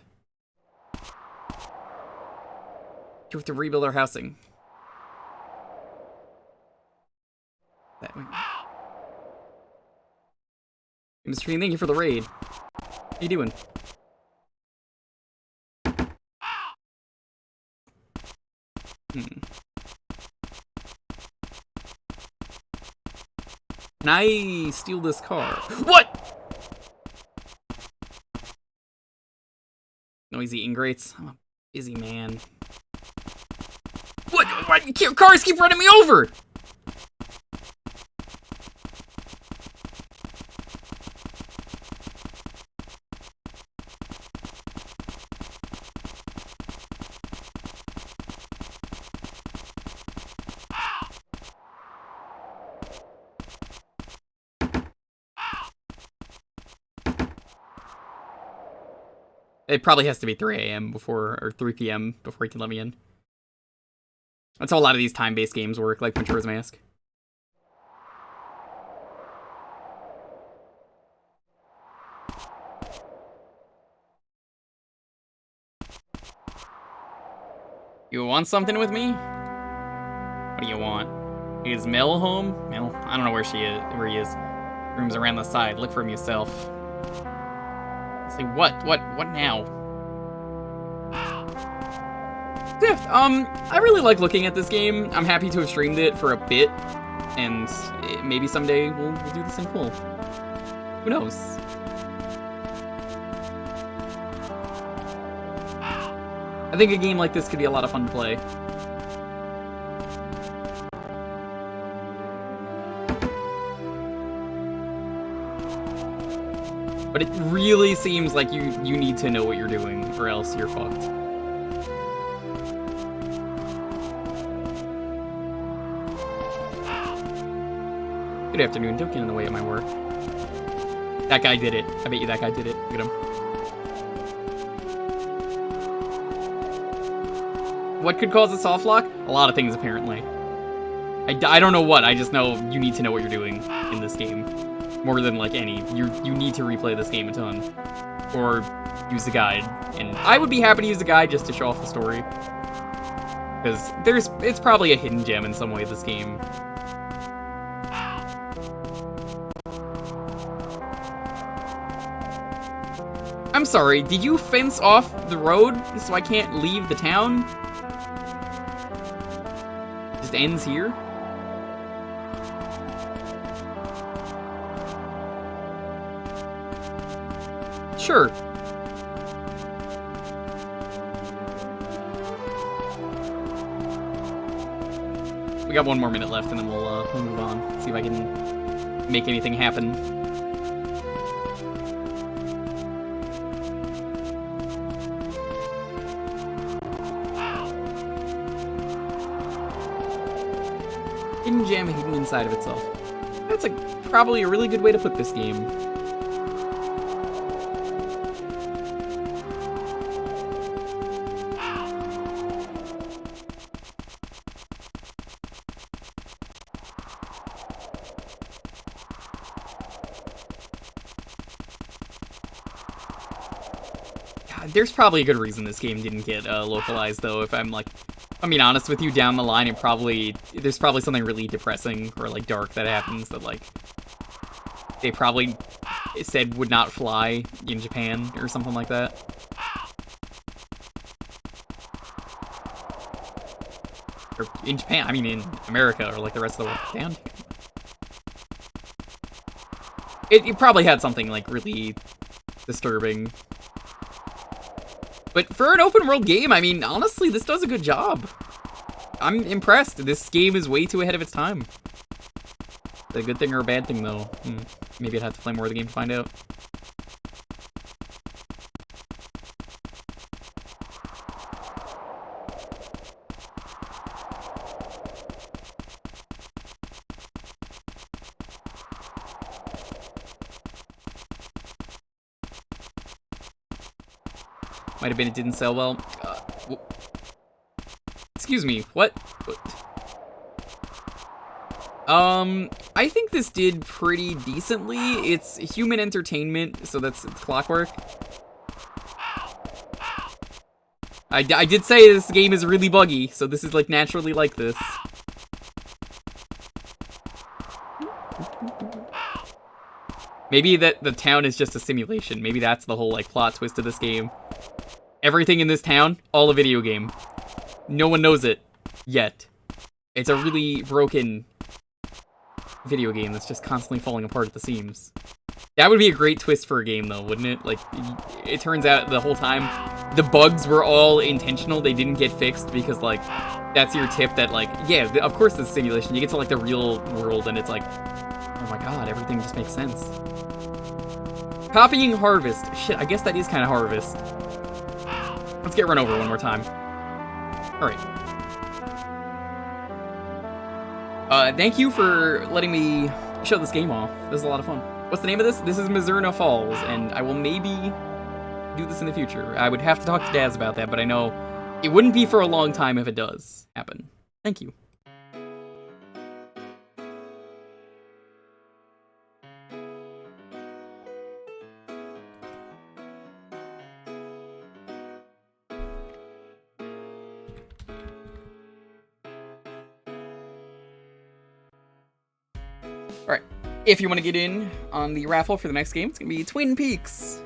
You have to rebuild our housing. That way. Hey, Mr. Tree, thank you for the raid. How you doing? Can I steal this car? What? Noisy ingrates. I'm a busy man. What? Cars keep running me over! It probably has to be 3 a.m. before, or 3 p.m. before he can let me in. That's how a lot of these time-based games work, like Majora's Mask. You want something with me? What do you want? Is Mel home? Mel? I don't know where he is. Room's around the side. Look for him yourself. Say what? What now? I really like looking at this game. I'm happy to have streamed it for a bit, and maybe someday we'll do this in full. Who knows? I think a game like this could be a lot of fun to play. But it really seems like you need to know what you're doing, or else you're fucked. Good afternoon, don't get in the way of my work. That guy did it. I bet you that guy did it. Look at him. What could cause a soft lock? A lot of things, apparently. I don't know what, I just know you need to know what you're doing in this game. More than, like, any. You need to replay this game a ton. Or use the guide. And I would be happy to use the guide just to show off the story. Because it's probably a hidden gem in some way, this game. I'm sorry, did you fence off the road so I can't leave the town? Just ends here? Sure. We got 1 more minute left and then we'll move on. See if I can make anything happen. Hidden gem hidden inside of itself. That's probably a really good way to put this game. There's probably a good reason this game didn't get localized, though. If I'm honest with you, down the line, there's probably something really depressing or like dark that happens that like they probably said would not fly in Japan or something like that. Or in Japan, I mean in America or like the rest of the world. Damn. It probably had something like really disturbing. But for an open world game, I mean, honestly, this does a good job. I'm impressed. This game is way too ahead of its time. Is that a good thing or a bad thing, though? Maybe I'd have to play more of the game to find out. Might have been it didn't sell well. Excuse me, what? I think this did pretty decently. It's human entertainment, so it's clockwork. I did say this game is really buggy, so this is like naturally like this. Maybe that the town is just a simulation. Maybe that's the whole like plot twist of this game. Everything in this town, all a video game. No one knows it yet. It's a really broken video game that's just constantly falling apart at the seams. That would be a great twist for a game, though, wouldn't it? Like, it turns out the whole time the bugs were all intentional. They didn't get fixed because, like, that's your tip that, like, yeah, of course it's a simulation. You get to, like, the real world and it's like, oh my god, everything just makes sense. Copying Harvest. Shit, I guess that is kind of Harvest. Let's get run over one more time. Alright. Thank you for letting me show this game off. This is a lot of fun. What's the name of this? This is Mizzurna Falls, and I will maybe do this in the future. I would have to talk to Daz about that, but I know it wouldn't be for a long time if it does happen. Thank you. Alright, if you want to get in on the raffle for the next game, it's going to be Twin Peaks.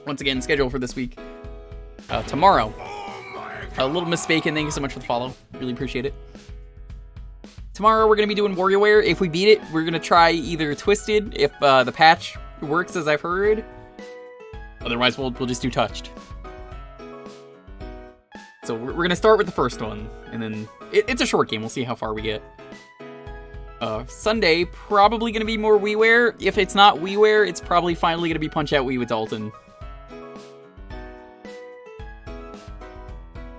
Once again, schedule for this week. Tomorrow. A little mistaken. Thank you so much for the follow. Really appreciate it. Tomorrow we're going to be doing WarioWare. If we beat it, we're going to try either Twisted, if the patch works as I've heard. Otherwise, we'll just do Touched. So we're going to start with the first one, and then it's a short game. We'll see how far we get. Sunday, probably going to be more WiiWare. If it's not WiiWare, it's probably finally going to be Punch-Out Wii with Dalton.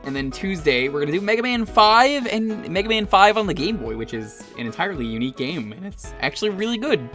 And then Tuesday, we're going to do Mega Man 5 and Mega Man 5 on the Game Boy, which is an entirely unique game, and it's actually really good.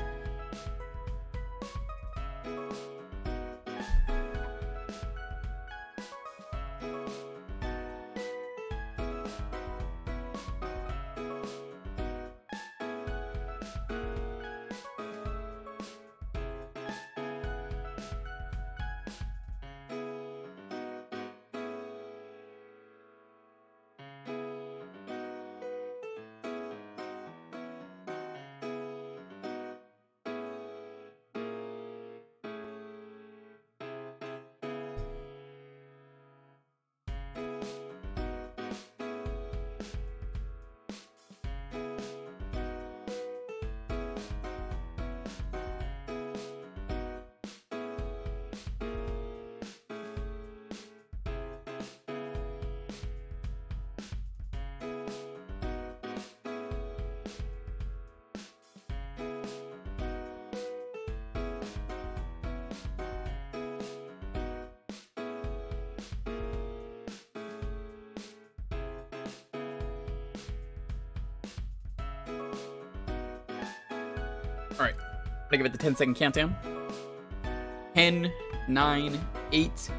Alright. I'm gonna give it the 10-second countdown. 10, 9, 8,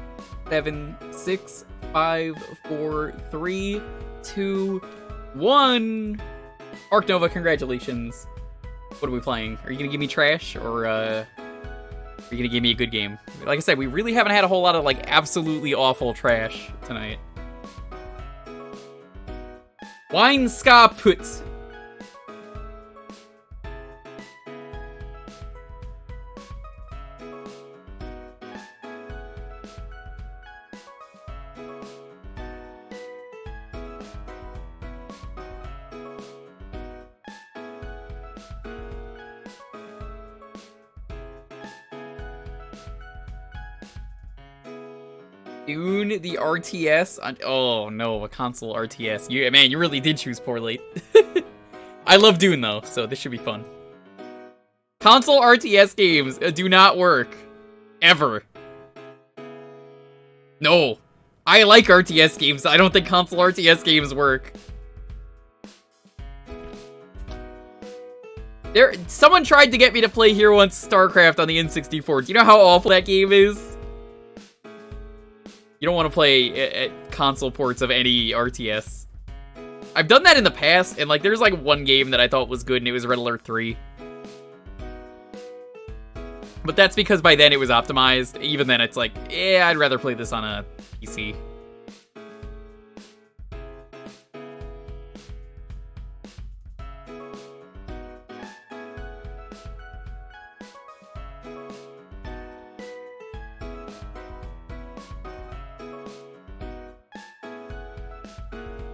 7, 6, 5, 4, 3, 2, 1. Arc Nova, congratulations. What are we playing? Are you gonna give me trash, or are you gonna give me a good game? Like I said, we really haven't had a whole lot of, like, absolutely awful trash tonight. Wine Ska Put. Dune, the RTS? Oh no, a console RTS. Man, you really did choose poorly. I love Dune though, so this should be fun. Console RTS games do not work. Ever. No. I like RTS games. I don't think console RTS games work. Someone tried to get me to play here once StarCraft on the N64. Do you know how awful that game is? You don't want to play at console ports of any RTS. I've done that in the past, and like, there's like one game that I thought was good, and it was Red Alert 3. But that's because by then it was optimized. Even then, it's like, yeah, I'd rather play this on a PC.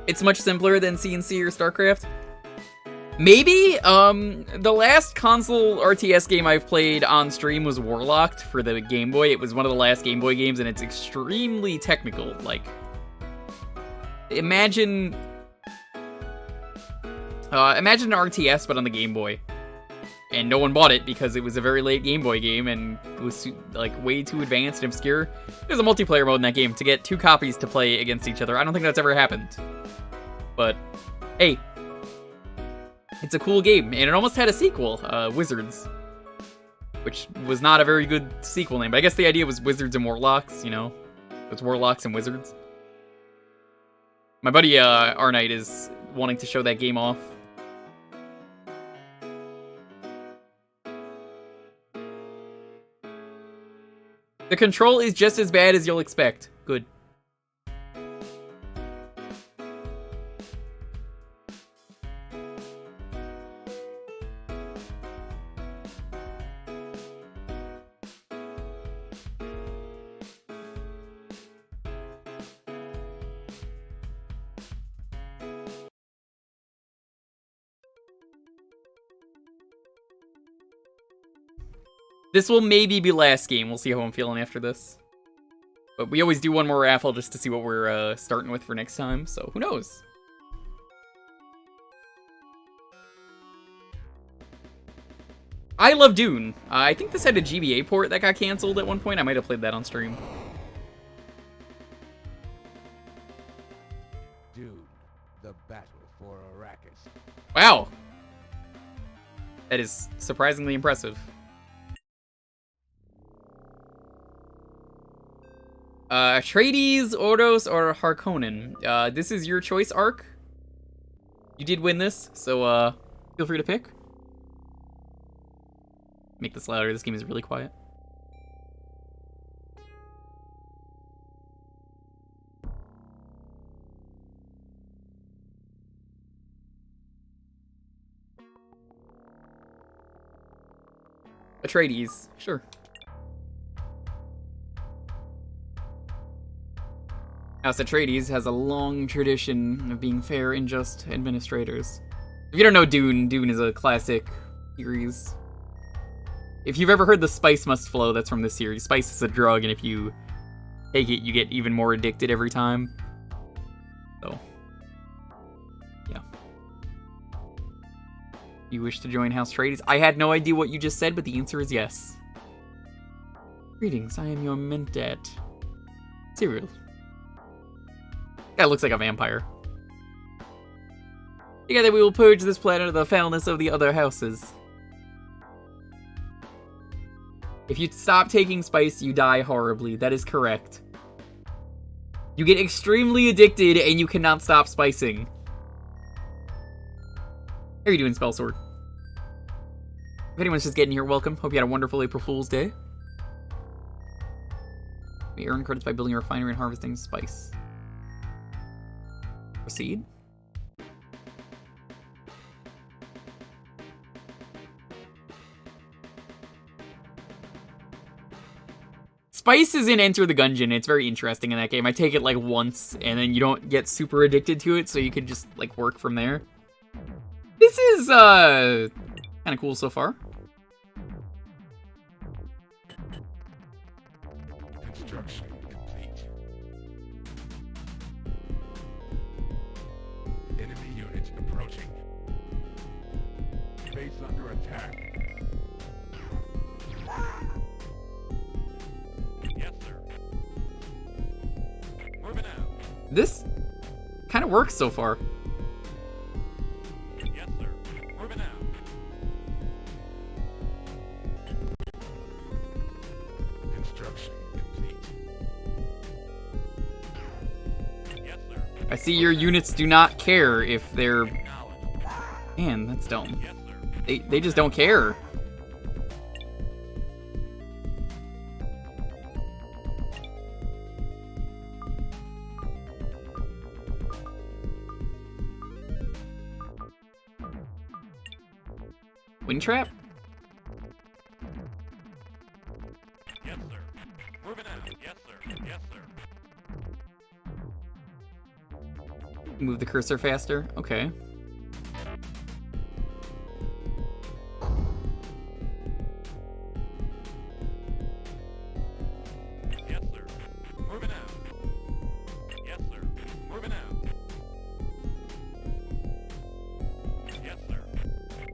It's much simpler than CNC or StarCraft. Maybe, the last console RTS game I've played on stream was Warlocked for the Game Boy. It was one of the last Game Boy games, and it's extremely technical. Like, imagine an RTS, but on the Game Boy. And no one bought it because it was a very late Game Boy game, and it was, like, way too advanced and obscure. There's a multiplayer mode in that game to get 2 copies to play against each other. I don't think that's ever happened. But, hey, it's a cool game, and it almost had a sequel, Wizards, which was not a very good sequel name, but I guess the idea was Wizards and Warlocks, you know? It's Warlocks and Wizards. My buddy, Arnite, is wanting to show that game off. The control is just as bad as you'll expect. Good. This will maybe be last game. We'll see how I'm feeling after this. But we always do one more raffle just to see what we're starting with for next time, so who knows? I love Dune. I think this had a GBA port that got canceled at one point. I might have played that on stream. Dune, the battle for Arrakis. Wow. That is surprisingly impressive. Atreides, Ordos, or Harkonnen. This is your choice, Ark. You did win this, so feel free to pick. Make this louder, this game is really quiet. Atreides, sure. House Atreides has a long tradition of being fair and just administrators. If you don't know Dune, Dune is a classic series. If you've ever heard the spice must flow, that's from this series. Spice is a drug, and if you take it, you get even more addicted every time. So, yeah. You wish to join House Atreides? I had no idea what you just said, but the answer is yes. Greetings, I am your Mentat. Cyril. That looks like a vampire. Together we will purge this planet of the foulness of the other houses. If you stop taking spice, you die horribly. That is correct. You get extremely addicted and you cannot stop spicing. How are you doing, Spell Sword? If anyone's just getting here, welcome. Hope you had a wonderful April Fool's Day. We earn credits by building a refinery and harvesting spice. Proceed. Spice is in Enter the Gungeon. It's very interesting in that game. I take it like once, and then you don't get super addicted to it, so you can just like work from there. This is kind of cool so far. Construction complete. Enemy units approaching. Base under attack. Yes, sir. Moving out. This kind of works so far. Yes, sir. Moving out. Construction complete. Yes, sir. I see your units do not care if they're... Man, that's dumb. Yes, sir. They just don't care. Wind trap? Yes, sir. Moving out. Yes, sir. Yes, sir. Move the cursor faster? Okay. Yes, sir. Moving out. Yes, sir. Moving out. Yes, sir.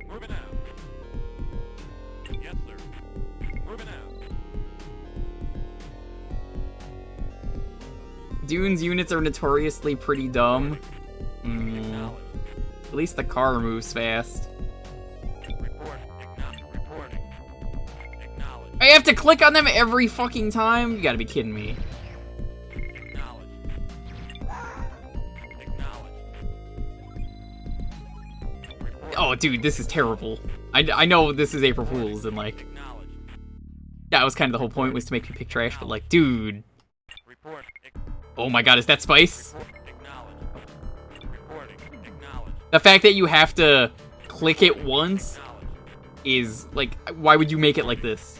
Moving out. Yes, sir. Moving out. Dune's units are notoriously pretty dumb. At least the car moves fast. I have to click on them every fucking time? You gotta be kidding me. Oh, dude, this is terrible. I know this is April Fool's, and like... That was kind of the whole point, was to make me pick trash, but like, dude... Oh my god, is that spice? The fact that you have to click it once is, like, why would you make it like this?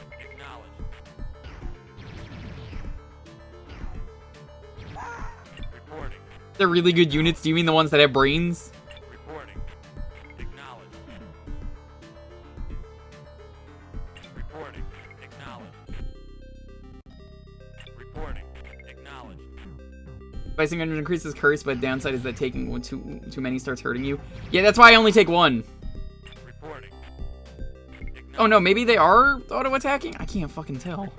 They're really good units. Do you mean the ones that have brains? Spicing under increases curse, but downside is that taking one too many starts hurting you. Yeah, that's why I only take one. Oh no, maybe they are auto attacking? I can't fucking tell.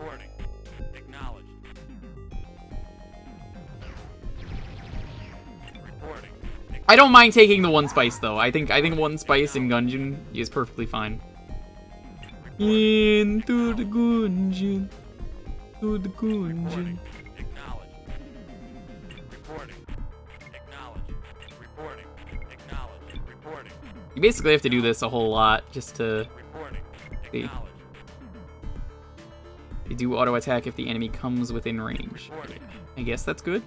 I don't mind taking the one spice though. I think one spice in Gungeon is perfectly fine. Into the Gungeon. To the Gungeon. You basically have to do this a whole lot just to see. You do auto attack if the enemy comes within range. I guess that's good.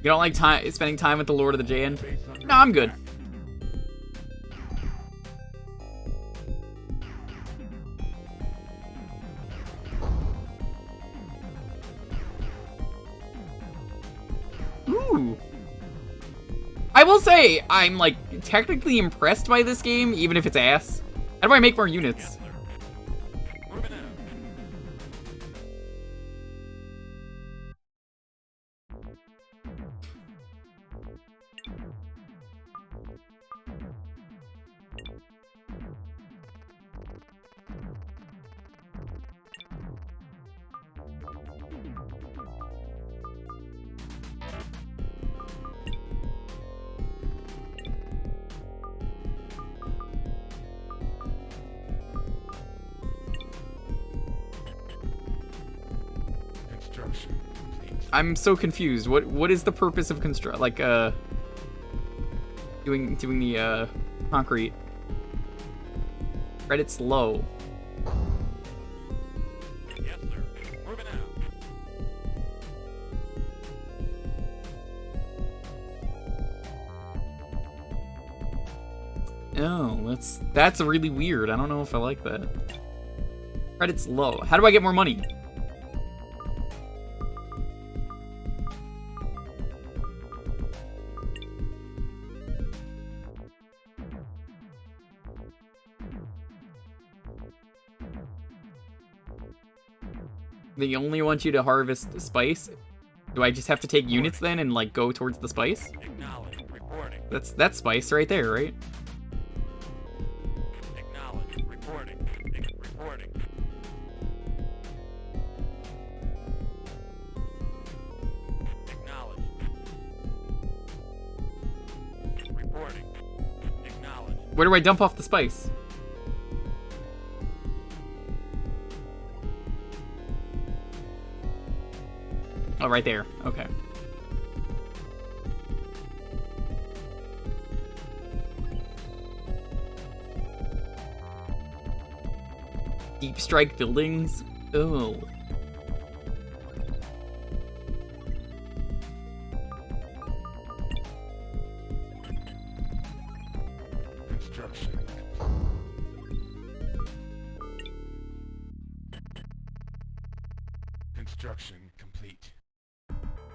You don't like spending time with the Lord of the JN? No, I'm good. Ooh. I will say, I'm like technically impressed by this game, even if it's ass. How do I make more units? I'm so confused. What is the purpose of doing the concrete? Credits low. Yes, sir. Moving out. Oh, that's really weird. I don't know if I like that. Credits low. How do I get more money? They only want you to harvest spice? Do I just have to take units then and like go towards the spice? Acknowledge. Reporting. That's spice right there, right? Acknowledge. Reporting. Reporting. Acknowledge. Reporting. Acknowledge. Where do I dump off the spice? Oh, right there. Okay. Deep strike buildings? Oh. Construction. Construction complete.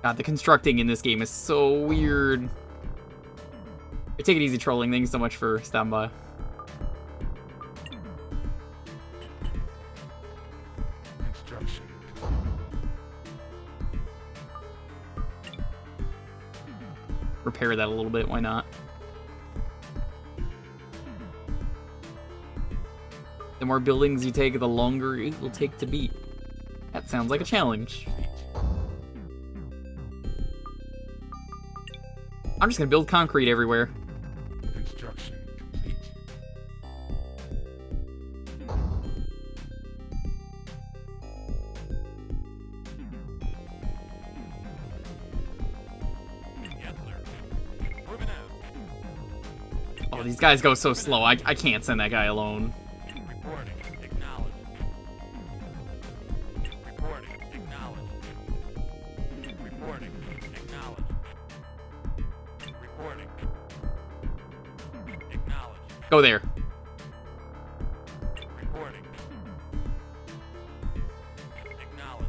God, the constructing in this game is so weird. Take it easy, trolling. Thank you so much for stopping by. Construction. Repair that a little bit, why not? The more buildings you take, the longer it will take to beat. That sounds like a challenge. I'm just gonna build concrete everywhere. Construction complete. Yes, sir. Moving out. Oh, these guys go so slow. I can't send that guy alone. Reporting. Acknowledge. Reporting. Acknowledge. Reporting. Acknowledge. Reporting. Acknowledge. Go there. Reporting. Acknowledge.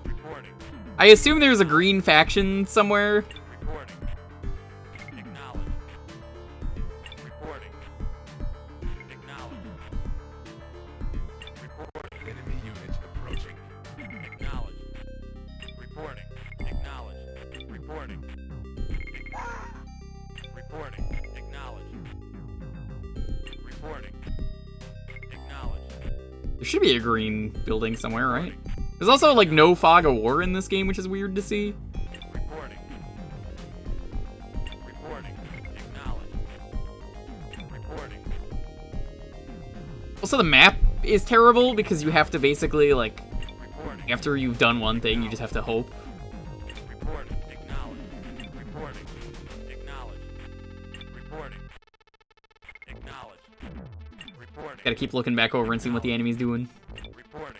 Reporting. I assume there's a green faction somewhere. Reporting. Acknowledge. Reporting. Acknowledge. Reporting. Enemy unit approaching. Acknowledge. Reporting. Acknowledge. Reporting. Reporting. Acknowledge. Reporting. Acknowledge. There should be a green building somewhere, right? There's also like no fog of war in this game, which is weird to see. Reporting. Reporting. Acknowledge. Reporting. Also, the map is terrible because you have to basically like, after you've done one thing, you just have to hope. Reporting. Acknowledge. Reporting. Acknowledge. Reporting. Acknowledge. Reporting. Gotta keep looking back over and seeing what the enemy's doing. Reporting.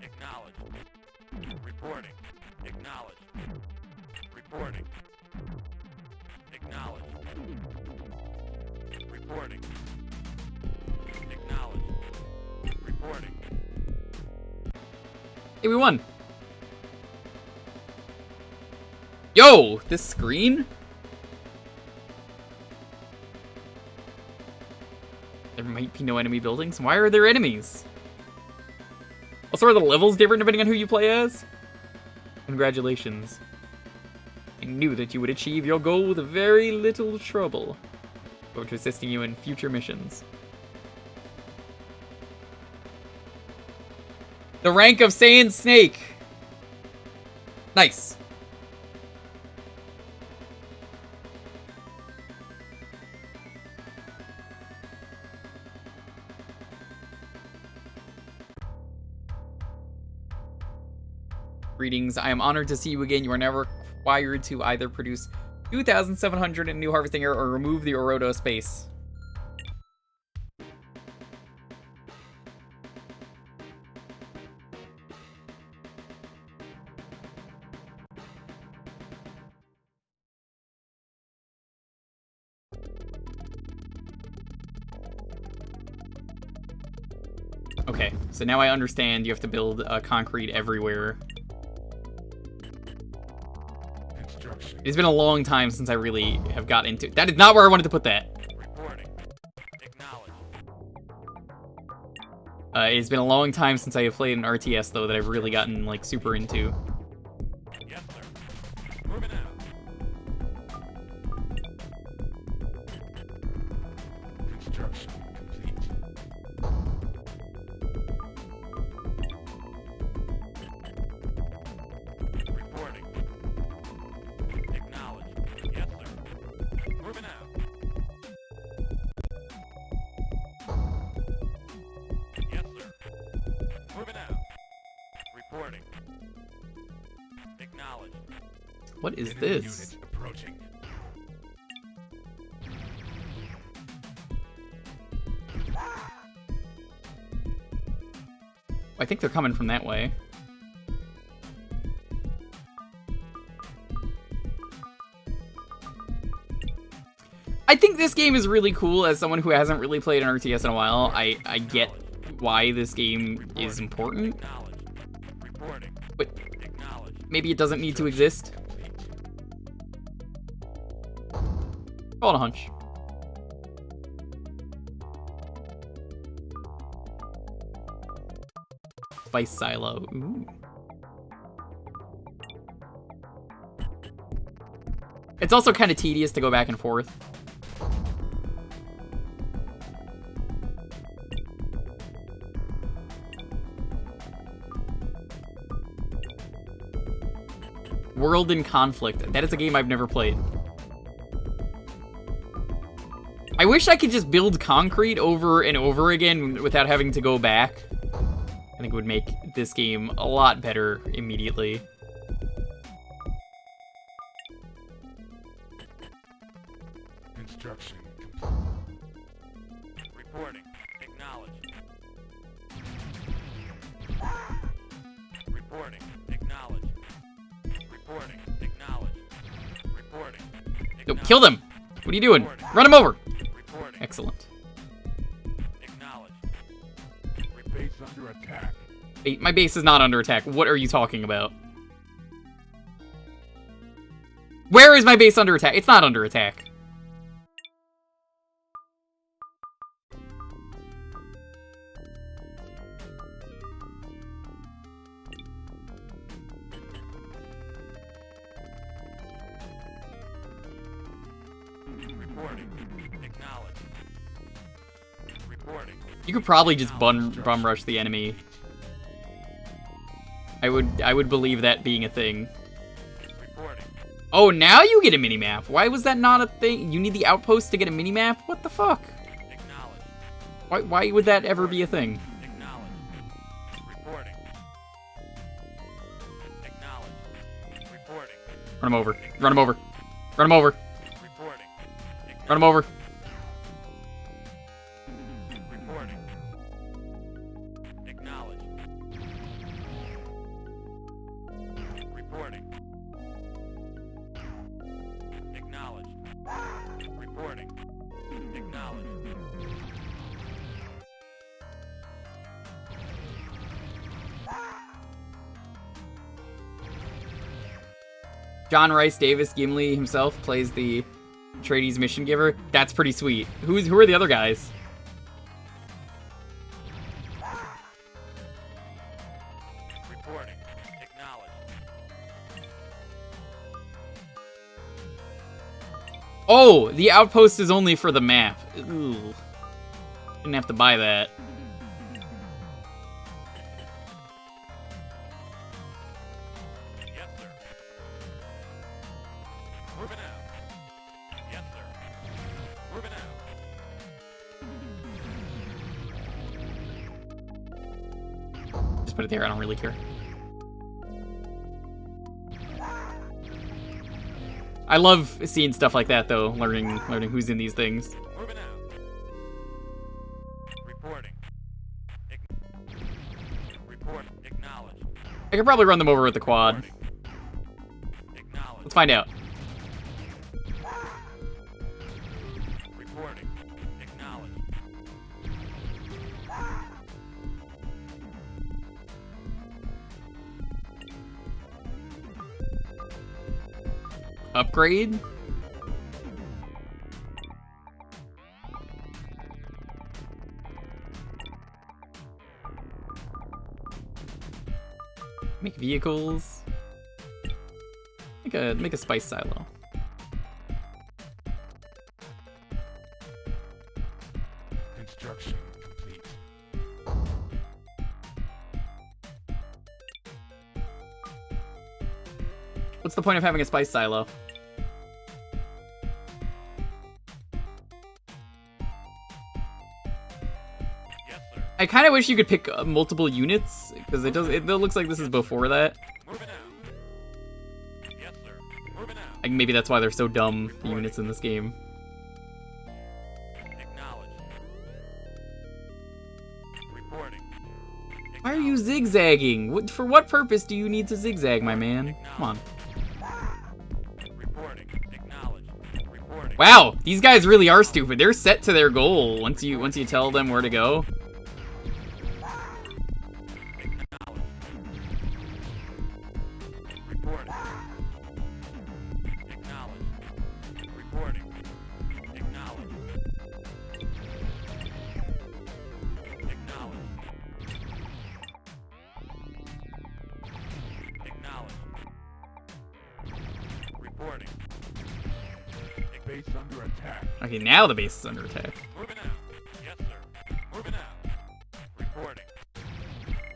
Acknowledge. Reporting. Acknowledge. Reporting. Acknowledge. Reporting. Acknowledge. Reporting. Hey, we won. Yo, this screen? There might be no enemy buildings. Why are there enemies? Also, are the levels different depending on who you play as? Congratulations. I knew that you would achieve your goal with very little trouble. Look forward to assisting you in future missions. The rank of Saiyan Snake. Nice. Greetings. I am honored to see you again. You are now required to either produce 2,700 in new harvesting area or remove the Orodo space. Okay, so now I understand you have to build concrete everywhere. It's been a long time since I really have got into... That is not where I wanted to put that. It's been a long time since I have played an RTS, though, that I've really gotten, like, super into. Yes, sir. Moving out. Construction complete. Reporting. Acknowledged. Yes, sir. Moving out. Yes, sir. Moving out. Reporting. Acknowledged. What is Enemy this? unit approaching. I think they're coming from that way. I think this game is really cool. As someone who hasn't really played an RTS in a while, I get why this game is important. But maybe it doesn't need to exist. Call it a hunch. Spice silo. Ooh. It's also kind of tedious to go back and forth. World in Conflict. That is a game I've never played. I wish I could just build concrete over and over again without having to go back. I think it would make this game a lot better immediately. Construction complete. Reporting. Acknowledged. Reporting. Acknowledged. Reporting. Acknowledged. Reporting. No, kill them! What are you doing? Run him over! Excellent. Acknowledged. Base under attack. My base is not under attack. What are you talking about? Where is my base under attack? It's not under attack. Reporting. Acknowledged. Reporting. You could probably just bum rush the enemy. I would believe that being a thing. Oh, now you get a minimap. Why was that not a thing? You need the outpost to get a minimap? What the fuck? Why would that ever be a thing? Run him over. Run him over. Run him over. Run him over. John Rice Davis Gimli himself plays the Atreides mission giver. That's pretty sweet. Who are the other guys? Reporting. Acknowledged. Oh, the outpost is only for the map. Ooh. Didn't have to buy that. Put it there, I don't really care. I love seeing stuff like that, though. Learning who's in these things. Moving out. Reporting. Report. Acknowledged. I could probably run them over with the quad. Let's find out. Reporting. Acknowledged. Upgrade? Make vehicles. Make a spice silo. Construction complete. What's the point of having a spice silo? Yes, sir. I kind of wish you could pick multiple units, because it looks like this is before that. Moving out. Yes, sir. Moving out. Like maybe that's why they're so dumb, the units in this game. Acknowledged. Reporting. Why are you zigzagging? For what purpose do you need to zigzag, my man? Come on. Reporting. Acknowledged. Reporting. Wow, these guys really are stupid. They're set to their goal once you tell them where to go. Reporting. Acknowledged. Reporting. Acknowledged. Acknowledged. Acknowledged. Reporting. Base under attack. Okay, now the base is under attack. Moving out. Yes, sir. Moving out. Reporting.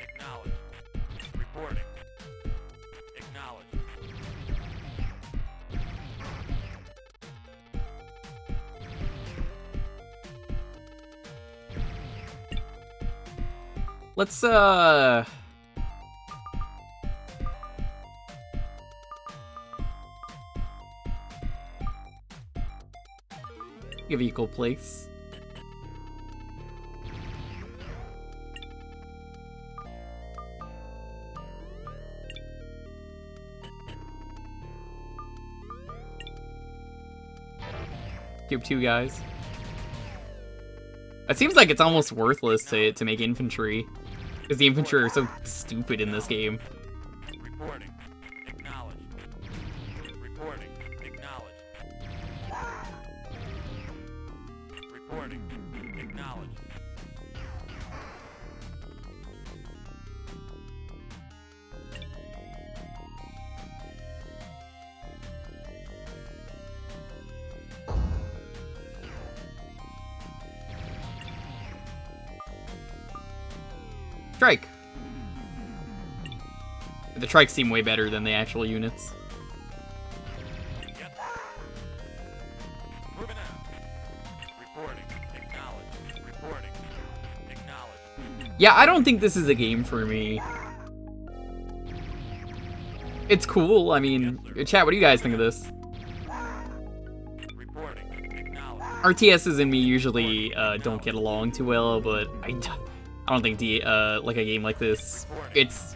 Acknowledged. Reporting. Acknowledged. Let's give equal place. Cube 2 guys. It seems like it's almost worthless to make infantry, because the infantry are so stupid in this game. Reporting. Acknowledged. Reporting. Acknowledged. Reporting. Acknowledged. Trike. The trikes seem way better than the actual units. Yes. Moving out. Reporting. Acknowledged. Reporting. Acknowledged. Yeah, I don't think this is a game for me. It's cool. I mean, chat, what do you guys think of this? Reporting. Acknowledged. RTSs and me usually don't get along too well, but I don't think like a game like this, it's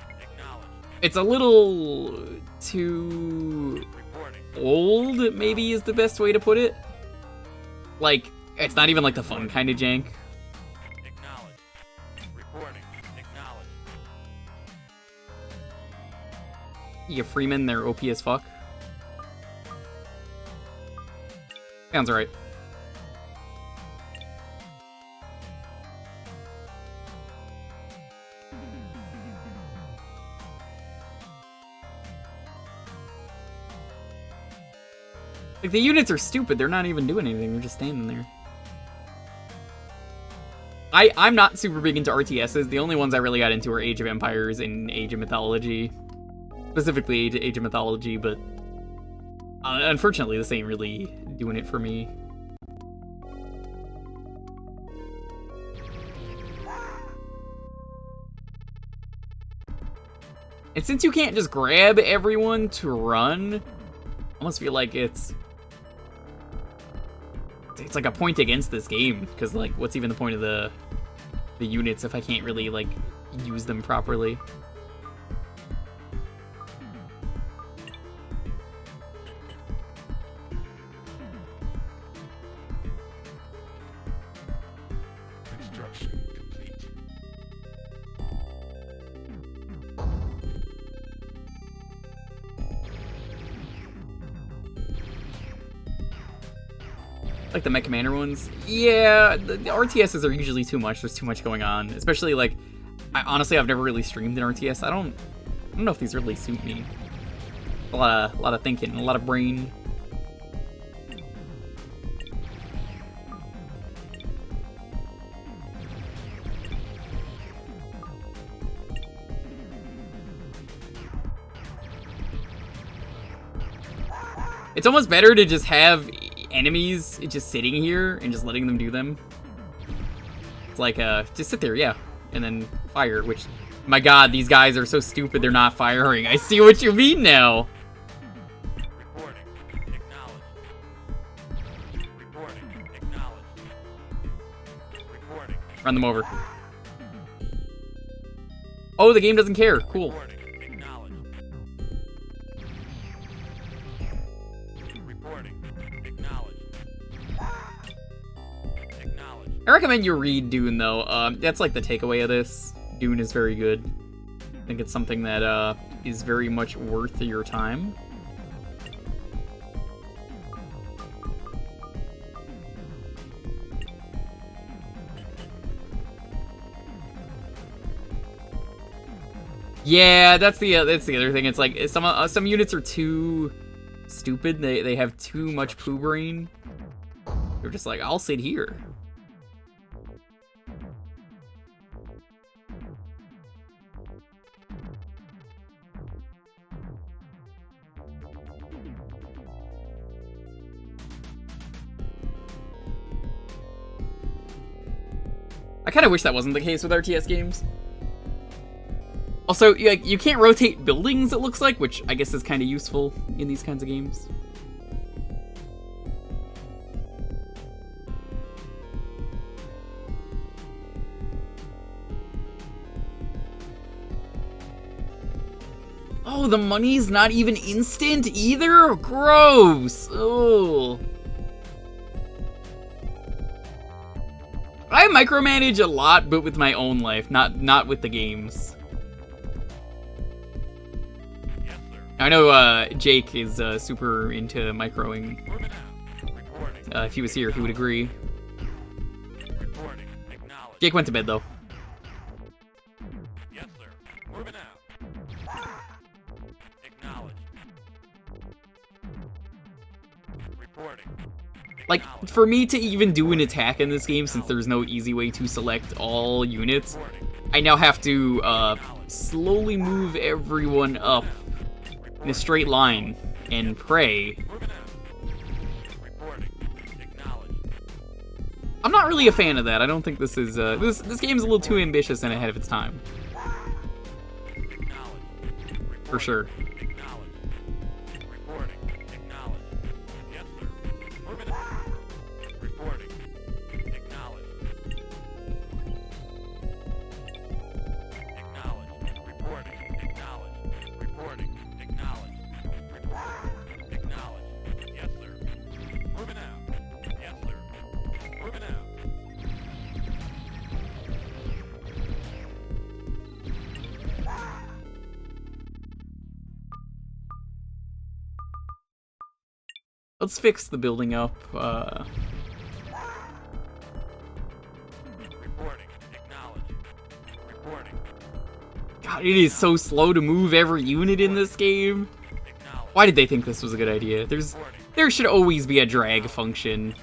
a little too old, maybe is the best way to put it. Like, it's not even like the fun kind of jank. Acknowledged. Reporting. Acknowledged. Yeah, Freeman, they're OP as fuck. Sounds right. Like, the units are stupid. They're not even doing anything. They're just standing there. I'm not super big into RTSs. The only ones I really got into are Age of Empires and Age of Mythology. Specifically Age of Mythology, but unfortunately this ain't really doing it for me. And since you can't just grab everyone to run, almost feel like it's like a point against this game, because like what's even the point of the units if I can't really like use them properly? Construction complete. Like the Mech Commander ones? Yeah, the RTSs are usually too much. There's too much going on. Especially like, honestly, I've never really streamed an RTS. I don't know if these really suit me. A lot of thinking, a lot of brain. It's almost better to just have enemies just sitting here and just letting them do them. It's like, just sit there, yeah, and then fire, which, my god, these guys are so stupid they're not firing. I see what you mean now. Reporting. Acknowledged. Reporting. Acknowledged. Reporting. Run them over. Oh, the game doesn't care. Cool. I recommend you read Dune, though. That's like the takeaway of this. Dune is very good. I think it's something that is very much worth your time. Yeah, that's the other thing. It's like some units are too stupid. They have too much poo brain. They're just like, I'll sit here. I kind of wish that wasn't the case with RTS games. Also, you can't rotate buildings, it looks like, which I guess is kind of useful in these kinds of games. Oh, the money's not even instant either? Gross! Oh. I micromanage a lot, but with my own life, not with the games. Yes, sir. I know Jake is super into microing. If he was here, he would agree. Reporting. Acknowledged. Jake went to bed, though. Yes, sir. Moving out. Acknowledged. Reporting. Like, for me to even do an attack in this game, since there's no easy way to select all units, I now have to slowly move everyone up in a straight line and pray. I'm not really a fan of that. I don't think this is this game's a little too ambitious and ahead of its time. For sure. Let's fix the building up. Reporting. Acknowledged. Reporting. God, it is so slow to move every unit in this game. Why did they think this was a good idea? There should always be a drag function.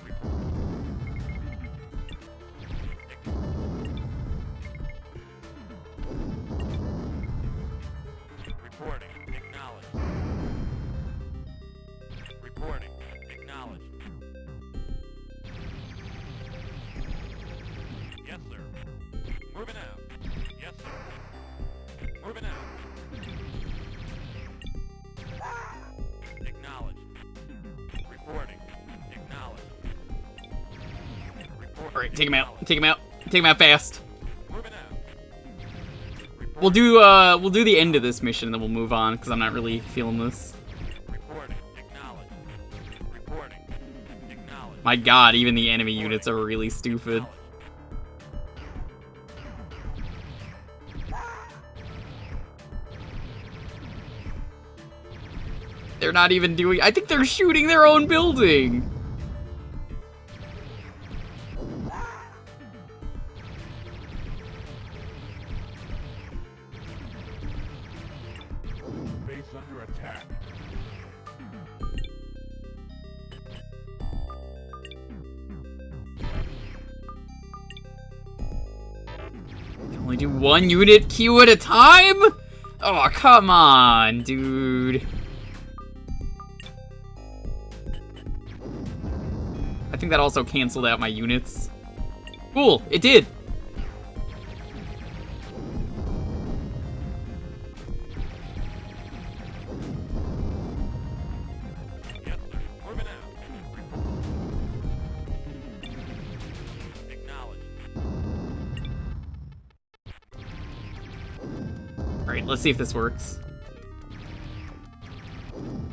Reporting. Acknowledged. Reporting. Acknowledged. Yes, sir. Moving out. Yes, sir. Moving out. Acknowledged. Alright, take him out. Take him out. Take him out fast. We'll do the end of this mission, and then we'll move on, because I'm not really feeling this. My god, even the enemy units are really stupid. They're not even doing... I think they're shooting their own building! Base under attack. Can only do one unit queue at a time? Oh, come on, dude. I think that also canceled out my units. Cool, it did. Alright, let's see if this works.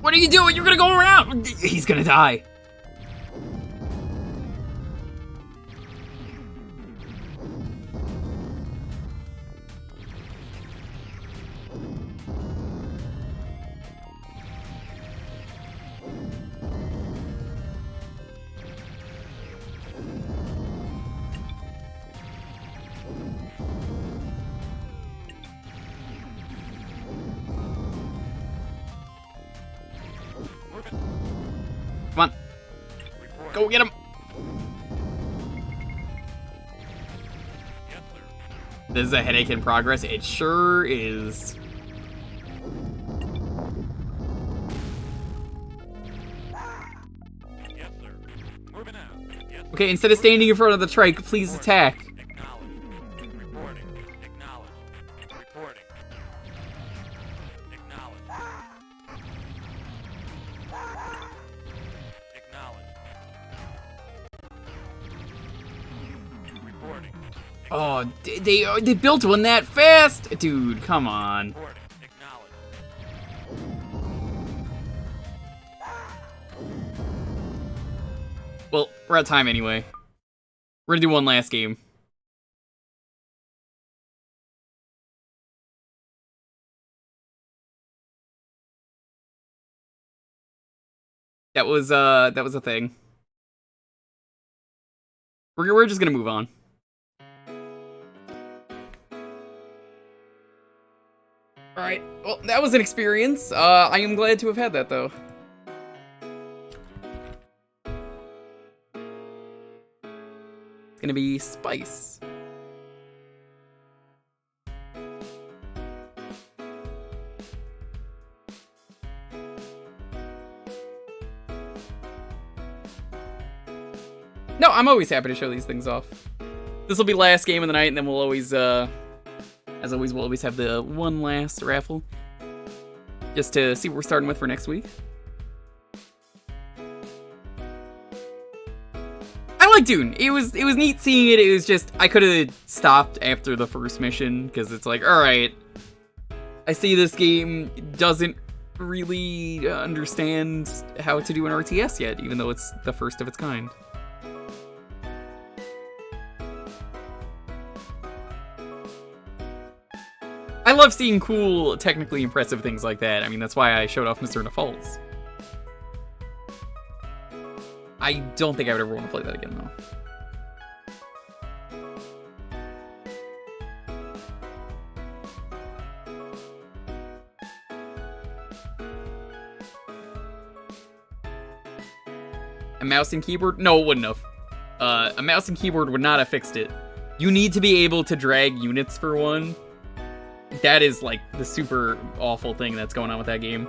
What are you doing? You're gonna go around! He's gonna die. Come on. Go get him. This is a headache in progress. It sure is. Okay, instead of standing in front of the trike, please attack. Oh, they built one that fast? Dude, come on. Well, we're out of time anyway. We're gonna do one last game. That was a thing. We're just gonna move on. Alright, well, that was an experience. I am glad to have had that, though. It's gonna be spice. No, I'm always happy to show these things off. This will be last game of the night, and then we'll always, as always, we'll always have the one last raffle. Just to see what we're starting with for next week. I like Dune. It was neat seeing it. It was just, I could have stopped after the first mission, because it's like, alright, I see this game doesn't really understand how to do an RTS yet, even though it's the first of its kind. I love seeing cool, technically impressive things like that. I mean, that's why I showed off Mizzurna Falls. I don't think I would ever want to play that again, though. A mouse and keyboard? No, it wouldn't have. A mouse and keyboard would not have fixed it. You need to be able to drag units for one. That is, like, the super awful thing that's going on with that game.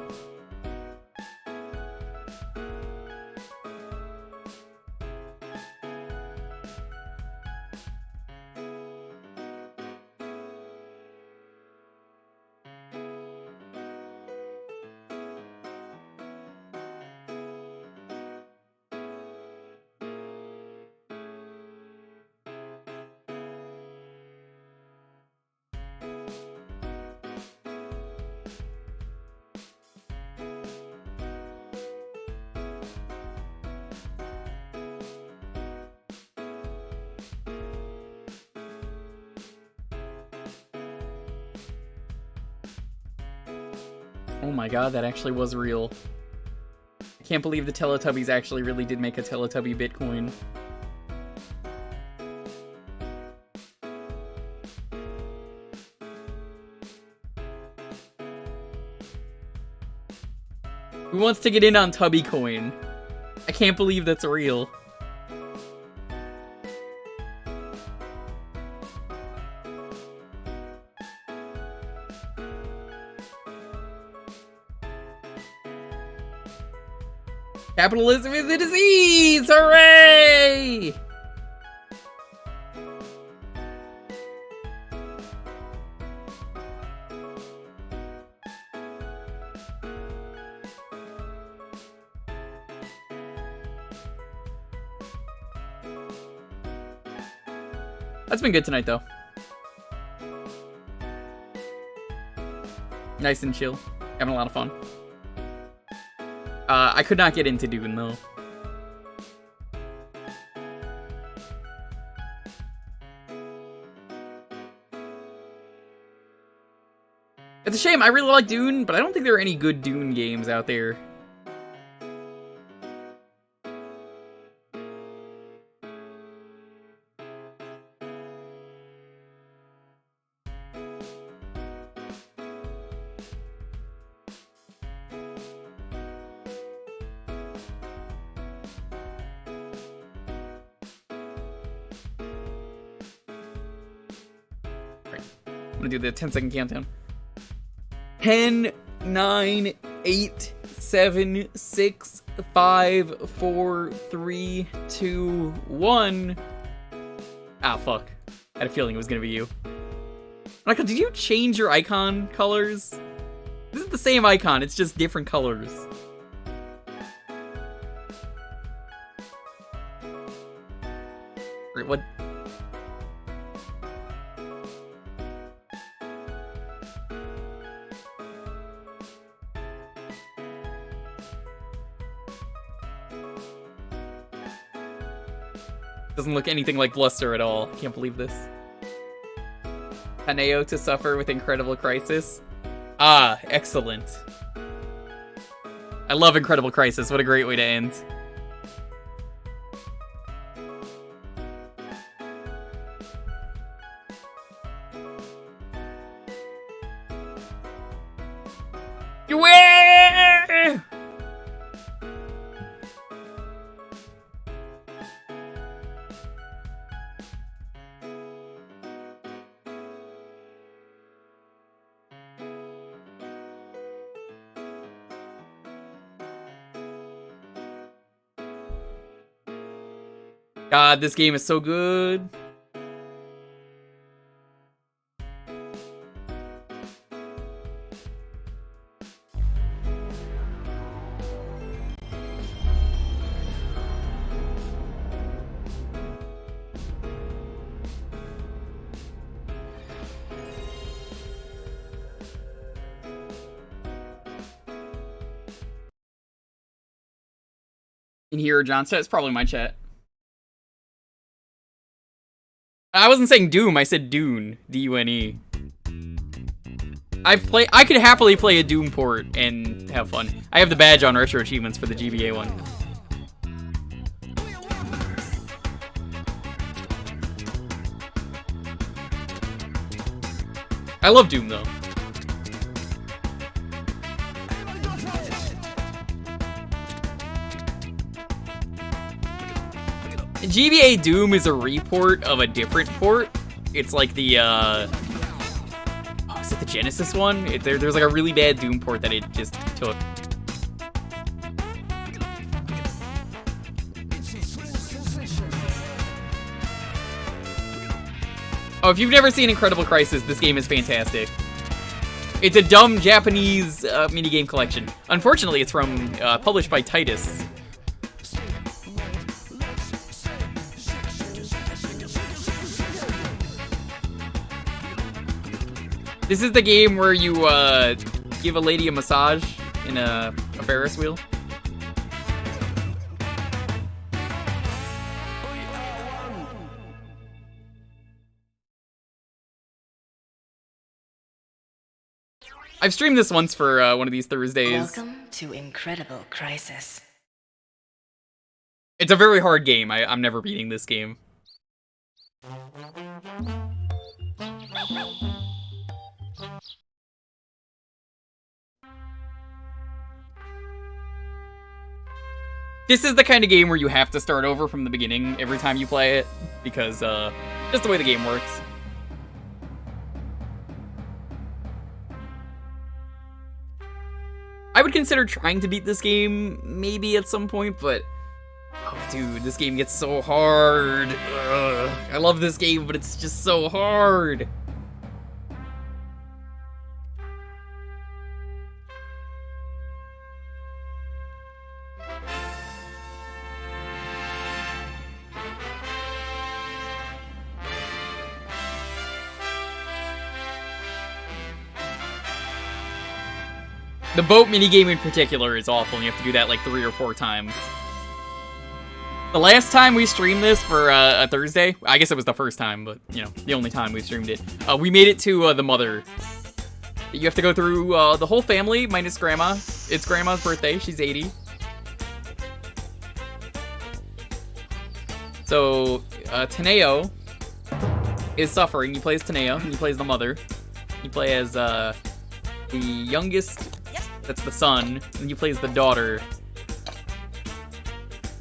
Oh my god, that actually was real. I can't believe the Teletubbies actually really did make a Teletubby Bitcoin. Who wants to get in on Tubby Coin? I can't believe that's real. Capitalism is a disease! Hooray! That's been good tonight, though. Nice and chill. Having a lot of fun. I could not get into Dune, though. It's a shame. I really like Dune, but I don't think there are any good Dune games out there. I'm gonna do the 10-second countdown. 10, 9, 8, 7, 6, 5, 4, 3, 2, 1. Ah, fuck. I had a feeling it was gonna be you. Michael, did you change your icon colors? This is the same icon, it's just different colors. Wait, what? Doesn't look anything like Bluster at all. Can't believe this. Haneo to suffer with Incredible Crisis. Ah, excellent. I love Incredible Crisis. What a great way to end. Yeah! God, this game is so good. In here, John said it's probably my chat. I wasn't saying Doom, I said Dune. D-U-N-E. I could happily play a Doom port and have fun. I have the badge on Retro Achievements for the GBA one. I love Doom, though. GBA Doom is a report of a different port. It's like the, oh, is it the Genesis one? There's like a really bad Doom port that it just took. Oh, if you've never seen Incredible Crisis, this game is fantastic. It's a dumb Japanese minigame collection. Unfortunately, it's from published by Titus. This is the game where you give a lady a massage in a Ferris wheel. I've streamed this once for one of these Thursdays. Welcome to Incredible Crisis. It's a very hard game. I'm never beating this game. This is the kind of game where you have to start over from the beginning every time you play it, because just the way the game works. I would consider trying to beat this game maybe at some point, but oh, dude, this game gets so hard. Ugh. I love this game, but it's just so hard. The boat minigame in particular is awful, and you have to do that like 3 or 4 times. The last time we streamed this for a Thursday, I guess it was the first time, but, you know, the only time we streamed it, we made it to the mother. You have to go through the whole family, minus Grandma. It's Grandma's birthday, she's 80. So, Teneo is suffering. He plays Teneo, he plays the mother. He plays as the youngest, that's the son, and he plays the daughter.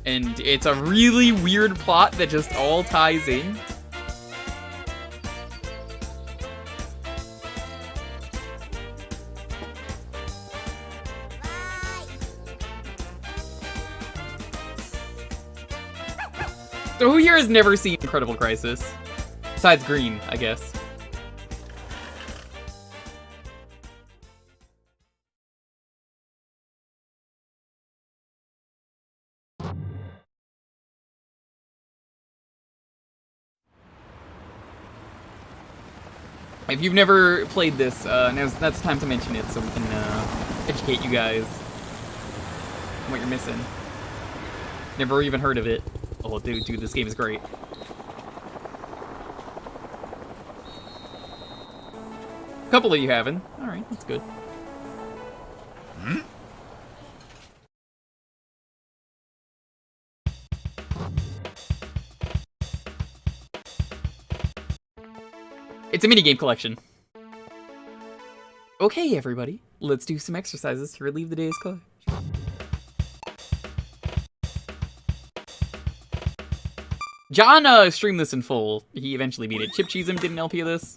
And it's a really weird plot that just all ties in. So who here has never seen Incredible Crisis? Besides Green, I guess. If you've never played this, that's the time to mention it so we can educate you guys on what you're missing. Never even heard of it. Oh, dude, this game is great. A couple of you haven't. Alright, that's good. It's a minigame collection. Okay, everybody. Let's do some exercises to relieve the day's clutch. John streamed this in full. He eventually beat it. Chip Cheesem did an LP of this.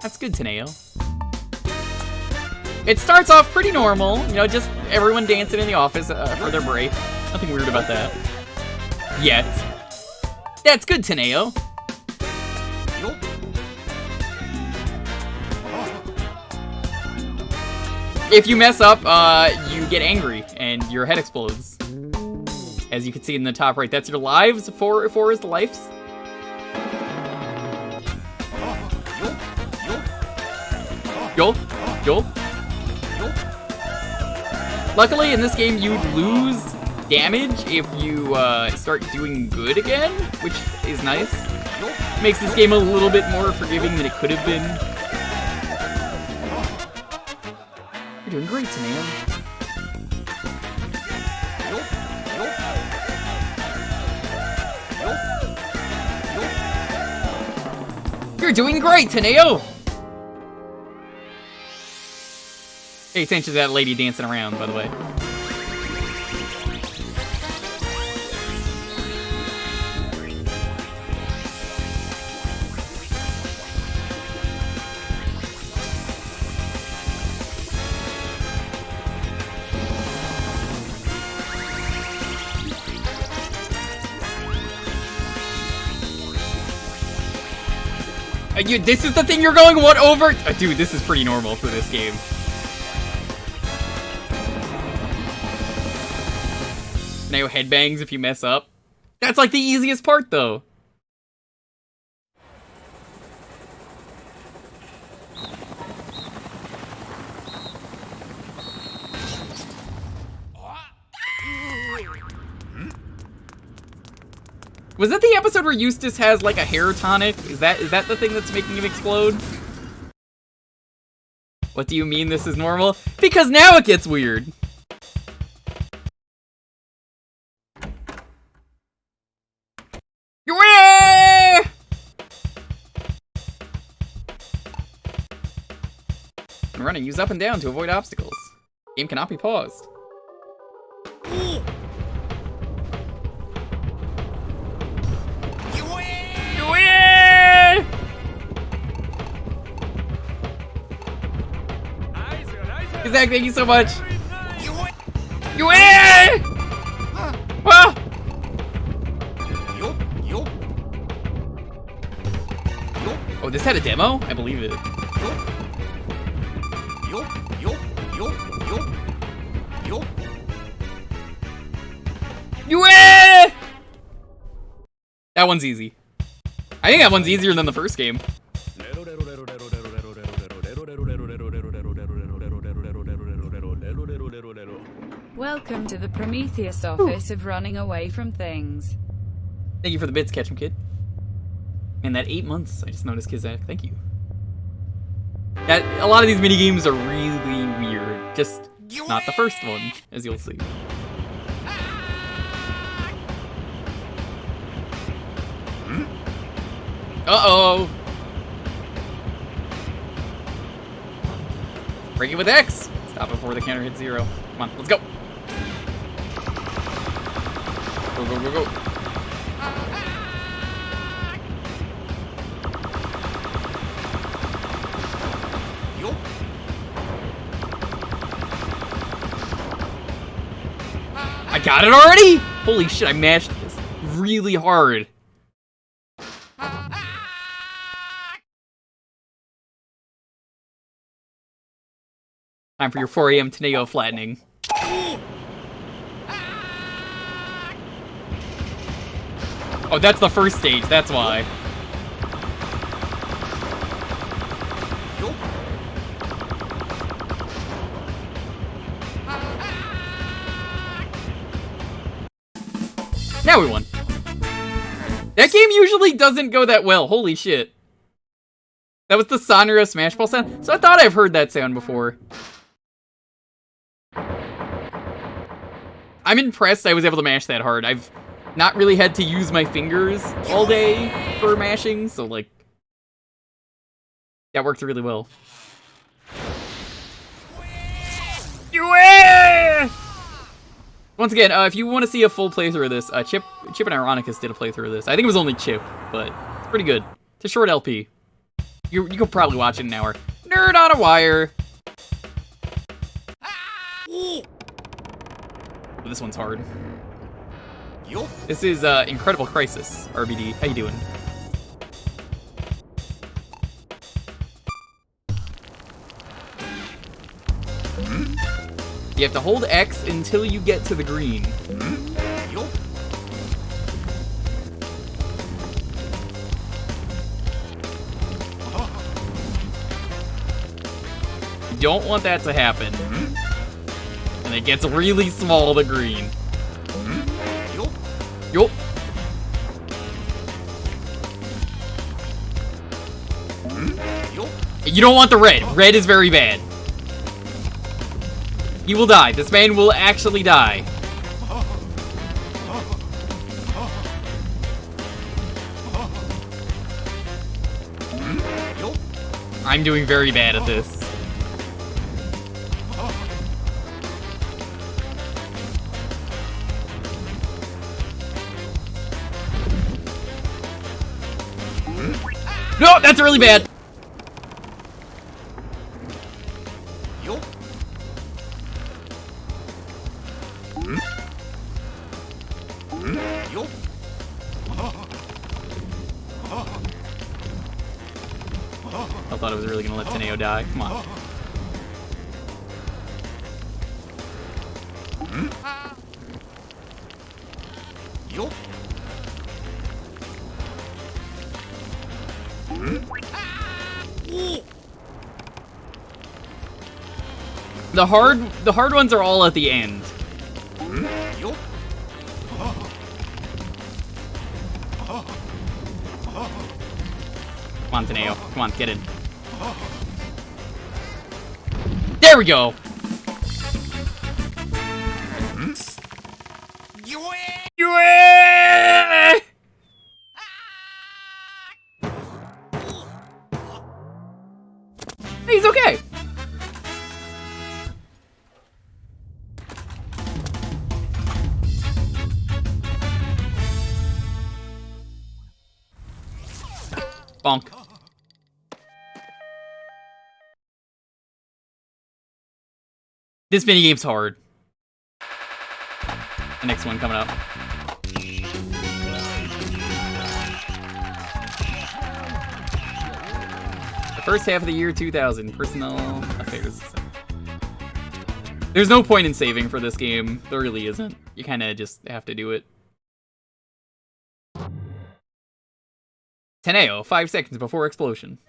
That's good, Teneo. It starts off pretty normal, you know, just everyone dancing in the office for their break. Nothing weird about that. Yet. That's good, Teneo. If you mess up, you get angry and your head explodes. As you can see in the top right, that's your lives. 4 is the lives. Yo. Luckily, in this game, you lose damage if you start doing good again, which is nice. Makes this game a little bit more forgiving than it could have been. You're doing great, Teneo. You're doing great, Teneo! Pay attention to that lady dancing around, by the way. This is the thing you're going what over? Dude, this is pretty normal for this game. Now headbangs if you mess up. That's like the easiest part, though. Was that the episode where Eustace has like a hair tonic? Is that the thing that's making him explode? What do you mean this is normal? Because now it gets weird. Yeah! When running, use up and down to avoid obstacles. Game cannot be paused. Zach, thank you so much. You win! Ah! Oh, this had a demo? I believe it. You win! That one's easy. I think that one's easier than the first game. Welcome to the Prometheus office of running away from things. Thank you for the bits, Ketchum Kid. Man, that 8 months, I just noticed, Kizak. Thank you. A lot of these minigames are really weird. Just not the first one, as you'll see. Uh-oh! Break it with X! Stop before the counter hits 0. Come on, let's go! Go, go, go, go. I got it already? Holy shit, I mashed this really hard. Time for your 4 AM Teneo flattening. Oh, that's the first stage, that's why. Now we won. That game usually doesn't go that well, holy shit. That was the sonorous Smash Ball sound? So I thought I've heard that sound before. I'm impressed I was able to mash that hard. I've not really had to use my fingers all day for mashing, so like... that worked really well. Once again, if you want to see a full playthrough of this, Chip and Arrakis did a playthrough of this. I think it was only Chip, but it's pretty good. It's a short LP. You could probably watch it in an hour. Nerd on a wire. Oh, this one's hard. This is Incredible Crisis, RBD. How you doing? You have to hold X until you get to the green. You don't want that to happen. And it gets really small, the green. Yup. You don't want the red. Red is very bad. He will die. This man will actually die. I'm doing very bad at this. No, that's really bad. I thought I was really gonna let Teneo die. Come on. The hard ones are all at the end. Come on, Teneo. Come on, get in. There we go! Yeah! He's okay. Bonk. This minigame's hard. The next one coming up. The first half of the year 2000. Personnel affairs. There's no point in saving for this game. There really isn't. You kind of just have to do it. Teneo, 5 seconds before explosion.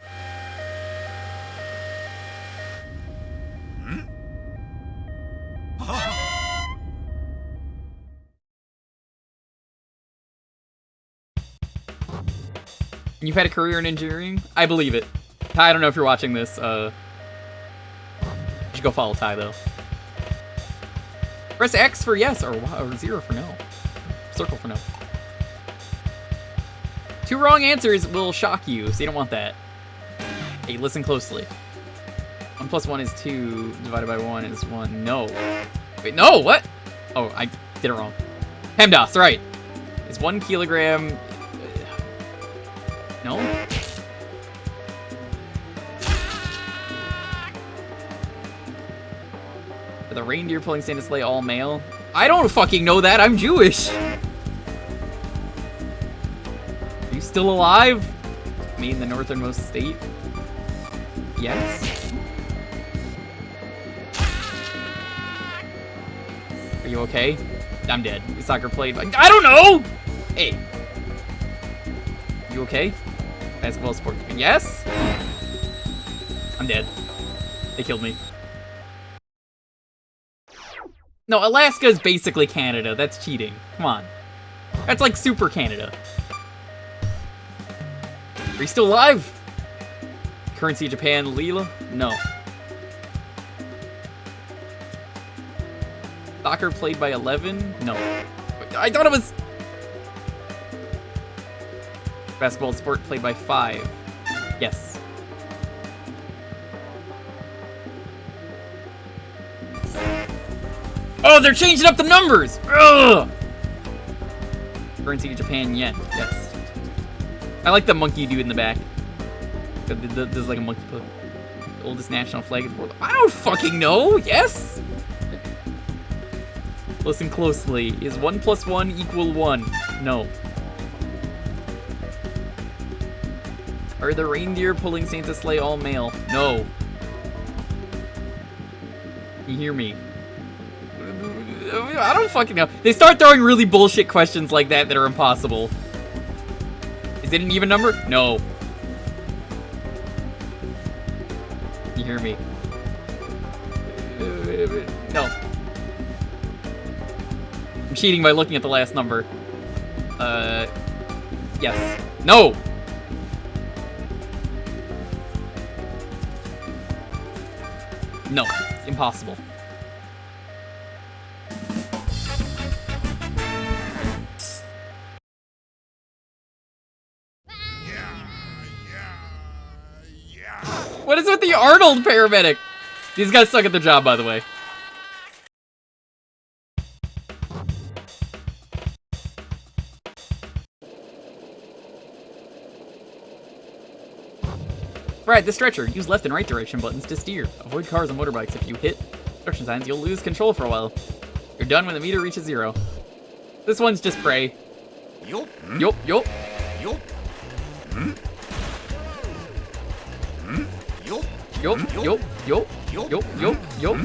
You've had a career in engineering? I believe it. Ty, I don't know if you're watching this. You should go follow Ty, though. Press X for yes, or 0 for no. Circle for no. 2 wrong answers will shock you, so you don't want that. Hey, listen closely. 1 plus 1 is 2, divided by 1 is 1. No. Wait, no, what? Oh, I did it wrong. PEMDAS, right. Is 1 kilogram... No? Are the reindeer pulling Santa's sleigh all male? I don't fucking know that, I'm Jewish! Are you still alive? Me in the northernmost state? Yes? Are you okay? I'm dead. Soccer played. I don't know! Hey. You okay? Basketball sport. Yes? I'm dead. They killed me. No, Alaska is basically Canada. That's cheating. Come on. That's like Super Canada. Are you still alive? Currency of Japan, Lila? No. Soccer played by 11? No. I thought it was... Basketball sport played by 5. Yes. Oh, they're changing up the numbers! Ugh! Currency of Japan, yen. Yes. I like the monkey dude in the back. There's like a monkey put. The oldest national flag in the world. I don't fucking know! Yes? Listen closely. Is 1 plus 1 equal 1? No. Are the reindeer pulling Santa's sleigh all male? No. You hear me? I don't fucking know. They start throwing really bullshit questions like that that are impossible. Is it an even number? No. You hear me? No. I'm cheating by looking at the last number. Yes. No! No, impossible. What is with the Arnold paramedic? These guys suck at their job, by the way. Right, the stretcher. Use left and right direction buttons to steer. Avoid cars and motorbikes. If you hit instruction signs, you'll lose control for a while. You're done when the meter reaches 0. This one's just pray. Yup. Yup, yup. Yup. Yup, yup, yup, yup, yup, yup, yup.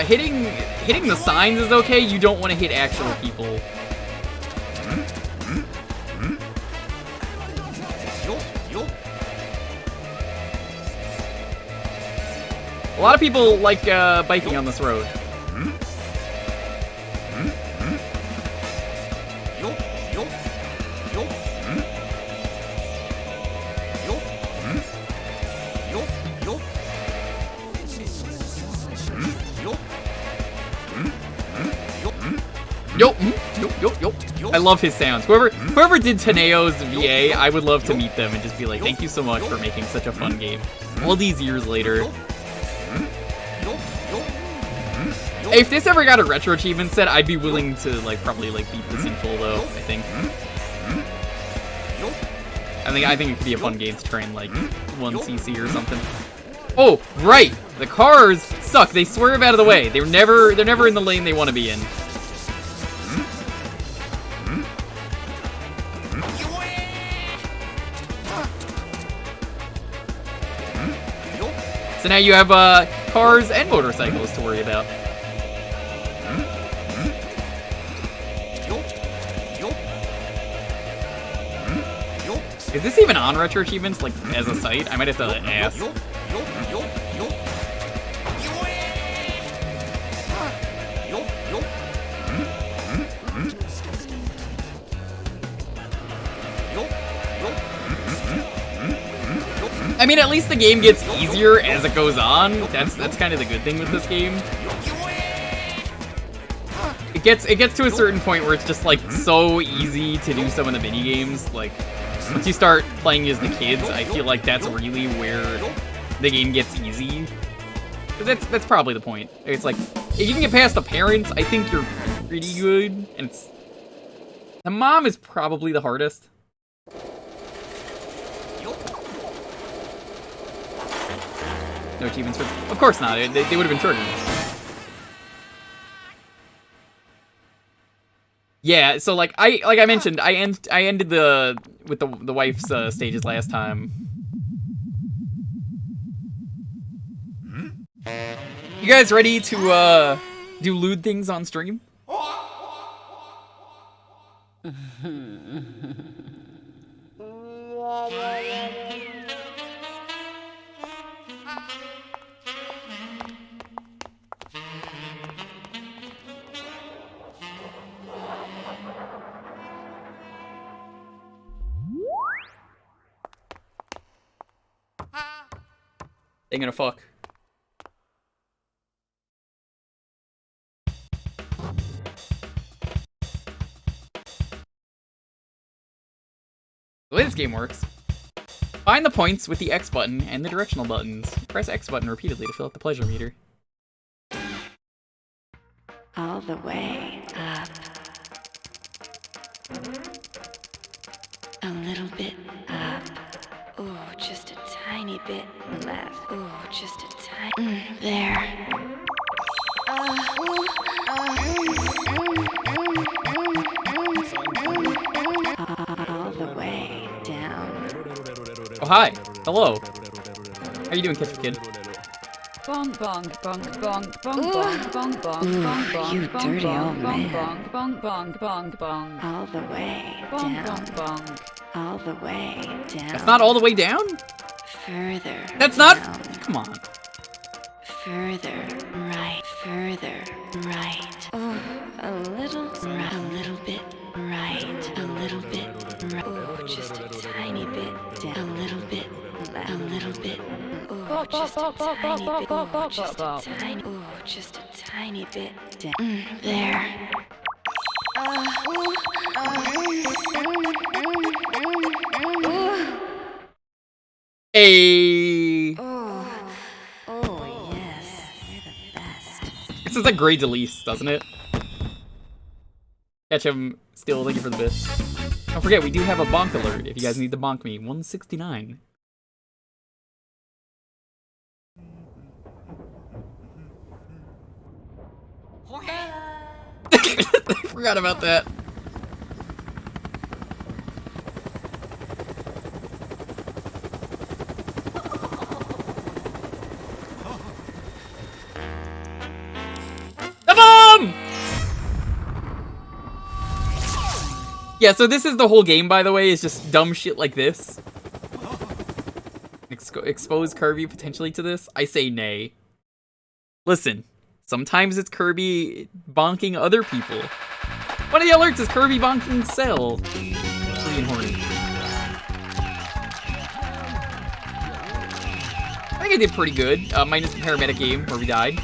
Hitting the signs is okay. You don't want to hit actual people. A lot of people like biking on this road. I love his sounds. Whoever did Teneo's VA, I would love to meet them and just be like, thank you so much for making such a fun game. All these years later. If this ever got a retro achievement set, I'd be willing to like probably like beat this in full though, I think. I think it could be a fun game to try and like 1cc or something. Oh, right! The cars suck. They swerve out of the way. They're never in the lane they want to be in. So now you have cars and motorcycles to worry about. Is this even on Retro Achievements, like, as a site? I might have to ask. I mean, at least the game gets easier as it goes on. That's kind of the good thing with this game. It gets to a certain point where it's just like so easy to do some of the mini games. Like once you start playing as the kids, I feel like that's really where the game gets easy. That's probably the point. It's like if you can get past the parents, I think you're pretty good. And the mom is probably the hardest. No achievements for... Of course not. They would have been triggered. Yeah, so like I mentioned, I ended with the wife's stages last time. You guys ready to do lewd things on stream? They gonna fuck. The way this game works. Find the points with the X button and the directional buttons. Press X button repeatedly to fill up the pleasure meter. All the way up. A little bit up. Oh, just a tiny bit left. Oh, just a tiny... there. All the way down. Oh, hi. Hello. How you doing, Ketchup Kid? Bong bong bong bong bong bong bong bong bong bong. You dirty old man. Bong bong bong bong bong. All the way down. Bong. All the way down. That's not all the way down? Further. That's not... down. Come on. Further right. Further right. Oh, a little right. A little bit right. A little bit right. Oh, just a tiny bit down. A little bit left. A little bit. Oh, just a tiny bit. Oh, just a tiny. Oh, just a tiny bit down. There. Hey. Oh yes, you're the best. This is a great release, doesn't it? Catch him still. Thank you for the bit. Don't forget, we do have a bonk alert if you guys need to bonk me. 169. I forgot about that. The bomb! Yeah, so this is the whole game, by the way, is just dumb shit like this. Expose Kirby potentially to this? I say nay. Listen, sometimes it's Kirby bonking other people. One of the alerts is Kirby bonking Cell. Free and horny. I think I did pretty good, minus the paramedic game where we died.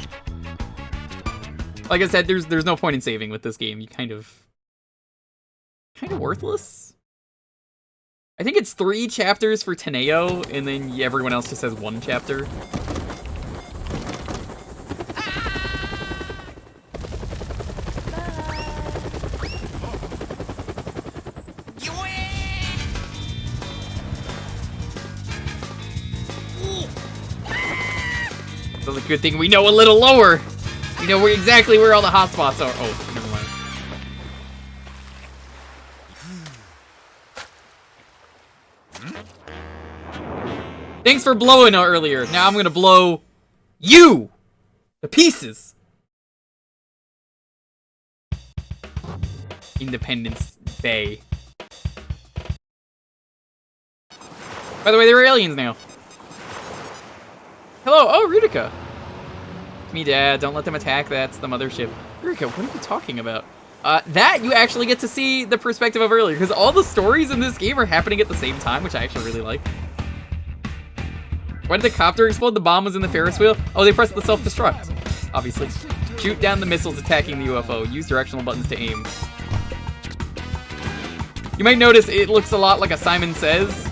Like I said, there's no point in saving with this game. You kind of kind of worthless. I think it's 3 chapters for Teneo, and then everyone else just has 1 chapter. That's a good thing we know a little lower. We know exactly where all the hotspots are. Oh, never mind. Thanks for blowing earlier. Now I'm gonna blow you to pieces. Independence Bay. By the way, there are aliens now. Hello, oh, Rudica. It's me, Dad. Don't let them attack. That's the mothership. Rudica, what are you talking about? That you actually get to see the perspective of earlier, because all the stories in this game are happening at the same time, which I actually really like. Why did the copter explode? The bomb was in the Ferris wheel? Oh, they pressed the self-destruct, obviously. Shoot down the missiles attacking the UFO. Use directional buttons to aim. You might notice it looks a lot like a Simon Says.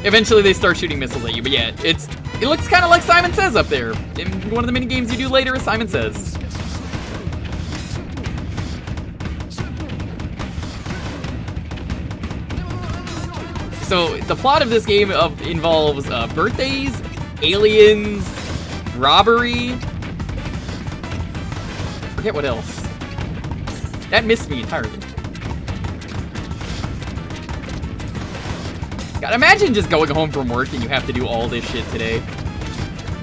Eventually they start shooting missiles at you, but yeah, it looks kind of like Simon Says up there. In one of the mini games you do later is Simon Says. So the plot of this game involves birthdays, aliens, robbery. Forget what else. That missed me entirely. God, imagine just going home from work and you have to do all this shit today.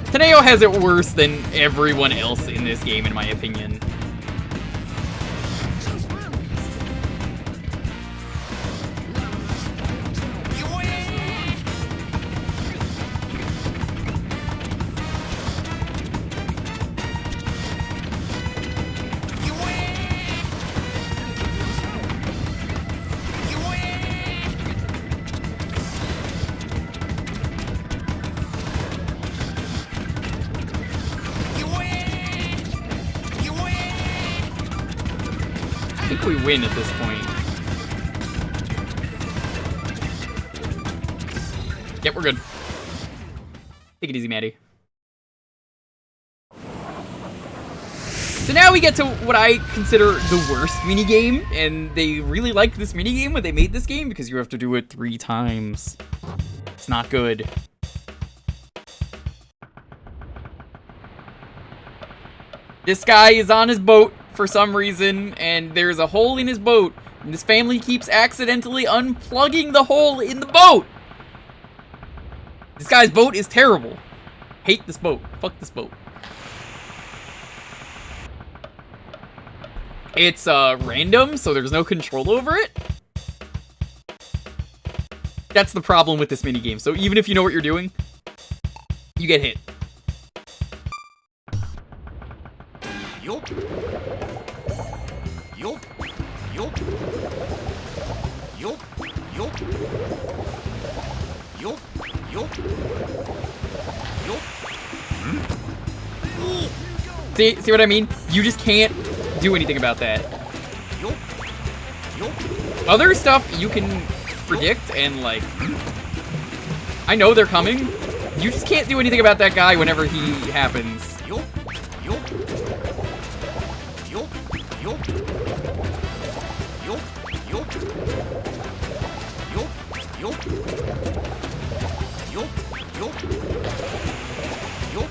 Teneo has it worse than everyone else in this game, in my opinion. We win at this point. Yep, we're good. Take it easy, Maddie. So now we get to what I consider the worst minigame, and they really liked this minigame when they made this game because you have to do it 3 times. It's not good. This guy is on his boat for some reason, and there's a hole in his boat, and this family keeps accidentally unplugging the hole in the boat. This guy's boat is terrible. Hate this boat. Fuck this boat. It's random, so there's no control over it. That's the problem with this minigame. So even if you know what you're doing, you get hit. Yup. Yup. Yup. Yup. Yup. Yup. Yup. Yup. See what I mean? You just can't do anything about that. Yup. Yup. Other stuff you can predict and like, I know they're coming. You just can't do anything about that guy whenever he happens. Yup. Yup. Yup. Yup. Yup. Yup. Yup. Yup. Yup. Yup.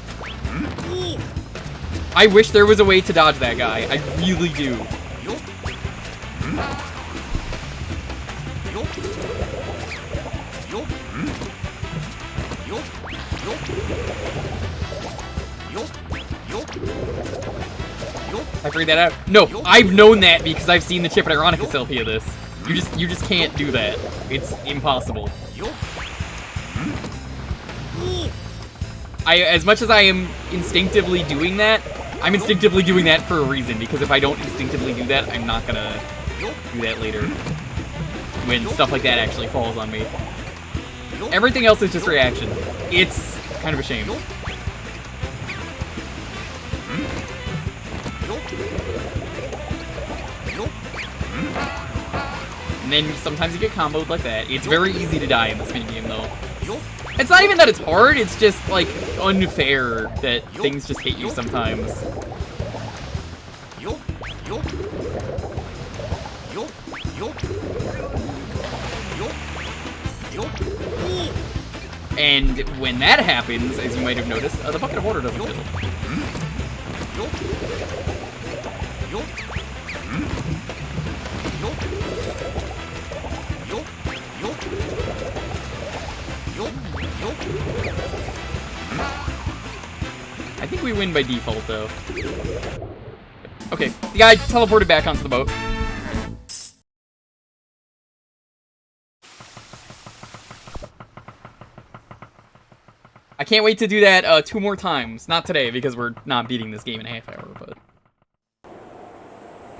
I wish there was a way to dodge that guy. I really do. Yup. Yup. Yup. Yup. Yup. Yup. Yup. I figured that out. No, I've known that because I've seen the Chip and Ironicus LP of this. You just can't do that. It's impossible. As much as I am instinctively doing that, I'm instinctively doing that for a reason, because if I don't instinctively do that, I'm not gonna do that later. When stuff like that actually falls on me. Everything else is just reaction. It's kind of a shame. And then sometimes you get comboed like that. It's very easy to die in this minigame, though. It's not even that it's hard, it's just, like, unfair that things just hit you sometimes. And when that happens, as you might have noticed, the bucket of water doesn't fill. I think we win by default, though. Okay, the guy teleported back onto the boat. I can't wait to do that 2 more times. Not today, because we're not beating this game in a half hour, but...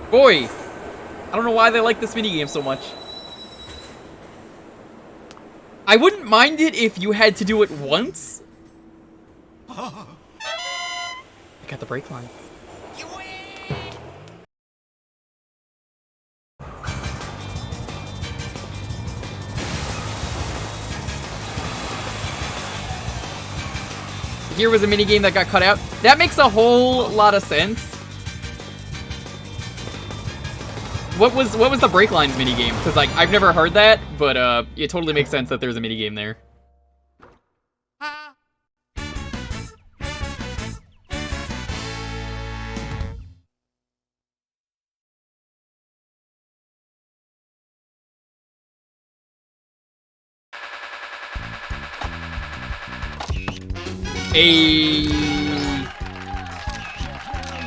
Boy! I don't know why they like this minigame so much. I wouldn't mind it if you had to do it once. I got the brake line. Here was a minigame that got cut out. That makes a whole lot of sense. What was the brake lines minigame? Because like I've never heard that, but it totally makes sense that there's a minigame there.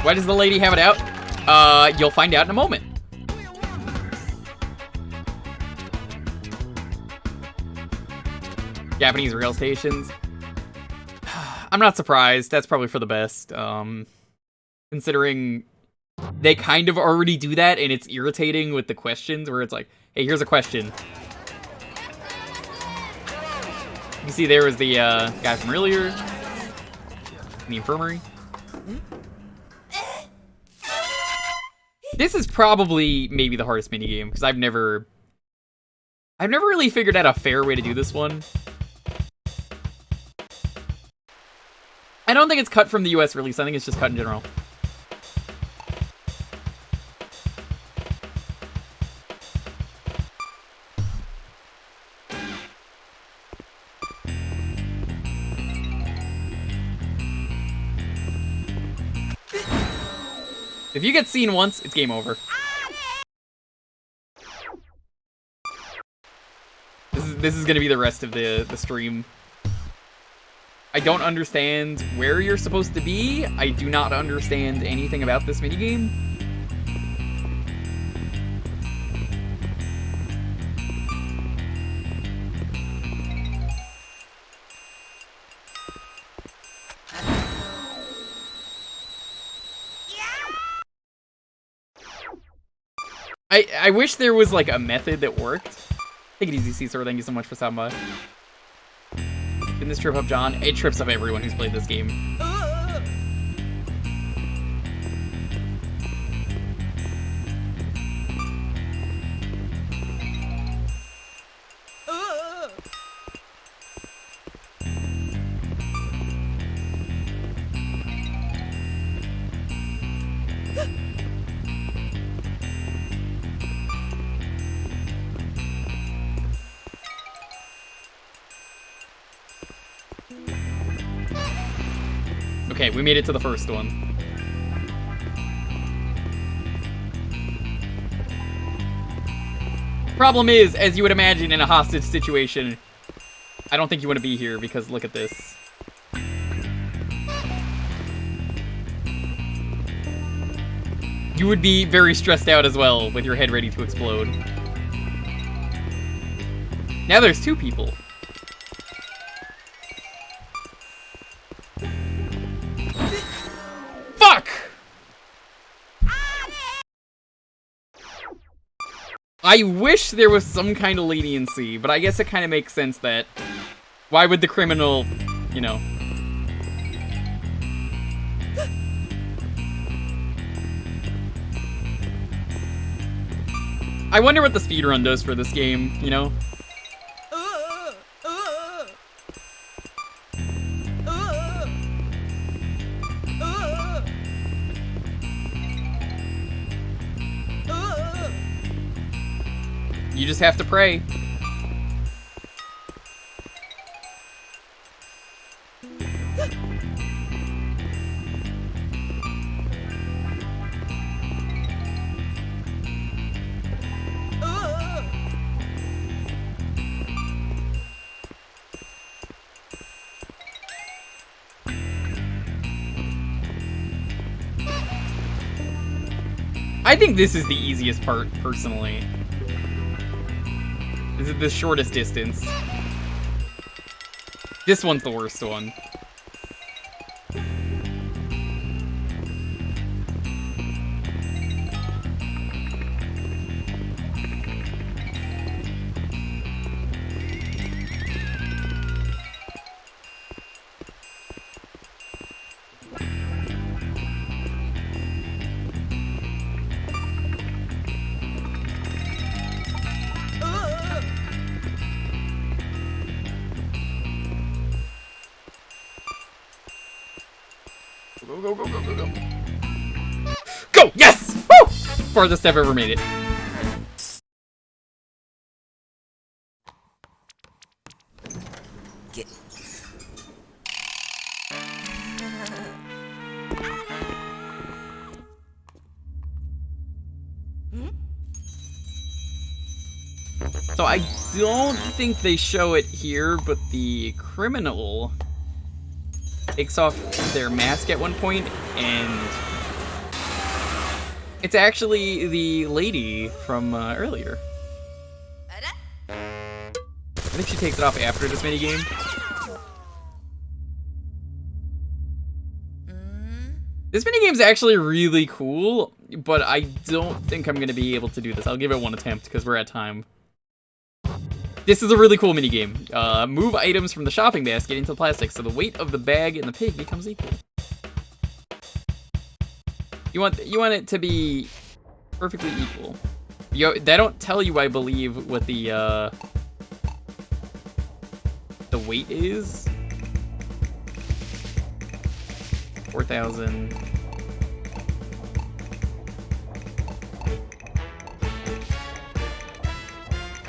Why does the lady have it out? You'll find out in a moment. Japanese rail stations. I'm not surprised. That's probably for the best. Considering they kind of already do that, and it's irritating with the questions where it's like, hey, here's a question. You see there was the guy from earlier in the infirmary. This is probably maybe the hardest minigame, because I've never really figured out a fair way to do this one. I don't think it's cut from the US release, I think it's just cut in general. If you get seen once, it's game over. This is gonna be the rest of the stream. I don't understand where you're supposed to be. I do not understand anything about this minigame. I wish there was like a method that worked. Take it easy, Caesar. Thank you so much for stopping by. Didn't this trip up John? It trips up everyone who's played this game. Okay, we made it to the first one. Problem is, as you would imagine in a hostage situation, I don't think you want to be here because look at this. You would be very stressed out as well with your head ready to explode. Now there's 2 people. Fuck! I wish there was some kind of leniency, but I guess it kind of makes sense that Why would the criminal, you know... I wonder what the speedrun does for this game, you know? You just have to pray. I think this is the easiest part, personally. This is the shortest distance. This one's the worst one. Go, go, go, go, go, go. Go! Yes! Woo! Farthest I've ever made it. Get. So I don't think they show it here, but the criminal takes off their mask at one point, and it's actually the lady from earlier. I think she takes it off after this minigame. This minigame's actually really cool, but I don't think I'm going to be able to do this. I'll give it one attempt because we're at time. This is a really cool minigame. Move items from the shopping basket into plastic so the weight of the bag and the pig becomes equal. You want it to be perfectly equal. They don't tell you, I believe, what the weight is. 4,000.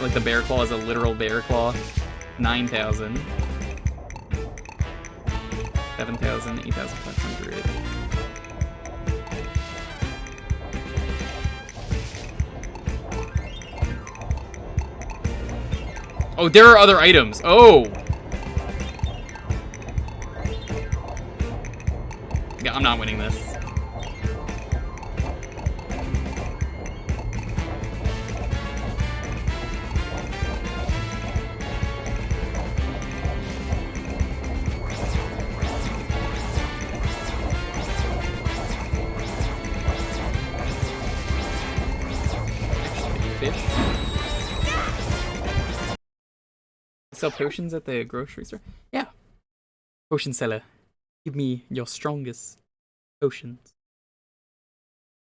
Like the bear claw is a literal bear claw. 9,000. 7,000, 8,500. Oh, there are other items. Oh! Yeah, I'm not winning this. Sell potions at the grocery store? Yeah. Potion seller, give me your strongest potions.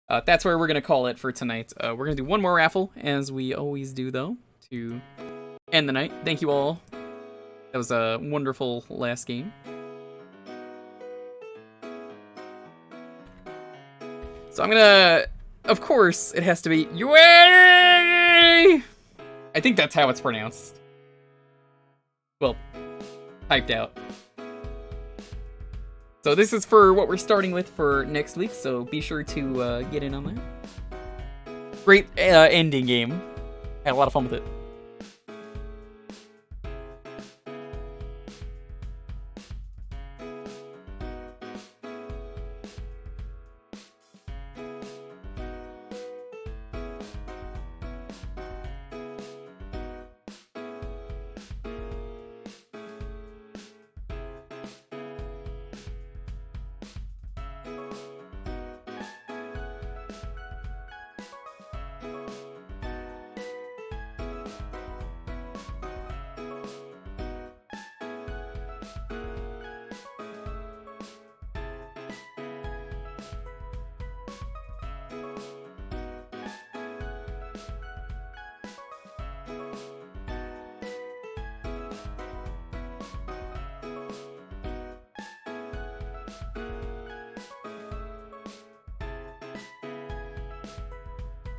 That's where we're going to call it for tonight. We're going to do one more raffle, as we always do, though, to end the night. Thank you all. That was a wonderful last game. So I'm going to... Of course, it has to be... I think that's how it's pronounced. Well, typed out. So this is for what we're starting with for next week, so be sure to get in on that. Great ending game. Had a lot of fun with it.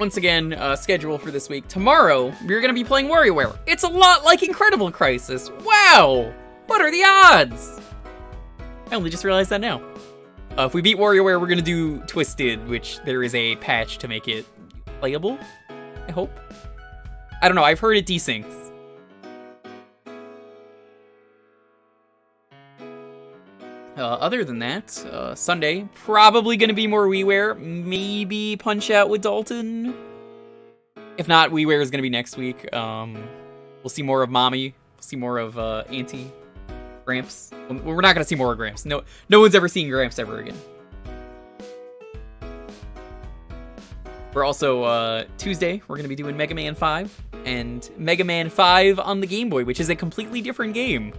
once again, schedule for this week. Tomorrow, we're going to be playing WarioWare. It's a lot like Incredible Crisis. Wow! What are the odds? I only just realized that now. If we beat WarioWare, we're going to do Twisted, which there is a patch to make it playable, I hope. I don't know, I've heard it desyncs. Other than that, Sunday, probably going to be more WiiWare. Maybe Punch-Out with Dalton. If not, WiiWare is going to be next week. We'll see more of Mommy. We'll see more of Auntie. Gramps. We're not going to see more of Gramps. No one's ever seen Gramps ever again. We're also, Tuesday, we're going to be doing Mega Man 5. And Mega Man 5 on the Game Boy, which is a completely different game.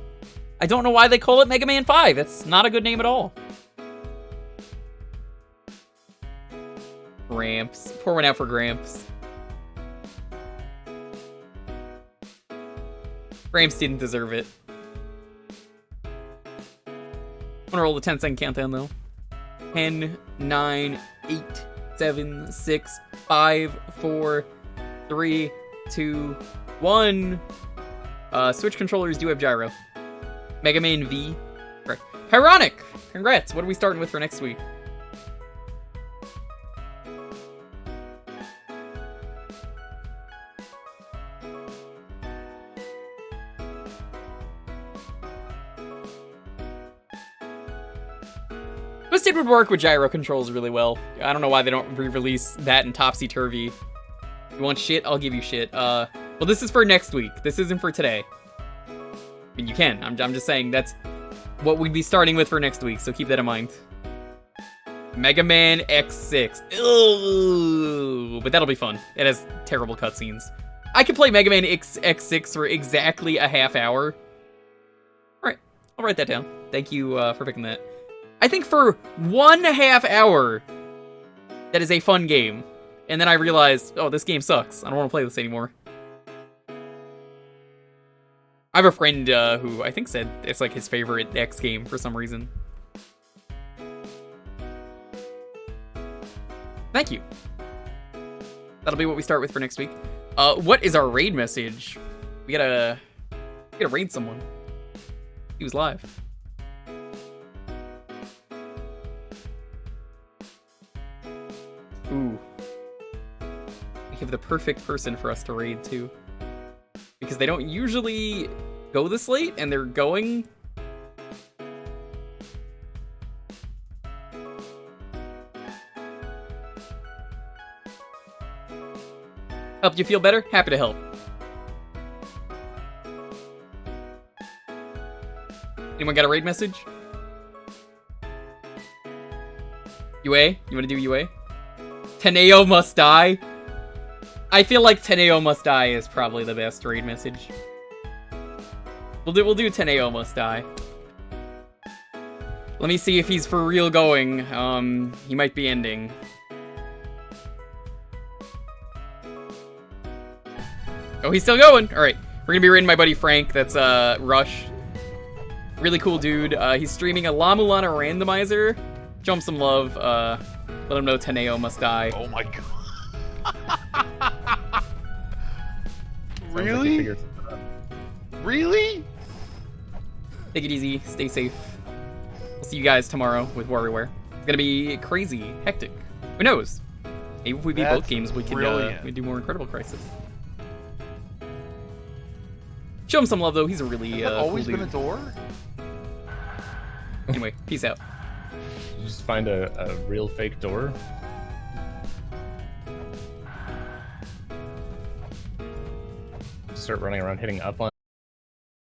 I don't know why they call it Mega Man 5. That's not a good name at all. Gramps. Pour one out for Gramps. Gramps didn't deserve it. I'm gonna roll the 10-second countdown, though. 10, 9, 8, 7, 6, 5, 4, 3, 2, 1. Switch controllers do have gyro. Mega Man V. Right. Pyronic! Congrats! What are we starting with for next week? Twisted would work with gyro controls really well. I don't know why they don't re-release that in Topsy-Turvy. You want shit? I'll give you shit. Well, this is for next week. This isn't for today. I mean, you can. I'm just saying that's what we'd be starting with for next week, so keep that in mind. Mega Man X6. Ugh, but that'll be fun. It has terrible cutscenes. I could play Mega Man X6 for exactly a half hour. Alright, I'll write that down. Thank you for picking that. I think for 1.5 hours, that is a fun game. And then I realized, oh, this game sucks. I don't want to play this anymore. I have a friend who I think said it's like his favorite X game for some reason. Thank you. That'll be what we start with for next week. What is our raid message? We gotta raid someone. He was live. Ooh. We have the perfect person for us to raid too. Because they don't usually go this late, and they're going... Helped you feel better? Happy to help. Anyone got a raid message? UA? You wanna do UA? Teneo must die? I feel like Teneo must die is probably the best raid message. We'll do Teneo must die. Let me see if he's for real going. He might be ending. Oh, he's still going. All right, we're gonna be raiding my buddy Frank. That's Rush. Really cool dude. He's streaming a La Mulana randomizer. Show him some love. Let him know Teneo must die. Oh my god. Really? Really? Take it easy. Stay safe. We'll see you guys tomorrow with WarioWare. It's gonna be crazy, hectic. Who knows? Maybe if we beat both games, we could we'd do more Incredible Crisis. Show him some love, though. He's a really always cool been dude. a door? Anyway, peace out. You just find a real fake door? Start running around hitting up on